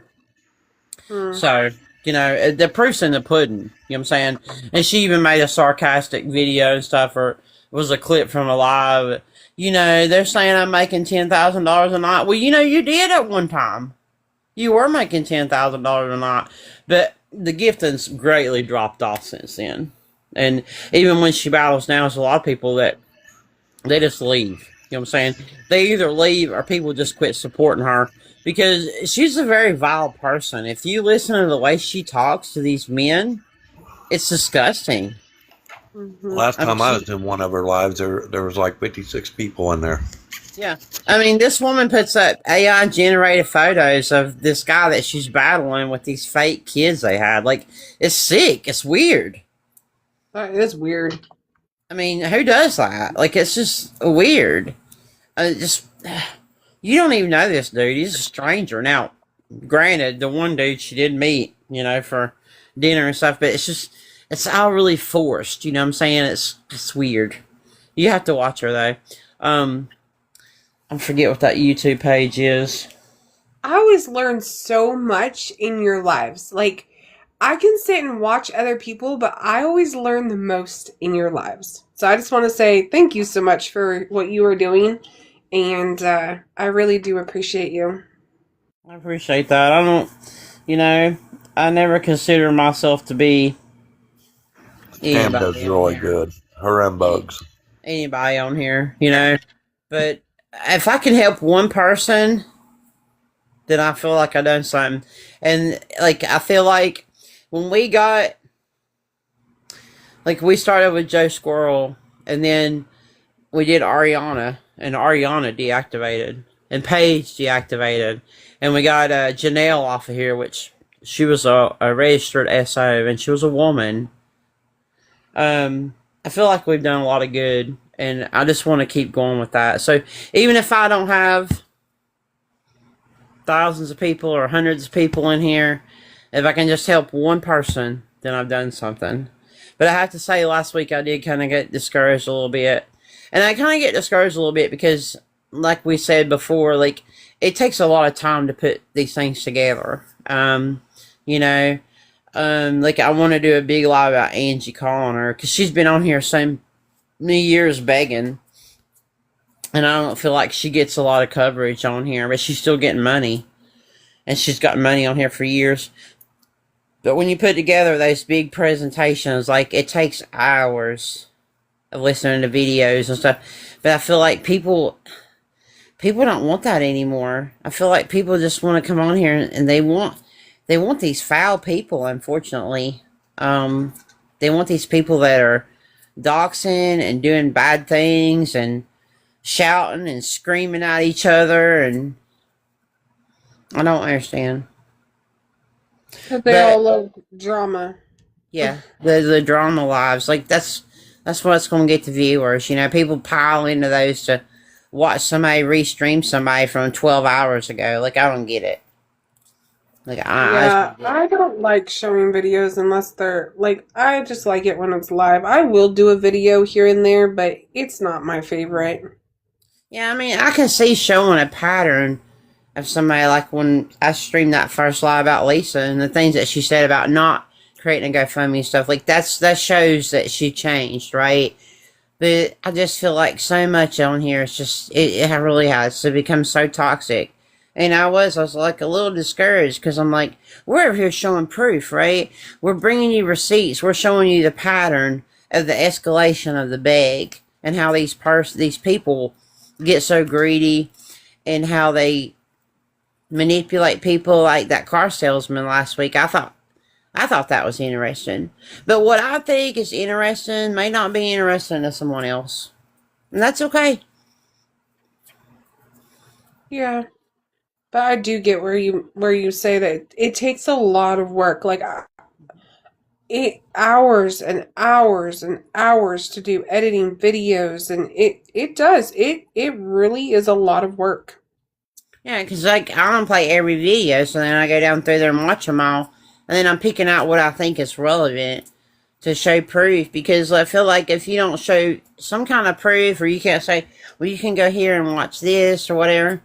So, you know, the proof's in the pudding. You know what I'm saying? And she even made a sarcastic video and stuff, or it was a clip from a live. You know, they're saying I'm making $10,000 a night. Well, you know, you did at one time. You were making $10,000 a night. But the gifting's greatly dropped off since then. And even when she battles now, there's a lot of people that they just leave. You know what I'm saying? They either leave or people just quit supporting her because she's a very vile person. If you listen to the way she talks to these men, it's disgusting. Last time I was in one of her lives, there was like 56 people in there. Yeah. I mean, this woman puts up AI-generated photos of this guy that she's battling with these fake kids they had. Like, it's sick. It's weird. That is weird. I mean, who does that? Like, it's just weird. You don't even know this dude. He's a stranger. Now, granted, the one dude she did meet, you know, for dinner and stuff, but it's all really forced. You know what I'm saying? It's weird. You have to watch her, though. I forget what that YouTube page is. I always learn so much in your lives. Like, I can sit and watch other people, but I always learn the most in your lives. So I just want to say thank you so much for what you are doing. And I really do appreciate you. I appreciate that. I don't, you know, I never consider myself to be Cam does really good. Her and Bugs. Anybody on here, you know. But if I can help one person, then I feel like I've done something. And, like, I feel like when we got, like, we started with Joe Squirrel, and then we did Ariana, and Ariana deactivated, and Paige deactivated, and we got Janelle off of here, which she was a registered SO, and she was a woman. I feel like we've done a lot of good, and I just want to keep going with that. So even if I don't have thousands of people or hundreds of people in here, if I can just help one person, then I've done something. But I have to say, last week I did kind of get discouraged a little bit. And I kind of get discouraged a little bit because, like we said before, like, it takes a lot of time to put these things together. You know, like, I want to do a big live about Angie calling her, because she's been on here so many years begging. And I don't feel like she gets a lot of coverage on here, but she's still getting money. And she's got money on here for years. But when you put together those big presentations, like, it takes hours of listening to videos and stuff. But I feel like people don't want that anymore. I feel like people just want to come on here and they want these foul people, unfortunately. They want these people that are doxing and doing bad things and shouting and screaming at each other, and I don't understand. But they all love drama. Yeah, the drama lives. Like, that's what's going to get the viewers. You know, people pile into those to watch somebody restream somebody from 12 hours ago. Like, I don't get it. Like, I don't like showing videos unless they're, like, I just like it when it's live. I will do a video here and there, but it's not my favorite. Yeah, I mean, I can see showing a pattern of somebody, like when I streamed that first live about Lisa and the things that she said about not creating a GoFundMe and stuff. Like, that shows that she changed, right? But I just feel like so much on here is just, it really has to become so toxic. And I was like a little discouraged because I'm like, we're over here showing proof, right? We're bringing you receipts. We're showing you the pattern of the escalation of the beg and how these people get so greedy and how they manipulate people like that car salesman last week. I thought that was interesting. But what I think is interesting may not be interesting to someone else. And that's okay. Yeah. But I do get where you say that it takes a lot of work, like hours and hours and hours to do editing videos, and it really is a lot of work. Yeah, because like I don't play every video, so then I go down through there and watch them all, and then I'm picking out what I think is relevant to show proof. Because I feel like if you don't show some kind of proof, or you can't say, well, you can go here and watch this or whatever.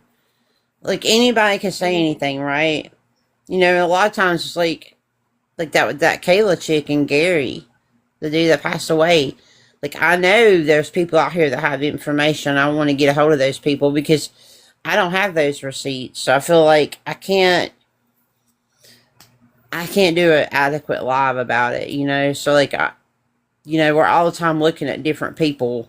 Like anybody can say anything, right? You know, a lot of times it's like that with that Kayla chick and Gary, the dude that passed away. Like I know there's people out here that have information. I want to get a hold of those people because I don't have those receipts. So I feel like I can't do an adequate live about it, you know? So like, we're all the time looking at different people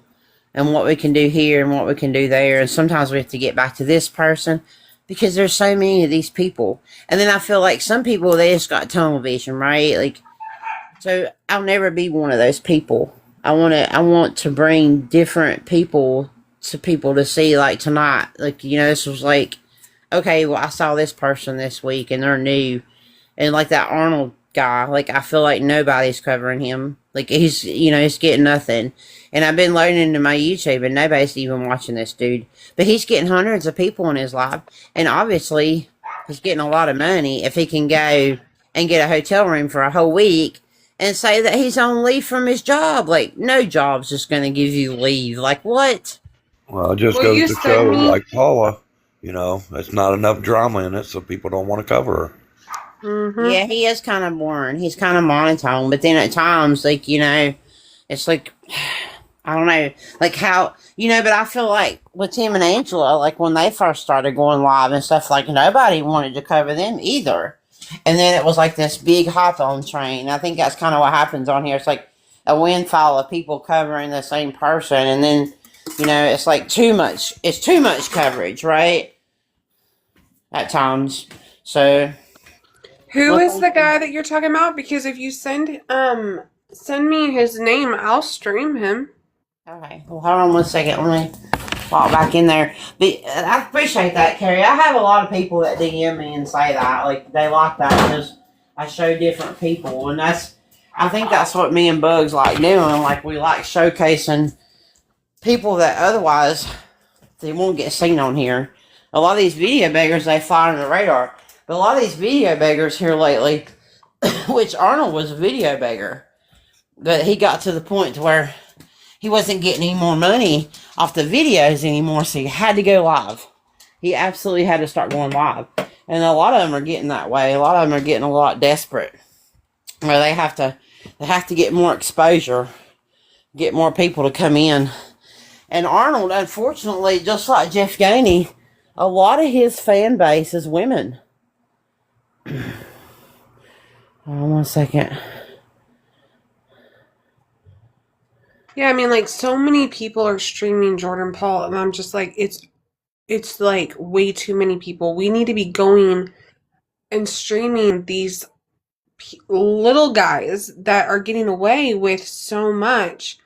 and what we can do here and what we can do there. And sometimes we have to get back to this person because there's so many of these people. And then I feel like some people, they just got tunnel vision, right? Like, so I'll never be one of those people. I want to bring different people to people to see. Like tonight, like, this was like, okay, well, I saw this person this week and they're new. And like that Arnold guy, like I feel like nobody's covering him. Like he's getting nothing. And I've been loading into my YouTube and nobody's even watching this dude. But he's getting hundreds of people in his live. And obviously he's getting a lot of money if he can go and get a hotel room for a whole week and say that he's on leave from his job. Like no job's just going to give you leave. Like what? Well, it just goes to show, like Paula, it's not enough drama in it, so people don't want to cover her. Mm-hmm. Yeah, he is kind of boring. He's kind of monotone, but then at times, like, it's like, I don't know, like how, but I feel like with Tim and Angela, like when they first started going live and stuff, like nobody wanted to cover them either. And then it was like this big hop on train. I think that's kind of what happens on here. It's like a windfall of people covering the same person. And then, it's like it's too much coverage, right? At times. So... Who is the guy that you're talking about? Because if you send me his name, I'll stream him. Okay. Well, hold on one second. Let me walk back in there. But I appreciate that, Carrie. I have a lot of people that DM me and say that. Like, they like that because I show different people. And I think that's what me and Bugs like doing. Like, we like showcasing people that otherwise they won't get seen on here. A lot of these video beggars, they fly under the radar. But a lot of these video beggars here lately, which Arnold was a video beggar, but he got to the point to where he wasn't getting any more money off the videos anymore, so he had to go live. He absolutely had to start going live. And a lot of them are getting that way. A lot of them are getting a lot desperate, where they have to get more exposure, get more people to come in. And Arnold, unfortunately, just like Jeff Gainey, a lot of his fan base is women. Hold on one second. Yeah, I mean, like, so many people are streaming Jordan Paul, and I'm just like, it's like way too many people. We need to be going and streaming these little guys that are getting away with so much,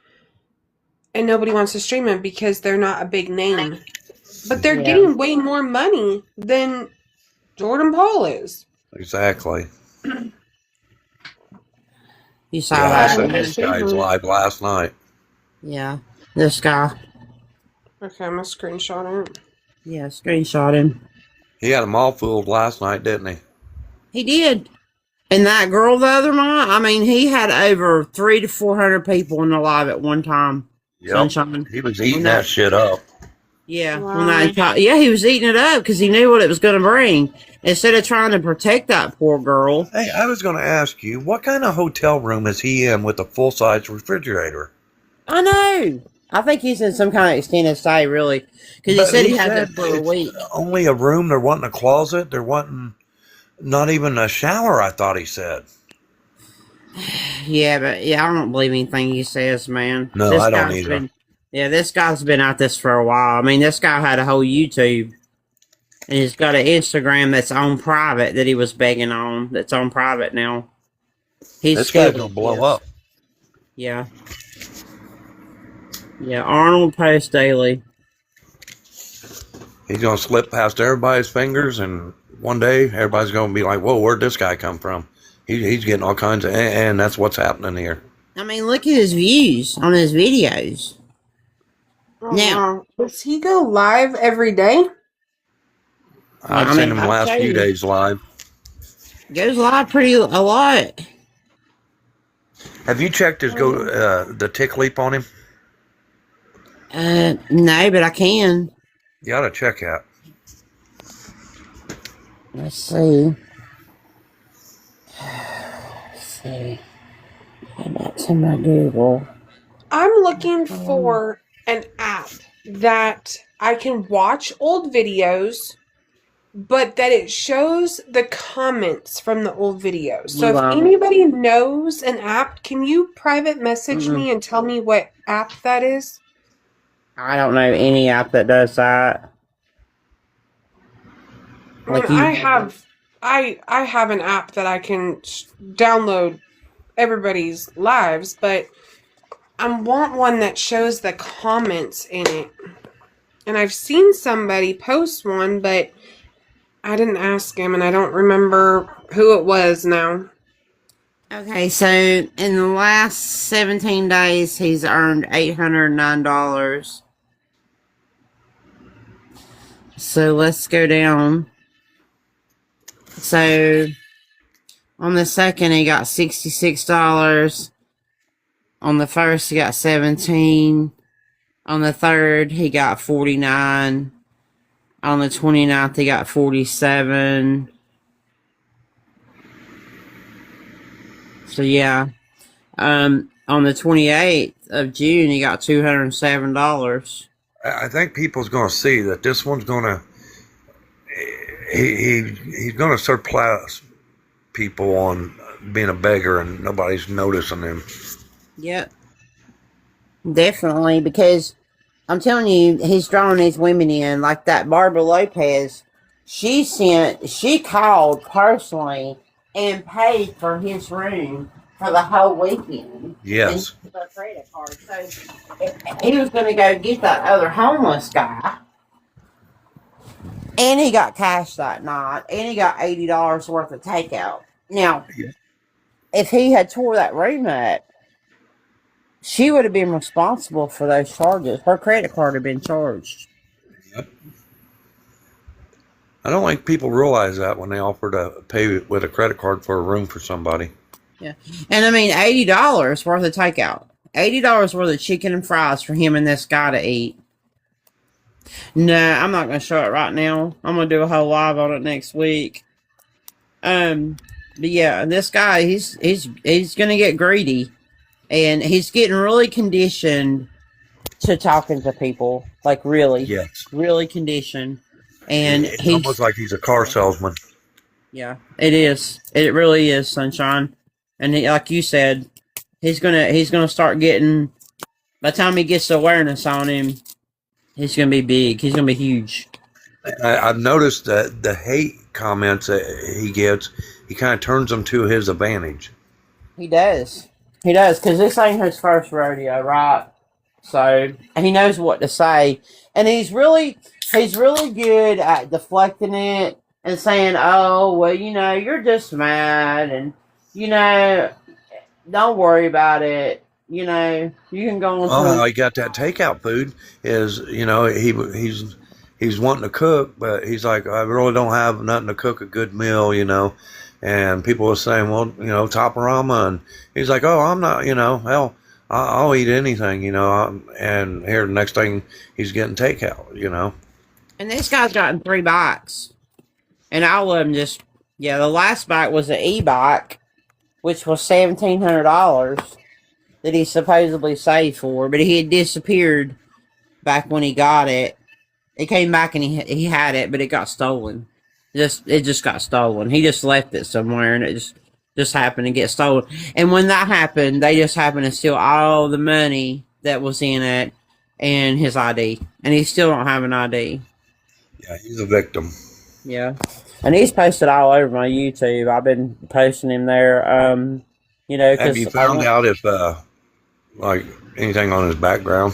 and nobody wants to stream them because they're not a big name. But they're getting way more money than Jordan Paul is. Exactly. You saw that? I saw this guy's live last night. Yeah, this guy. Okay, I'm gonna screenshot it. Yeah, screenshot him. He had them all fooled last night, didn't he? He did. And that girl the other night, I mean, he had over 300 to 400 people in the live at one time. Yep. Sunshine. He was eating that shit up. Yeah, he was eating it up because he knew what it was going to bring. Instead of trying to protect that poor girl. Hey, I was going to ask you, what kind of hotel room is he in with a full-size refrigerator? I know. I think he's in some kind of extended stay, really, because he But said he he had said it for a it's week. only a room. They're wanting a closet. They're wanting not even a shower, I thought he said. Yeah, but yeah, I don't believe anything he says, man. No, This I don't guy's either. been, yeah, this guy's been at this for a while. I mean, this guy had a whole YouTube, and he's got an Instagram that's on private that he was begging on. That's on private now. He's This still guy's gonna blow up. Yeah, yeah. Arnold Post Daily. He's gonna slip past everybody's fingers, and one day everybody's gonna be like, "Whoa, where'd this guy come from?" He's getting all kinds of, and that's what's happening here. I mean, look at his views on his videos. Now, does he go live every day? I've seen him the last few days live. Goes live pretty a lot. Have you checked his the tick leap on him? No, but I can. You ought to check that. Let's see. Let's see. How about to my Google? I'm looking for an app that I can watch old videos, but that it shows the comments from the old videos. So if anybody knows an app, can you private message me and tell me what app that is? I don't know any app that does that. Like I have an app that I can download everybody's lives, but I want one that shows the comments in it. And I've seen somebody post one, but I didn't ask him, and I don't remember who it was now. Okay, so in the last 17 days, he's earned $809. So let's go down. So on the second, he got $66. On the first, he got 17. On the third, he got 49. On the 29th, he got 47. So yeah. On the 28th of June, he got $207. I think people's going to see that this one's going to he's going to surplus people on being a beggar, and nobody's noticing him. Yep. Definitely, because I'm telling you, he's drawing these women in, like that Barbara Lopez. She called personally and paid for his room for the whole weekend. Yes. And her credit card. So he was going to go get that other homeless guy. And he got cash that night. And he got $80 worth of takeout. Now, if he had tore that room up, she would have been responsible for those charges. Her credit card had been charged. Yep. I don't think people realize that when they offer to pay with a credit card for a room for somebody. Yeah. And I mean, $80 worth of takeout. $80 worth of chicken and fries for him and this guy to eat. No, I'm not going to show it right now. I'm going to do a whole live on it next week. But yeah, this guy, he's going to get greedy. And he's getting really conditioned to talking to people. Like really. Yes. Really conditioned. And it's almost like he's a car salesman. Yeah, it is. It really is, Sunshine. And like you said, he's gonna start getting. By the time he gets the awareness on him, he's gonna be big. He's gonna be huge. I've noticed that the hate comments that he gets, he kind of turns them to his advantage. He does. He does, because this ain't his first rodeo, right? So he knows what to say, and he's really good at deflecting it and saying, "Oh, well, you're just mad, and don't worry about it. You can go on." Oh, he got that takeout food. He's wanting to cook, but he's like, I really don't have nothing to cook a good meal, And people were saying, well, Toparama, and he's like, oh, I'm not, hell, I'll eat anything, And here, the next thing, he's getting takeout, And this guy's gotten 3 bikes, and all of them the last bike was an e-bike, which was $1,700. that he supposedly saved for, but he had disappeared back when he got it. He came back and he had it, but it got stolen. It just got stolen. He just left it somewhere, and it just happened to get stolen. And when that happened, they just happened to steal all the money that was in it and his ID, and he still don't have an ID. Yeah, he's a victim. Yeah, and he's posted all over my YouTube. I've been posting him there. You know, Have you found out if like anything on his background?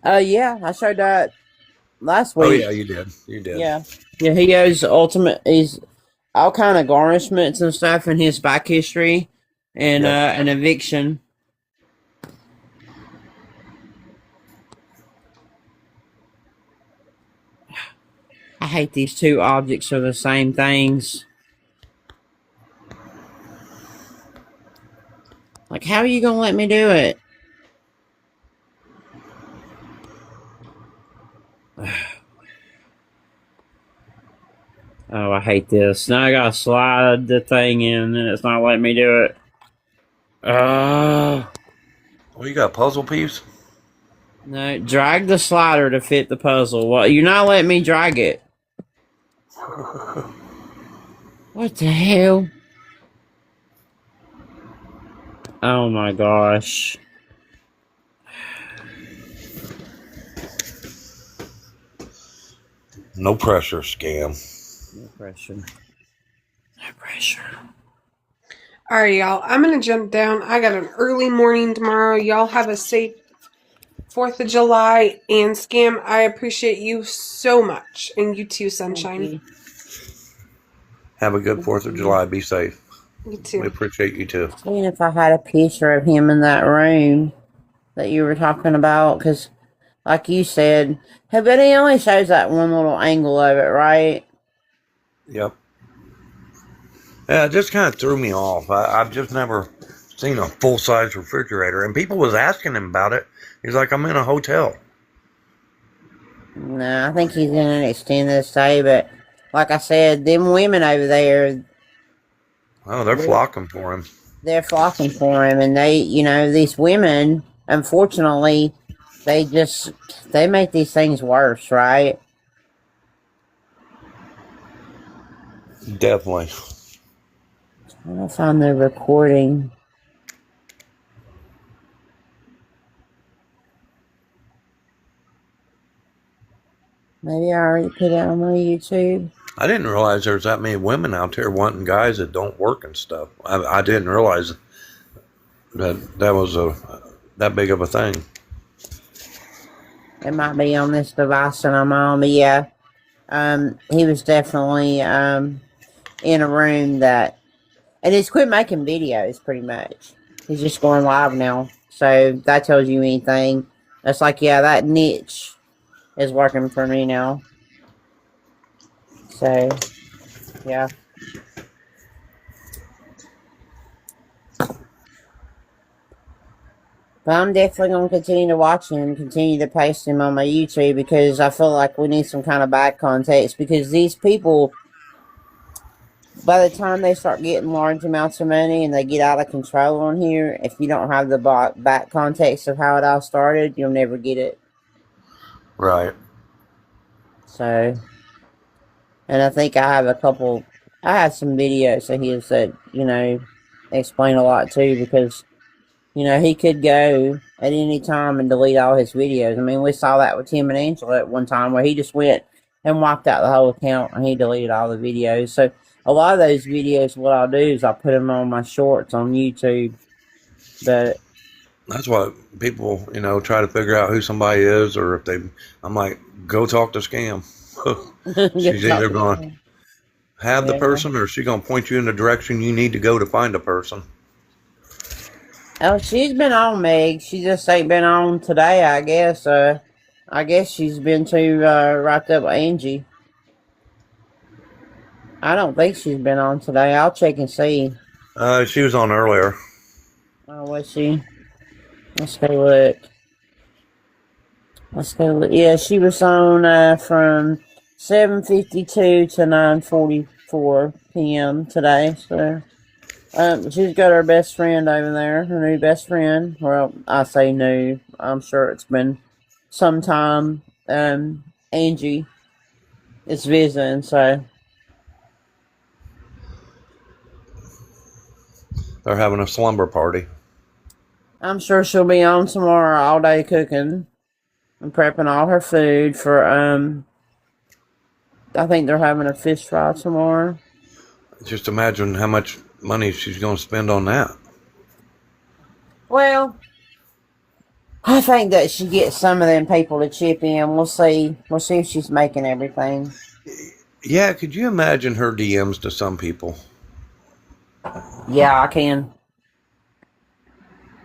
Yeah, I showed that last week. Oh yeah, you did. You did. Yeah, yeah. He owes he's all kind of garnishments and stuff in his back history, and an eviction. I hate these two objects are the same things. Like, how are you gonna let me do it? Oh, I hate this. Now I gotta slide the thing in and it's not letting me do it. Oh, you got a puzzle piece? No, drag the slider to fit the puzzle. Well, you're not letting me drag it. What the hell? Oh my gosh. No pressure, scam. No pressure. No pressure. All right, y'all. I'm going to jump down. I got an early morning tomorrow. Y'all have a safe 4th of July. And Scam, I appreciate you so much. And you too, Sunshine. Have a good 4th of July. Be safe. You too. We appreciate you too. Seeing if I had a picture of him in that room that you were talking about, because like you said, but he only shows that one little angle of it, right? Yep. Yeah, it just kind of threw me off. I've just never seen a full-size refrigerator. And people was asking him about it. He's like, I'm in a hotel. No, I think he's in an extended stay, but like I said, them women over there... Oh, they're flocking for him. They're flocking for him, and they, you know, these women, unfortunately, they make these things worse, right? Definitely. I'm trying to find the recording. Maybe I already put it on my YouTube. I didn't realize there's that many women out there wanting guys that don't work and stuff. I didn't realize that was that big of a thing. It might be on this device that I'm on, but yeah. He was definitely in a room that... And he's quit making videos, pretty much. He's just going live now. So, that tells you anything. It's like, yeah, that niche is working for me now. So, yeah. But I'm definitely going to continue to watch him, continue to post him on my YouTube, because I feel like we need some kind of back context, because these people, by the time they start getting large amounts of money and they get out of control on here, if you don't have the back context of how it all started, you'll never get it. Right. So, and I think I have some videos that he said, you know, explain a lot too, because... You know, he could go at any time and delete all his videos. I mean, we saw that with Tim and Angela at one time where he just went and wiped out the whole account and he deleted all the videos. So, a lot of those videos, what I'll do is I'll put them on my shorts on YouTube. But that's why people, you know, try to figure out who somebody is, or if I'm like, go talk to Scam. She's either going to have the person, or she's going to point you in the direction you need to go to find a person. Oh, she's been on, Meg. She just ain't been on today, I guess. I guess she's been too wrapped up with Angie. I don't think she's been on today. I'll check and see. She was on earlier. Oh, was she? Let's go look. Let's go look. Yeah, she was on from 7:52 to 9:44. 4 p.m. today. So she's got her best friend over there, her new best friend. Well, I say new. I'm sure it's been some time. Angie is visiting, so They're having a slumber party. I'm sure she'll be on tomorrow all day cooking and prepping all her food for, I think they're having a fish fry tomorrow. Just imagine how much money she's going to spend on that. Well, I think that she gets some of them people to chip in. We'll see. We'll see if she's making everything. Yeah, could you imagine her DMs to some people? Yeah, I can.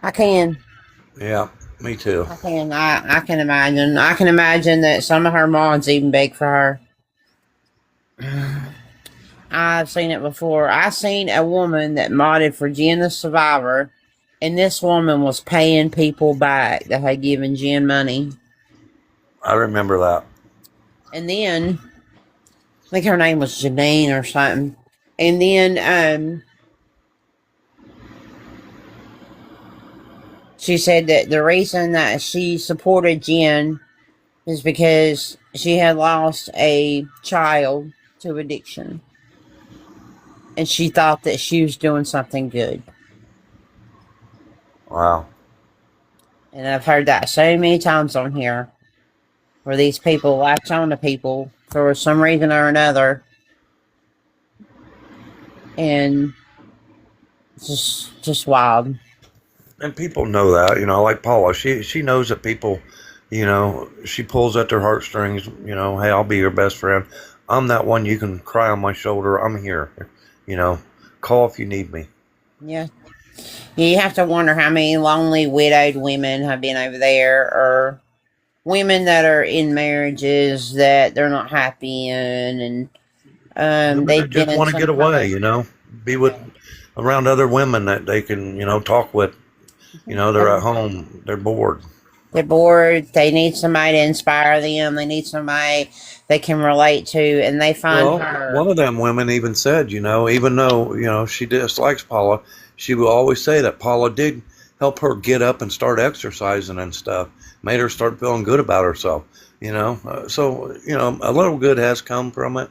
I can. Yeah, me too. I can. I can imagine. I can imagine that some of her mods even beg for her. I've seen it before. I seen a woman that modded for Jen the Survivor, and this woman was paying people back that had given Jen money. I remember that. And then, I think her name was Janine or something. And then, she said that the reason that she supported Jen is because she had lost a child to addiction. And she thought that she was doing something good. Wow. And I've heard that so many times on here, where these people latch on to people for some reason or another. And it's just wild. And people know that, like Paula, she knows that people, she pulls at their heartstrings, hey, I'll be your best friend. I'm that one you can cry on my shoulder. I'm here. Call if you need me. Yeah. You have to wonder how many lonely widowed women have been over there, or women that are in marriages that they're not happy in, and they just want to get away, be with around other women that they can, talk with. They're at home. They're bored. They're bored. They need somebody to inspire them. They need somebody they can relate to, and they find her. One of them women even said, even though, she dislikes Paula, she will always say that Paula did help her get up and start exercising and stuff, made her start feeling good about herself, so, a little good has come from it.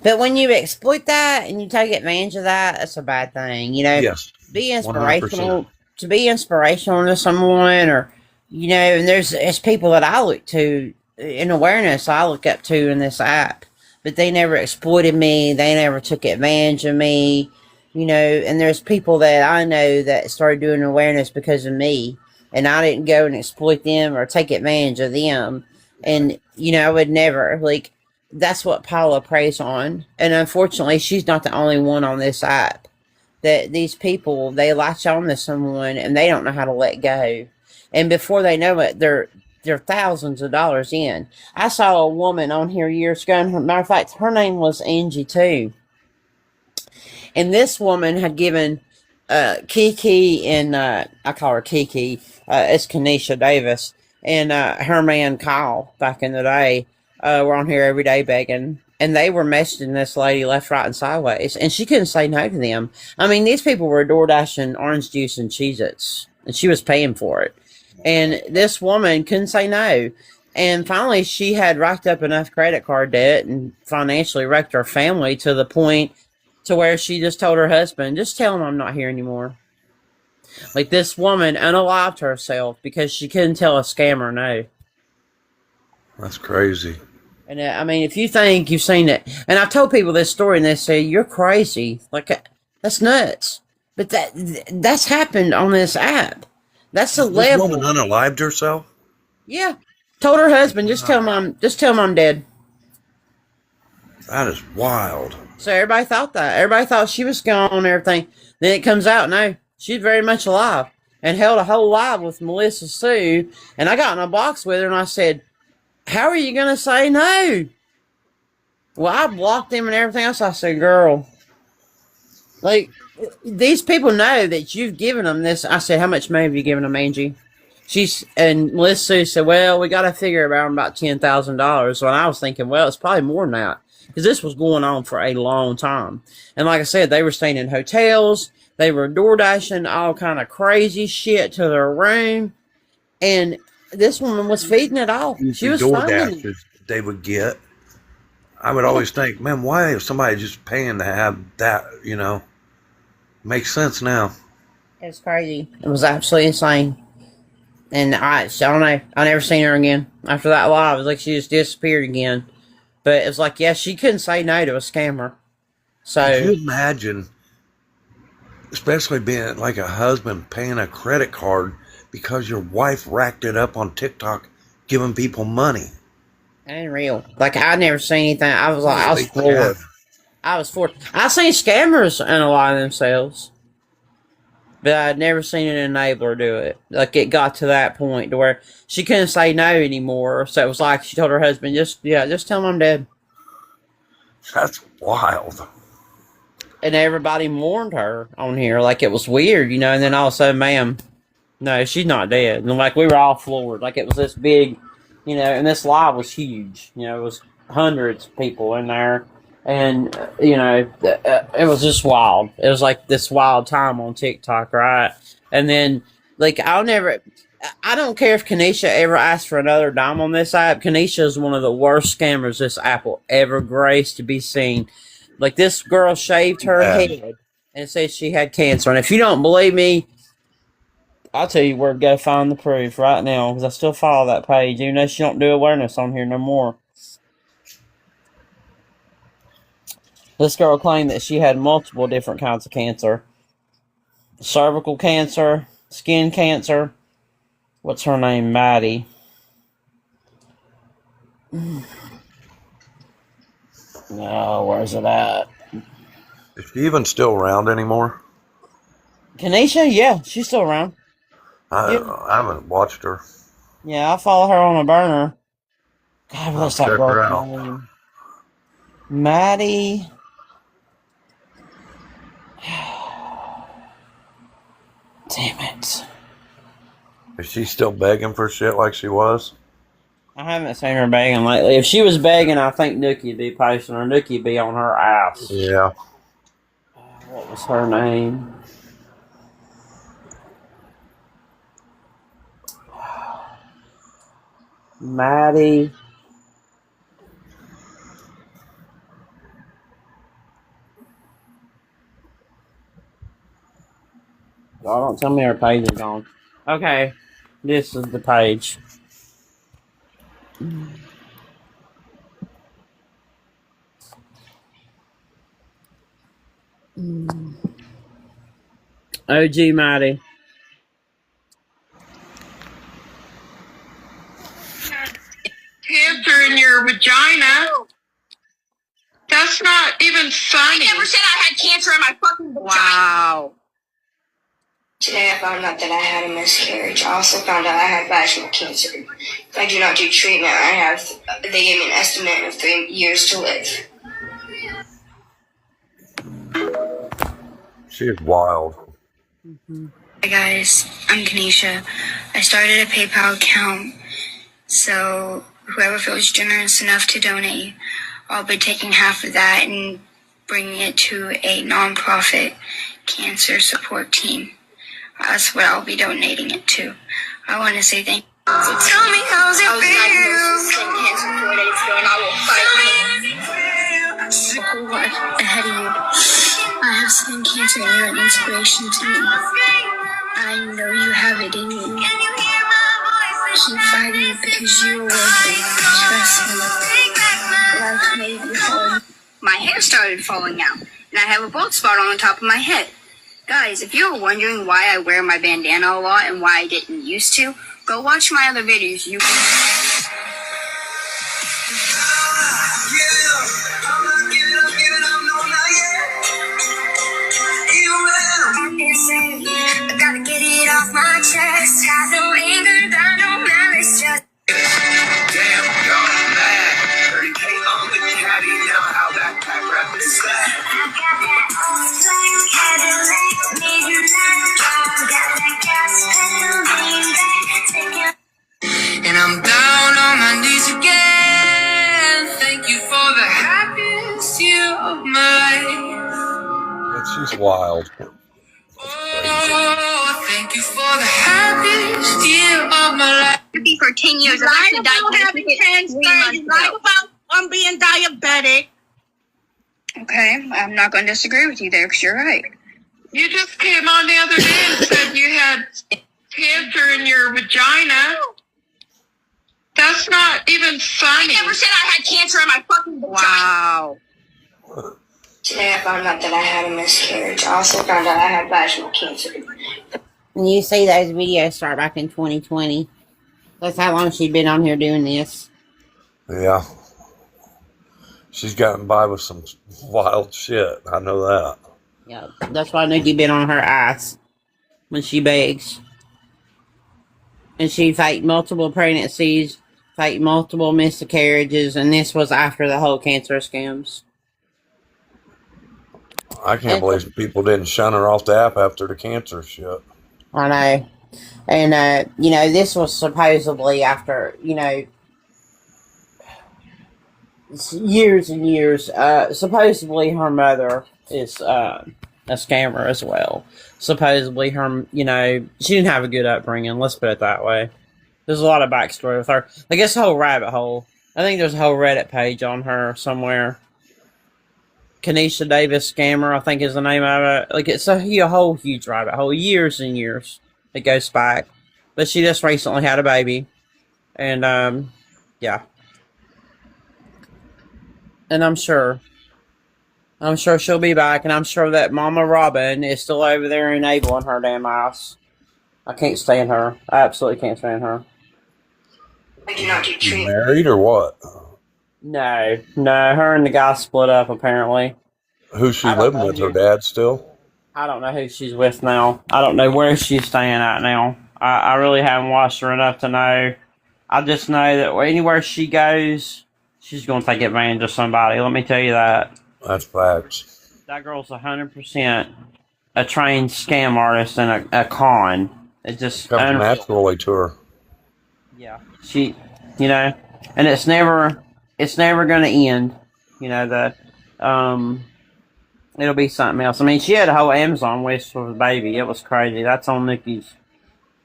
But when you exploit that and you take advantage of that, that's a bad thing, Yes. Be inspirational 100%. To be inspirational to someone, or and there's people that I look to in awareness, I look up to in this app, but they never exploited me, they never took advantage of me, and there's people that I know that started doing awareness because of me, and I didn't go and exploit them or take advantage of them. And I would never, that's what Paula preys on. And unfortunately, she's not the only one on this app. That these people, they latch on to someone and they don't know how to let go. And before they know it, they're thousands of dollars in. I saw a woman on here years ago, and matter of fact, her name was Angie too. And this woman had given Kiki, and I call her Kiki, it's Kanisha Davis, and her man Kyle back in the day were on here every day begging. And they were messaging this lady left, right, and sideways. And she couldn't say no to them. I mean, these people were door dashing orange juice and Cheez-Its. And she was paying for it. And this woman couldn't say no. And finally, she had racked up enough credit card debt and financially wrecked her family to the point to where she just told her husband, just tell him I'm not here anymore. This woman unalived herself because she couldn't tell a scammer no. That's crazy. And I mean, if you think you've seen it, and I've told people this story, and they say you're crazy, that's nuts. But that's happened on this app. That's the level. This woman unalived herself. Yeah, told her husband, just tell him I'm dead. That is wild. So everybody thought that. Everybody thought she was gone and everything. Then it comes out, no, she's very much alive and held a whole live with Melissa Sue. And I got in a box with her, and I said, how are you going to say no? Well, I blocked them and everything else. I said, girl, these people know that you've given them this. I said, how much money have you given them, Angie? And Melissa Sue said, well, we got to figure around about $10,000. When I was thinking, well, it's probably more than that. because this was going on for a long time. And like I said, they were staying in hotels, they were door dashing all kind of crazy shit to their room, and this woman was feeding it all. She was Door funding it. dashes they would get. I would always think, man, why is somebody just paying to have that? Makes sense now. It was crazy. It was absolutely insane. And I don't know. I never seen her again after that live. It was like she just disappeared again. But it was like, yeah, she couldn't say no to a scammer. So Could you imagine, especially being like a husband paying a credit card because your wife racked it up on TikTok, giving people money? ain't real. Like I never seen anything. I was floored. I was floored. I seen scammers unalive themselves, but I'd never seen an enabler do it. Like it got to that point to where she couldn't say no anymore. So it was like she told her husband, just tell him I'm dead. That's wild. And everybody mourned her on here. Like it was weird, And then all of a sudden, ma'am, no, she's not dead. And like we were all floored. Like it was this big, and this live was huge. It was hundreds of people in there. And, it was just wild. It was like this wild time on TikTok, right? And then, like, I don't care if Kanisha ever asked for another dime on this app. Kanisha is one of the worst scammers this app will ever grace to be seen. Like, this girl shaved her head and said she had cancer. And if you don't believe me, I'll tell you where to go find the proof right now, because I still follow that page, even though she don't do awareness on here no more. This girl claimed that she had multiple different kinds of cancer. Cervical cancer, skin cancer. What's her name? Maddie. No, where's it at? Is she even still around anymore? Kanisha? Yeah, she's still around. I haven't watched her. Yeah, I follow her on a burner. God, what's that check her girl's out. name? Maddie. Damn it. Is she still begging for shit like she was? I haven't seen her begging lately. If she was begging, I think Nookie would be posting her. Nookie would be on her ass. Yeah. What was her name? Maddie. Oh, don't tell me her page is gone. Okay, this is the page. OG Maddie. Cancer in your vagina. That's not even funny. I never said I had cancer in my fucking vagina. Wow. Today I found out that I had a miscarriage. I also found out I had vaginal cancer. If I do not do treatment, they gave me an estimate of 3 years to live. She is wild. Hi guys, I'm Kanisha. I started a PayPal account, so whoever feels generous enough to donate, I'll be taking half of that and bringing it to a nonprofit cancer support team. That's what I'll be donating it to. I want to say thank you. So tell me how's it feel? I was diagnosed with cancer 4 days ago, and I will fight ahead of you. I have skin cancer, and you're an inspiration to me. I know you have it in you. Keep fighting because you are worth it. Trust me. Life may be hard. My hair started falling out, and I have a bald spot on the top of my head. Guys, if you're wondering why I wear my bandana a lot and why I didn't used to, go watch my other videos. I gotta get it off my chest. Got no anger, got no malice, just damn, y'all mad. 30K on the caddy, now how that pack rap is that? I got that old flame Cadillac, made you like got that gas pedal lean back, take your and I'm down wild. Oh, thank you for the happiest year of my life. For 10 years. You lied about having cancer. You lied about being diabetic. Okay, I'm not going to disagree with you there because you're right. You just came on the other day and said you had cancer in your vagina. That's not even funny. I never said I had cancer in my fucking vagina. Wow. Today I found out that I had a miscarriage. I also found out I had vaginal cancer. And you see those videos start back in 2020. That's how long she'd been on here doing this. Yeah. She's gotten by with some wild shit. I know that. Yeah, that's why Nikki been on her ass when she begs. And she faked multiple pregnancies, faked multiple miscarriages, and this was after the whole cancer scams. I can't believe people didn't shun her off the app after the cancer shit. I know. And, you know, this was supposedly after, you know, years and years. Supposedly her mother is a scammer as well. Supposedly her, you know, she didn't have a good upbringing. Let's put it that way. There's a lot of backstory with her. I guess a whole rabbit hole. I think there's a whole Reddit page on her somewhere. Kanisha Davis Scammer, I think is the name of it. Like, it's a whole huge rabbit hole. Years and years it goes back. But she just recently had a baby. And, yeah. And I'm sure she'll be back. And I'm sure that Mama Robin is still over there enabling her damn ass. I can't stand her. I absolutely can't stand her. You married or what? No, her and the guy split up apparently. Who's she living with? Her dad still? I don't know who she's with now. I don't know where she's staying at now. I really haven't watched her enough to know. I just know that anywhere she goes, she's going to take advantage of somebody. Let me tell you that. That's facts. That girl's 100% a trained scam artist and a con. It just comes naturally to her. Yeah, she, you know, and it's never going to end. You know, it'll be something else. I mean, she had a whole Amazon wish for the baby. It was crazy. That's on Nikki's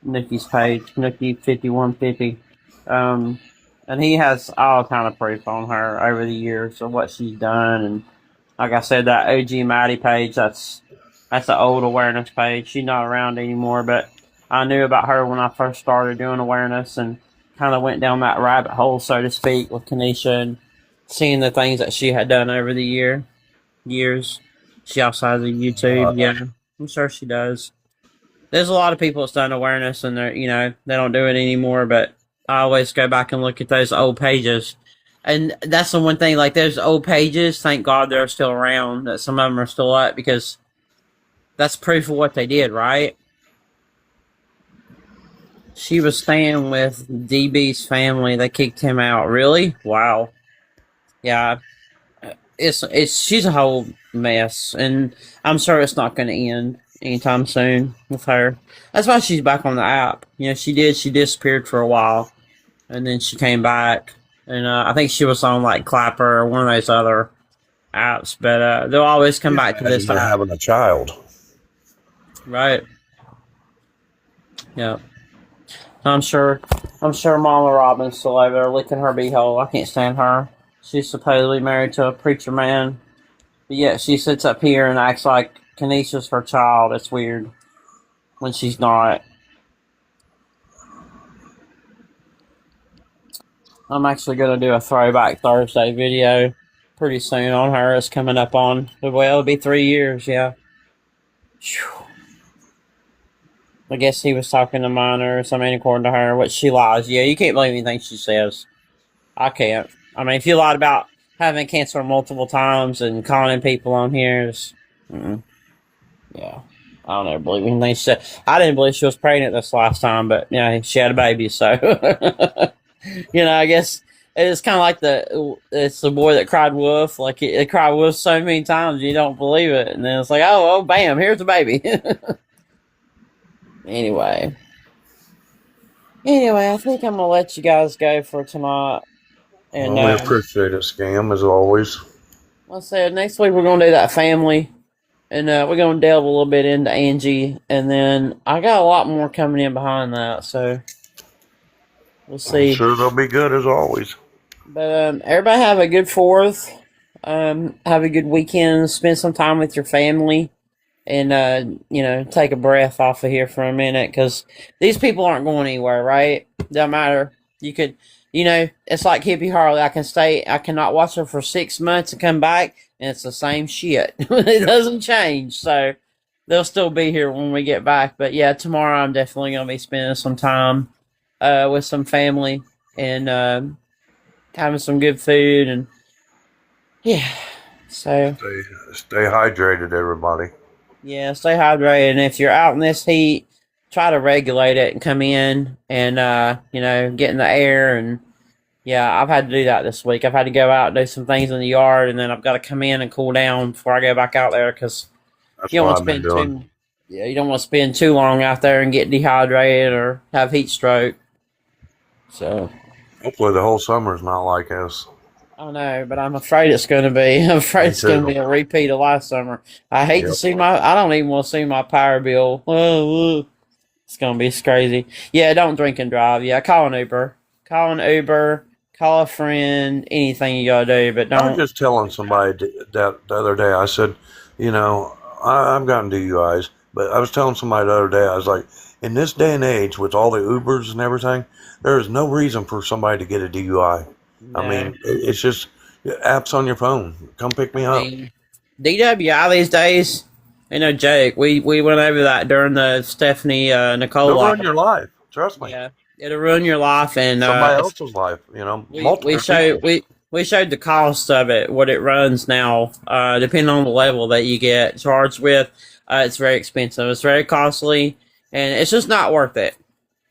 page, Nikki 5150. And he has all kind of proof on her over the years of what she's done. And like I said, that OG Maddie page, that's an old awareness page. She's not around anymore, but I knew about her when I first started doing awareness and kind of went down that rabbit hole, so to speak, with Kanisha and seeing the things that she had done over the years. She also has a YouTube, yeah. I'm sure she does. There's a lot of people that's done awareness and they're, you know, they don't do it anymore, but I always go back and look at those old pages. And that's the one thing, like those old pages, thank God they're still around, that some of them are still up, because that's proof of what they did, right? She was staying with DB's family. They kicked him out. Really? Wow. Yeah. She's a whole mess, and I'm sure it's not going to end anytime soon with her. That's why she's back on the app. You know, she disappeared for a while, and then she came back, and I think she was on like Clapper or one of those other apps, but they'll always come back to this app. Having a child. Right. Yeah. I'm sure Mama Robin's still over there licking her beehole. I can't stand her. She's supposedly married to a preacher man. But yet she sits up here and acts like Kanisha's her child. It's weird. When she's not. I'm actually going to do a Throwback Thursday video pretty soon on her. It's coming up on, well, it'll be 3 years, yeah. Whew. I guess he was talking to minors. I mean, according to her, which she lies. Yeah, you can't believe anything she says. I can't. I mean, if you lied about having cancer multiple times and conning people on here, yeah. I don't ever believe anything she said. I didn't believe she was pregnant this last time, but, yeah, she had a baby, so. You know, I guess it's kind of like it's the boy that cried wolf. Like, it cried wolf so many times, you don't believe it. And then it's like, oh, bam, here's the baby. Anyway, I think I'm going to let you guys go for tonight. And we appreciate it, Scam, as always. Like I said, next week we're going to do that family And we're going to delve a little bit into Angie. And then I got a lot more coming in behind that. So we'll I'm see. sure they'll be good as always. But everybody have a good 4th. Have a good weekend. Spend some time with your family. And, take a breath off of here for a minute. Because these people aren't going anywhere, right? Doesn't matter. You could, it's like Hippie Harley. I cannot watch her for 6 months and come back. And it's the same shit. It doesn't change. So they'll still be here when we get back. But yeah, tomorrow I'm definitely going to be spending some time with some family and having some good food. And yeah, so. Stay hydrated, everybody. Yeah, stay hydrated. And if you're out in this heat, try to regulate it and come in and, get in the air. And yeah, I've had to do that this week. I've had to go out and do some things in the yard, and then I've got to come in and cool down before I go back out there because you don't want to spend you don't want to spend too long out there and get dehydrated or have heat stroke. So hopefully the whole summer's not like this. I know, but I'm afraid it's going to be. I'm afraid it's going to be a repeat of last summer. I hate to see I don't even want to see my power bill. It's going to be crazy. Yeah, don't drink and drive. Yeah, call an Uber. Call a friend, anything you got to do, but don't. I was just telling somebody that the other day, I said, I've gotten DUIs, but I was telling somebody the other day, I was like, in this day and age with all the Ubers and everything, there is no reason for somebody to get a DUI. No. I mean, it's just apps on your phone. Come pick me up. DWI these days, ain't no joke. We went over that during the Stephanie Nicole. It'll ruin your life. Trust me. Yeah, it'll ruin your life and somebody else's life. We showed the cost of it, what it runs now, depending on the level that you get charged with. It's very expensive. It's very costly, and it's just not worth it.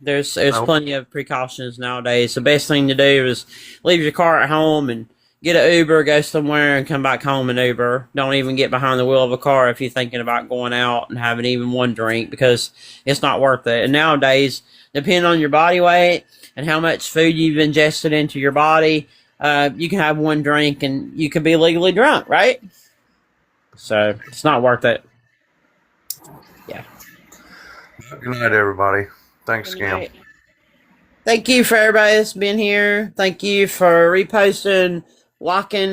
There's plenty of precautions nowadays. The best thing to do is leave your car at home and get an Uber, go somewhere, and come back home in Uber. Don't even get behind the wheel of a car if you're thinking about going out and having even one drink because it's not worth it. And nowadays, depending on your body weight and how much food you've ingested into your body, you can have one drink and you could be legally drunk, right? So it's not worth it. Yeah. Good night, everybody. Thanks, Scam. Thank you for everybody that's been here. Thank you for reposting, liking.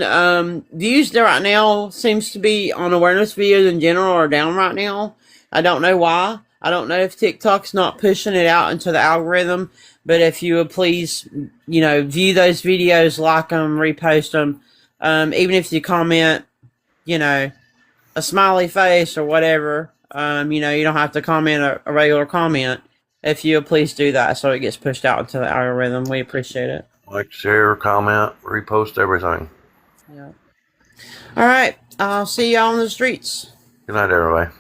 Views right now seems to be on awareness videos in general are down right now. I don't know why. I don't know if TikTok's not pushing it out into the algorithm, but if you would please, view those videos, like them, repost them. Even if you comment, a smiley face or whatever, you don't have to comment a regular comment. If you would please do that so it gets pushed out into the algorithm, we appreciate it. Like, share, comment, repost everything. Yeah. All right. I'll see y'all on the streets. Good night, everybody.